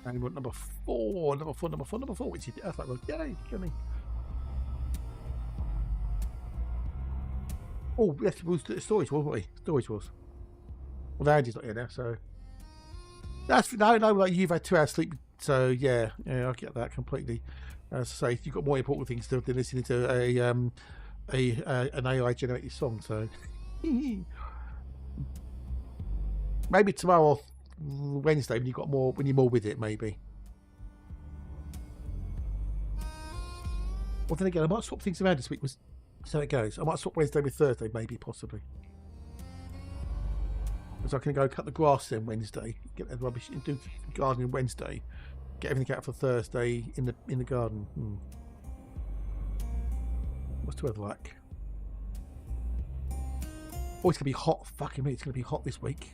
Speaker 2: And we want number four, which is Earth Road. Yay, get me. Oh, yes, it was Storage Wars, wasn't we? Storage Wars. Well, Andy's not here now, so. That's no, like you've had 2 hours sleep, so yeah, I get that completely. As I say, you've got more important things to do than listening to an AI generated song, so. Maybe tomorrow or Wednesday when you're more with it, maybe. Well, then again, I might swap things around this week. So it goes. I might swap Wednesday with Thursday, maybe, possibly. Because I can go cut the grass then Wednesday, get the rubbish, and do gardening Wednesday, get everything out for Thursday in the garden. What's the weather like? Oh, it's gonna be hot. Fucking me, it's gonna be hot this week.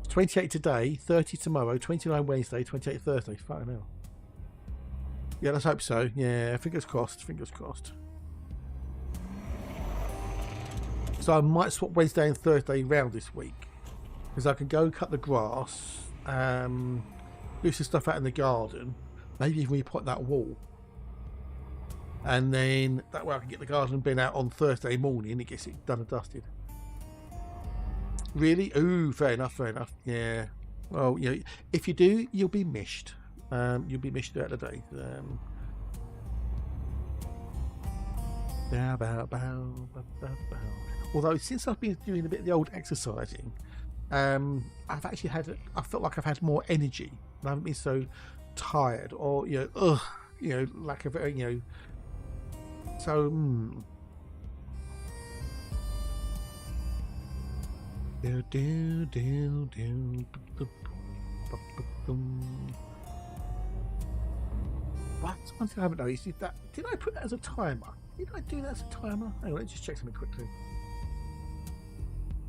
Speaker 2: 28 today, 30 tomorrow, 29 Wednesday, 28 Thursday. Fucking hell. Yeah, let's hope so. Yeah, fingers crossed. Fingers crossed. So I might swap Wednesday and Thursday round this week, because I can go cut the grass, do some stuff out in the garden, maybe even repot that wall, and then that way I can get the garden bin out on Thursday morning and it gets it done and dusted. Really? Ooh, fair enough. Yeah. Well, you know, if you do, you'll be missed. You'll be missed throughout the day. Although since I've been doing a bit of the old exercising, I've actually I felt like I've had more energy. I haven't been so tired or lack of So. What? One thing I haven't noticed is that. Did I put that as a timer? Did I do that as a timer? Hang on, let's just check something quickly.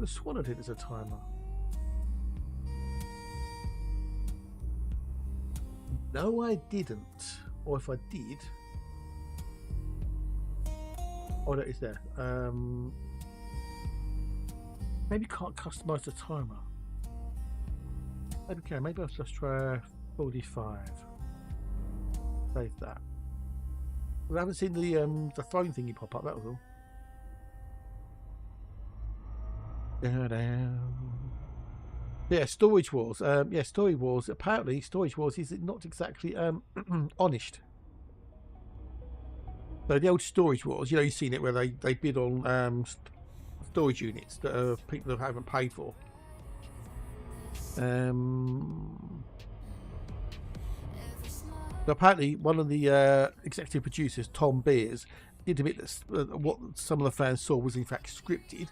Speaker 2: I sworn I did as a timer. No, I didn't. Or if I did. Oh, that is there. Maybe can't customize the timer. Maybe can. Maybe I'll just try 45. Save that. Well, I haven't seen the throne thingy pop up. That was all. Yeah, Storage Wars. Yeah, Storage Wars. Apparently, Storage Wars is not exactly honest. So the old Storage Wars, you've seen it where they bid on storage units that people haven't paid for. So apparently, one of the executive producers, Tom Beers, did admit that what some of the fans saw was in fact scripted.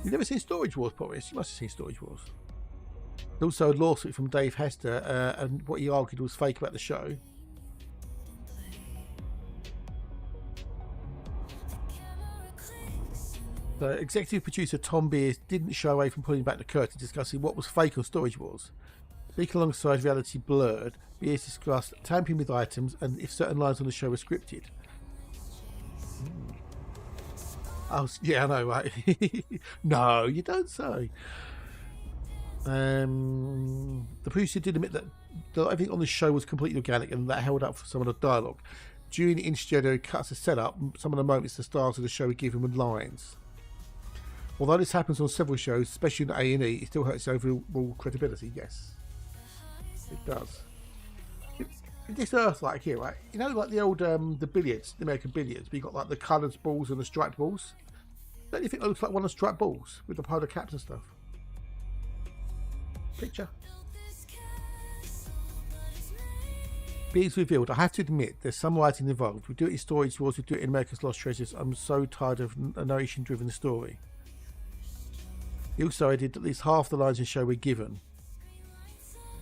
Speaker 2: You've never seen Storage Wars, Boris? You must have seen Storage Wars. Also, a lawsuit from Dave Hester, and what he argued was fake about the show. So executive producer Tom Beers didn't shy away from pulling back the curtain, discussing what was fake or storage wars. Speaking alongside Reality Blurred, Beers discussed tampering with items and if certain lines on the show were scripted. Oh, yeah, I know, right? No, you don't say. The producer did admit that everything on the show was completely organic and that held up for some of the dialogue. During the in-studio cuts of setup, some of the moments the stars of the show were given with lines. Although this happens on several shows, especially in A&E, it still hurts overall credibility, yes. It does. In this Earth, like here, right? You know, like the old, the billiards, the American billiards, but you got like the coloured balls and the striped balls? Don't you think it looks like one of the striped balls with the polar caps and stuff? Picture. Bees revealed, I have to admit, there's some writing involved. We do it in Storage Wars, we do it in America's Lost Treasures. I'm so tired of a narration-driven story. He also added at least half the lines in the show were given.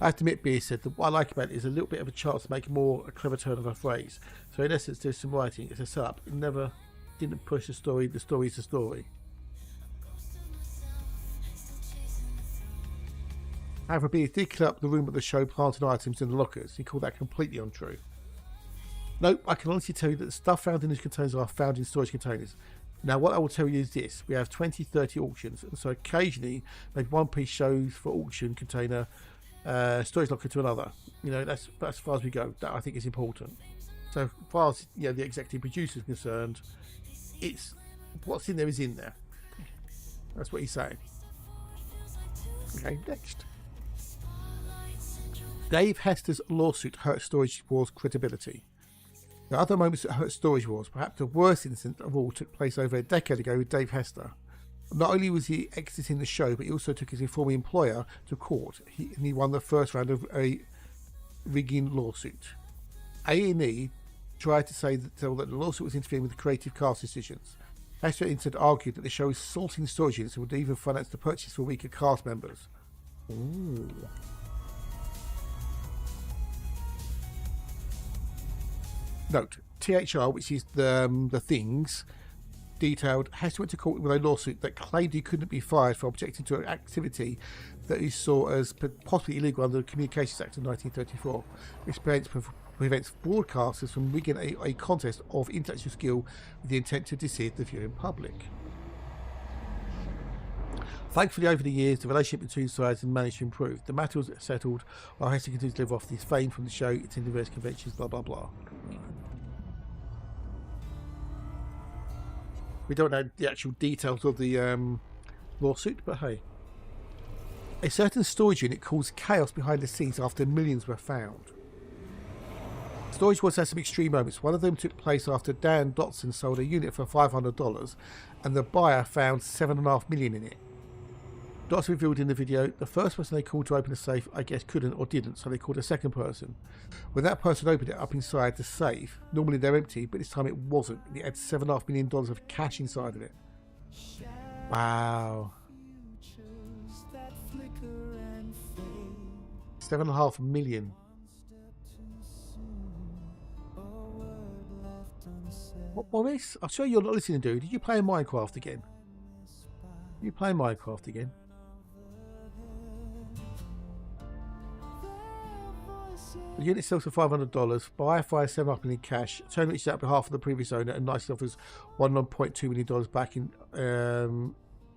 Speaker 2: I have to admit, Beers said that what I like about it is a little bit of a chance to make a clever turn of a phrase. So in essence, there's some writing. It's a setup. It never didn't push the story. The story is the story. However, Beers did clear up the room of the show, planting items in the lockers. He called that completely untrue. Nope, I can honestly tell you that the stuff found in these containers are found in storage containers. Now, what I will tell you is this. We have 20, 30 auctions. And so occasionally, maybe one piece shows for auction container, storage locker to another. You know, that's as far as we go. That I think is important. So as far as the executive producer is concerned, it's what's in there is in there. That's what he's saying. Okay, next. Dave Hester's lawsuit hurt Storage Wars' credibility. There are other moments that hurt Storage Wars. Perhaps the worst incident of all took place over a decade ago with Dave Hester. Not only was he exiting the show, but he also took his former employer to court. He won the first round of a rigging lawsuit. A&E tried to say that the lawsuit was interfering with the creative cast decisions. Hester instead argued that the show is salting storage units and would even finance the purchase for weaker cast members. Ooh. Note, THR, which is the things, detailed, Hester went to court with a lawsuit that claimed he couldn't be fired for objecting to an activity that he saw as possibly illegal under the Communications Act of 1934. This prevents broadcasters from rigging a contest of intellectual skill with the intent to deceive the viewing public. Thankfully, over the years, the relationship between sides has managed to improve. The matter was settled while Hester continues to live off his fame from the show, attending various conventions, blah blah blah. We don't know the actual details of the lawsuit, but hey. A certain storage unit caused chaos behind the scenes after millions were found. Storage Wars has some extreme moments. One of them took place after Dan Dotson sold a unit for $500 and the buyer found $7.5 million in it. Dotson revealed in the video, the first person they called to open the safe, I guess couldn't or didn't, so they called a second person. When that person opened it up inside the safe, normally they're empty, but this time it wasn't. It had $7.5 million of cash inside of it. Wow. $7.5 million. What, Boris? I'm sure you're not listening, dude. Did you play Minecraft again? You play Minecraft again? The unit sells for $500. Buyer fires $7.5 million in cash. Turn reaches out on behalf of the previous owner and nicely offers $1.2 million back in.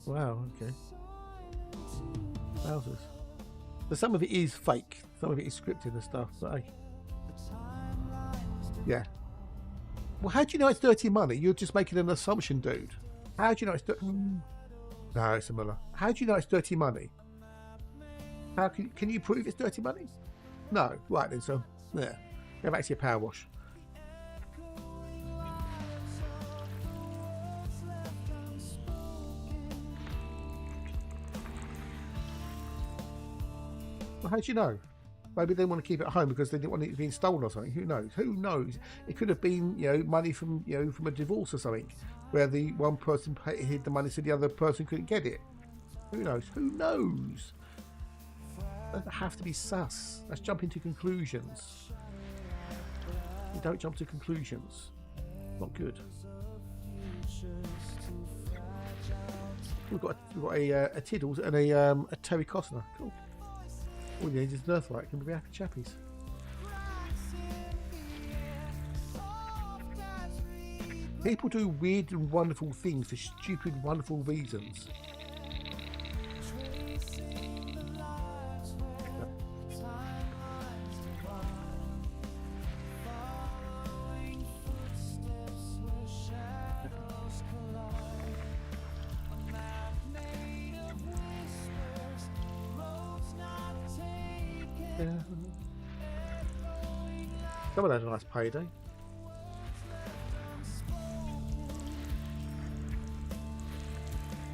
Speaker 2: Wow, okay. Wowzers. So some of it is fake. Some of it is scripted and stuff. But hey. Yeah. Well, how do you know it's dirty money? You're just making an assumption, dude. How do you know it's dirty? No, it's a Muller. How do you know it's dirty money? How can you prove it's dirty money? No. Right then, so yeah. Go back to your power wash. Well, how do you know? Maybe they want to keep it at home because they didn't want it being stolen or something. Who knows? Who knows? It could have been, money from, from a divorce or something, where the one person hid the money so the other person couldn't get it. Who knows? Who knows? Doesn't have to be sus. Let's jump into conclusions. You don't jump to conclusions. Not good. We've got a Tiddles and a Terry Costner. Cool. All you need is an Earthlight. Can be happy chappies. People do weird and wonderful things for stupid, wonderful reasons. Someone had a nice payday.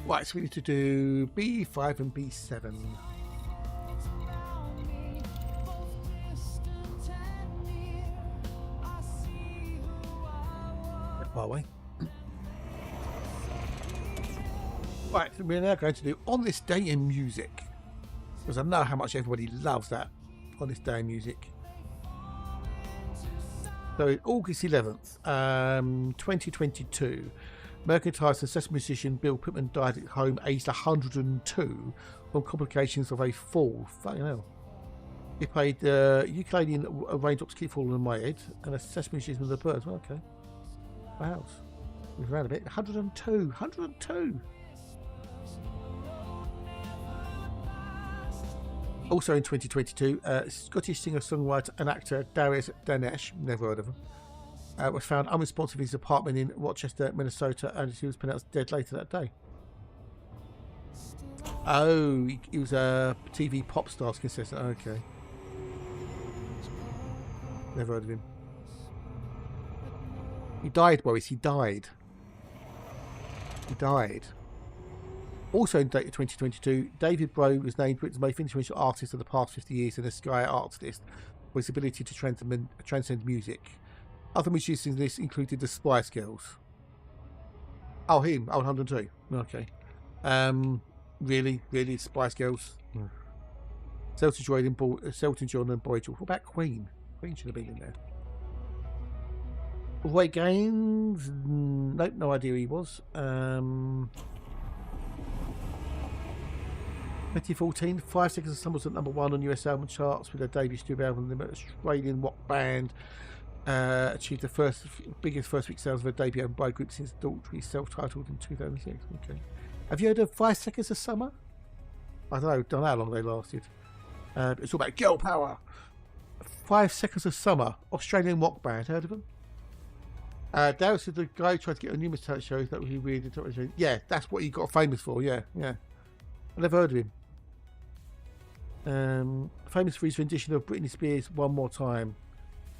Speaker 2: Right, so we need to do B5 and B7. Far away. Right, so we're now going to do On This Day in Music. Because I know how much everybody loves that On This Day in Music. So August 11th, 2022, American guitarist and session musician Bill Pittman died at home aged 102 from complications of a fall. Fucking hell. He played ukulele and raindrops keep falling on my head, and a session musician with the birds. Well, okay. Wow. Move around a bit. 102. 102. Also in 2022, Scottish singer-songwriter and actor Darius Danesh, never heard of him, was found unresponsive in his apartment in Rochester, Minnesota, and he was pronounced dead later that day. Oh, he was a TV pop stars contestant. Okay. Never heard of him. He died, Boris. He died. He died. Also in 2022, David Bowie was named Britain's most influential artist of the past 50 years in the Sky Arts list for his ability to transcend music. Other musicians in this included the Spice Girls. Oh, him. Oh, 102. Okay. Really, Spice Girls. Elton John and Boy George. What about Queen? Queen should have been in there. Roy Gaines? Nope, no idea who he was. 2014, 5 Seconds of Summer was at #1 on US album charts with their debut studio album. The Australian rock band achieved the biggest first week sales of their debut album by a group since Daltrey, self-titled in 2006. Okay. Have you heard of 5 Seconds of Summer? I don't know how long they lasted. It's all about girl power. 5 Seconds of Summer, Australian rock band. Heard of them? Darius is the guy who tried to get on numerous talent shows. That was weird. Yeah, that's what he got famous for. Yeah. I never heard of him. Famous for his rendition of Britney Spears' One More Time.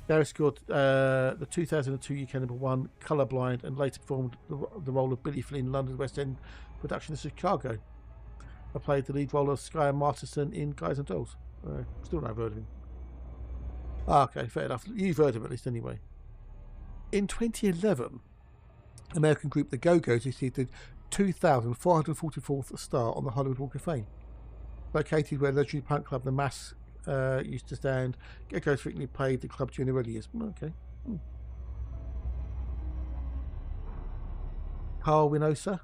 Speaker 2: Darius scored the 2002 UK #1 Colourblind and later performed the role of Billy Flynn in London's West End production of Chicago. I played the lead role of Sky Martinson in Guys and Dolls. Still never heard of him. Okay, fair enough. You've heard of him at least anyway. In 2011, American group The Go-Go's received the 2,444th star on the Hollywood Walk of Fame. Located where the legendary punk club The Mass used to stand, Go-Go's frequently played the club during the early years. Okay. Carl Winosa.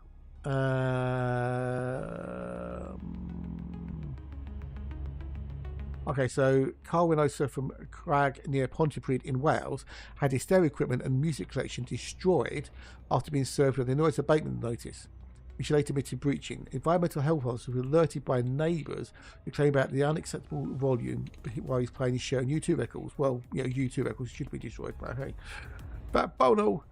Speaker 2: Okay, so Carl Winosa from Crag near Pontypridd in Wales had his stereo equipment and music collection destroyed after being served with a noise abatement notice, which later admitted breaching. Environmental health officers were alerted by neighbours who claimed about the unacceptable volume while he's playing his show on U2 records. Well, U2 records should be destroyed, but hey. But Bono,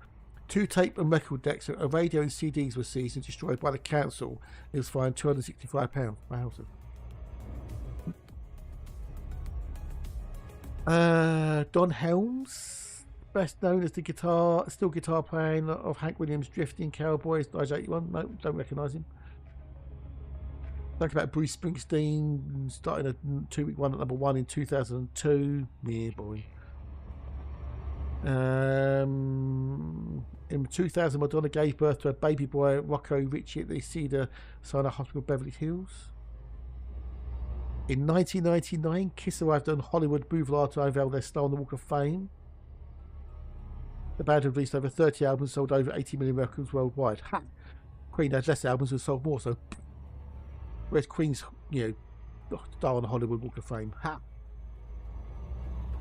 Speaker 2: 2 tape and record decks, a radio and CDs were seized and destroyed by the council. It was fined £265. Wow. Don Helms, best known as the guitar playing of Hank Williams' Drifting Cowboys, 1981. No, don't recognise him. Talk about Bruce Springsteen starting a 2-week run at #1 in 2002. Yeah, boy. In 2000, Madonna gave birth to a baby boy, Rocco Ritchie, at the Cedars-Sinai Hospital, Beverly Hills. In 1999, Kiss arrived on Hollywood Boulevard to unveil their star on the Walk of Fame. The band have released over 30 albums, sold over 80 million records worldwide. Queen had less albums and sold more. So, whereas Queen's, star on the Hollywood Walk of Fame. Ha.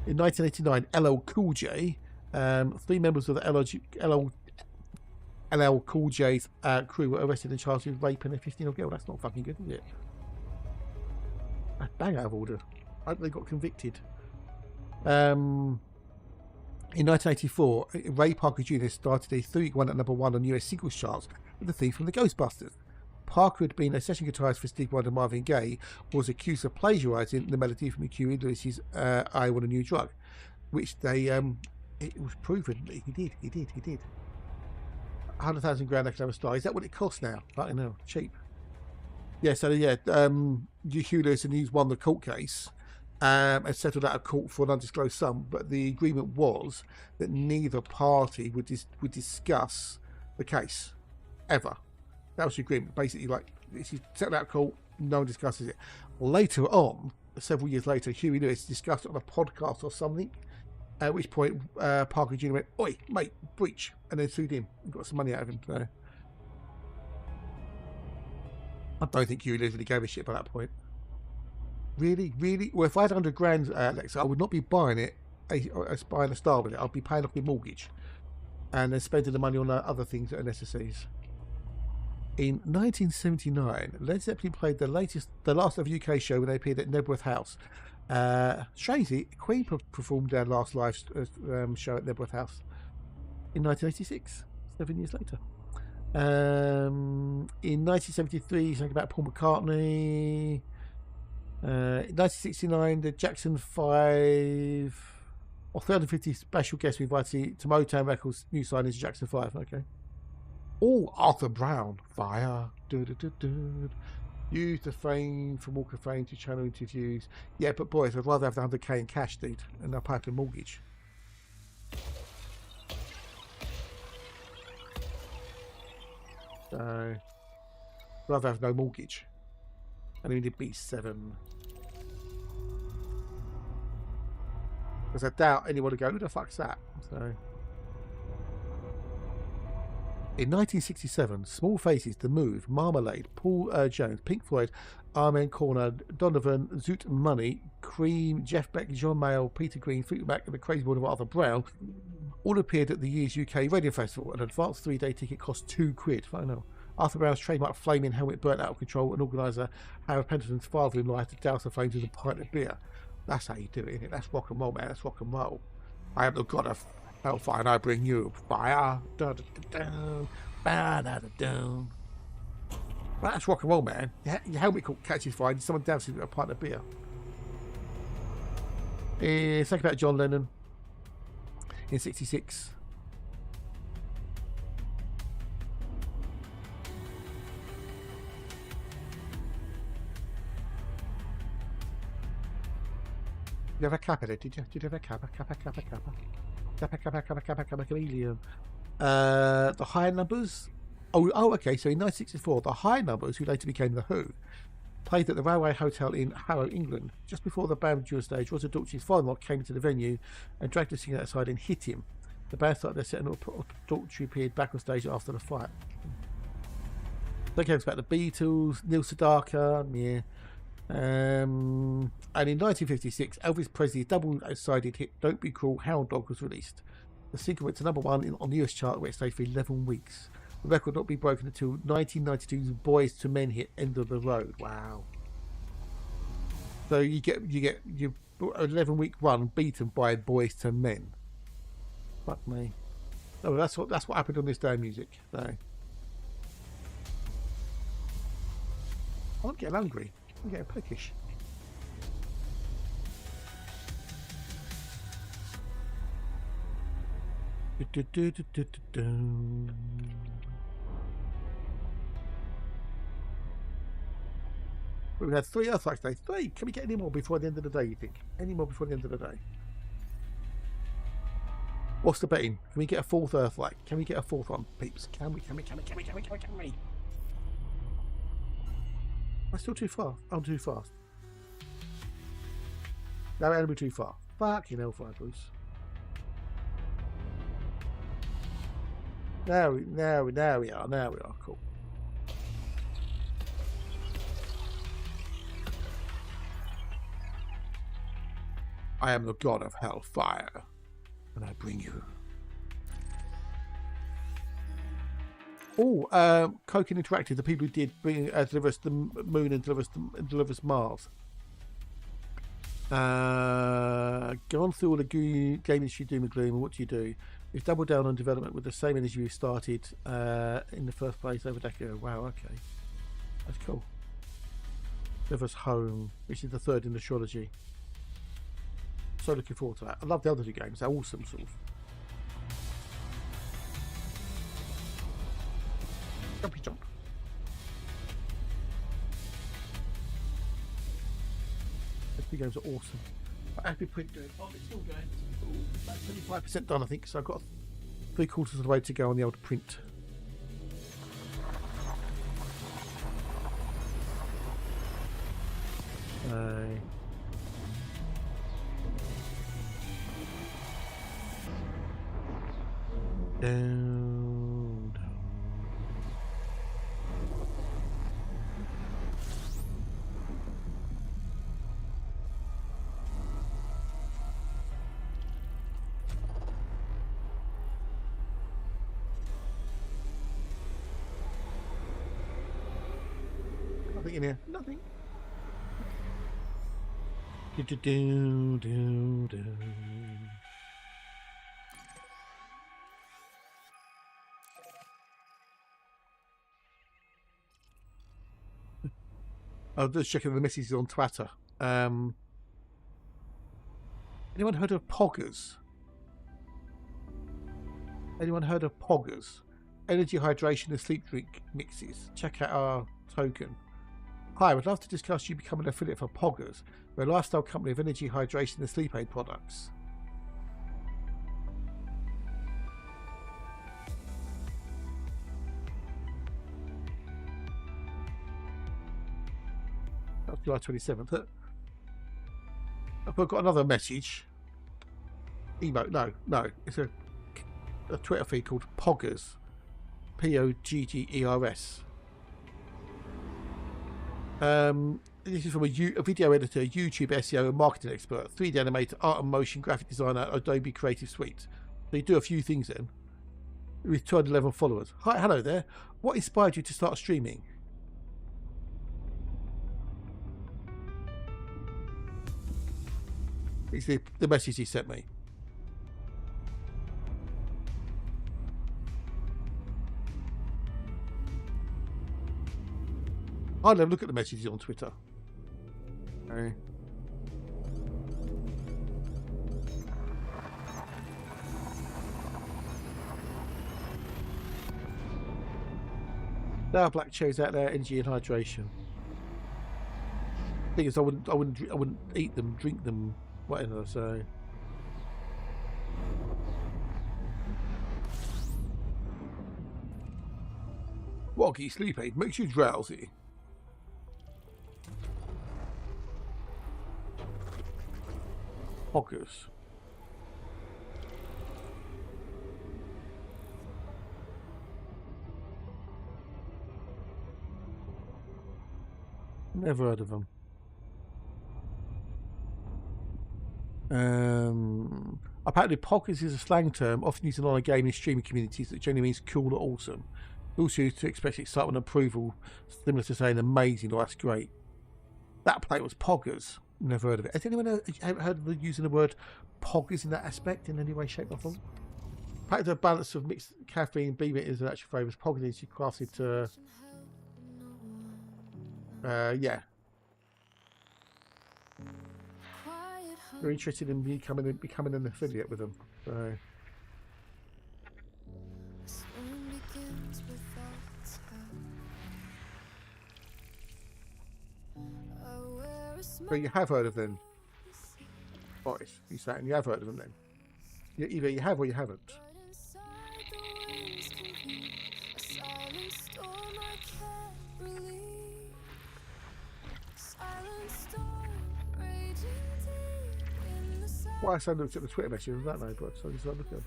Speaker 2: In 1989, LL Cool J, 3 members of the LL Cool J's crew were arrested and charged with raping a 15-year-old girl. That's not fucking good, is it? That's bang out of order. I hope they got convicted. In 1984, Ray Parker Jr. started a 3-week run at #1 on US singles charts with the theme from the Ghostbusters. Parker had been a session guitarist for Stevie Wonder and Marvin Gaye, was accused of plagiarising the melody from Huey Lewis's I Want a New Drug, which they, it was proven that he did. 100,000 grand, I could have a star. Is that what it costs now? Fucking hell, cheap. Yeah, so yeah, Huey Lewis and he's won the court case and settled out of court for an undisclosed sum, but the agreement was that neither party would discuss the case, ever. That was the agreement. Basically, like, it's settled out of court, no one discusses it. Later on, several years later, Huey Lewis discussed it on a podcast or something, at which point Parker Jr. went, "Oi, mate, breach," and then sued him and got some money out of him. So I don't think Huey Lewis really gave a shit by that point. Really? Well, if I had 100 grand, Alexa, I would not be buying it as buying a star with it. I'd be paying off my mortgage and then spending the money on other things that are necessities. In 1979, Led Zeppelin played the last of UK show when they appeared at Nebulae House. Strangely, Queen performed their last live show at Nebulae House in 1986, 7 years later. In 1973, something about Paul McCartney. In 1969, the Jackson 5 or 350 special guests we invited to Motown Records new signings Jackson 5. Okay. Oh, Arthur Brown, Fire. Use the fame from Walk of Fame to channel interviews. Yeah, but boys, I'd rather have the 100k in cash, dude, and I'll pay up a mortgage. So, I'd rather have no mortgage. And we did B7. Because I doubt anyone would go, who the fuck's that? So. In 1967, Small Faces, The Move, Marmalade, Paul Jones, Pink Floyd, Armen Corner, Donovan, Zoot Money, Cream, Jeff Beck, John Mayall, Peter Green, Fleetwood Mac, and the Crazy World of Arthur Brown all appeared at the year's UK Radio Festival. An advanced 3-day ticket cost £2. I know. Arthur Brown's trademark flaming helmet burnt out of control, and organiser Howard Pendleton's father-in-law had to douse the flames with a pint of beer. That's how you do it, isn't it? That's rock and roll, man. That's rock and roll. I am the god of hellfire, and I bring you fire. That's rock and roll, man. Your helmet catches fire, and someone douses with a pint of beer. It's like about John Lennon in '66. You have a kappa, did you? Did you have a kappa? Chameleon. The High Numbers. Oh, okay. So in 1964, the High Numbers, who later became the Who, played at the Railway Hotel in Harrow, England. Just before the band went on stage, Roger Daltrey's father-in-law came into the venue and dragged the singer outside and hit him. The band started their set, and Daltrey appeared back on stage after the fight. They came about the Beatles, Neil Sedaka, yeah. And in 1956, Elvis Presley's double-sided hit "Don't Be Cruel, Hound Dog" was released. The single went to #1 on the US chart, where it stayed for 11 weeks. The record would not be broken until 1992's Boys to Men hit "End of the Road." Wow! So you get your 11-week run beaten by Boys to Men. Fuck me. Oh, that's what happened on this day of music. So I'm getting hungry. I'm getting peckish. We've had 3 Earthlights today. 3. Can we get any more before the end of the day, you think? Any more before the end of the day? What's the betting? Can we get a 4th Earthlight? Can we get a 4th one, peeps? Can we? I'm still too far. I'm too fast. No, I'm too far. Fucking hellfire, Bruce. Now we are. Cool. I am the god of hellfire, and I bring you. Oh, Cokin Interactive, the people who did bring deliver us the moon and deliver us Mars. Gone through all the game industry doom and gloom, and what do? We've doubled down on development with the same energy we started in the first place over a decade ago. Wow, okay, that's cool. Deliver us home, which is the third in the trilogy. So looking forward to that. I love the other two games; they're awesome, sort of. Jumpy jump. Those two games are awesome. Happy print doing. Oh, it's still going. About 25% done, I think. So I've got 3/4 of the way to go on the old print. Down. Nothing in here. Nothing. Do. I was just checking the messages on Twitter. Anyone heard of poggers? Anyone heard of poggers? Energy, hydration and sleep drink mixes. Check out our token. Hi, I would love to discuss you becoming an affiliate for Poggers. We're a lifestyle company of energy, hydration and sleep aid products. That's July 27th. I've got another message. Emote, no. It's a Twitter feed called Poggers. Poggers. This is from a video editor, YouTube SEO and marketing expert, 3D animator, art and motion, graphic designer, Adobe Creative Suite. So you do a few things then. With 211 followers. Hi, hello there. What inspired you to start streaming? It's the message he sent me. I'll never look at the messages on Twitter. Okay. There are black cherries out there, energy and hydration. Thing is, I wouldn't eat them, drink them, whatever. So. Woggy sleep aid makes you drowsy. Poggers. Never heard of them. Apparently, poggers is a slang term often used in online gaming streaming communities that generally means cool or awesome. Also used to express excitement and approval, similar to saying amazing or that's great. That play was poggers. Never heard of it. Has anyone heard of using the word poggers in that aspect in any way, shape, or form? Apparently, the balance of mixed caffeine and B is an actual flavours. Poggers is crafted to. Yeah. We're interested in becoming an affiliate with them. So. But you have heard of them, Boris. You're saying you have heard of them then? Either you have or you haven't. Well, I looked at the Twitter message, was that no? But so I just looked at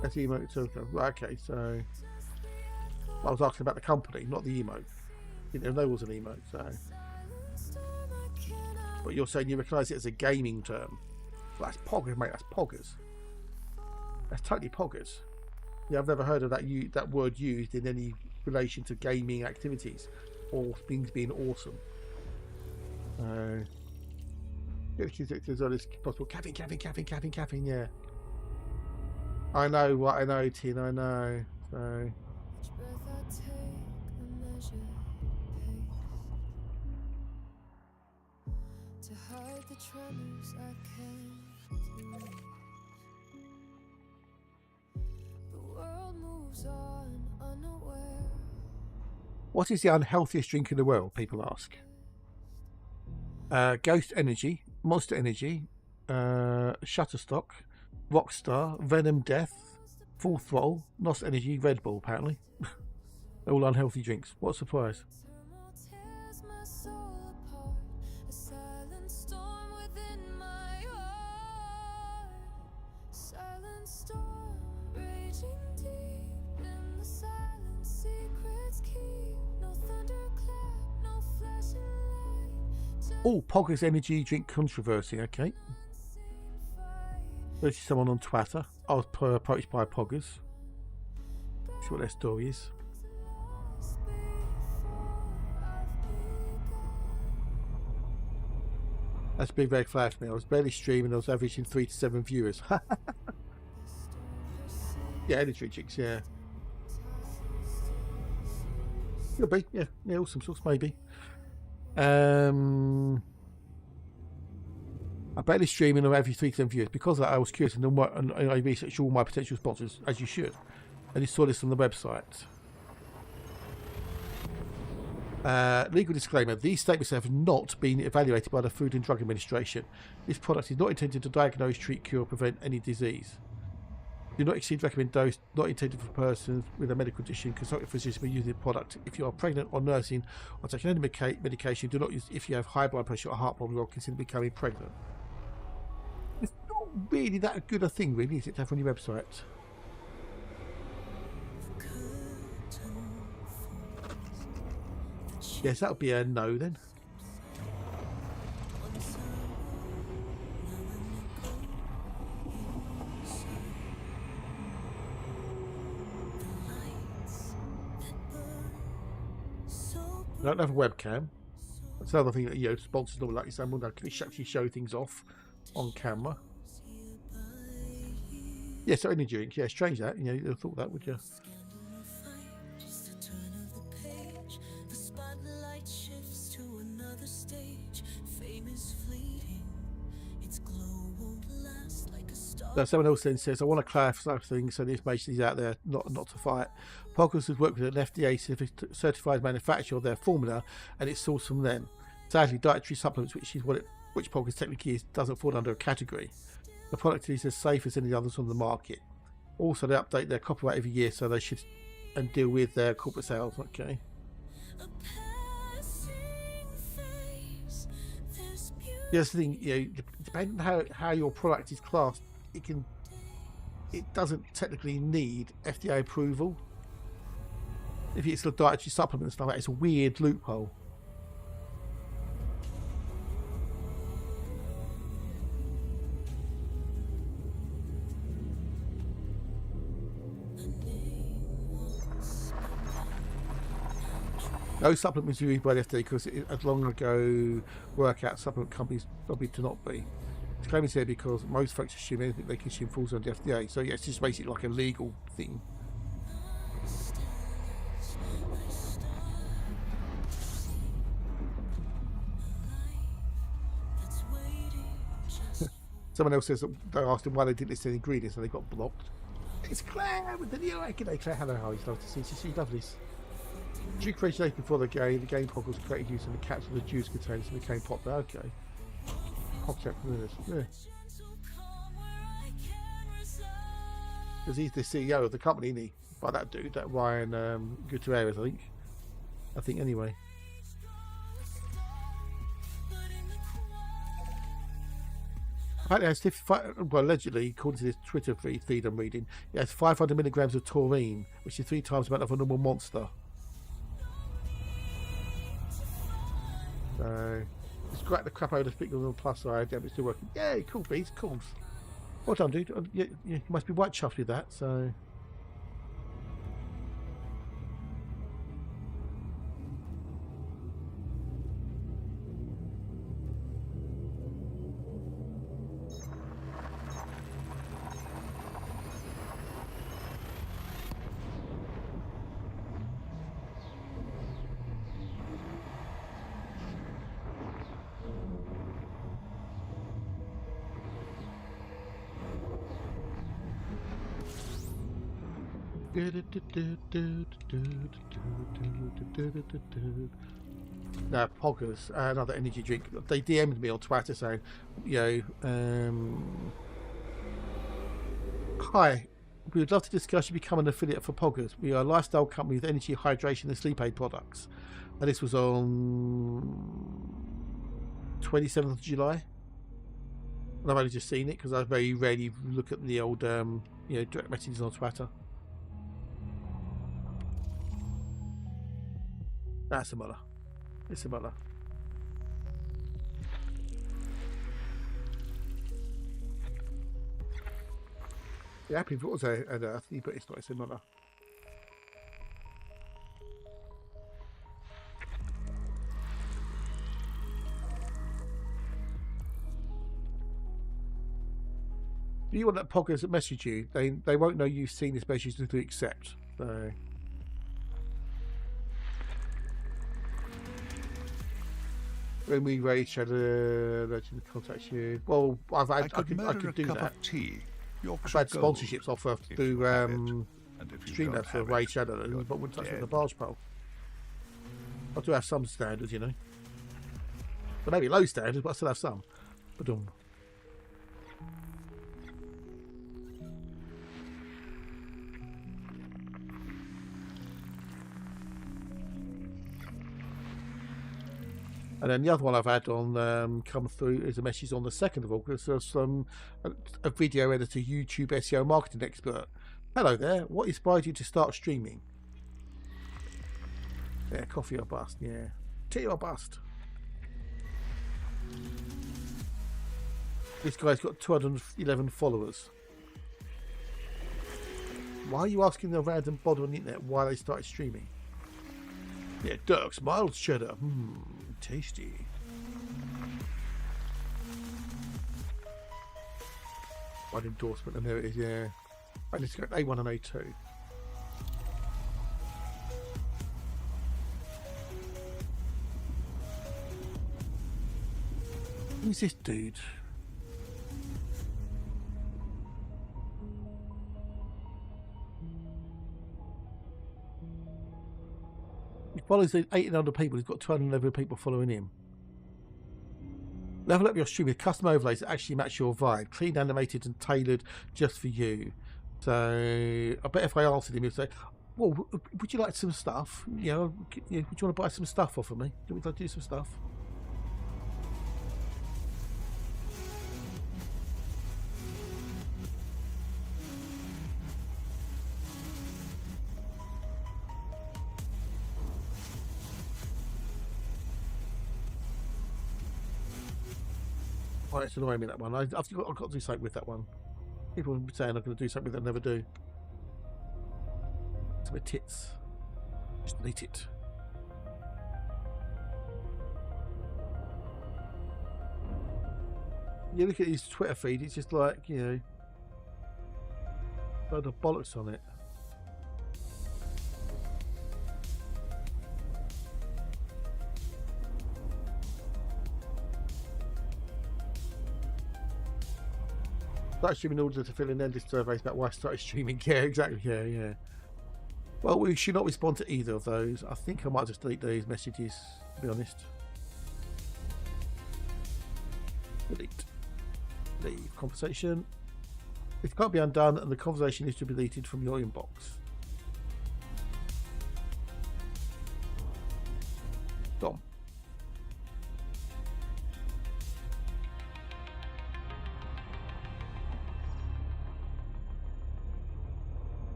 Speaker 2: that's the emote token. Right, okay, so I was asking about the company, not the emote. Didn't know there was an emote, so. but you're saying you recognise it as a gaming term. Well, that's poggers, mate. That's poggers. That's totally poggers. Yeah, I've never heard of that word used in any relation to gaming activities or things being awesome. Get the kids as early as possible. Caffeine. Yeah. I know what I know, Tin. I know. So.
Speaker 1: Each breath I take, a measured pace. To hide the tremors I can't erase. The world moves on unaware.
Speaker 2: What is the unhealthiest drink in the world? People ask. Ghost Energy, Monster Energy, Shutterstock, Rockstar, Venom Death, Full Throttle, Nos Energy, Red Bull, apparently. All unhealthy drinks. What a surprise.
Speaker 1: Turmoil tears my soul apart. A silent storm within my heart. Silent storm raging deep in the silent secrets keep. No thunderclap, no flashing light.
Speaker 2: Oh, Poggers Energy Drink Controversy, okay. There's someone on Twitter. I was approached by Poggers. See what their story is. That's a big red flag for me. I was barely streaming. I was averaging 3 to 7 viewers. Yeah, energy drinks, yeah. Could be, yeah, all some sorts, maybe. I barely streaming on every 3 to 7 viewers. Because of that, I was curious and I researched all my potential sponsors, as you should. And you saw this on the website. Legal disclaimer: these statements have not been evaluated by the Food and Drug Administration. This product is not intended to diagnose, treat, cure, or prevent any disease. Do not exceed recommended dose. Not intended for persons with a medical condition. Consult a physician when using the product. If you are pregnant or nursing or taking any medication, do not use if you have high blood pressure or heart problems or consider becoming pregnant. It's not really that good a thing, really, is it, to have on your website? Yes, that would be a no then. I don't have a webcam. That's another thing that sponsors normally like you say, well, can actually show things off on camera. Yeah, so energy drink. Yeah, strange that. You'd have thought that, would you? Now, someone else then says, I want to clarify things so the information is out there, not to fight. Poggers has worked with an FDA certified manufacturer of their formula and it's sourced from them. Sadly, dietary supplements, which Poggers technically is, doesn't fall under a category. The product is as safe as any others on the market. Also, they update their copyright every year, so they should and deal with their corporate sales. Okay. The other thing, depending on how your product is classed, it doesn't technically need FDA approval. If it's a dietary supplement and stuff like that, it's a weird loophole. No supplements are used by the FDA because as long ago workout supplement companies probably to not be. It's claiming here because most folks assume anything they consume falls under the FDA. So yeah, it's just basically like a legal thing. Someone else says that they asked them why they didn't list any ingredients and they got blocked. It's Claire with the new G'day Claire, hello, how are you? Love to see you. She loves this. Due creation before the game Poggers created use of the capsule the juice containers and became popular. Okay. Cocktail for this. Yeah. Because he's the CEO of the company, isn't he? By that dude, that Ryan Gutierrez, I think anyway. Apparently, allegedly, according to this Twitter feed I'm reading, it has 500 milligrams of taurine, which is 3 times the amount of a normal monster. So, scrap the crap out of the speaker on the plus side. Damn, it's still working. Yay, cool, bees, cool. Well done, dude. You must be white chuffed with that, so. No, Poggers, another energy drink. They DM'd me on Twitter saying, hi, we would love to discuss you become an affiliate for Poggers. We are a lifestyle company with energy, hydration and sleep aid products. And this was on 27th of July. And I've only just seen it because I very rarely look at the old direct messages on Twitter. That's a muller. It's a muller. Yeah, happy if it was an earthy, but it's not. It's a muller. Do you want that Poggers that message you? They won't know you've seen this message to accept. So. When we raid Shadow, legend contact you. Well, I could do that. I've had sponsorships offer through Streamlabs for Raid Shadow, but wouldn't touch with the barge pole. I do have some standards, but maybe low standards, but I still have some. Ba-dum. And then the other one I've had on come through is a message on the 2nd of August. There's a video editor, YouTube SEO marketing expert. Hello there. What inspired you to start streaming? Yeah, coffee or bust. Yeah, tea or bust. This guy's got 211 followers. Why are you asking the random bod on the internet why they started streaming? Yeah, Dirk's mild cheddar. Tasty. One endorsement, and there it is, yeah. I need to go A1 and A2. Who's this dude? He follows 1,800 people. He's got 211 people following him. Level up your stream with custom overlays that actually match your vibe. Clean, animated, and tailored just for you. So I bet if I answered him, he'd say, "Well, would you like some stuff? Would you want to buy some stuff off of me? Do you want me to do some stuff?" Oh, it's annoying me, that one. I've got to do something with that one. People are saying I'm going to do something with it, I never do. It's a bit tits. Just delete it. You look at his Twitter feed, it's just like, load of bollocks on it. Start streaming in order to fill in endless surveys about why I started streaming. Yeah, exactly. Yeah. Well, we should not respond to either of those. I think I might just delete those messages, to be honest. Delete. Leave conversation. It can't be undone, and the conversation is to be deleted from your inbox. Dom.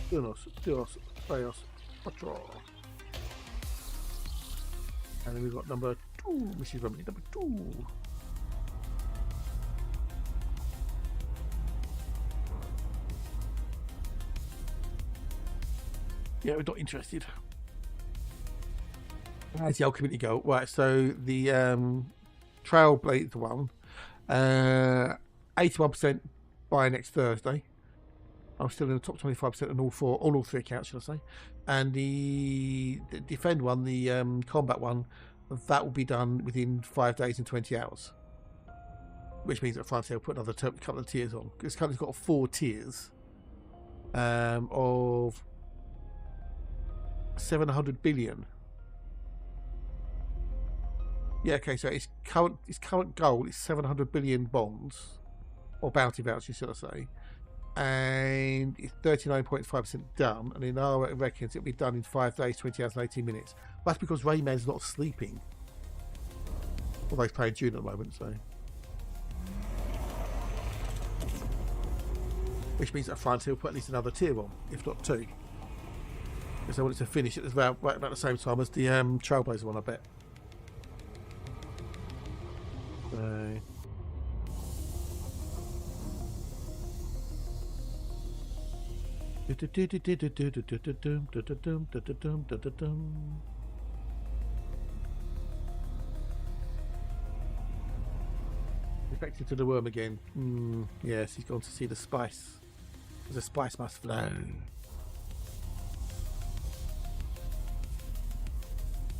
Speaker 2: Dios, Dios, Patro. And then we've got number 2, Mrs. Remedy, number 2. Yeah, we're not interested. How's the old community go? Right, so the Trailblazer one, 81% by next Thursday. I'm still in the top 25% on all three accounts, should I say? And the Defend one, the Combat one, that will be done within 5 days and 20 hours. Which means that France will put another couple of tiers on. This company's got 4 tiers of 700 billion. Yeah, okay, so its current goal is 700 billion bonds, or bounty vouchers, should I say, and it's 39.5% done, and in our reckons it'll be done in 5 days, 20 hours and 18 minutes. That's because Rayman's not sleeping. Although he's playing June at the moment, so. Which means that France will put at least another tier on, if not 2. Because they want it to finish at right about the same time as the Trailblazer one, I bet. So. Affected to the worm again. Yes, he's gone to see the spice. The spice must flow.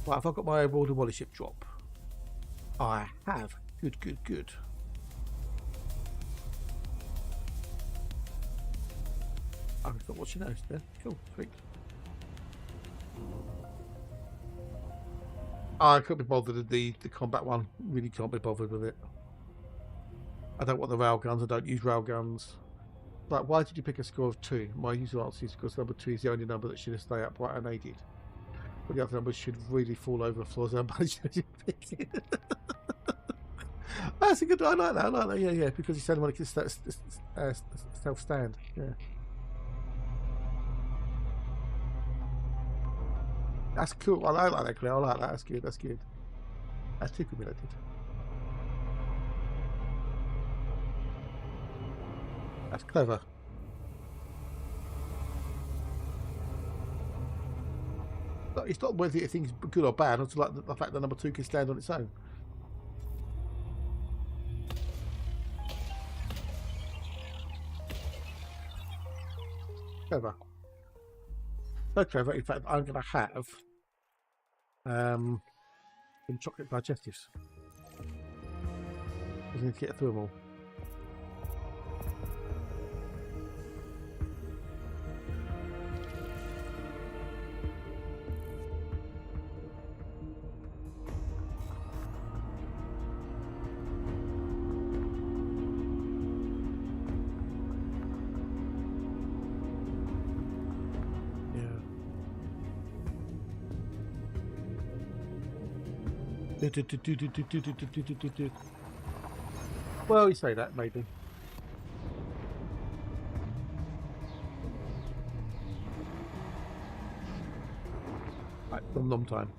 Speaker 2: Right, have I got my Border Wally ship drop? I have. Good, good, good. I've got what she knows there. Cool, sweet. I couldn't be bothered with the combat one. Really can't be bothered with it. I don't want the railguns. I don't use railguns. Right, why did you pick a score of 2? My usual answer is because number 2 is the only number that should stay upright unaided. But the other numbers should really fall over the floor, so I should pick it. That's a good. I like that. Yeah, because he's the only one who can self-stand. Yeah. That's cool. I like that, Claire. I like that. That's good. That's good. That's too good. That's clever. But it's not whether you think it's good or bad. It's like the fact that number 2 can stand on its own. Clever. So clever. In fact, I'm going to have some chocolate digestives. I'm going to get through them all. Well, you say that, maybe. Right, long time.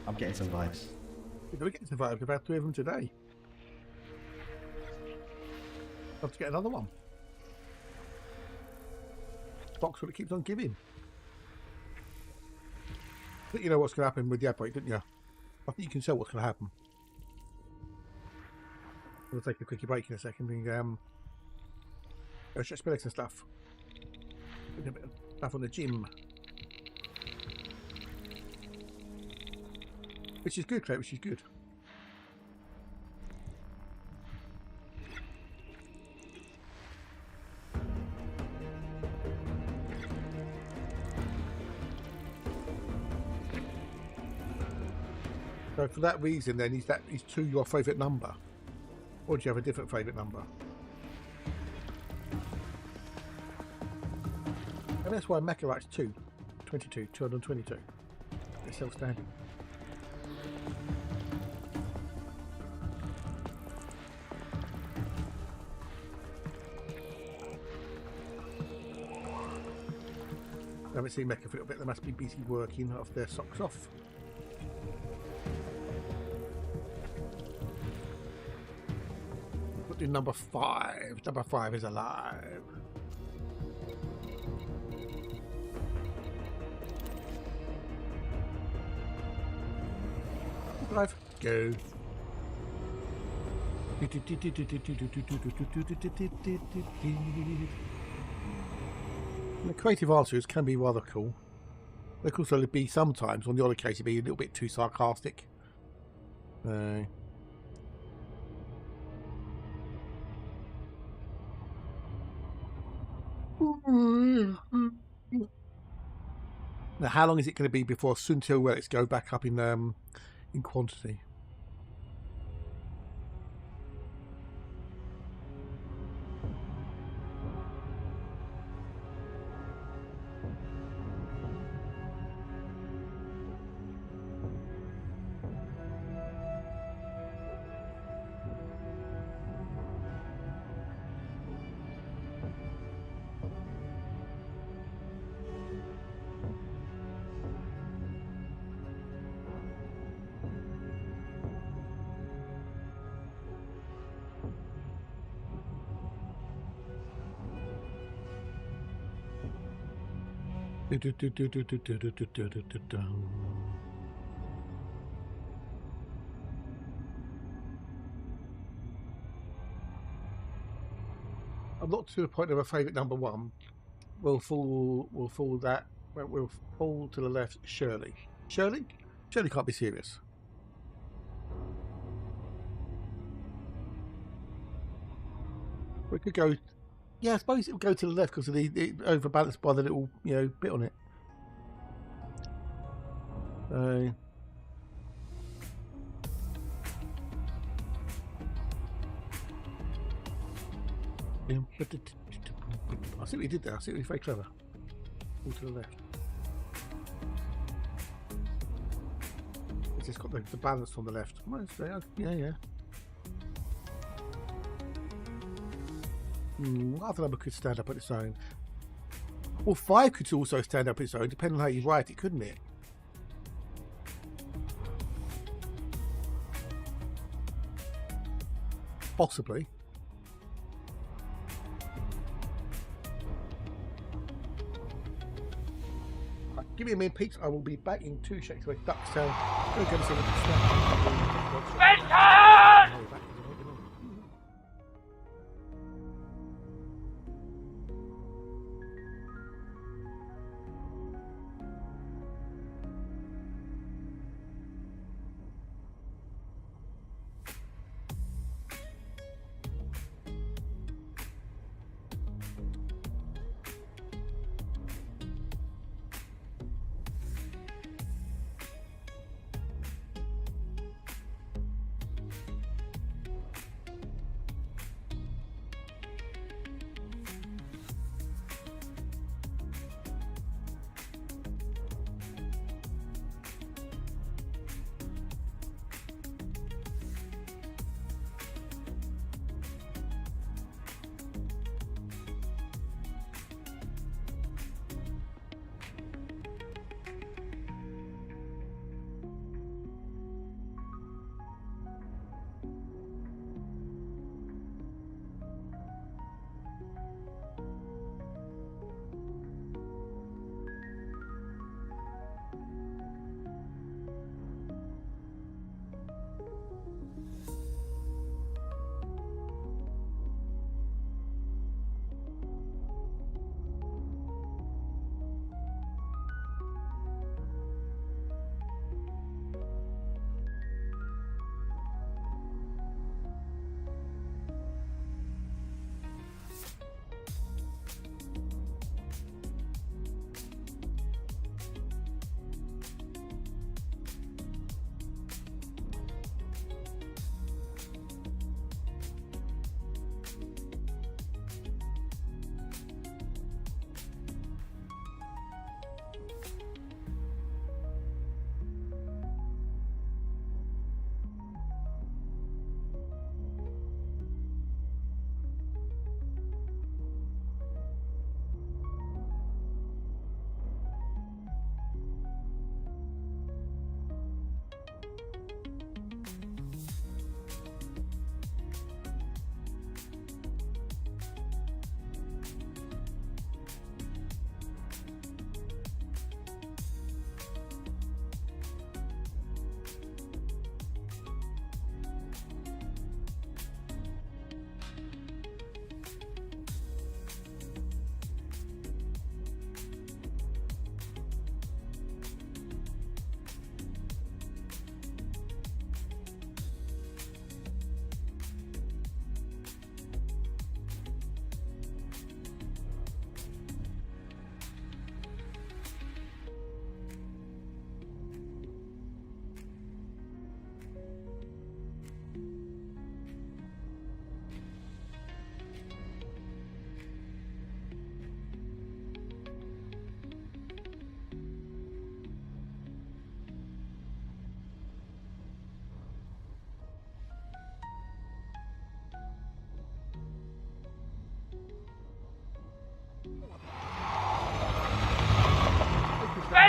Speaker 3: I'm getting some vibes.
Speaker 2: We're getting some vibes. We've had 3 of them today. Have to get another one. Boxel, it keeps on giving. But you know what's going to happen with the outbreak, don't you? I think you can tell what's going to happen. We'll take a quickie break in a second and go check spirits and stuff. Put a bit of stuff on the gym. Which is good, Claire, which is good. So for that reason, then is 2 your favourite number, or do you have a different favourite number? And that's why Mecha writes 222. It's self-standing. I haven't seen Mecha for a little bit. They must be busy working off their socks off. Put in number 5. Number 5 is alive. Drive. Go. The creative answers can be rather cool. They can also be sometimes, on the odd occasion, be a little bit too sarcastic. Now, how long is it going to be before Suntil relics go back up in quantity? I'm not to the point of a favourite number 1. We'll fall to the left. Shirley can't be serious. We could go. Yeah, I suppose it would go to the left because of the overbalanced by the little, bit on it. I see what he did there. I see what he's very clever. All to the left. It's just got the balance on the left. Yeah. Other number could stand up on its own. Well, 5 could also stand up on its own, depending on how you write it, couldn't it? Possibly. Right, give me a minute, Pete. I will be back in 2 seconds with Ducktail. Go get us in
Speaker 6: Banter!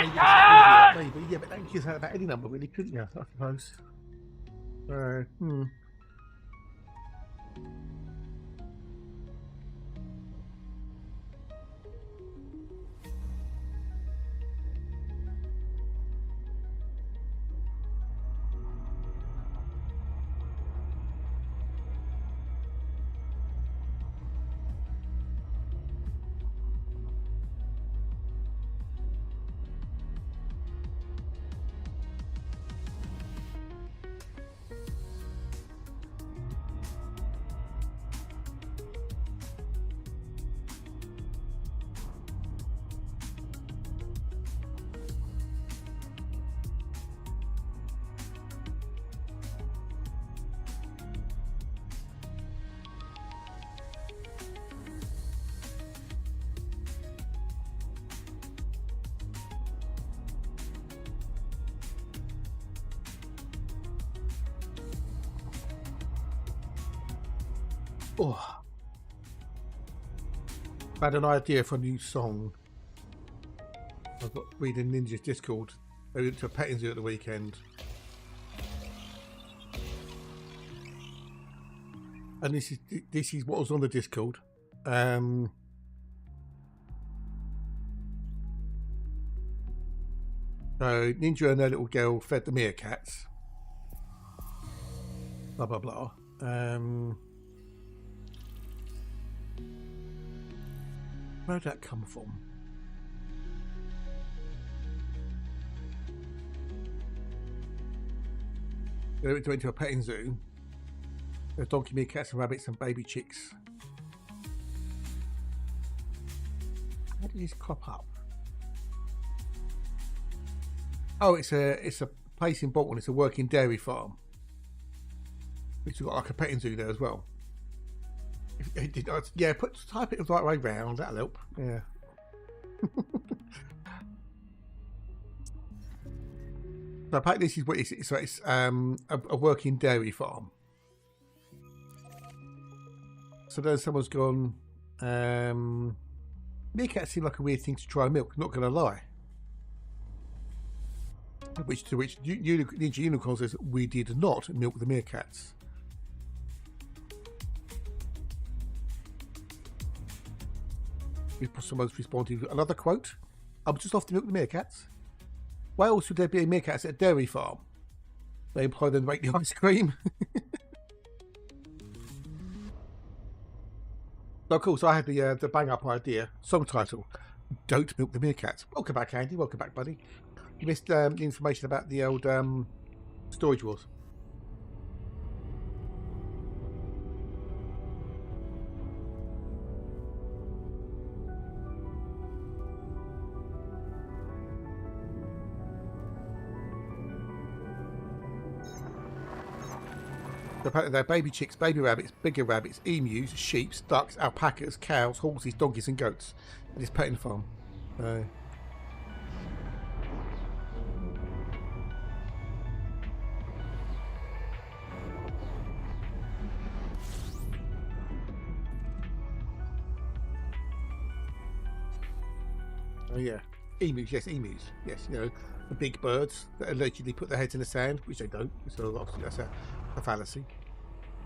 Speaker 6: Satan!
Speaker 2: Maybe, yeah, but don't you say that about any number, really, couldn't you? I suppose. Hmm. Oh. I had an idea for a new song. I've got reading Ninja's Discord. I went to a petting zoo at the weekend. And this is what was on the Discord. So Ninja and her little girl fed the meerkats. Blah blah blah. Where did that come from? They went to a petting zoo. There's donkey, meerkats, and rabbits, and baby chicks. How did this crop up? Oh, it's a place in Bolton. It's a working dairy farm, which has got like a petting zoo there as well. Yeah, type it the right way round. That'll help. Yeah. So apparently this is what it's. So it's a working dairy farm. So then someone's gone. Meerkats seem like a weird thing to try milk. Not going to lie. To which Ninja Unicorn says we did not milk the meerkats. Someone's responded with another quote. I'm just off to milk the meerkats. Why else would there be meerkats at a dairy farm? They employ them to make the ice cream. So cool. So I had the bang up idea. Song title: Don't Milk the Meerkats. Welcome back, Andy. Welcome back, buddy. You missed the information about the old storage wars. They're baby chicks, baby rabbits, bigger rabbits, emus, sheep, ducks, alpacas, cows, horses, donkeys, and goats. At this petting farm. Oh yeah, emus. Yes, emus. Yes, you know the big birds that allegedly put their heads in the sand, which they don't. So obviously that's a fallacy.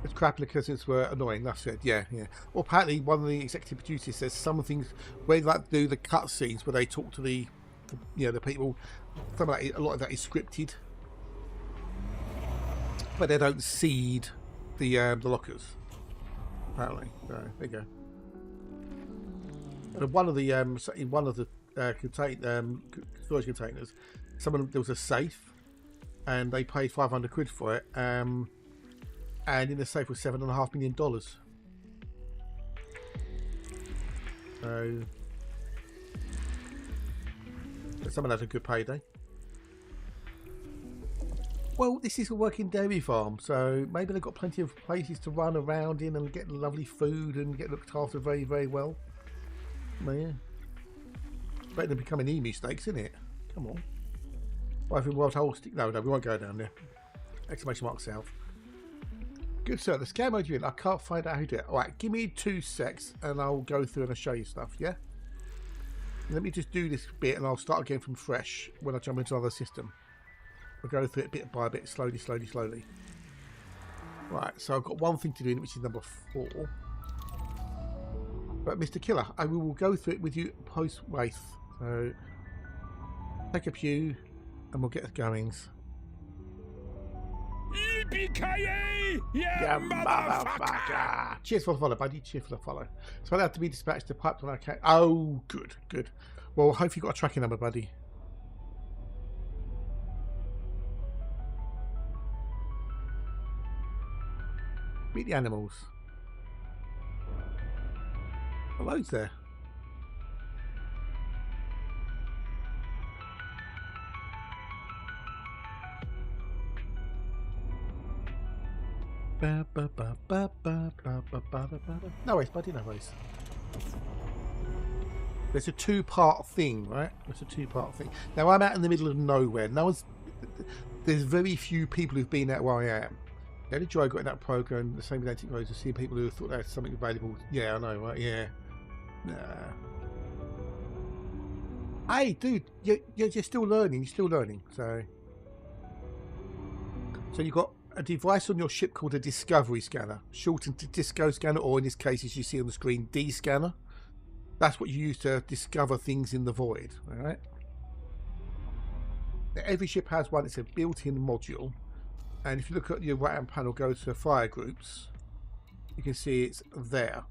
Speaker 2: It's crap because were annoying. That's it. Yeah, yeah. Well, apparently one of the executive producers says some things where they like to do the cut scenes where they talk to the people. Some of that, a lot of that is scripted, but they don't seed the lockers. Apparently, so, there you go. And one of the in one of the storage containers, there was a safe, and they paid £500 for it. And in the safe was $7.5 million. So someone had a good payday. Well, this is a working dairy farm, so maybe they've got plenty of places to run around in and get lovely food and get looked after very, very well. Well, yeah. Better than becoming emu steaks, isn't it? Come on. Wife and wild horse. No, we won't go down there. Exclamation mark south. Good sir, the scam mode you're in, I can't find out who did it. Alright, give me 2 secs and I'll go through and I'll show you stuff, yeah? Let me just do this bit and I'll start again from fresh when I jump into another system. We'll go through it bit by bit, slowly, slowly, slowly. Right, so I've got one thing to do, which is number 4. But Mr. Killer, I will go through it with you post-Wraith. So take a pew and we'll get the goings.
Speaker 5: Yippee-ki-yay!
Speaker 2: Yeah,
Speaker 5: Yeah,
Speaker 2: motherfucker! Cheers for the follow, buddy. Cheers for the follow. So I have to be dispatched to pipe when I can. Oh, good, good. Well, hopefully you got a tracking number, buddy. Meet the animals. Loads there. No worries, buddy, no worries. There's a 2-part thing, right? There's a 2-part thing. Now I'm out in the middle of nowhere. There's very few people who've been out where I am. The only joy I got in that program, the same with Antique Roads, was seeing people who thought they had something available. Yeah, I know, right? Yeah. Nah. Hey, dude, you're still learning. You're still learning. So you've got a device on your ship called a discovery scanner, shortened to disco scanner, or in this case, as you see on the screen, D scanner. That's what you use to discover things in the void. All right. Now, every ship has one. It's a built-in module. And if you look at your right-hand panel, go to fire groups, you can see it's there,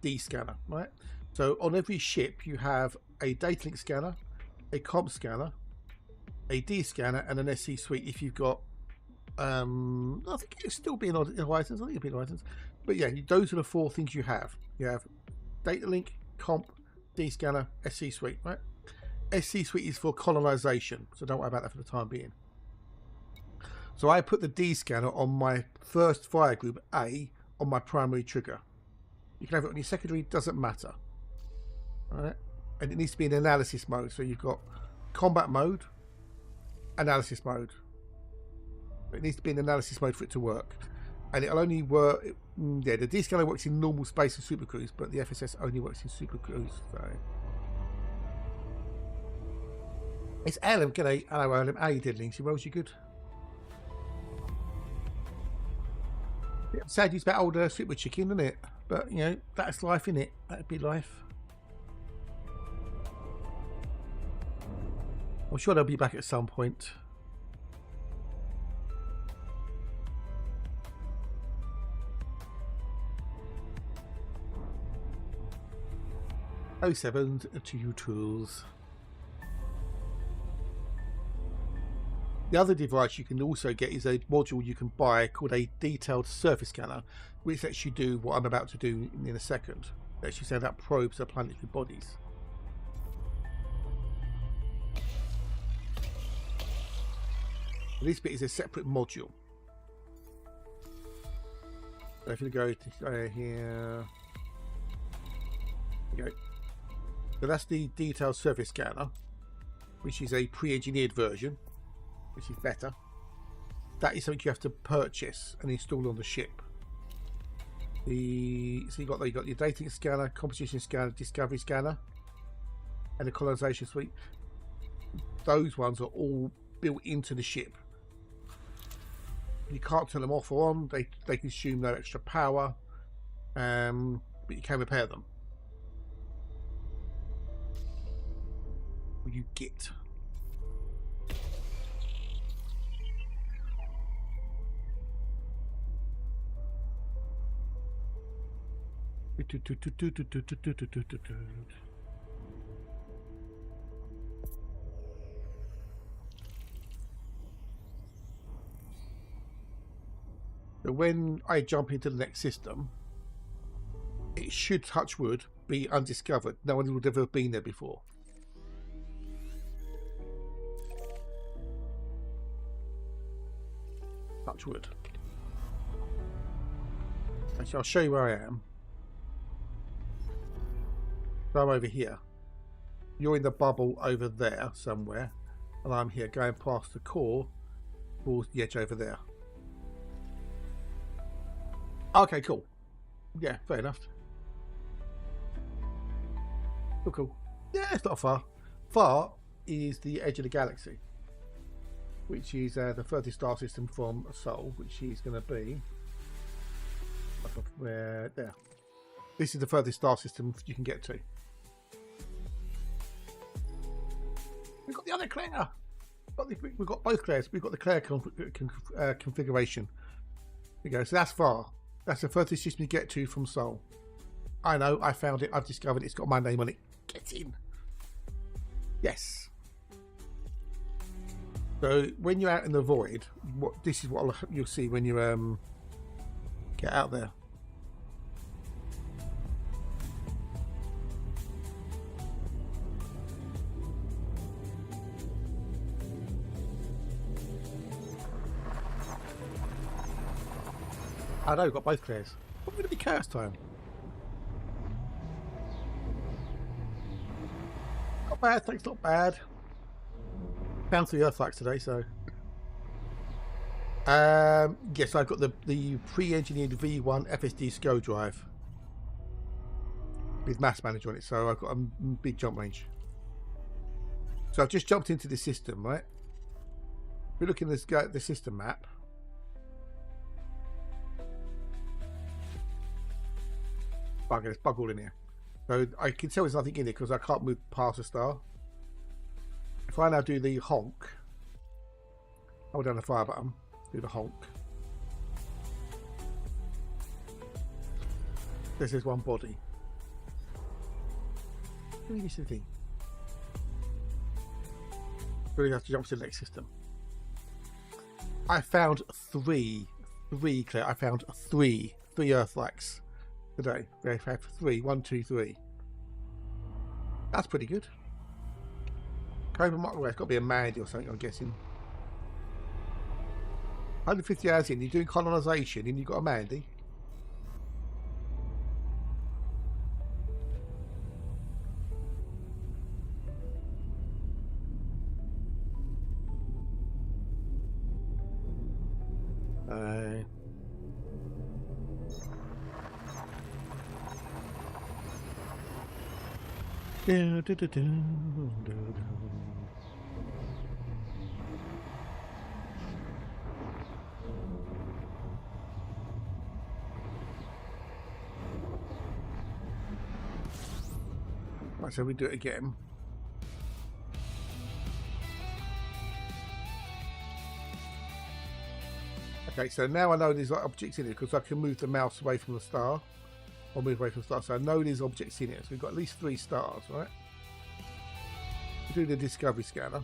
Speaker 2: D scanner, right? So on every ship, you have a data link scanner, a comp scanner, a D scanner, and an SC suite. If you've got, I think it's still being on Horizons. I think it'll be on Horizons. But yeah, those are the 4 things you have. You have data link, comp, D scanner, SC suite, right? SC suite is for colonization, so don't worry about that for the time being. So I put the D scanner on my first fire group A on my primary trigger. You can have it on your secondary, doesn't matter. All right? And it needs to be in analysis mode. So you've got combat mode, analysis mode. It needs to be in analysis mode for it to work. And it'll only work, yeah, the D scanner works in normal space and super cruise, but the FSS only works in super cruise. So it's Alan, g'day. Hello Alan, how you doing, Linksy? Well, you good? Sad news about old Sweetwood Chicken, isn't it? But, you know, that's life, isn't it? That'd be life. I'm sure they'll be back at some point. Oh, 07 to you tools. The other device you can also get is a module you can buy called a detailed surface scanner, which lets you do what I'm about to do in a second. It lets you send out probes of planetary bodies. This bit is a separate module. So if you go to here, there you go. So that's the detailed surface scanner, which is a pre-engineered version, which is better. That is something you have to purchase and install on the ship. So you got your data scanner, composition scanner, discovery scanner, and the colonization suite. Those ones are all built into the ship. You can't turn them off or on. They consume no extra power, but you can repair them. You get. So when I jump into the next system, it should, touch wood, be undiscovered. No one would ever have been there before. Touch wood. Actually, I'll show you where I am. So I'm over here. You're in the bubble over there somewhere, and I'm here going past the core towards the edge over there. Okay, cool. Yeah, fair enough. Cool. Yeah, it's not far. Far is the edge of the galaxy, which is the furthest star system from Sol, which is going to be up of where there. This is the furthest star system you can get to. We've got the other Claire. We've got both Claires. We've got the Claire configuration. There you go. So that's far. That's the furthest system you get to from Sol. I know. I found it. I've discovered it. It's got my name on it. Get in. Yes. So when you're out in the void, this is what you'll see when you get out there. I know, got both clears. What would it be chaos time? Not bad, thanks, not bad. Found 3 Earthlights today, so. Yes, I've got the pre-engineered V1 FSD SCO drive with mass manager on it, so I've got a big jump range. So I've just jumped into the system, right? We're looking at the system map. Bugger, there's bug all in here. So I can tell there's nothing in it because I can't move past a star. If I now do the honk, hold down the fire button, do the honk. This is one body. Really, this is the thing. Really have to jump to the next system. I found three, Claire. I found three Earthlights today. They have 3. 1, 2, 3. That's pretty good. Well, it's got to be a Mandy or something, I'm guessing. 150 hours in, you're doing colonisation and you've got a Mandy. Right, so we do it again. Okay, so now I know there's like objects in it because I can move the mouse away from the star or move away from the star. So I know there's objects in it. So we've got at least 3 stars, right? Do the discovery scanner.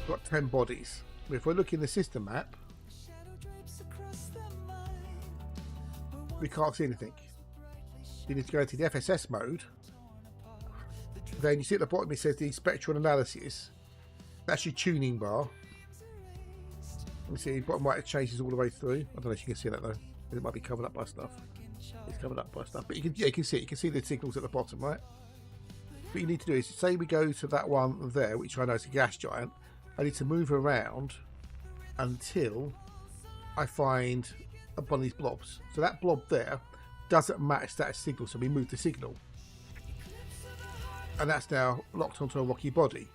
Speaker 2: Got 10 bodies. If we look in the system map, we can't see anything. You need to go into the FSS mode. Then you see at the bottom it says the spectral analysis. That's your tuning bar. Let me see, bottom right it changes all the way through. I don't know if you can see that though. It might be covered up by stuff. It's covered up by stuff, but you can see it. You can see the signals at the bottom, right? What you need to do is, say we go to that one there, which I know is a gas giant. I need to move around until I find one of these blobs. So that blob there doesn't match that signal, so we move the signal, and that's now locked onto a rocky body.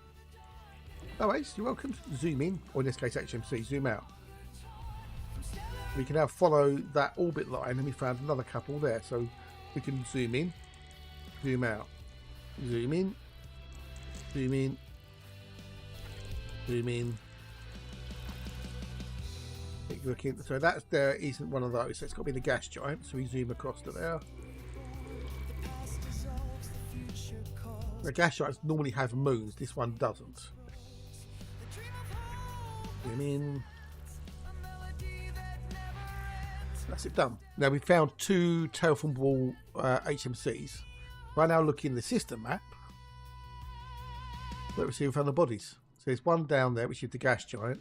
Speaker 2: No worries, you're welcome. Zoom in, or in this case HMC, zoom out. We can now follow that orbit line, and we found another couple there, so we can zoom in, zoom out, zoom in, zoom in, zoom in. Looking, so that's there isn't one of those, so it's got to be the gas giant, so we zoom across to there. The gas giants normally have moons, this one doesn't. Zoom in. That's it done. Now we've found 2 terraformable HMCs. Right now look in the system map. Let me see we found the bodies. So there's one down there which is the gas giant,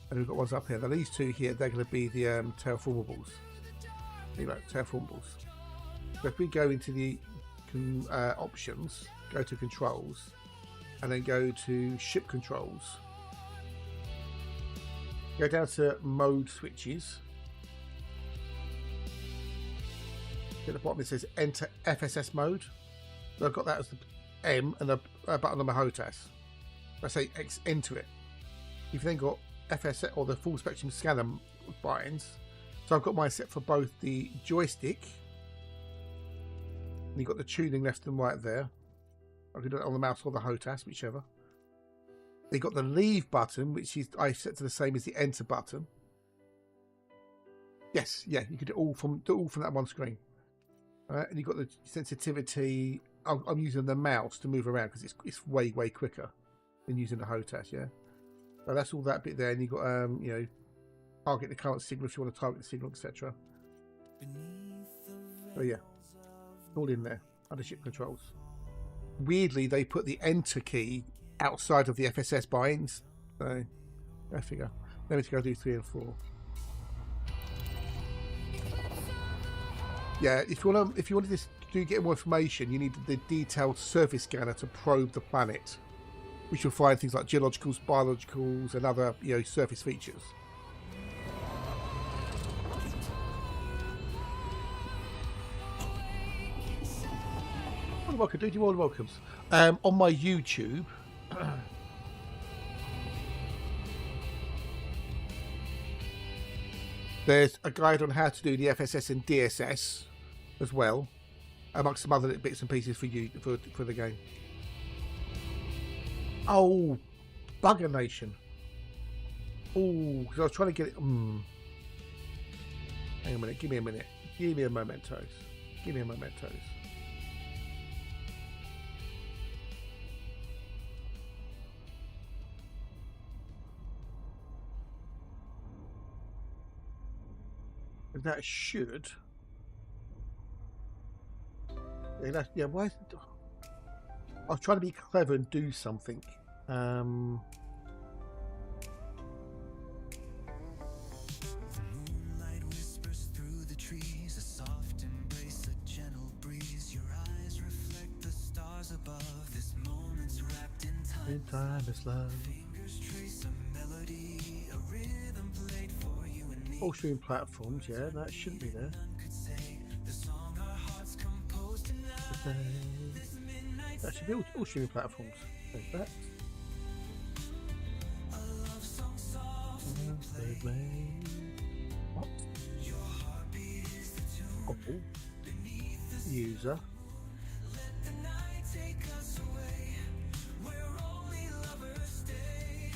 Speaker 2: and we've got ones up here. Now these 2 here, they're going to be the terraformables. There you go, terraformables. So if we go into the options, go to controls, and then go to ship controls. Go down to mode switches. At the bottom it says enter FSS mode. So I've got that as the M and a button on my HOTAS. I say X enter it. You've then got FSS or the full spectrum scanner buttons. So I've got mine set for both the joystick. And you've got the tuning left and right there. I can do it on the mouse or the HOTAS, whichever. You've got the leave button, which is I set to the same as the enter button. Yes, yeah, you could do all from that one screen. And you've got the sensitivity. I'm using the mouse to move around because it's way quicker than using the HOTAS. Yeah, so that's all that bit there. And you've got you know, target the current signal if you want to target the signal, etc. So yeah, all in there. Other ship controls. Weirdly, they put the enter key outside of the FSS bindings. So I figure. Let me go do 3 and 4. Yeah, if you wanted to get more information, you need the detailed surface scanner to probe the planet, which you'll find things like geologicals, biologicals, and other, you know, surface features. Welcome, dude. You're all welcomes. On my YouTube, there's a guide on how to do the FSS and DSS as well, amongst some other bits and pieces for you for the game. Oh, Bugger Nation. Oh, because I was trying to get it. Hang on a minute. Give me a minute. Give me a mementos. Give me a mementos. That should. Yeah, why? I was trying to be clever and do something.
Speaker 7: Moonlight whispers through the trees, a soft embrace, a gentle breeze. Your eyes reflect the stars above. This moment's wrapped in time.
Speaker 2: In time is love.
Speaker 7: Fingers trace a melody, a rhythm played for you and me.
Speaker 2: All streaming platforms, yeah, that shouldn't be there.
Speaker 7: None could say the song our hearts composed tonight. This midnight
Speaker 2: That should be all streaming platforms. There's that.
Speaker 7: a love song softly played.
Speaker 2: What?
Speaker 7: Your heartbeat is the tune
Speaker 2: Oh,
Speaker 7: beneath the
Speaker 2: user.
Speaker 7: Let the night take us away, where only lovers stay.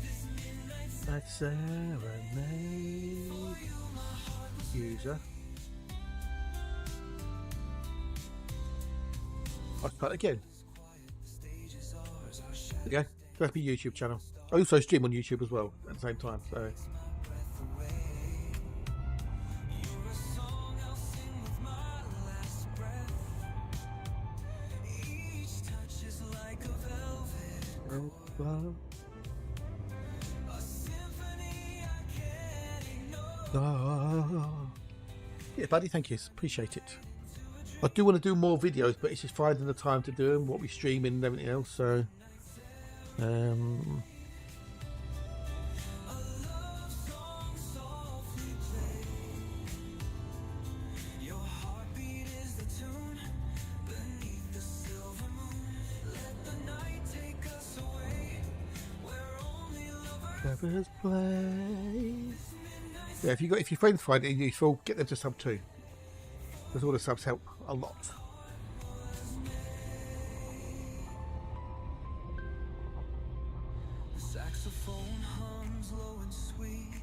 Speaker 7: This midnight
Speaker 2: That's serenade. User. I'll start again. Okay, that's my YouTube channel. I also stream on YouTube as well at the same time. So
Speaker 7: each touch is like a velvet, a symphony I can't ignore.
Speaker 2: yeah, buddy, thank you. Appreciate it. I do want to do more videos, but it's just finding the time to do them, what we stream and everything else. So,
Speaker 7: Your heartbeat is the tune beneath the silver moon. Let the night take us away, where only lovers.
Speaker 2: lovers play. Yeah, if your friends find it useful, get them to sub too, because all the subs help a lot.
Speaker 7: The saxophone hums low and sweet,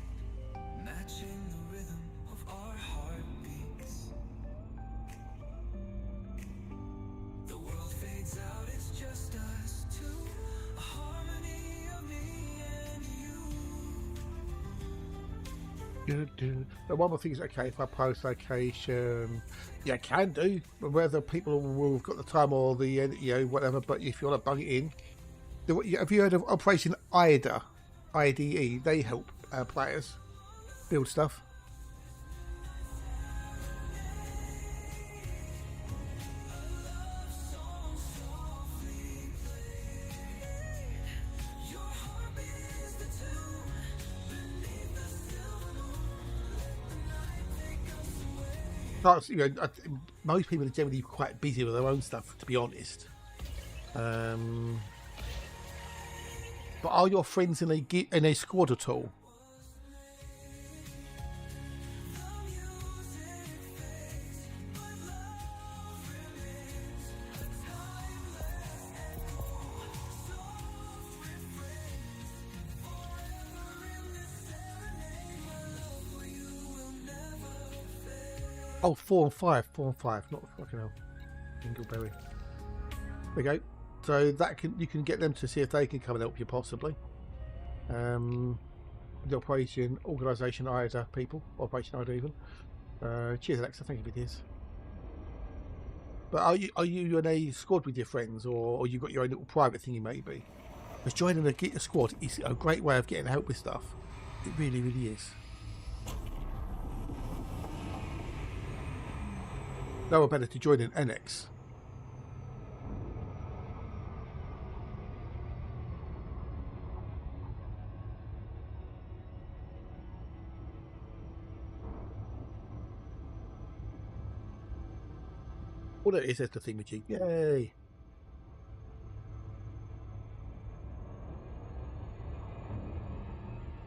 Speaker 7: matching the rhythm of our heartbeats. The world fades out, it's just us two, a harmony of me and you.
Speaker 2: But one more thing is, okay, if I post location, yeah, I can do, but whether people will have got the time or the, you know, whatever, but if you want to bung it in, have you heard of Operation IDA? IDE, they help players build stuff. most people are generally quite busy with their own stuff, to be honest. But are your friends in a squad at all? Oh, 4 and 5, not fucking hell. Dingleberry. There you go. So that you can get them to see if they can come and help you possibly. The Operation Organisation IDA people, Operation IDA even. Cheers, Alexa. Thank you for this. But are you in a squad with your friends, or you got your own little private thingy maybe? Because joining a squad is a great way of getting help with stuff. It really, really is. No one better to join an NX. Well, there it is. That's the thing with you. Yay!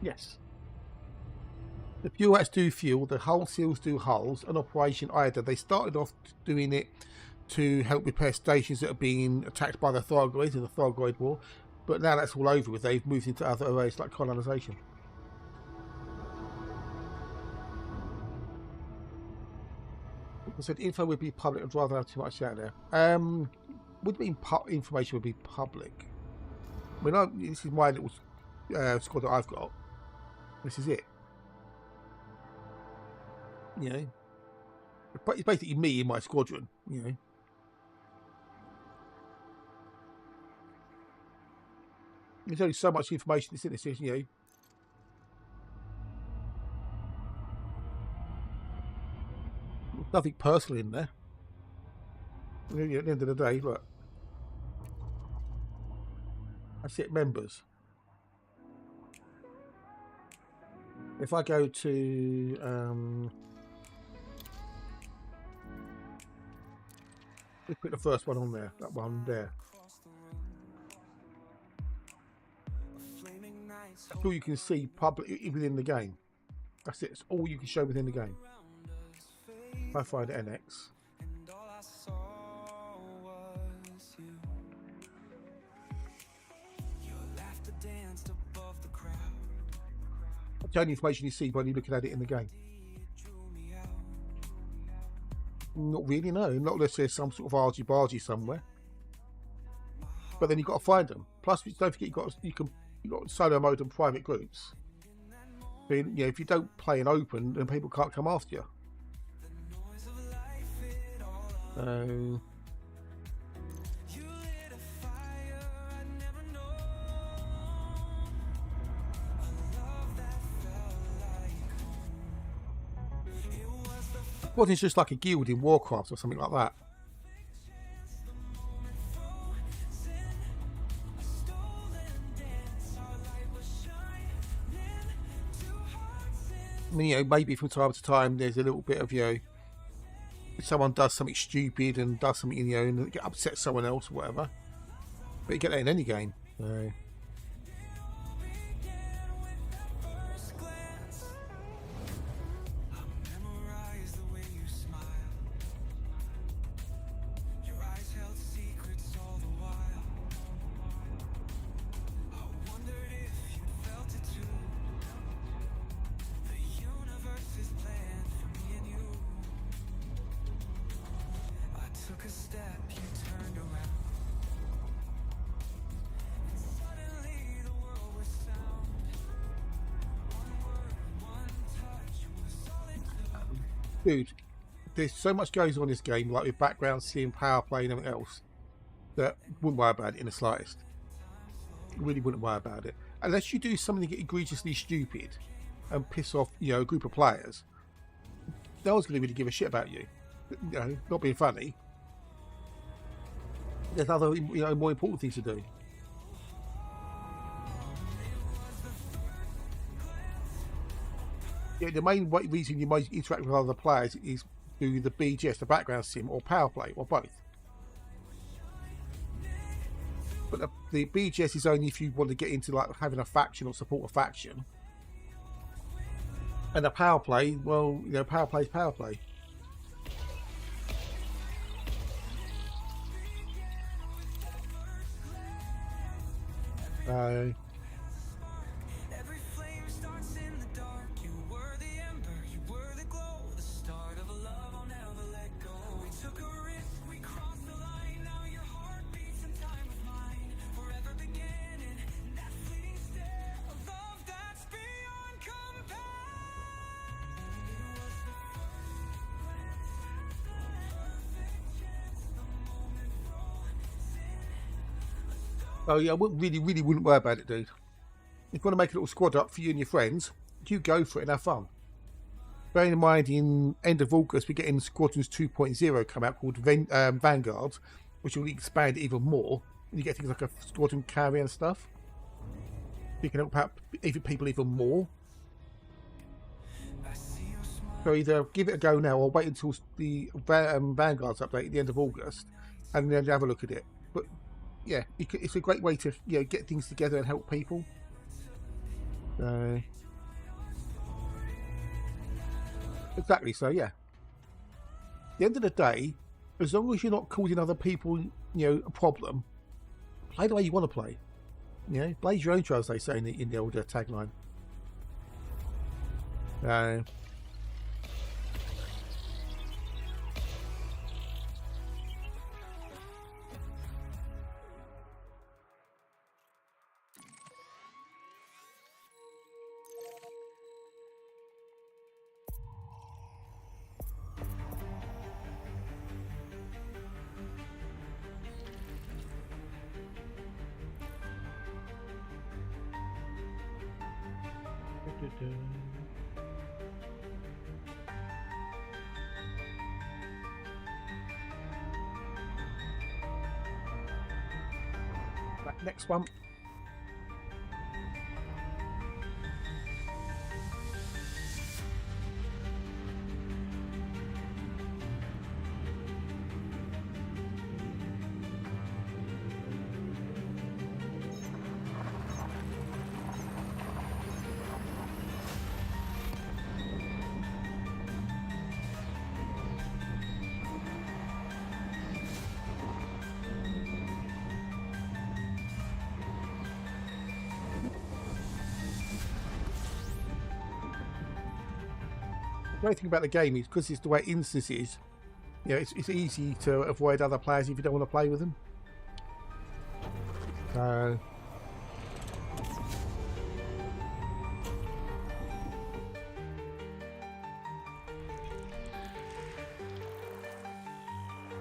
Speaker 2: Yes. The fuel hats do fuel, the hull seals do hulls, and Operation IDA. They started off doing it to help repair stations that are being attacked by the Thargoids in the Thargoid War, but now that's all over with. They've moved into other areas like colonisation. I said info would be public. I'd rather have too much out there. Would mean information would be public. I mean, this is my little squad that I've got. This is it. You know, it's basically me in my squadron. You know, there's only so much information that's in this. You know, nothing personal in there. At the end of the day, look, that's it. Members. If I go to let's put the first one on there. That one there. That's all you can see public within the game. That's it. It's all you can show within the game. If I find NX. That's the only information you see when you're looking at it in the game. Not really, no. Not unless there's some sort of argy-bargy somewhere. But then you've got to find them. Plus, don't forget you've got solo mode and private groups. Then, you know, if you don't play in open, then people can't come after you. Wasn't it just like a guild in Warcraft or something like that? I mean, you know, maybe from time to time there's a little bit of, you know, if someone does something stupid and does something, you know, and it upsets someone else or whatever. But you get that in any game. So. Dude, there's so much goes on in this game, like with background, seeing power play and everything else, that wouldn't worry about it in the slightest. Really wouldn't worry about it. Unless you do something egregiously stupid and piss off, you know, a group of players, no one's going to really give a shit about you. You know, not being funny. There's other, you know, more important things to do. Yeah, the main reason you might interact with other players is do the BGS, the background sim, or power play, or both. But the BGS is only if you want to get into like having a faction or support a faction. And the power play, well, you know, power play is power play.
Speaker 7: Every flame starts in the dark. You were the ember, you were the glow, the start of a love I'll never let go. We took a risk, we crossed the line. Now your heart beats in time with mine. Forever beginning, that fleeting stare, a love that's beyond compare. It was the first glance, the perfect chance, the moment frozen.
Speaker 2: Oh yeah, I wouldn't really wouldn't worry about it, dude. If you want to make a little squad up for you and your friends, you go for it and have fun. Bearing in mind, in end of August, we're getting Squadrons 2.0 come out called Vanguard, which will expand it even more. And you get things like a squadron carrier and stuff. You can help out even people even more. So either give it a go now or wait until the Vanguard's update at the end of August and then have a look at it. But yeah, it's a great way to, you know, get things together and help people. Exactly. So yeah, at the end of the day, as long as you're not causing other people, you know, a problem, play the way you want to play. You know, blaze your own trails, they say in the older tagline. Right, next one. The great thing about the game is because it's the way instance is, you know, it's easy to avoid other players if you don't want to play with them.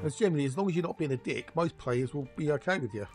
Speaker 2: As generally, as long as you're not being a dick, most players will be okay with you.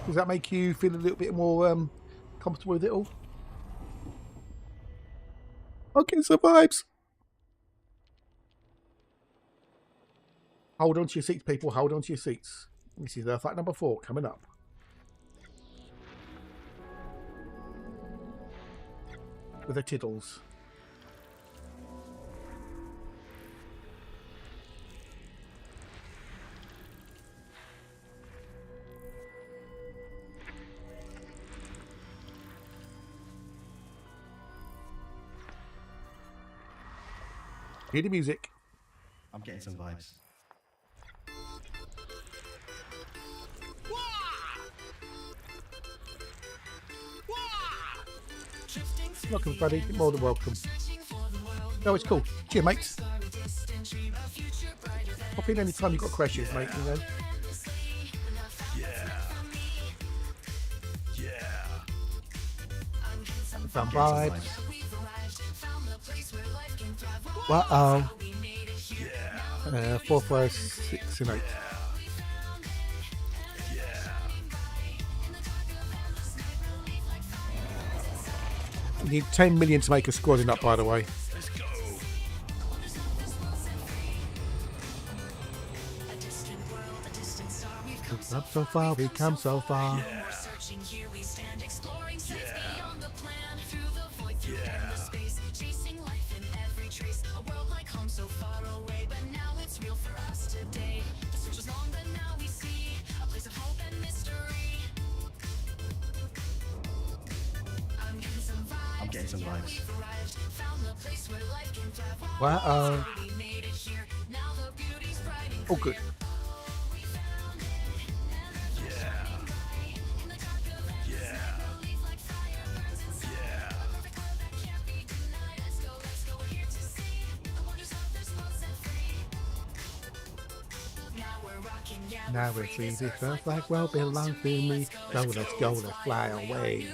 Speaker 2: Does that make you feel a little bit more comfortable with it all? Okay, so vibes. Hold on to your seats, people. Hold on to your seats. This is Earth Act number 4 coming up. With the tiddles. Hear the music.
Speaker 3: I'm getting some vibes.
Speaker 2: Welcome, buddy. You're more than welcome. No, it's cool. Cheers, mates. Pop in any time you've got questions, mate. You know.
Speaker 4: Yeah. Yeah.
Speaker 2: Some
Speaker 3: Getting some
Speaker 2: vibes.
Speaker 3: vibes.
Speaker 2: Uh-oh.
Speaker 4: Yeah.
Speaker 2: 4, 5, 6, and 8. You need 10 million to make a squadron up, by the way.
Speaker 4: Let's go.
Speaker 2: We've come so far, we've come so far.
Speaker 4: Yeah.
Speaker 3: I'm getting some vibes.
Speaker 2: Uh-oh. Oh, good. Now we're free, this feels like well belongs to me. Go, let's fly away.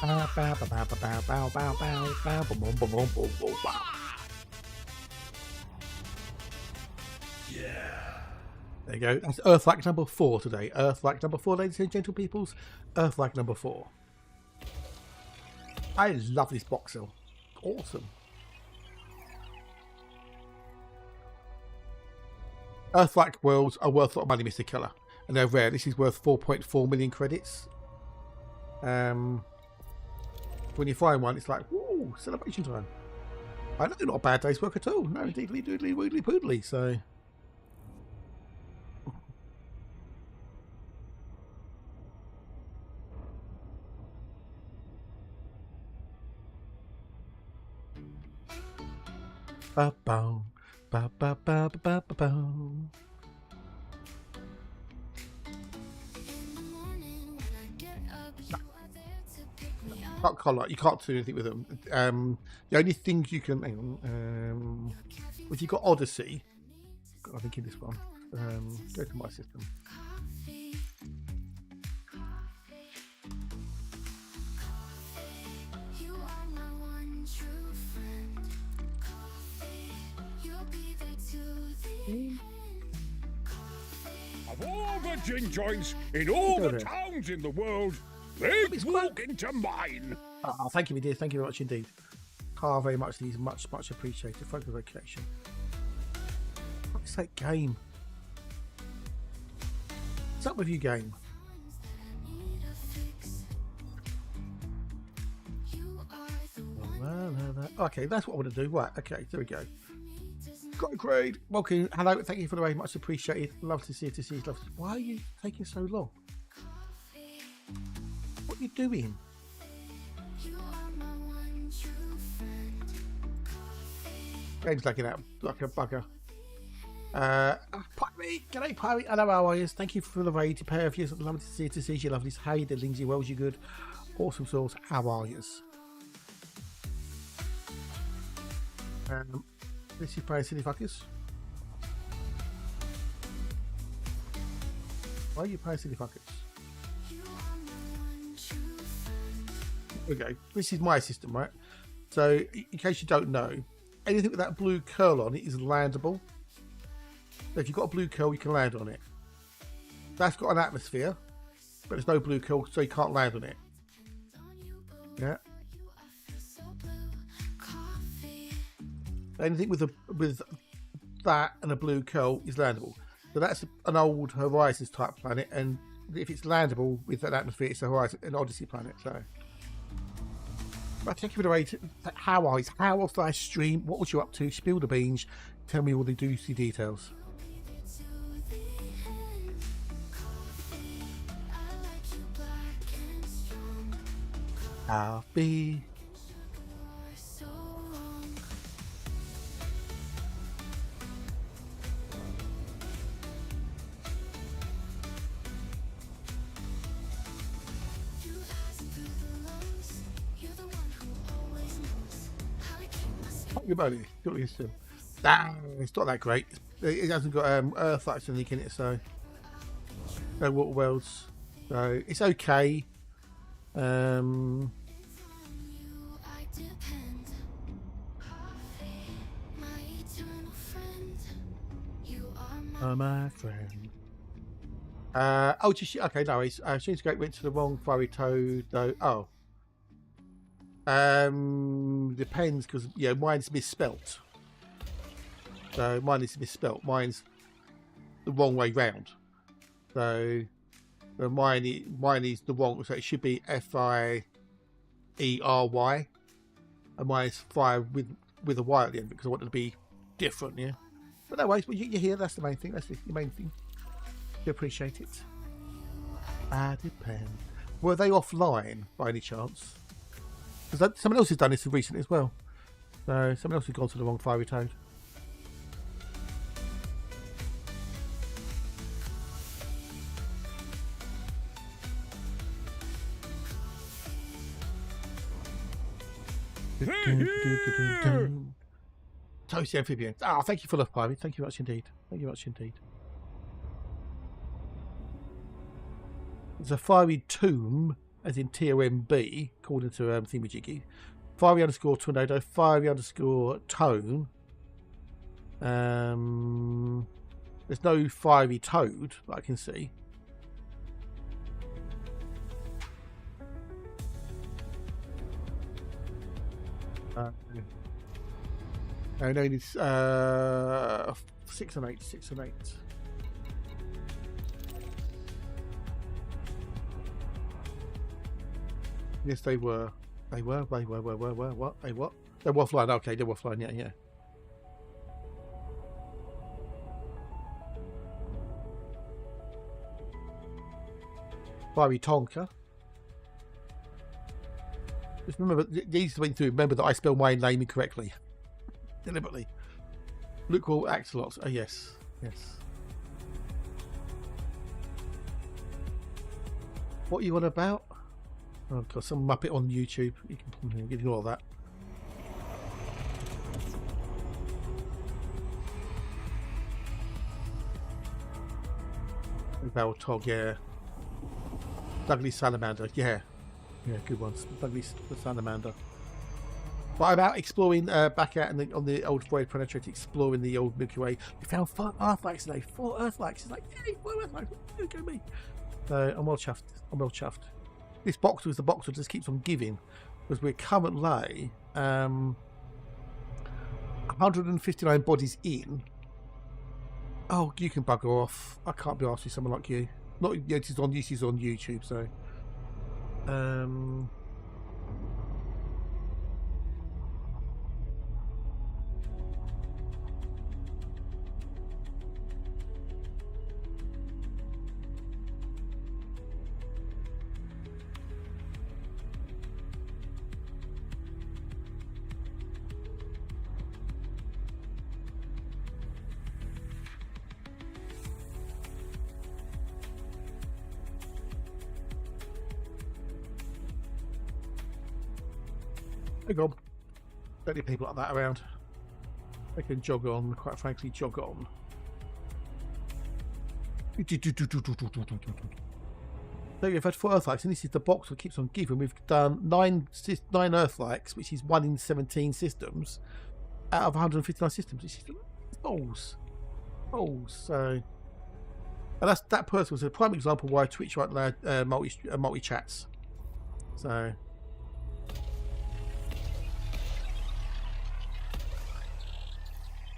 Speaker 2: Bow, bow, bow, bow, bow, bow, bow, bow, bow, boom, boom, boom, boom, boom, boom, bow. There you go. That's Earthlight number 4 today. Earthlight number 4, ladies and gentle peoples. Earthlight number 4. I love this Boxel. Awesome. Earthlight worlds are worth a lot of money, Mr. Keller. And they're rare. This is worth 4.4 million credits. When you find one, it's like, woo, celebration time. I know, not a bad day's work at all. No, diddly doodly woodly poodly. So, ba boom, ba ba ba ba ba ba boom. Can't color. You can't do anything with them. The only things you can, hang on, if you've got Odyssey, I think in this one, go to my system.
Speaker 5: Of all the gin joints in all
Speaker 2: Go
Speaker 5: the
Speaker 2: there.
Speaker 5: towns in the world, they walk into mine.
Speaker 2: Oh, thank you, my dear. Thank you very much indeed. Carl, very much. These much appreciated. Thank you for the connection. What's that game? What's up with you, game? Okay, that's what I want to do. Right, okay, there we go. Got a grade. Welcome. Hello, thank you for the raid. Much appreciated. Love to see you. Love to... Why are you taking so long? What are you doing? Game's lagging out like a bugger. Pirate, g'day Pirate. Hello, how are you? Thank you for the raid. To pair of you. Love to see you. Lovely. How you doing, Lindsay? Wells, you good? Awesome sauce. How are you? This is playing silly fuckers. Why are you playing silly fuckers? Okay, this is my system, right? So, in case you don't know, anything with that blue curl on it is landable. So if you've got a blue curl, you can land on it. That's got an atmosphere, but there's no blue curl, so you can't land on it. Yeah. Anything with that and a blue curl is landable. So that's an old Horizons type planet, and if it's landable with that atmosphere, it's a Horizon, an Odyssey planet. So, but thank you for the raid. How was thy stream? What was you up to? Spill the beans. Tell me all the juicy details. I'll be.
Speaker 1: so long. You ask through the lungs. You're the one who always knows how to keep my spirit.
Speaker 2: Your money. Got to listen. Nah, it's not that great. It hasn't got Earth lights and anything in it, so no water worlds. So it's okay.
Speaker 1: It's on you I depend. My eternal friend. You are my
Speaker 2: My friend. Oh, just okay. No, it's Shane's Gate went to the wrong fiery toad though. Oh, depends because yeah, mine's misspelt. So mine is misspelt. Mine's the wrong way round. So mine is the wrong. So it should be Fiery, and mine's fire with a Y at the end because I want it to be different. Yeah, but no worries. But you're here. That's the main thing. That's the main thing. You appreciate it. I depend. Were they offline by any chance? Because someone else has done this recently as well. So someone else has gone to the wrong fiery toad. Toasty amphibian. Ah, thank you for love, Pirate. Thank you much indeed. Thank you much indeed. There's a fiery tomb, as in TOMB, according to Thingamajiggy. Fiery underscore tornado, fiery underscore tone. There's no fiery toad that I can see. No, it's 6 and 8, 6 and 8. Yes, they were. They were. What? They what? They were offline. Okay, they were offline. Yeah, yeah. Fiery Tonka. Just remember, these went through. Remember that I spelled my name incorrectly, deliberately. Lukewarm Axolotls. Oh yes, yes. What are you on about? Oh god, some Muppet on YouTube. You can ignore that. Barrel Tog, yeah. Douglas Salamander, yeah. Yeah, good ones. Douglas Salamander. But I'm out exploring back out on the old Void Penetrator, exploring the old Milky Way. We found 4 Earthlights today. 4 Earthlights. It's like, yay, 4 Earthlights. Look at me. So I'm well chuffed. I'm well chuffed. This box was the box that just keeps on giving, because we're currently 159 bodies in. Oh, you can bugger off. I can't be asked with someone like you. Not yeah, this is on YouTube, so hang on. Plenty of people like that around. They can jog on, quite frankly, jog on. So we've had 4 Earthlights, and this is the box that keeps on giving. We've done 9 Earthlights, which is 1 in 17 systems, out of 159 systems. It's just balls. So, and that person was a prime example why Twitch won't allow multi chats. So.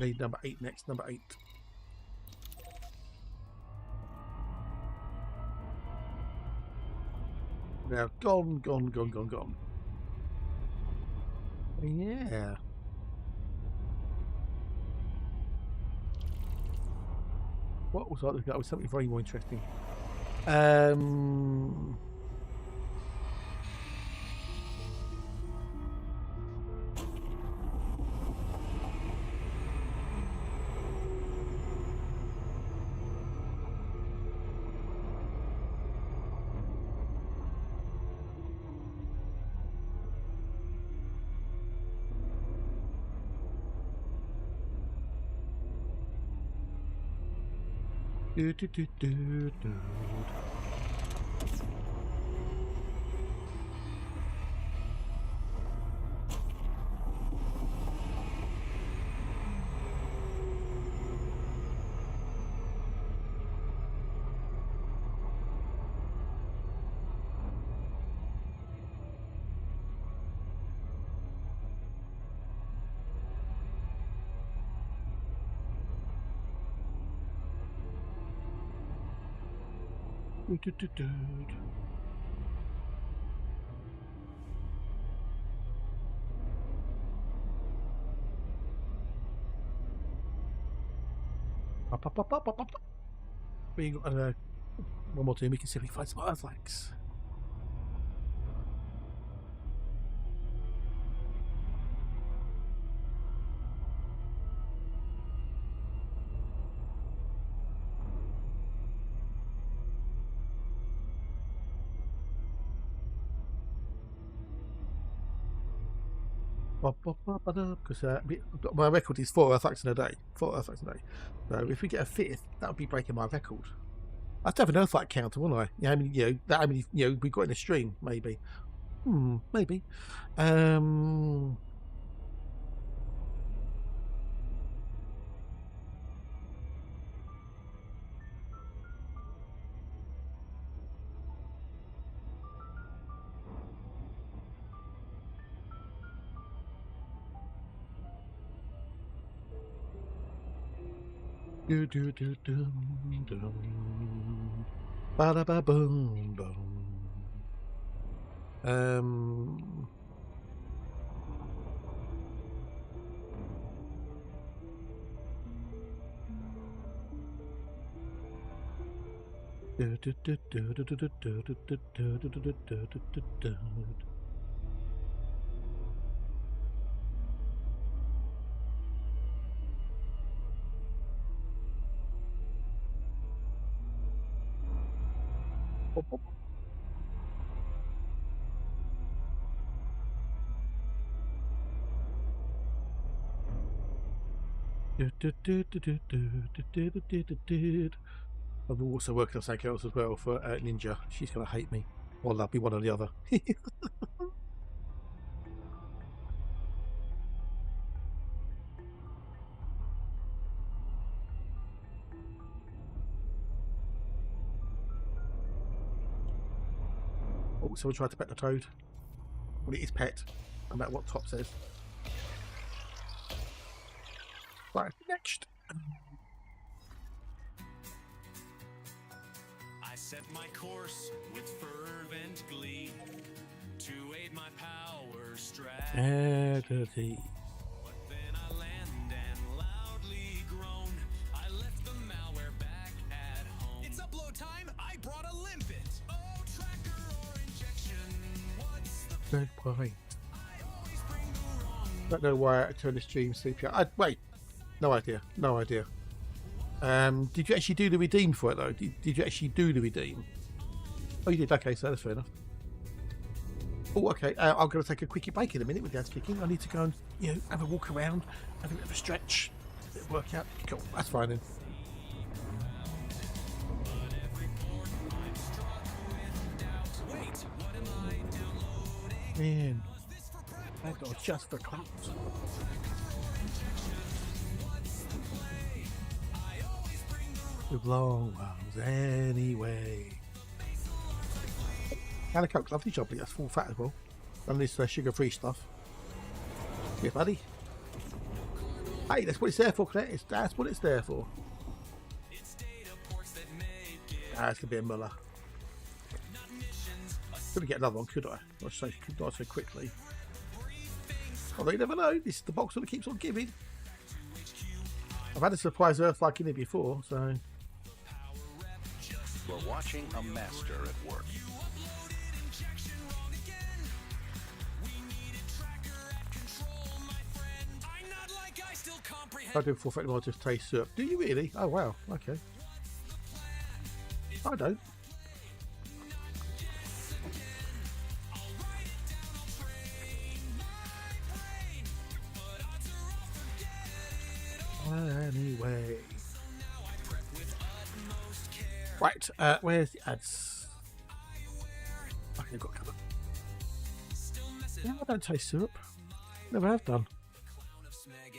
Speaker 2: Need number 8 next, number 8. Now gone. Yeah. What was I looking at? That was something very more interesting. Do, do, do, do, do. Do, do, do, do. Up, up, up, up, up, up. We got one more turn. We can see if we can find some artifacts. Because my record is 4 artifacts in a day. 4 artifacts a day. So if we get a 5th, that would be breaking my record. I have to have an artifact counter, wouldn't I? Yeah, how many, how many, we got in a stream, maybe. Maybe. Do do do do do. Ba da ba boom boom. Do do do do do do do do do do do do do do do do. I'm also working on something else as well for Ninja. She's going to hate me. Or love me, one or the other. Oh, someone tried to pet the toad. Well, it is pet, no matter what top says. Right, next.
Speaker 7: I set my course with fervent glee to aid my power strategy. But then I land and loudly groan. I left the malware back at home. It's upload time. I brought a limpet. Oh, tracker or injection. What's the
Speaker 2: Good point.
Speaker 7: I always bring the wrong.
Speaker 2: Don't know why I turned the stream CPR. Wait, no idea. No idea. Did you actually do the redeem for it though? Did you actually do the redeem? Oh, you did. Okay, so that's fair enough. Oh, okay. I'm going to take a quickie break in a minute with Dad's kicking. I need to go and have a walk around, have a bit of a stretch, a bit of workout. Cool. That's fine then. Man, that was just for claps. With long ones anyway. And a Coke, lovely job, that's full fat as well. None of this sugar-free stuff. Yeah, buddy. Hey, that's what it's there for, Claire. That's what it's there for. It's gonna be a Muller. Couldn't get another one, could I? Not so quickly. Although you never know. This is the box that keeps on giving. I've had a surprise Earth-like in it before, so.
Speaker 8: We're watching a master at work.
Speaker 2: I do full effect, I'll just taste syrup. Do you really? Oh wow, okay. I don't. Anyway. Right, where's the ads? Okay, I've got cover. Yeah, I don't taste syrup. Never have done.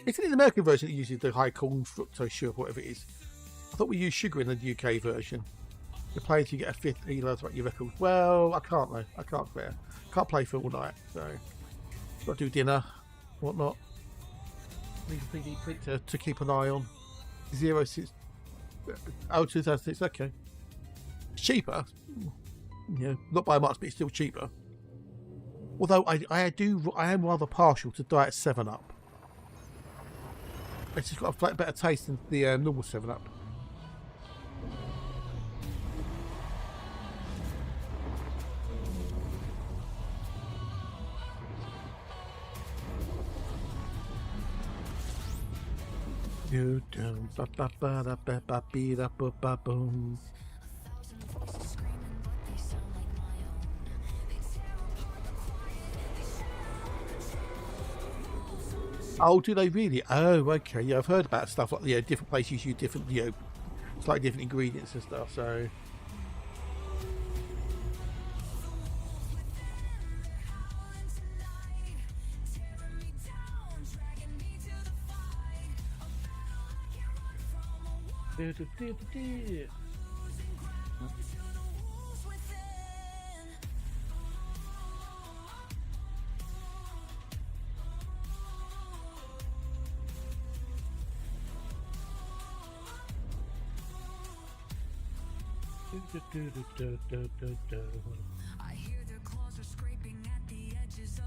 Speaker 2: Isn't it the American version that uses the high corn fructose syrup, whatever it is? I thought we use sugar in the UK version. You play until you get a fifth, and you learn to write your record. Well, I can't though. I can't play. Can't play for all night, so got to do dinner, whatnot. Need a 3D printer to keep an eye on. 2006. Okay, it's cheaper. Yeah, not by much, but it's still cheaper. Although I am rather partial to Diet 7-Up. It's just got a better taste than the normal 7-Up. Oh, do they really? Oh, okay. Yeah, I've heard about stuff like different places use different, slightly different ingredients and stuff. So.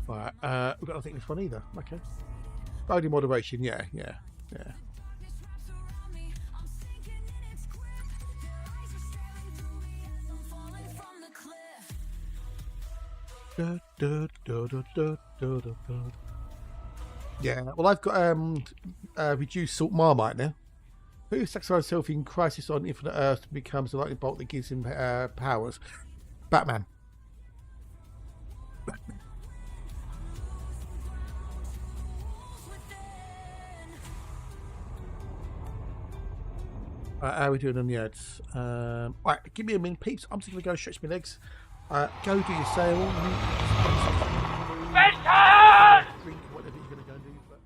Speaker 2: Right, we've got nothing in this one either. Okay. Body moderation, yeah. Yeah, well, I've got reduced salt Marmite now. Who sacrifices himself in Crisis on Infinite Earth becomes the lightning bolt that gives him powers? Batman. How are we doing on the ads? Right, give me a minute, peeps. I'm just going to go stretch my legs. Go do your sale.
Speaker 6: Vistas!
Speaker 2: Drink whatever you're going to go and do. But...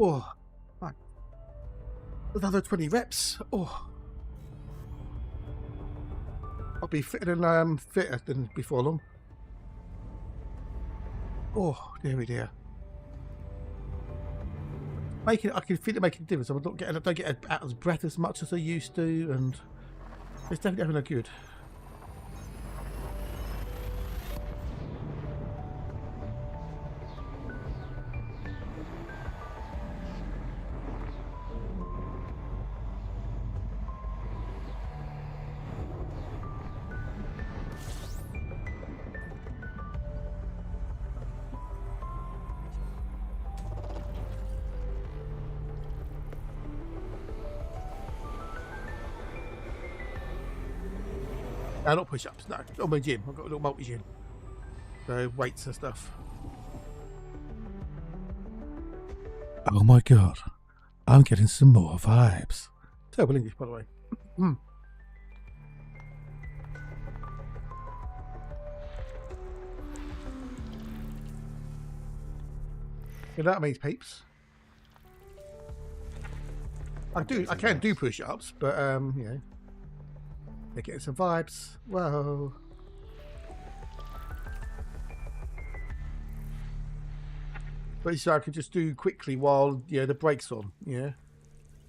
Speaker 2: Oh, right. Another 20 reps. Oh, I'll be fitter than before long. Oh, dearie dear. I can feel it making a difference. I don't get out of breath as much as I used to, and it's definitely having a good. Not push-ups, no. On my gym, I've got a little multi-gym. So weights and stuff. Oh my god, I'm getting some more vibes. Terrible English, by the way. You know what that means, peeps? I can do push-ups, but you know. They're getting some vibes. Whoa. But so I can just do quickly while the break's on. Yeah.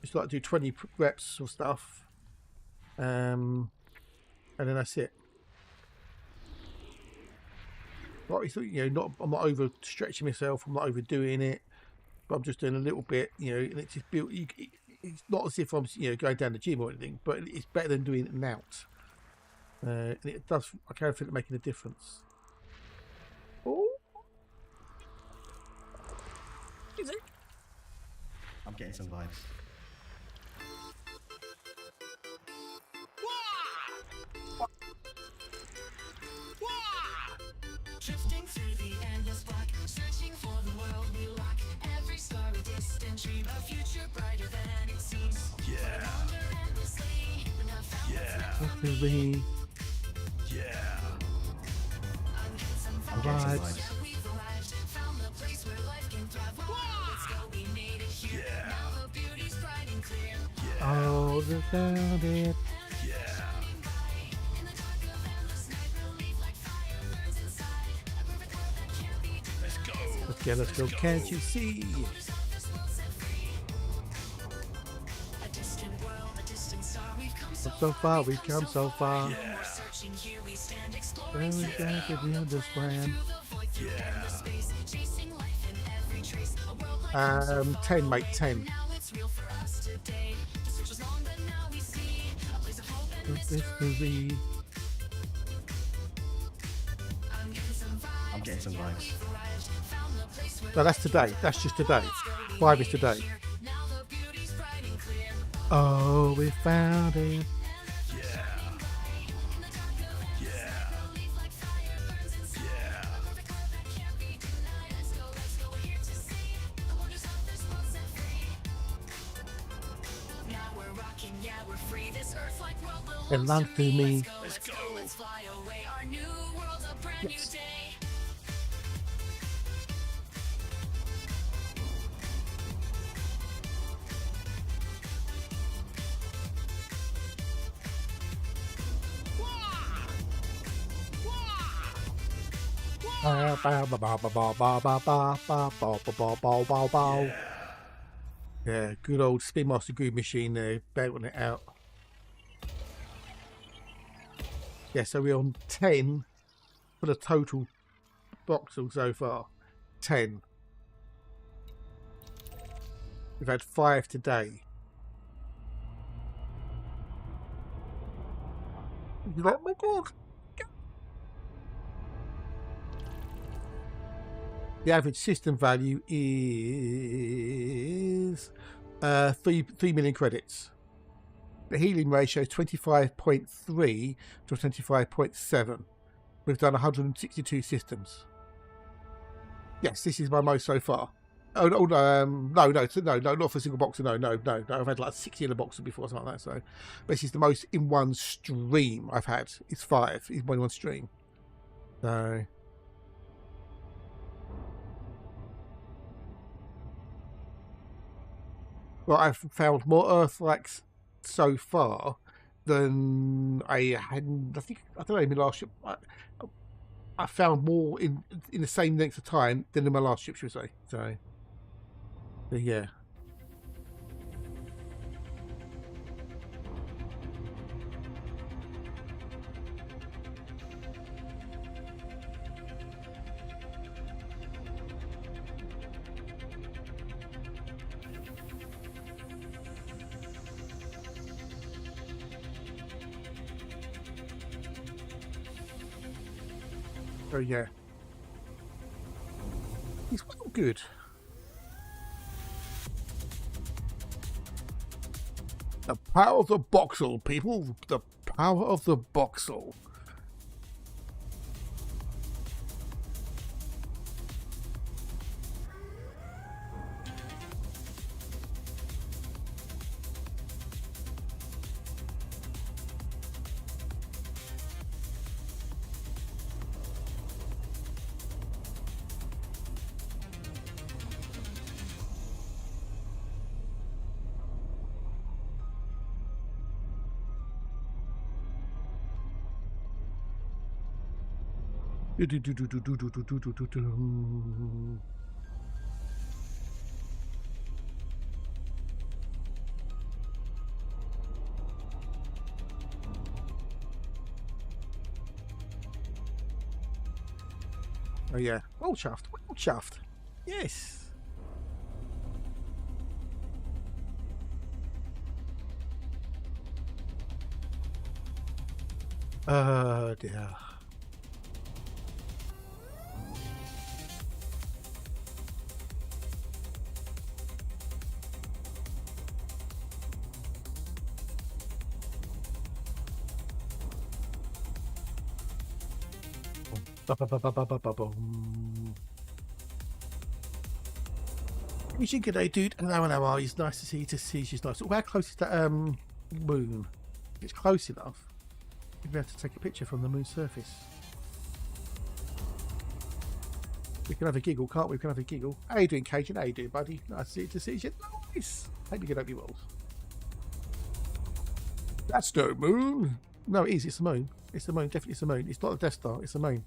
Speaker 2: Just like do 20 reps or stuff. And then that's it. Like, I'm not over stretching myself. I'm not overdoing it. But I'm just doing a little bit. And it's just built. It's not as if I'm going down the gym or anything, but it's better than doing it out. And it does. I can feel it making a difference. Oh, is it?
Speaker 3: I'm getting some vibes.
Speaker 4: Drifting through the endless black, searching for the world we lack. Every star a distant dream, a future brighter than it seems.
Speaker 8: Yeah.
Speaker 4: Wander endlessly, and have found
Speaker 8: Yeah. Yeah.
Speaker 3: I'm getting some vibes.
Speaker 4: we've arrived. Found the place where life can thrive. Let's go, we made it here.
Speaker 8: Yeah.
Speaker 4: Now the beauty's bright and clear.
Speaker 2: Oh, they found it.
Speaker 8: Yeah.
Speaker 4: In the dark of endless night, relief like fire burns inside. A perfect world that can't be denied.
Speaker 8: Let's go.
Speaker 2: Let's go. Can't you see?
Speaker 4: A distant world, a distant star. We've come
Speaker 2: So far, we've come so far.
Speaker 4: We're searching here, we stand
Speaker 2: Then
Speaker 4: exploring.
Speaker 2: we got to do this plan.
Speaker 4: The void through endless space, chasing life in every trace. A world like
Speaker 2: 10, mate, 10.
Speaker 4: now it's real for us today. The search was long, but now we see a place of hope and mystery.
Speaker 2: Mystery.
Speaker 4: I'm getting some vibes.
Speaker 3: I'm getting some vibes.
Speaker 4: Arrived, found the place where
Speaker 2: No, that's today. That's just today. 5 is today.
Speaker 4: now the beauty's bright and clear.
Speaker 2: Oh, we found it.
Speaker 8: Yeah. Yeah.
Speaker 4: Relief like fire burns inside.
Speaker 8: Yeah.
Speaker 4: A perfect world that can't be denied. Let's go, we're here to see the wonders of this world set free. Now we're rocking, yeah, we're free. This earth-like world belongs
Speaker 2: Belongs to me.
Speaker 4: Let's go, let's fly away. Our new world's a brand new day.
Speaker 2: Yeah, good old Spin Master Groove machine there, belting it out. Yeah, so we're on 10 for the total Boxel so far. 10. We've had 5 today. Oh my god! The average system value is 3 million credits. The healing ratio is 25.3 to 25.7. We've done 162 systems. Yes, this is my most so far. No, not for a single boxer. No. I've had like 60 in a boxer before, something like that. So, but this is the most in one stream I've had. It's 5 in one stream. So. but I've found more Earth-likes so far than I had. I think I don't know. In my last ship, I found more in the same length of time than in my last ship, should we say? So yeah. So yeah, he's well good. The power of the Boxel, people. The power of the Boxel. Oh yeah, well chuffed, well chuffed. Yes. Dear. Wishing good day, dude. Hello, hello. It's nice to see you. To see she's nice. How close is that moon? If it's close enough, we'd be able to take a picture from the moon's surface. We can have a giggle, can't we? We can have a giggle. How you doing, Cajun? How you doing, buddy? Nice to see you. Nice. Hope you get over your walls. That's no moon. No, it is. It's the moon. It's the moon. Definitely it's the moon. It's not the Death Star. It's the moon.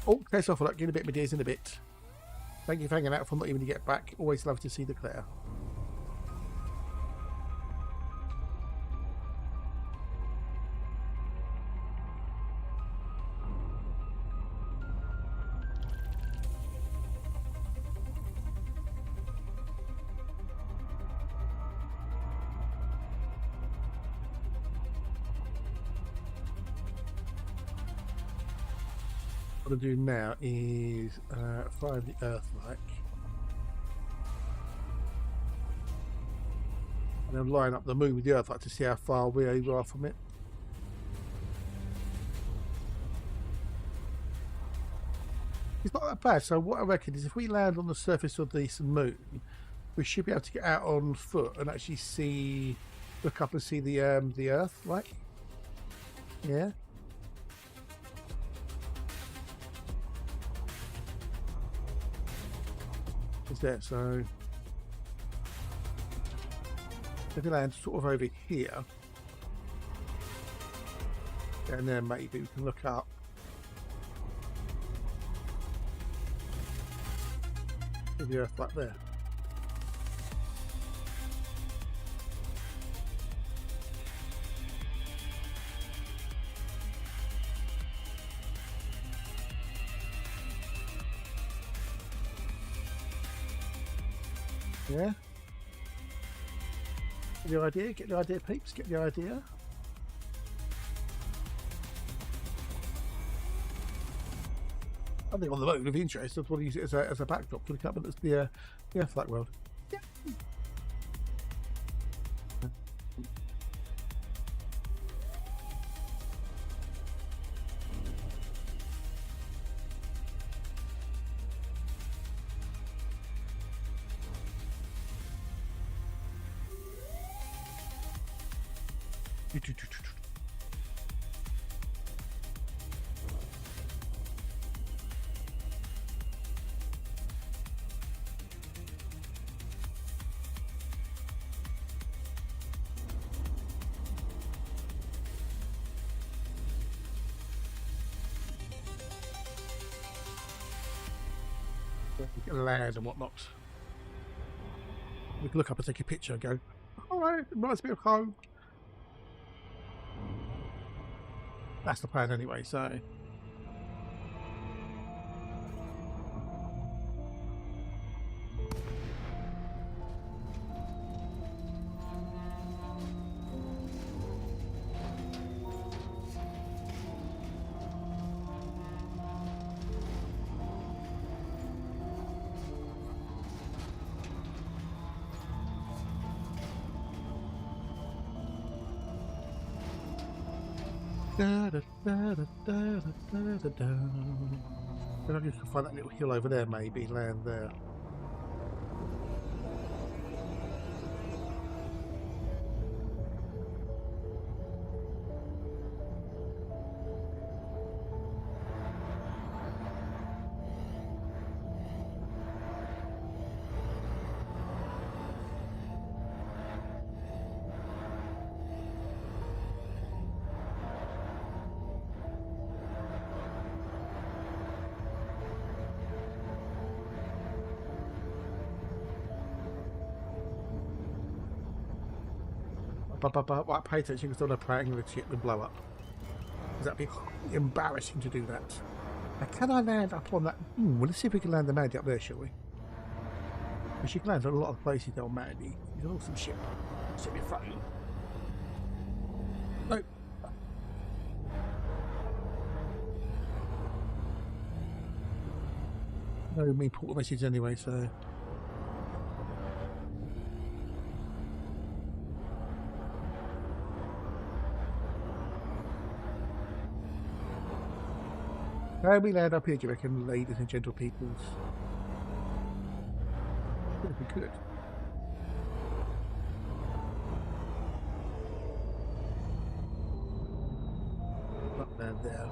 Speaker 2: Oh, test off for that. Get a bit of my dears in a bit. Thank you for hanging out from not even to get back. Always love to see the Claire. What I'm doing now is find the Earth-like, and then line up the moon with the Earth-like to see how far we are from it. It's not that bad. So what I reckon is if we land on the surface of this moon, we should be able to get out on foot and actually see, look up and see the Earth-like. Yeah. Is there? So if we land sort of over here, and then maybe we can look up. See the Earth right there. Yeah. Get the idea? Get the idea, peeps? Get the idea? I think on the moon of interest, I'd want to use it as a backdrop to look up at the Earth-like world. Yeah. land and whatnot. We can look up and take a picture and go, alright, it reminds me of home. That's the plan anyway, so. Then I just find that little hill over there, maybe land there. But what pay attention because they'll praying the ship and blow up. Because that'd be embarrassing to do that. Now, can I land up on that? Well, let's see if we can land the Mandy up there, shall we? She can land on a lot of places on Mandy. It's an awesome ship. Set me phone. No. No mean port message anyway, so. How we land up here, do you reckon, ladies and gentle peoples? If we could. Up land there.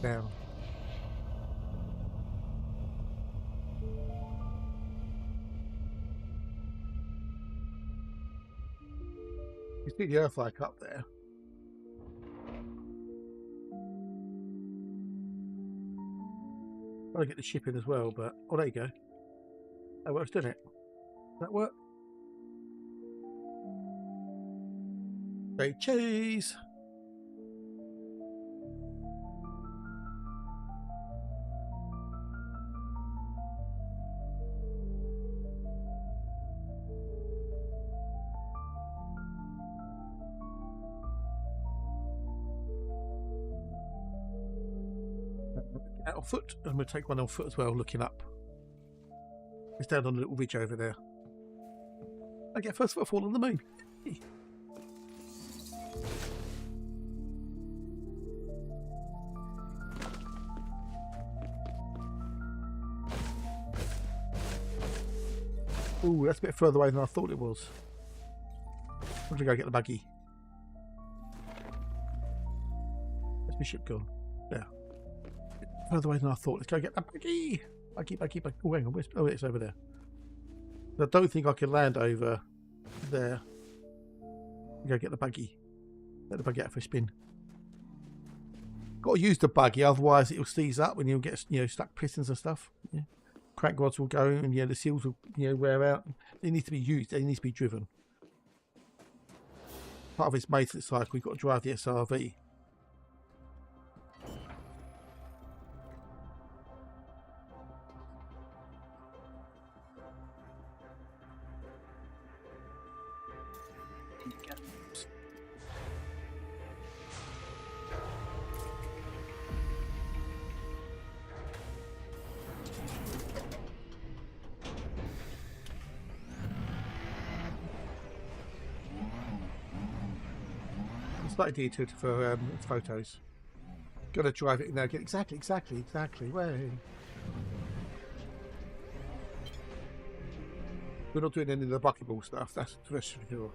Speaker 2: Down. You see the Earth like up there. I'll get the ship in as well, but oh, there you go. That works, doesn't it? Does that work? Say cheese. Out on foot, and we'll take one on foot as well, looking up. It's down on a little ridge over there. I get first footfall on the moon. Ooh, that's a bit further away than I thought it was. I'm gonna go get the buggy. Where's my ship gone? There. Further away than I thought. Let's go get the buggy. Buggy. Oh, hang on. Oh, it's over there. I don't think I can land over there. Go get the buggy. Let the buggy out for a spin. Got to use the buggy, otherwise it will seize up when you get stuck pistons and stuff. Yeah. Crank rods will go, and the seals will wear out. They need to be used. They need to be driven. Part of its maintenance cycle, we've got to drive the SRV. Slightly detoured for photos. Got to drive it in there. Get exactly. Way. We're not doing any of the bucketball stuff. That's for sure.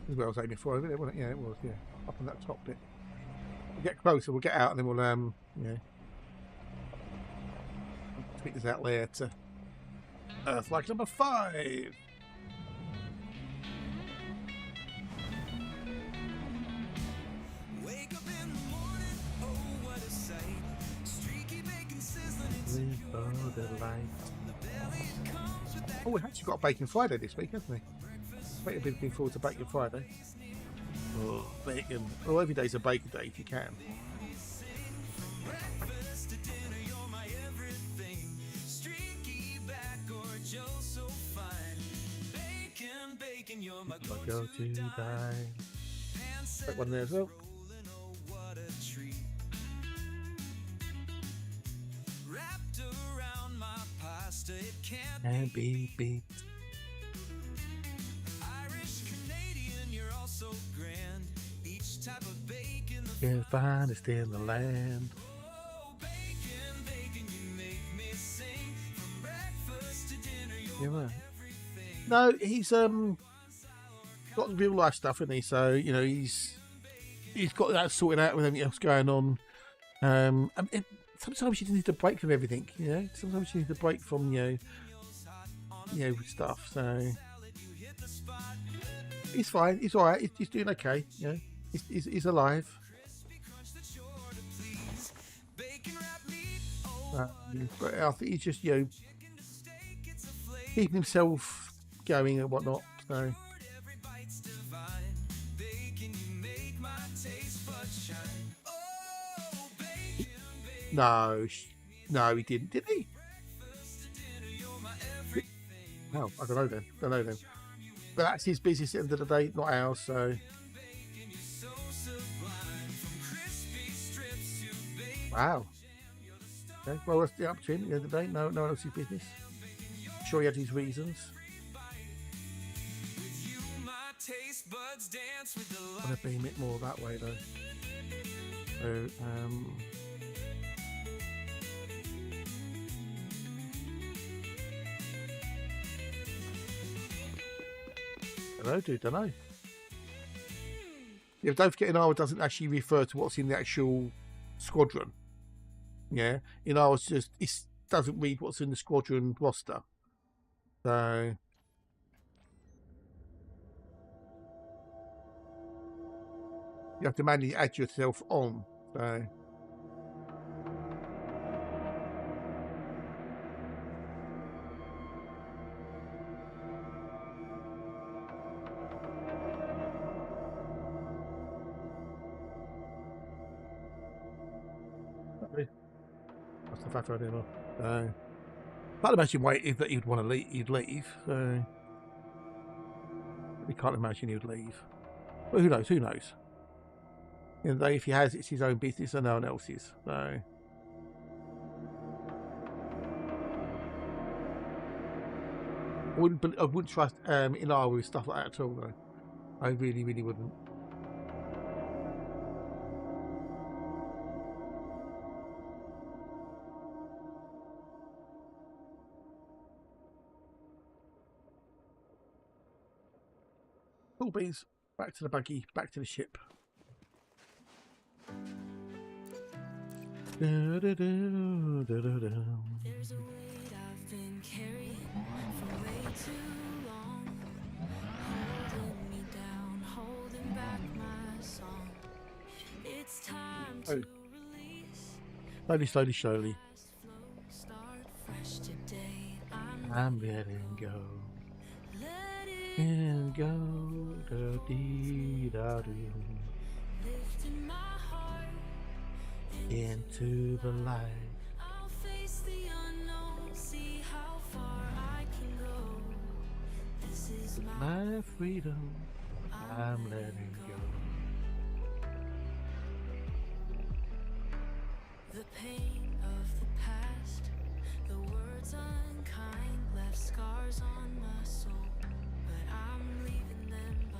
Speaker 2: That's where I was aiming for, isn't it? Wasn't it? Yeah, it was. Yeah, up on that top bit. We'll get closer. We'll get out, and then we'll yeah. Tweet this out there to Earth like number 5.
Speaker 7: Wake up in the morning, oh what a sight. Streaky bacon sizzling into the belly. It comes with that
Speaker 2: Oh, we've actually got a Bacon Friday this week, haven't we? I've been looking forward to Bacon Friday. Oh, bacon. Well, every day's a bacon day if you can.
Speaker 7: breakfast to dinner, you're my everything. Streaky back or Joe so fine. Bacon, bacon, you're my
Speaker 2: I'll
Speaker 7: go-to
Speaker 2: go to die.
Speaker 7: Pants
Speaker 2: That one there as well.
Speaker 7: rolling, oh what a treat. Wrapped around my pasta, it can't
Speaker 2: And be beat.
Speaker 7: Irish Canadian, you're all so grand. Each type of bacon, the
Speaker 2: Yeah, finest in the land.
Speaker 7: oh bacon, bacon, you make me sing. From breakfast to dinner, you're
Speaker 2: Yeah, right.
Speaker 7: everything.
Speaker 2: No, he's got the real life stuff, isn't he? So you know he's got that sorted out with everything else going on. And sometimes you just need a break from everything. You know, sometimes you need a break from you know stuff. So he's fine. He's all right. He's doing okay. You know, he's alive. But I think he's just keeping himself going and whatnot. So. No, he didn't, did he? Well, I don't know then. But that's his business at the end of the day, not ours. So. Wow. Okay, well, that's the up to him at the end of the day. No one else's business. I'm sure he had his reasons. I want to beam it more that way though. So, don't know. Yeah, don't forget in ours doesn't actually refer to what's in the actual squadron. Yeah, in ours it doesn't read what's in the squadron roster. So you have to manually add yourself on. So that's the fact I don't know. Can't imagine why that you'd want to leave. You'd leave. So we can't imagine he'd leave. But who knows? Who knows? You know, if he has, it's his own business and no one else's. So. I wouldn't trust Inar with stuff like that at all, though. I really, really wouldn't. Cool beans. Back to the buggy. Back to the ship.
Speaker 1: There's a weight I've been carrying for way too long, holding me down, holding back my song. It's time to release.
Speaker 2: Slowly.
Speaker 1: Start fresh today.
Speaker 2: I'm letting go.
Speaker 1: Let it
Speaker 2: And go. Da-dee-da-doo.
Speaker 1: lifting my heart.
Speaker 2: Into the light.
Speaker 1: I'll face the unknown, see how far I can go. This is
Speaker 2: My freedom. I'm letting go.
Speaker 1: the pain of the past, the words unkind left scars on my soul, but I'm leaving them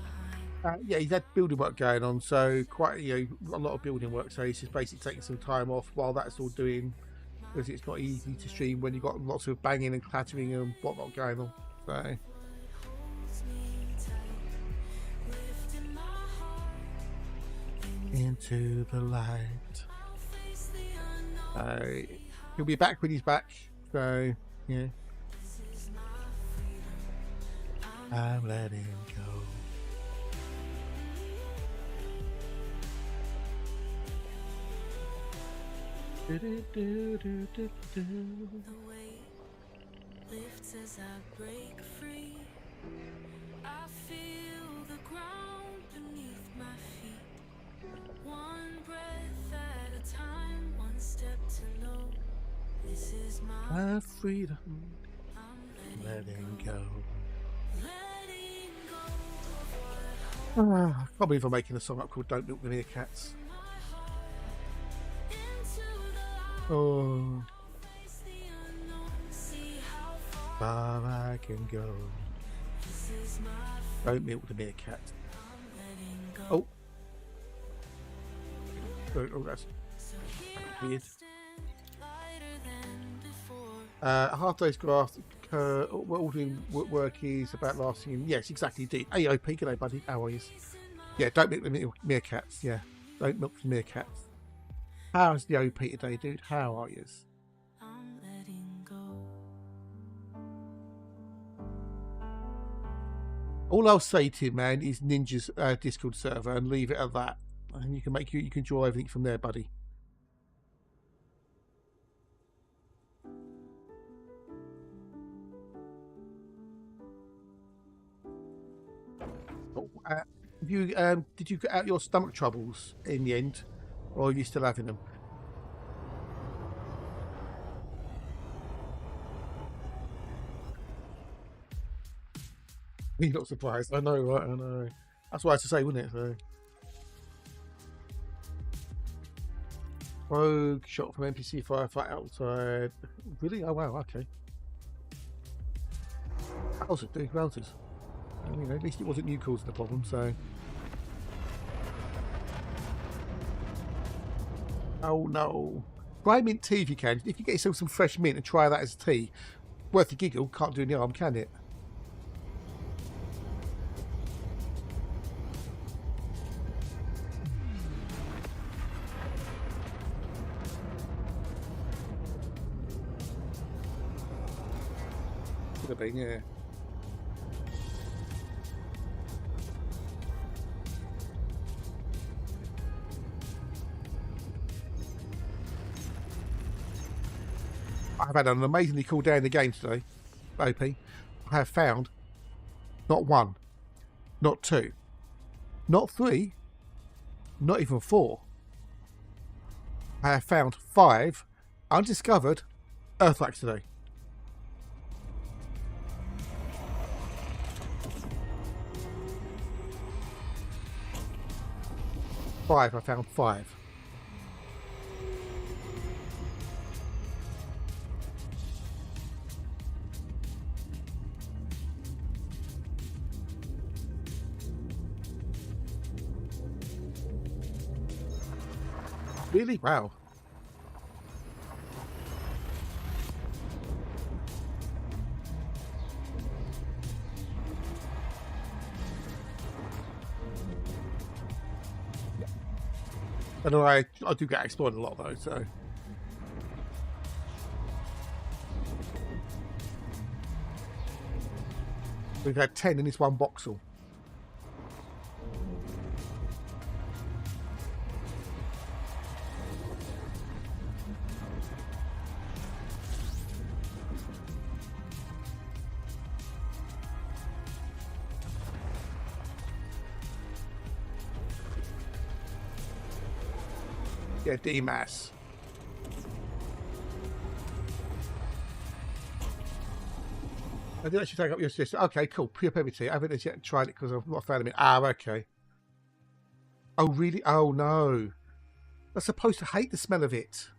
Speaker 1: behind.
Speaker 2: Yeah, he's had building work going on, so quite a lot of building work. So he's just basically taking some time off while that's all doing, because it's not easy to stream when you've got lots of banging and clattering and whatnot going on. So
Speaker 1: Holds me tight, lifting
Speaker 2: Into the light. He'll be back when he's back. So, yeah. I'm letting go.
Speaker 1: The weight lifts as I break free. I feel the ground beneath my feet. One breath at a time, one step to know. This is
Speaker 2: My freedom.
Speaker 1: I'm
Speaker 2: Letting go.
Speaker 1: letting go of what
Speaker 2: I can't believe I'm making a song up called Don't Milk the Meerkats.
Speaker 1: into the light.
Speaker 2: Oh,
Speaker 1: Face the unknown, see how far
Speaker 2: far I can go.
Speaker 1: this is my
Speaker 2: Don't milk the meerkat.
Speaker 1: letting go.
Speaker 2: Oh, that's
Speaker 1: So here I
Speaker 2: weird.
Speaker 1: stand, lighter than before.
Speaker 2: A half day's graph. What all doing work is about lasting. Yes, exactly. Indeed. AOP, g'day, buddy. How are you? Yeah, don't milk the meerkats. Yeah, don't milk the meerkats. How's the OP today, dude? How are you?
Speaker 1: I'm letting go.
Speaker 2: All I'll say to you, man, is Ninja's Discord server, and leave it at that. And you can draw everything from there, buddy. Oh, did you get out your stomach troubles in the end, or are you still having them? You're not surprised. I know, right? I know. That's what I had to say, wouldn't it? So. Rogue shot from NPC firefight outside. Really? Oh wow. Okay. How's it doing? Routers. You know, at least it wasn't you causing the problem. So. Oh no. Try mint tea if you can. If you get yourself some fresh mint and try that as tea, worth a giggle. Can't do any harm, can it? Could have been, yeah. I've had an amazingly cool day in the game today, OP. I have found not one, not two, not three, not even four. I have found 5 undiscovered earthquakes today. I found 5. Really? Wow. And I do get explored a lot though, so. We've had 10 in this one Boxel. Yeah, D-Mass. I did actually take up your suggestion. Okay, cool. Pure Pebity. I haven't as yet tried it because I've not found them in. Ah, okay. Oh, really? Oh, no. I'm supposed to hate the smell of it.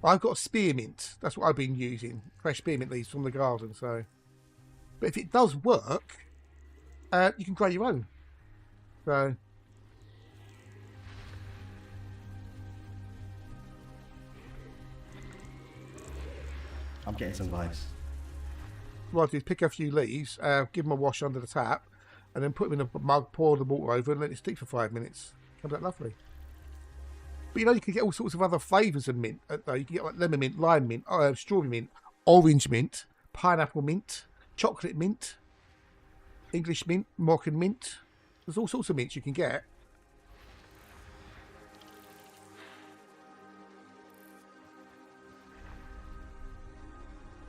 Speaker 2: I've got spearmint. That's what I've been using. Fresh spearmint leaves from the garden, so. But if it does work, you can grow your own. So.
Speaker 3: I'm getting some vibes.
Speaker 2: What I do is pick a few leaves, give them a wash under the tap, and then put them in a mug, pour the water over, and let it steep for 5 minutes. Isn't that lovely? But you know, you can get all sorts of other flavours of mint. Though you can get like lemon mint, lime mint, strawberry mint, orange mint, pineapple mint, chocolate mint, English mint, Moroccan mint. There's all sorts of mints you can get.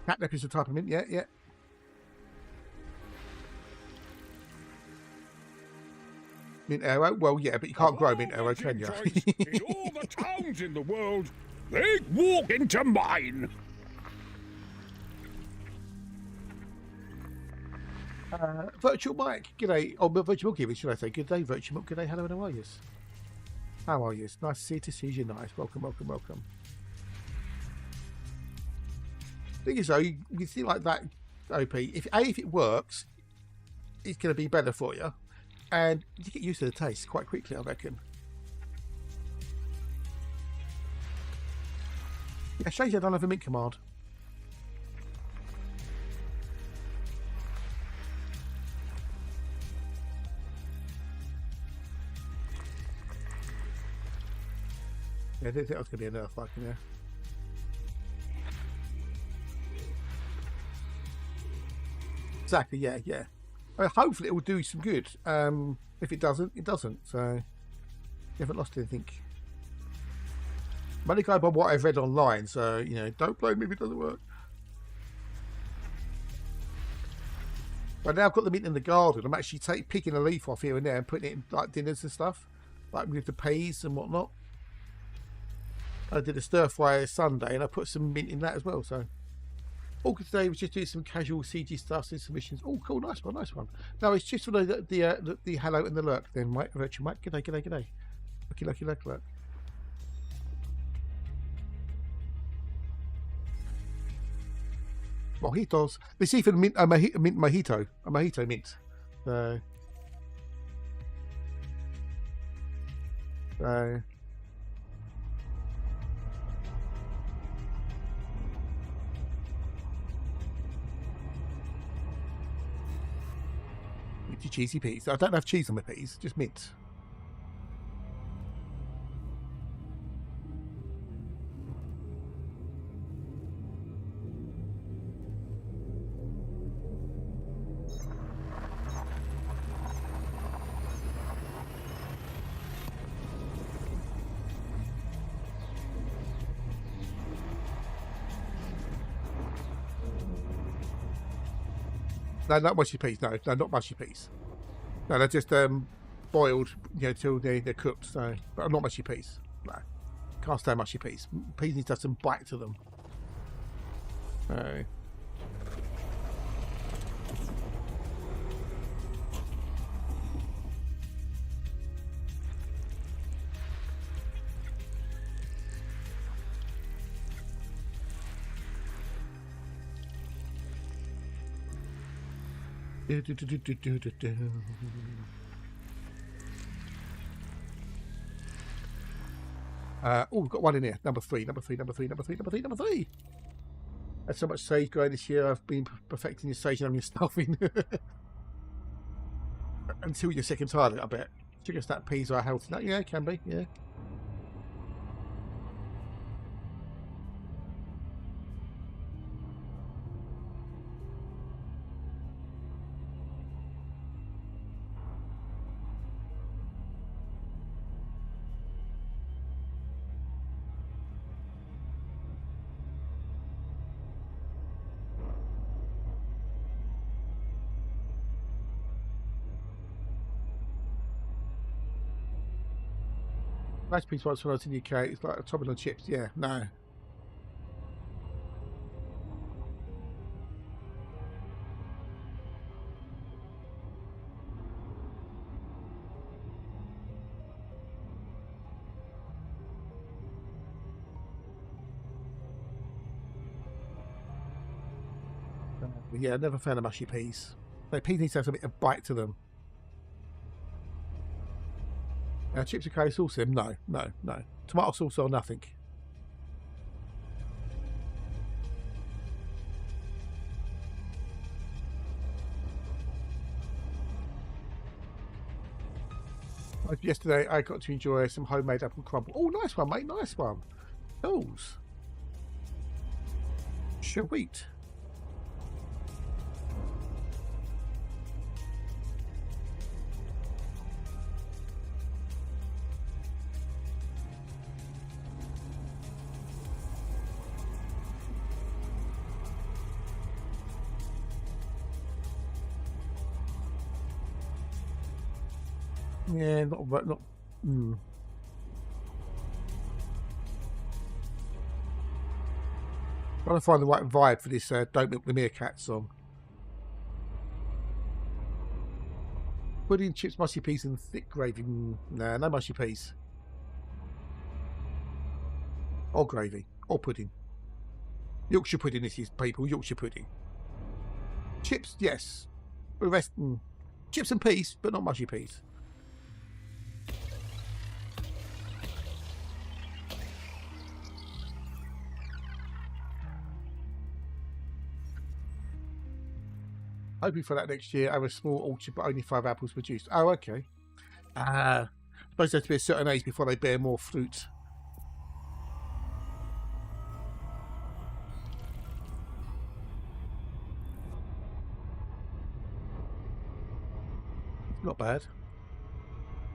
Speaker 2: Catnip is a type of mint, yeah, yeah. Mint arrow? Well, yeah, but you can't grow mint arrow, can you?
Speaker 5: In all the towns in the world, they walk into mine.
Speaker 2: Virtual Mike, g'day. Oh, Virtual Milky, should I say? Good day, Virtual Milk. G'day, hello, and how are you? How are you? It's nice to see you. Nice. Welcome, welcome, welcome. Thing is, though, you see like that, OP. If it works, it's going to be better for you, and you get used to the taste quite quickly, I reckon. Yeah, Shades, I don't have a mint command. Yeah, I didn't think that was going to be a nerf like in there. Exactly, yeah, yeah. I mean, hopefully it will do some good. If it doesn't, it doesn't. So, you haven't lost anything. I'm only going by what I've read online, so, you know, don't blame me if it doesn't work. But now I've got the mint in the garden. I'm actually picking a leaf off here and there and putting it in like dinners and stuff, like with the peas and whatnot. I did a stir fry Sunday and I put some mint in that as well. So all good today was just doing some casual CG stuff, some submissions. Oh, cool, nice one, nice one. No, it's just for the hello and the lurk. Then, Mike, Virtual Mike, g'day, g'day, g'day. Lucky, lurk. Mojitos. There's even mint, a mojito mint. So. Cheesy peas. I don't have cheese on my peas, just mint. No, not mushy peas. No, not mushy peas. No, they're just boiled, you know, till they're cooked. So, but not mushy peas. No, can't stand mushy peas. Peas need to have some bite to them. Oh, we've got one in here. Number three. That's so much sage growing this year. I've been perfecting your sage and I'm your stuffing. Until you're sick and tired of it, I bet. Chicken stack peas are healthy. No, yeah, it can be, yeah. Nice piece once when I was in the UK. It's like a topping on chips. Yeah, no. Yeah, I never found a mushy peas. Like, peas need to have a bit of bite to them. Chips and curry sauce in? No. Tomato sauce or nothing. Yesterday, I got to enjoy some homemade apple crumble. Oh, nice one, mate. Nice one. Those. Sweet. Yeah, not. Trying to find the right vibe for this "Don't Milk the Meerkat" song. Pudding, chips, mushy peas, and thick gravy. Nah, no mushy peas. Or gravy. Or pudding. Yorkshire pudding, this is, people. Yorkshire pudding. Chips, yes. The rest, chips and peas, but not mushy peas. Hoping for that next year. I have a small orchard, but only 5 apples produced. Oh, okay. Suppose they have to be a certain age before they bear more fruit. Not bad.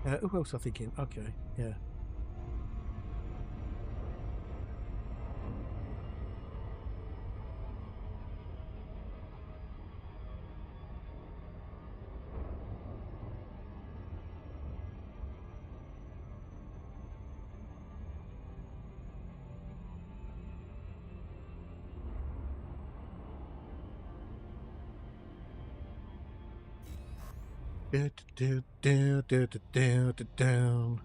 Speaker 2: Who else am I thinking? Okay, yeah. Down.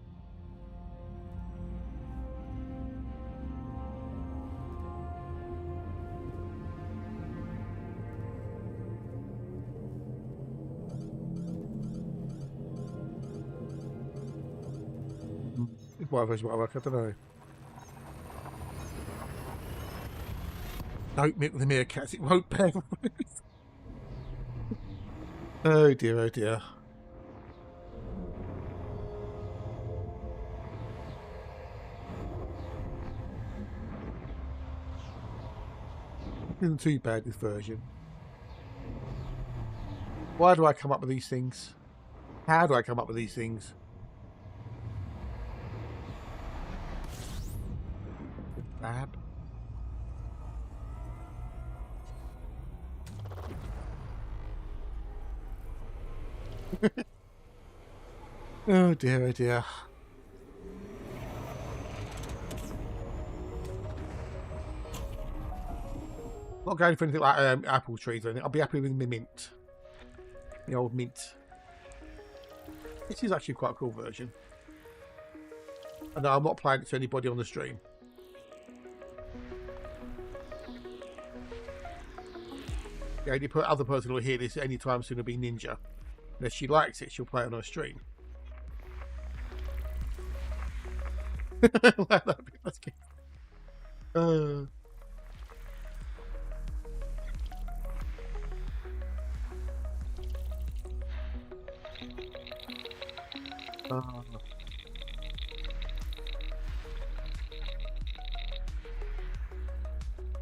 Speaker 2: Whatever's whatever, I don't know. Don't milk the meerkats, it won't bear fruit. Oh dear, oh dear. Isn't too bad, this version. Why do I come up with these things? How do I come up with these things? Lab. Oh dear, oh dear. Not going for anything like apple trees or anything. I'll be happy with my mint. The old mint. This is actually quite a cool version. And no, I'm not playing it to anybody on the stream. The only other person who will hear this anytime soon will be Ninja. And if she likes it, she'll play it on her stream. That's good.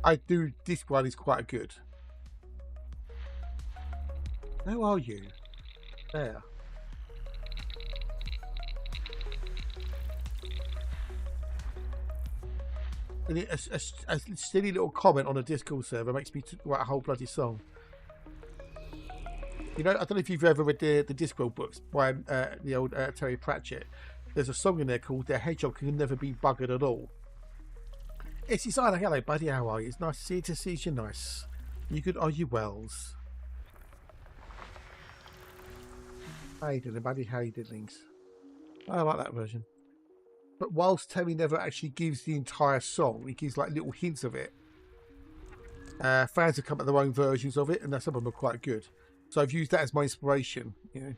Speaker 2: I do. This one is quite good. Who are you? There. And a silly little comment on a Discord server makes me write a whole bloody song. You know, I don't know if you've ever read the Discworld books by the old Terry Pratchett. There's a song in there called "The Hedgehog Can Never Be Buggered at All." It's either, hello buddy, how are you? It's nice to see you nice. You good? Are you wells? How you doing, buddy? How you doing? I like that version. But whilst Terry never actually gives the entire song, he gives like little hints of it. Fans have come up with their own versions of it, and some of them are quite good. So I've used that as my inspiration, you know.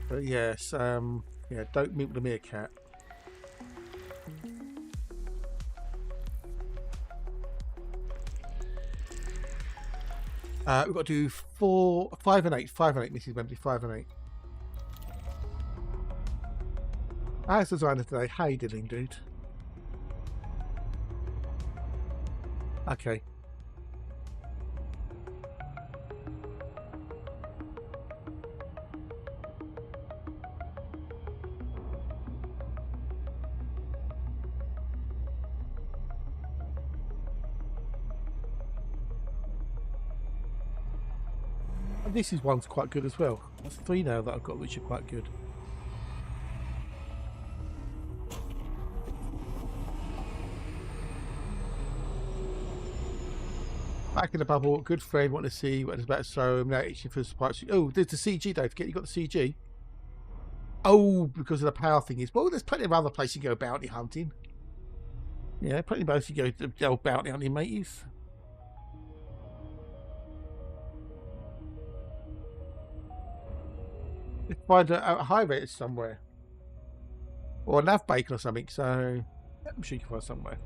Speaker 2: But yes, yeah, don't milk the meerkat. We've got to do 5 and 8, Mrs. Wembley, 5 and 8. As designer today, how you doing, dude? Okay. This is one's quite good as well. That's 3 now that I've got, which are quite good. Back in the bubble, good friend, want to see what it's about. So I'm now itching for spice. Oh, there's the CG. Don't forget, you got the CG. Oh, because of the power thing is. Well, there's plenty of other places you go bounty hunting. Yeah, plenty of places you go to bounty hunting, mateys. Let's find a high rate somewhere, or a nav bacon or something. So I'm sure you can find somewhere.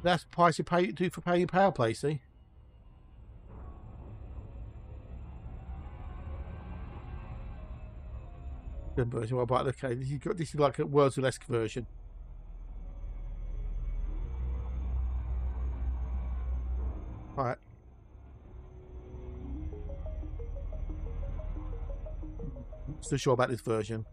Speaker 2: That's the price you pay do for paying power play, see? Good version. What about okay? This is like a Worlds with Less version. Alright. Still sure about this version.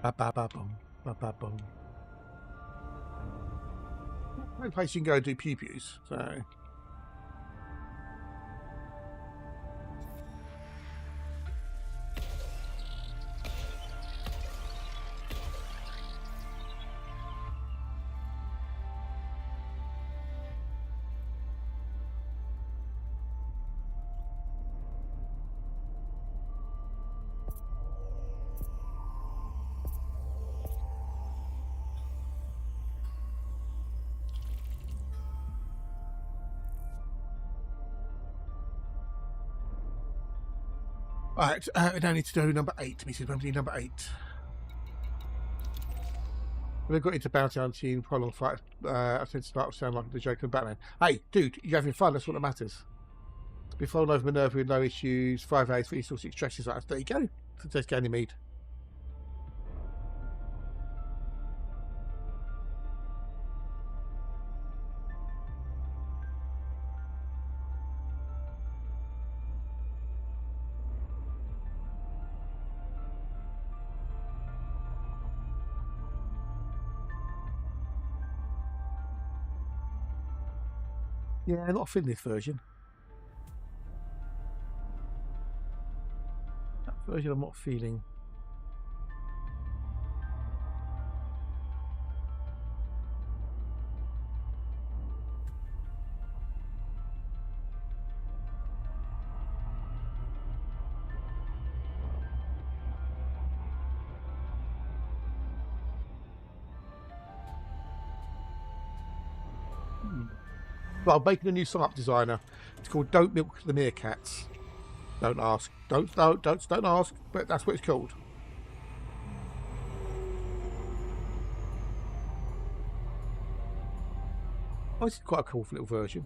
Speaker 2: Ba-ba-ba-bum, ba-ba-bum. No place you can go do pew-pews, so... Alright, we now need to do number 8, Mrs. Wembley, number 8. We've got into bounty hunting, prolonged fight. I said start to sound like the Joker and Batman. Hey, dude, you're having fun, that's what that matters. Be fallen over Minerva with no issues, 5 days, 3 or 6 stretches, like that. There you go. Just gain your mead. Yeah, not feeling this version. That version I'm not feeling. Well, I'm making a new song up designer. It's called Don't Milk the Meerkats. Don't ask. Don't ask, but that's what it's called. Oh, this is quite a cool little version.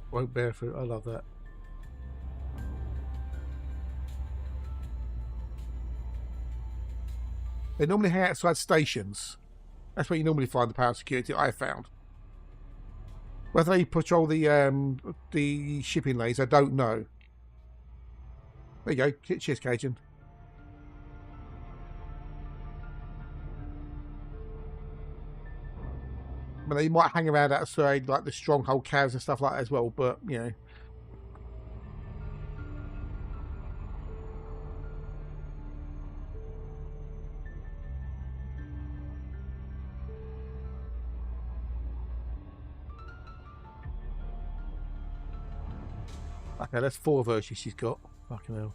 Speaker 2: Won't bear fruit, I love that. They normally hang outside stations. That's where you normally find the power security, I found. Whether they patrol the shipping lanes, I don't know. There you go. Cheers, Cajun. But they might hang around outside like the stronghold cows and stuff like that as well. But you know. Okay, that's 4 versions she's got. Fucking hell.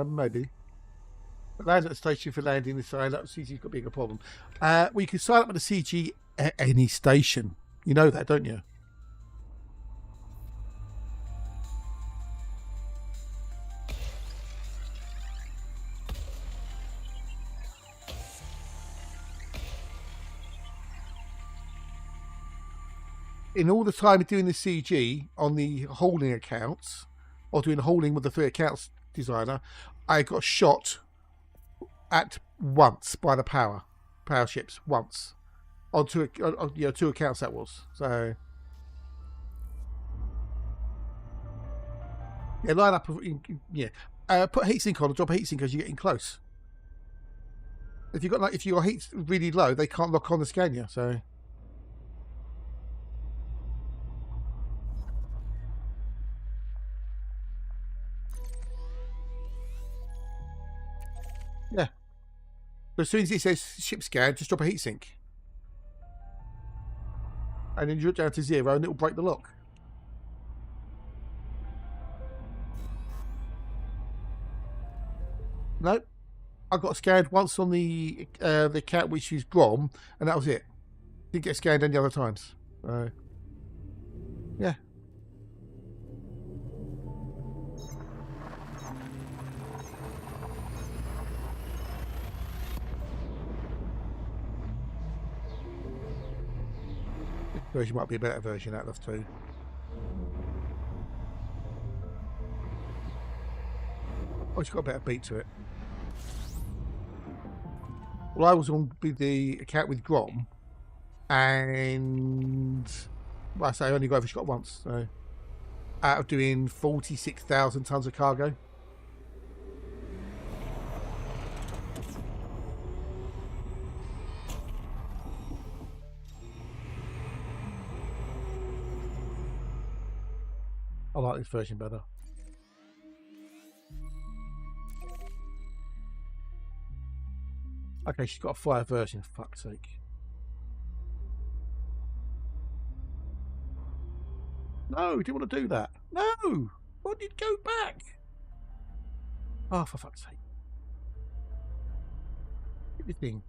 Speaker 2: Maybe. But land at the station for landing the sign up. CG's got a bigger problem. Well, you can sign up with the CG at any station. You know that, don't you? In all the time of doing the CG on the holding accounts, or doing holding with the 3 accounts designer, I got shot at once by the power ships once on 2 accounts that was. So yeah, line up. Yeah, put heatsink on. Drop a heatsink as you're getting close. If your heat's really low, they can't lock on the scanner. So. Yeah. But as soon as it says ship scan, just drop a heatsink. And then you drop down to 0 and it'll break the lock. Nope. I got scanned once on the cat which is Grom, and that was it. Didn't get scanned any other times. Yeah. Version might be a better version out of 2. Oh, it's got a better beat to it. Well, I was on the account with Grom, and well, I say I only got overshot once. So out of doing 46,000 tons of cargo. I like this version better. Okay, she's got a 5 version, for fuck's sake. No, didn't want to do that. No! Why did you go back? Oh, for fuck's sake. Everything.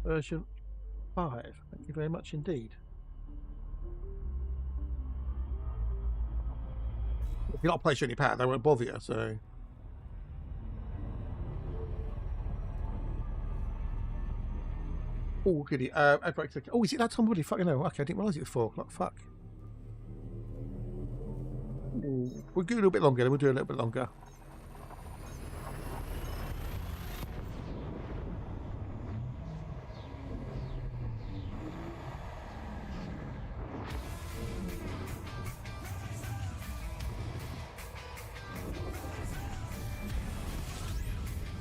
Speaker 2: Version 5. Thank you very much indeed. If you're not placing any pattern, they won't bother you, so. Oh, goody. Oh, is it that time already? Fucking hell. Okay, I didn't realise it was 4 o'clock. Fuck. Ooh, we'll do a little bit longer, then we'll do a little bit longer.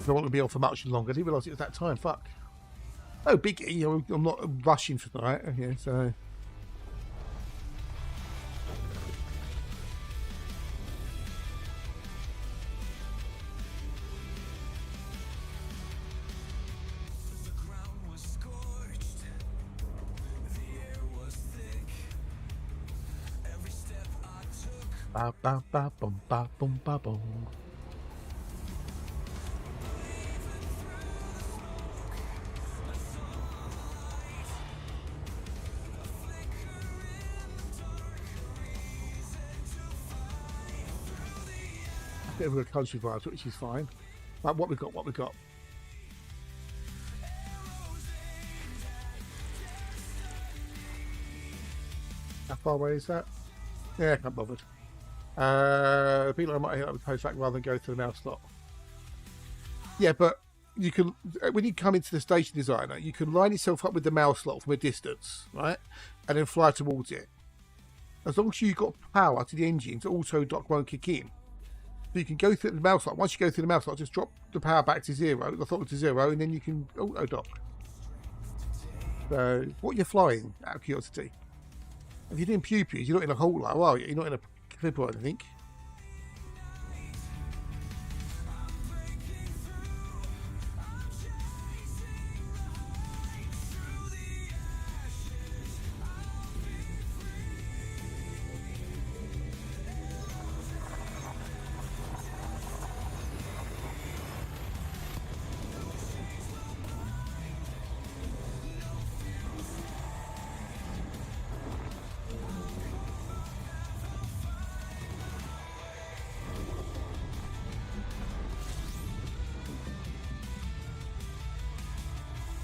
Speaker 2: I don't want to be on for much longer. I didn't realise it was that time. Fuck. Oh, big. You know, I'm not rushing for tonight. Okay, so. Ba ba ba bum ba bum ba bum. Bit of a country vibe, which is fine. Right, what we got? How far away is that? Yeah, I can't bothered. People I might hit up with post track rather than go to the mouse slot. Yeah, but you can, when you come into the station designer, you can line yourself up with the mouse slot from a distance, right? And then fly towards it. As long as you've got power to the engines, auto dock won't kick in. So you can go through the mouse slot. Once you go through the mouse slot, just drop the power back to zero, the throttle to zero, and then you can auto dock. So, what you're flying, out of curiosity? If you're doing pew-pews, you're not in a hole, are you? You're not in a clip or anything.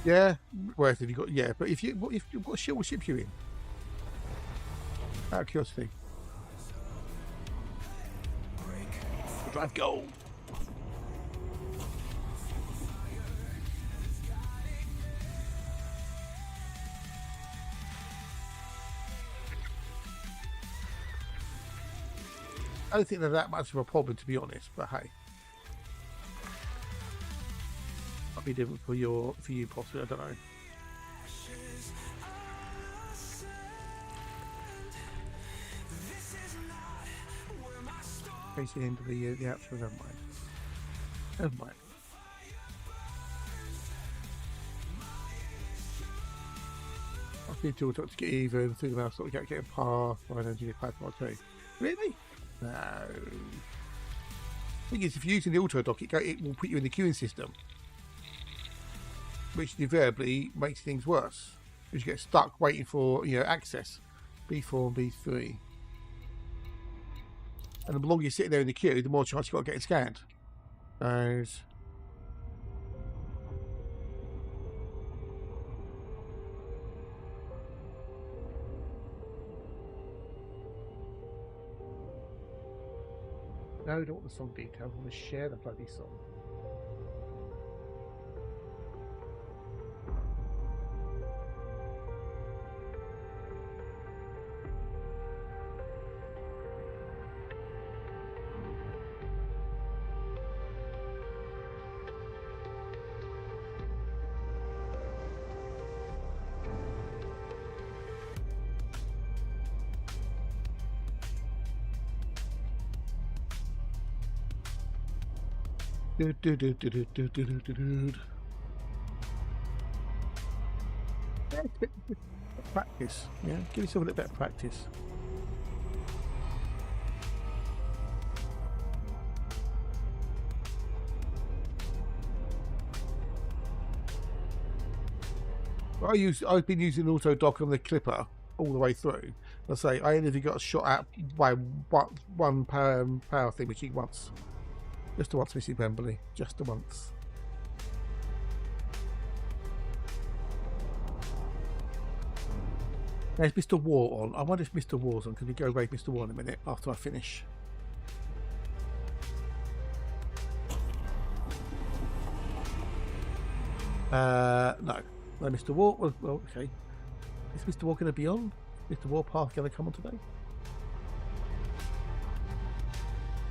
Speaker 2: Yeah, where have you got? Yeah, but if you've got a ship you in? Out of curiosity. Drive gold. I don't think they're that much of a problem, to be honest. But hey, might be different for you possibly. I don't know. Face the end of the outro. Never mind. Never mind. I need to talk to get even through the mouse, sort of get a par. I don't need a quad mod too. Really? No. Thing is, if you're using the auto dock, it will put you in the queuing system, which invariably makes things worse. Because you get stuck waiting for access. B4 and B3. And the longer you're sitting there in the queue, the more chance you've got of getting scanned. Those. No, I don't want the song details. I want to share the bloody song. Yeah, practice. Yeah, give yourself a little bit of practice. I've been using auto dock on the clipper all the way through. I say I only got shot at by one power thing, which he once. Just the once, Missy Pemberley. Just the once. There's Mr. War on. I wonder if Mr. War's on. Can we go raid Mr. War in a minute after I finish? No. No, Mr. War. Well, okay. Is Mr. War going to be on? Mr. Warpath going to come on today?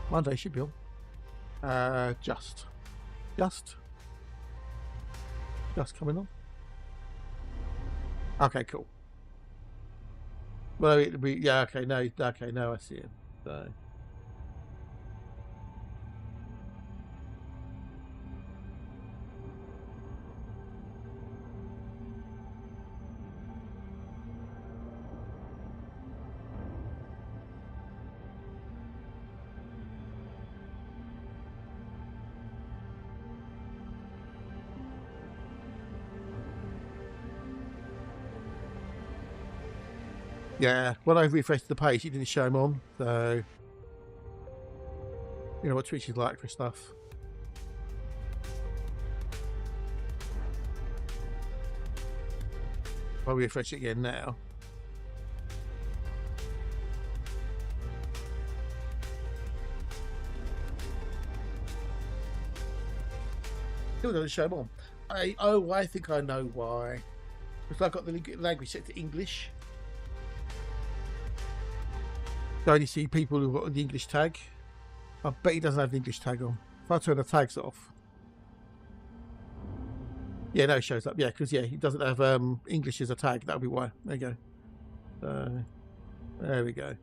Speaker 2: Monday should be on. Just coming on. Okay, cool. Well, yeah. Okay, no, I see it. So. Yeah, when I refreshed the page, it didn't show him on, so you know what Twitch is like for stuff. I'll refresh it again now. still doesn't show them on. I think I know why. Because I've got the language set to English. So I only see people who've got the English tag. I bet he doesn't have the English tag on. If I turn the tags off. Yeah, no, it shows up. Yeah, because he doesn't have English as a tag. That'll be why. There you go. There we go.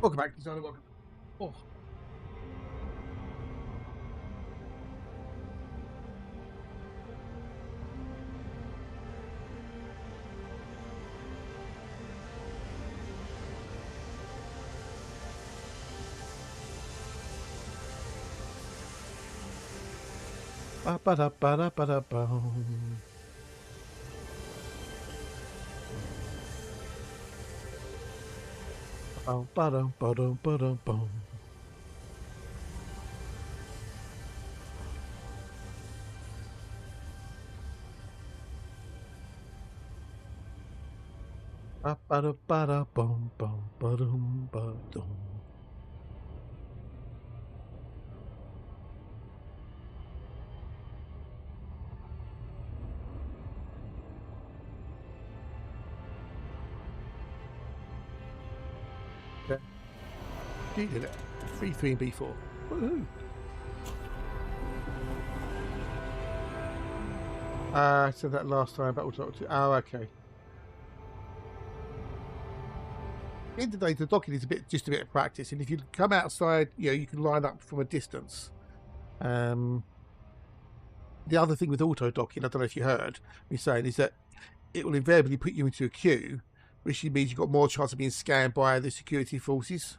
Speaker 2: Welcome back, designer. Welcome. Oh. Ba-ba-da-ba-da-ba-da-bum. Ba-dum-ba-dum-ba-dum-ba-dum-bum. Ba-ba-da-ba-da-bum-bum-ba-dum-ba-dum. Okay. You did it. 3, 3, and B4. Woohoo! I said that last time about Horticulture. Oh, okay. At the end of the day, the docking is just a bit of practice, and if you come outside, you can line up from a distance. The other thing with auto docking, I don't know if you heard me saying, is that it will invariably put you into a queue, which means you've got more chance of being scanned by the security forces.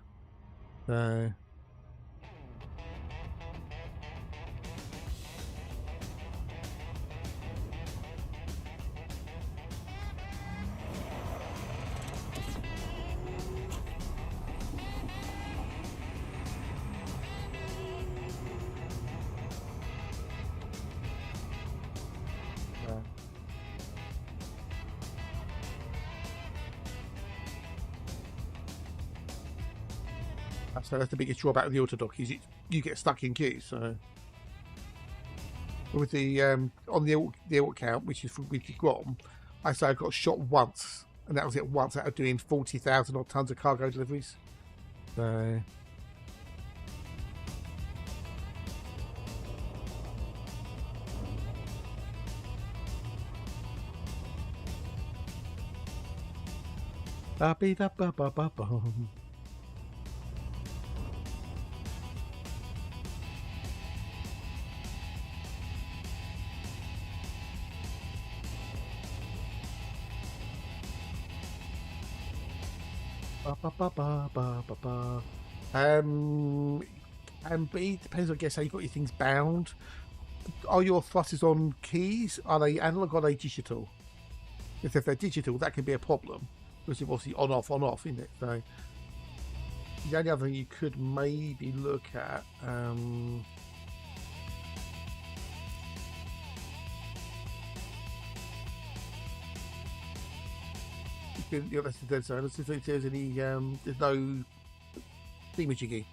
Speaker 2: So that's the biggest drawback of the auto dock is you get stuck in queues. So with the on the alt count, which is from weekly Grom, I say I got shot once, and that was it once out of doing 40,000 odd tons of cargo deliveries. So ba-be-da-ba-ba-ba-bum. And B depends, I guess, how you got your things bound. Are your thrusters on keys? Are they analog or are they digital? If they're digital, that can be a problem because you're obviously on off, isn't it? So the only other thing you could maybe look at. Let's see if there's any. There's no thingamajiggy.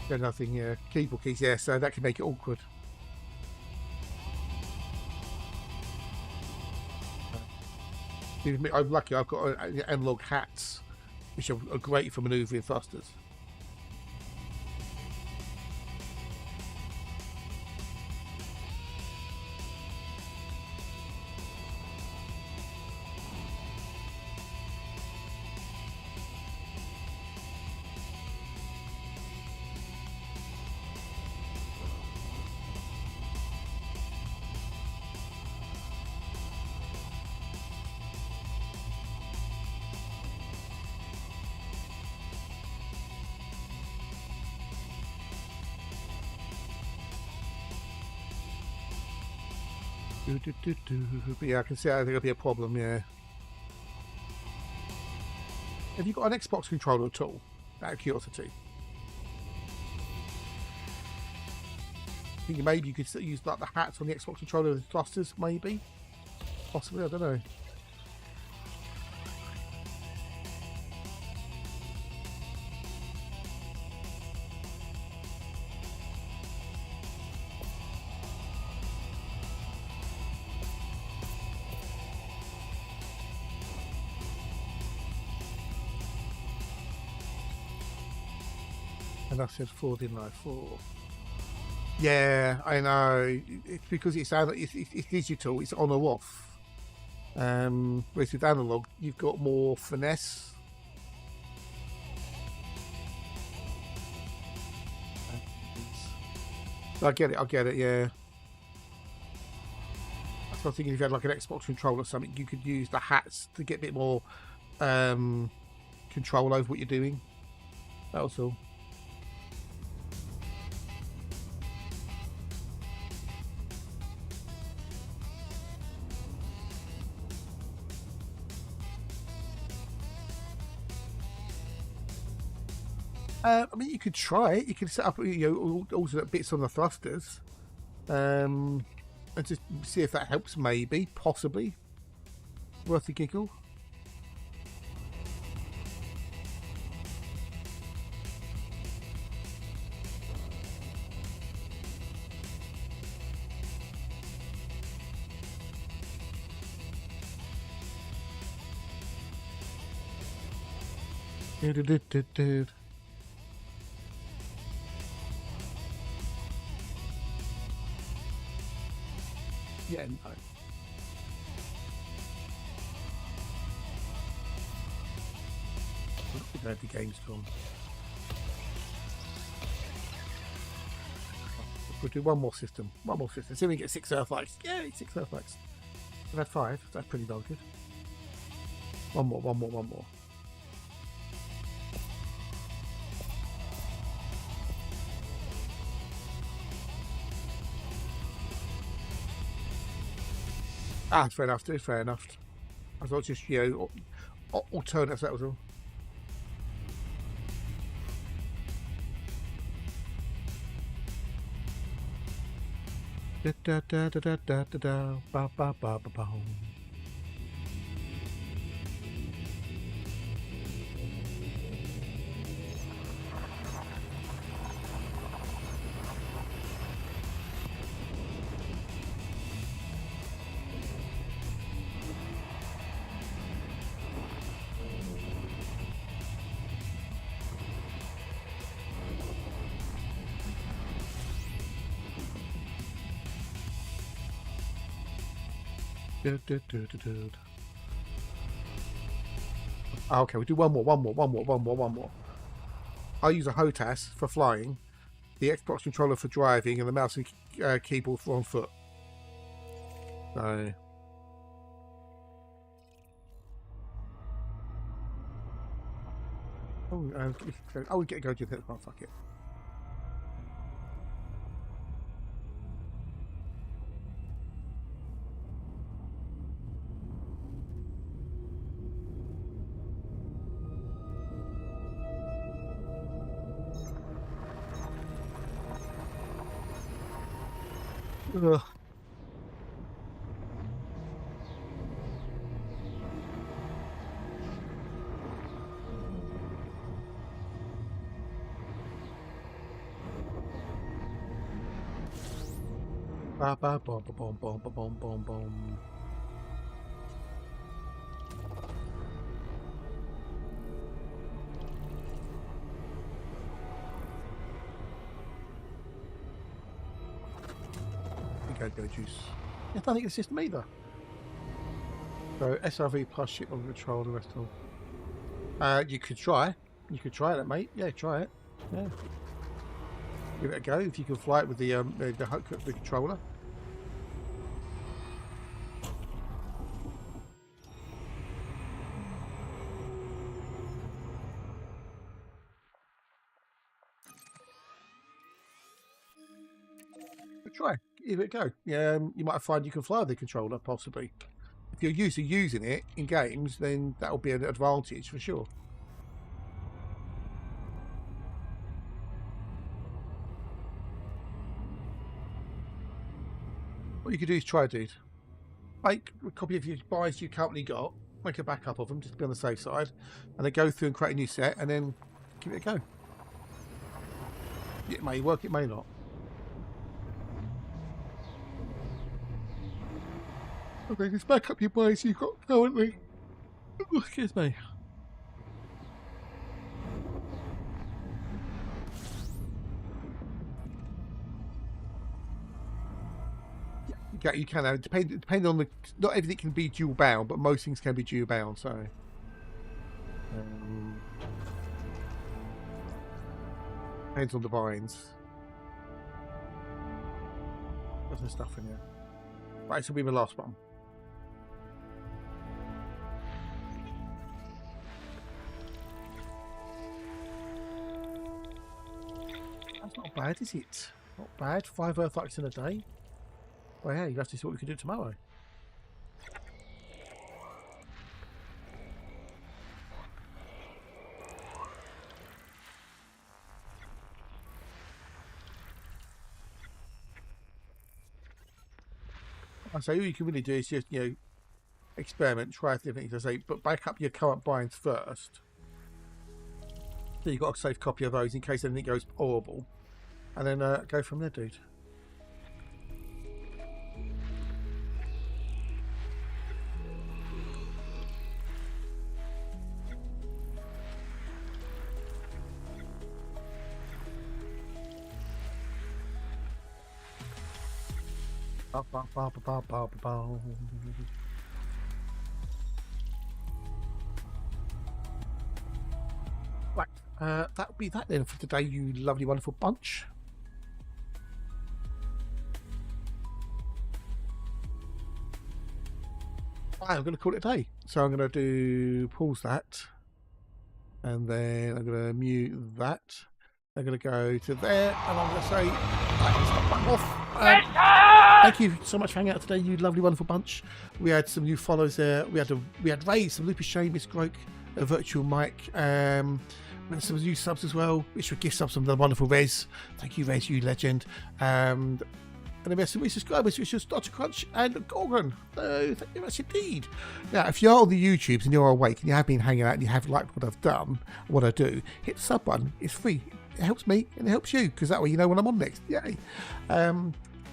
Speaker 2: There's nothing, keyboard keys, yeah, so that can make it awkward. I'm lucky, I've got analog hats, which are great for manoeuvring thrusters. But yeah, I can see how there'll be a problem. Yeah. Have you got an Xbox controller at all? Out of curiosity. I think maybe you could use like the hats on the Xbox controller as thrusters, maybe. Possibly, I don't know. And I said 4, didn't I? 4. Yeah, I know. It's because it's digital. It's on or off. Whereas with analog, you've got more finesse. I get it. Yeah. I was thinking if you had like an Xbox controller or something, you could use the hats to get a bit more control over what you're doing. That was all. I mean, you could try it. You could set up, alternate bits on the thrusters, and just see if that helps. Maybe, possibly, worth a giggle. Yeah, no. Glad the game's gone. We'll do one more system. See if we can get 6 Earthlights. Yay, 6 Earthlights. We've had 5. That's pretty darn good. One more. Ah, fair enough. I thought just, alternatives, that was all. Okay, we'll do one more. I'll use a HOTAS for flying, the Xbox controller for driving, and the mouse and keyboard for on foot. So... we get to go to the... Oh, fuck it. Ugh. Ba ba bom bom bom bom bom bom. Go juice. I don't think it's just me either. So SRV plus ship on control, the rest of. You could try that, mate. Yeah, try it. Yeah. Give it a go if you can fly it with the controller. Try. give it a go. You might find you can fly the controller, possibly. If you're used to using it in games, then that'll be an advantage for sure. What you could do is try, dude. Make a copy of your buys you currently got, make a backup of them, just to be on the safe side, and then go through and create a new set, and then give it a go. It may work, it may not. Okay, just back up your buys you've got currently. Oh, excuse me. Yeah, you can. Depending on the, not everything can be dual bound, but most things can be dual bound. So, depends on the binds. There's some stuff in here. Right, this will be my last one. That's not bad, is it? Not bad. 5 Earth Arcs in a day. Well, yeah, you have to see what we can do tomorrow. So all you can really do is just, experiment, try different things. I say, but back up your current binds first. So you've got a safe copy of those in case anything goes horrible. And then go from there, dude. Right, that'll be that then for today, you lovely, wonderful bunch. Right, I'm going to call it a day. So I'm going to pause that, and then I'm going to mute that. I'm going to go to there, and I'm going to say, right, stop back off. Thank you so much for hanging out today, you lovely, wonderful bunch. We had some new follows there. We had Ray, some Lupus Shane, Miss Groke, a Virtual Mike, we had some new subs as well, which were gift subs from the wonderful Rez. Thank you, Rez, you legend. And then we have some new subscribers, which is Dr. Crunch and Gorgon. Thank you very much indeed. Now, if you're on the YouTubes and you're awake and you have been hanging out and you have liked what I've done, what I do, hit the sub button. It's free. It helps me and it helps you, because that way you know when I'm on next. Yay.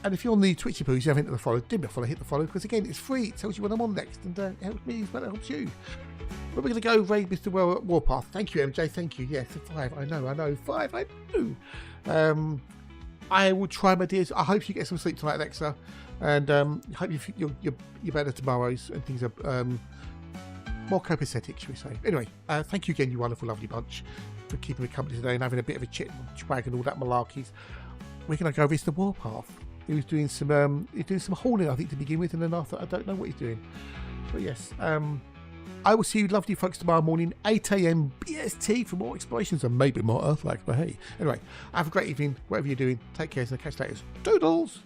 Speaker 2: And if you're on the Twitchy Poos, you haven't hit the follow, hit the follow, because again, it's free. It tells you when I'm on next, and it helps me as well, it helps you. But we're going to go raid Mr. Warpath. Thank you, MJ. Thank you. Yes, 5. I know. 5. I know. I will try, my dears. I hope you get some sleep tonight, Alexa, and I hope you're better tomorrow's and things are more copacetic, shall we say. Anyway, thank you again, you wonderful, lovely bunch, for keeping me company today and having a bit of a chit and swag and all that malarkeys. We're going to go Mr. Warpath. He was doing some hauling, I think, to begin with, and then after, I don't know what he's doing. But yes, I will see you lovely folks tomorrow morning, 8 AM BST, for more explorations and maybe more Earth-like. But hey, anyway, have a great evening, whatever you're doing. Take care, and catch you later. Doodles!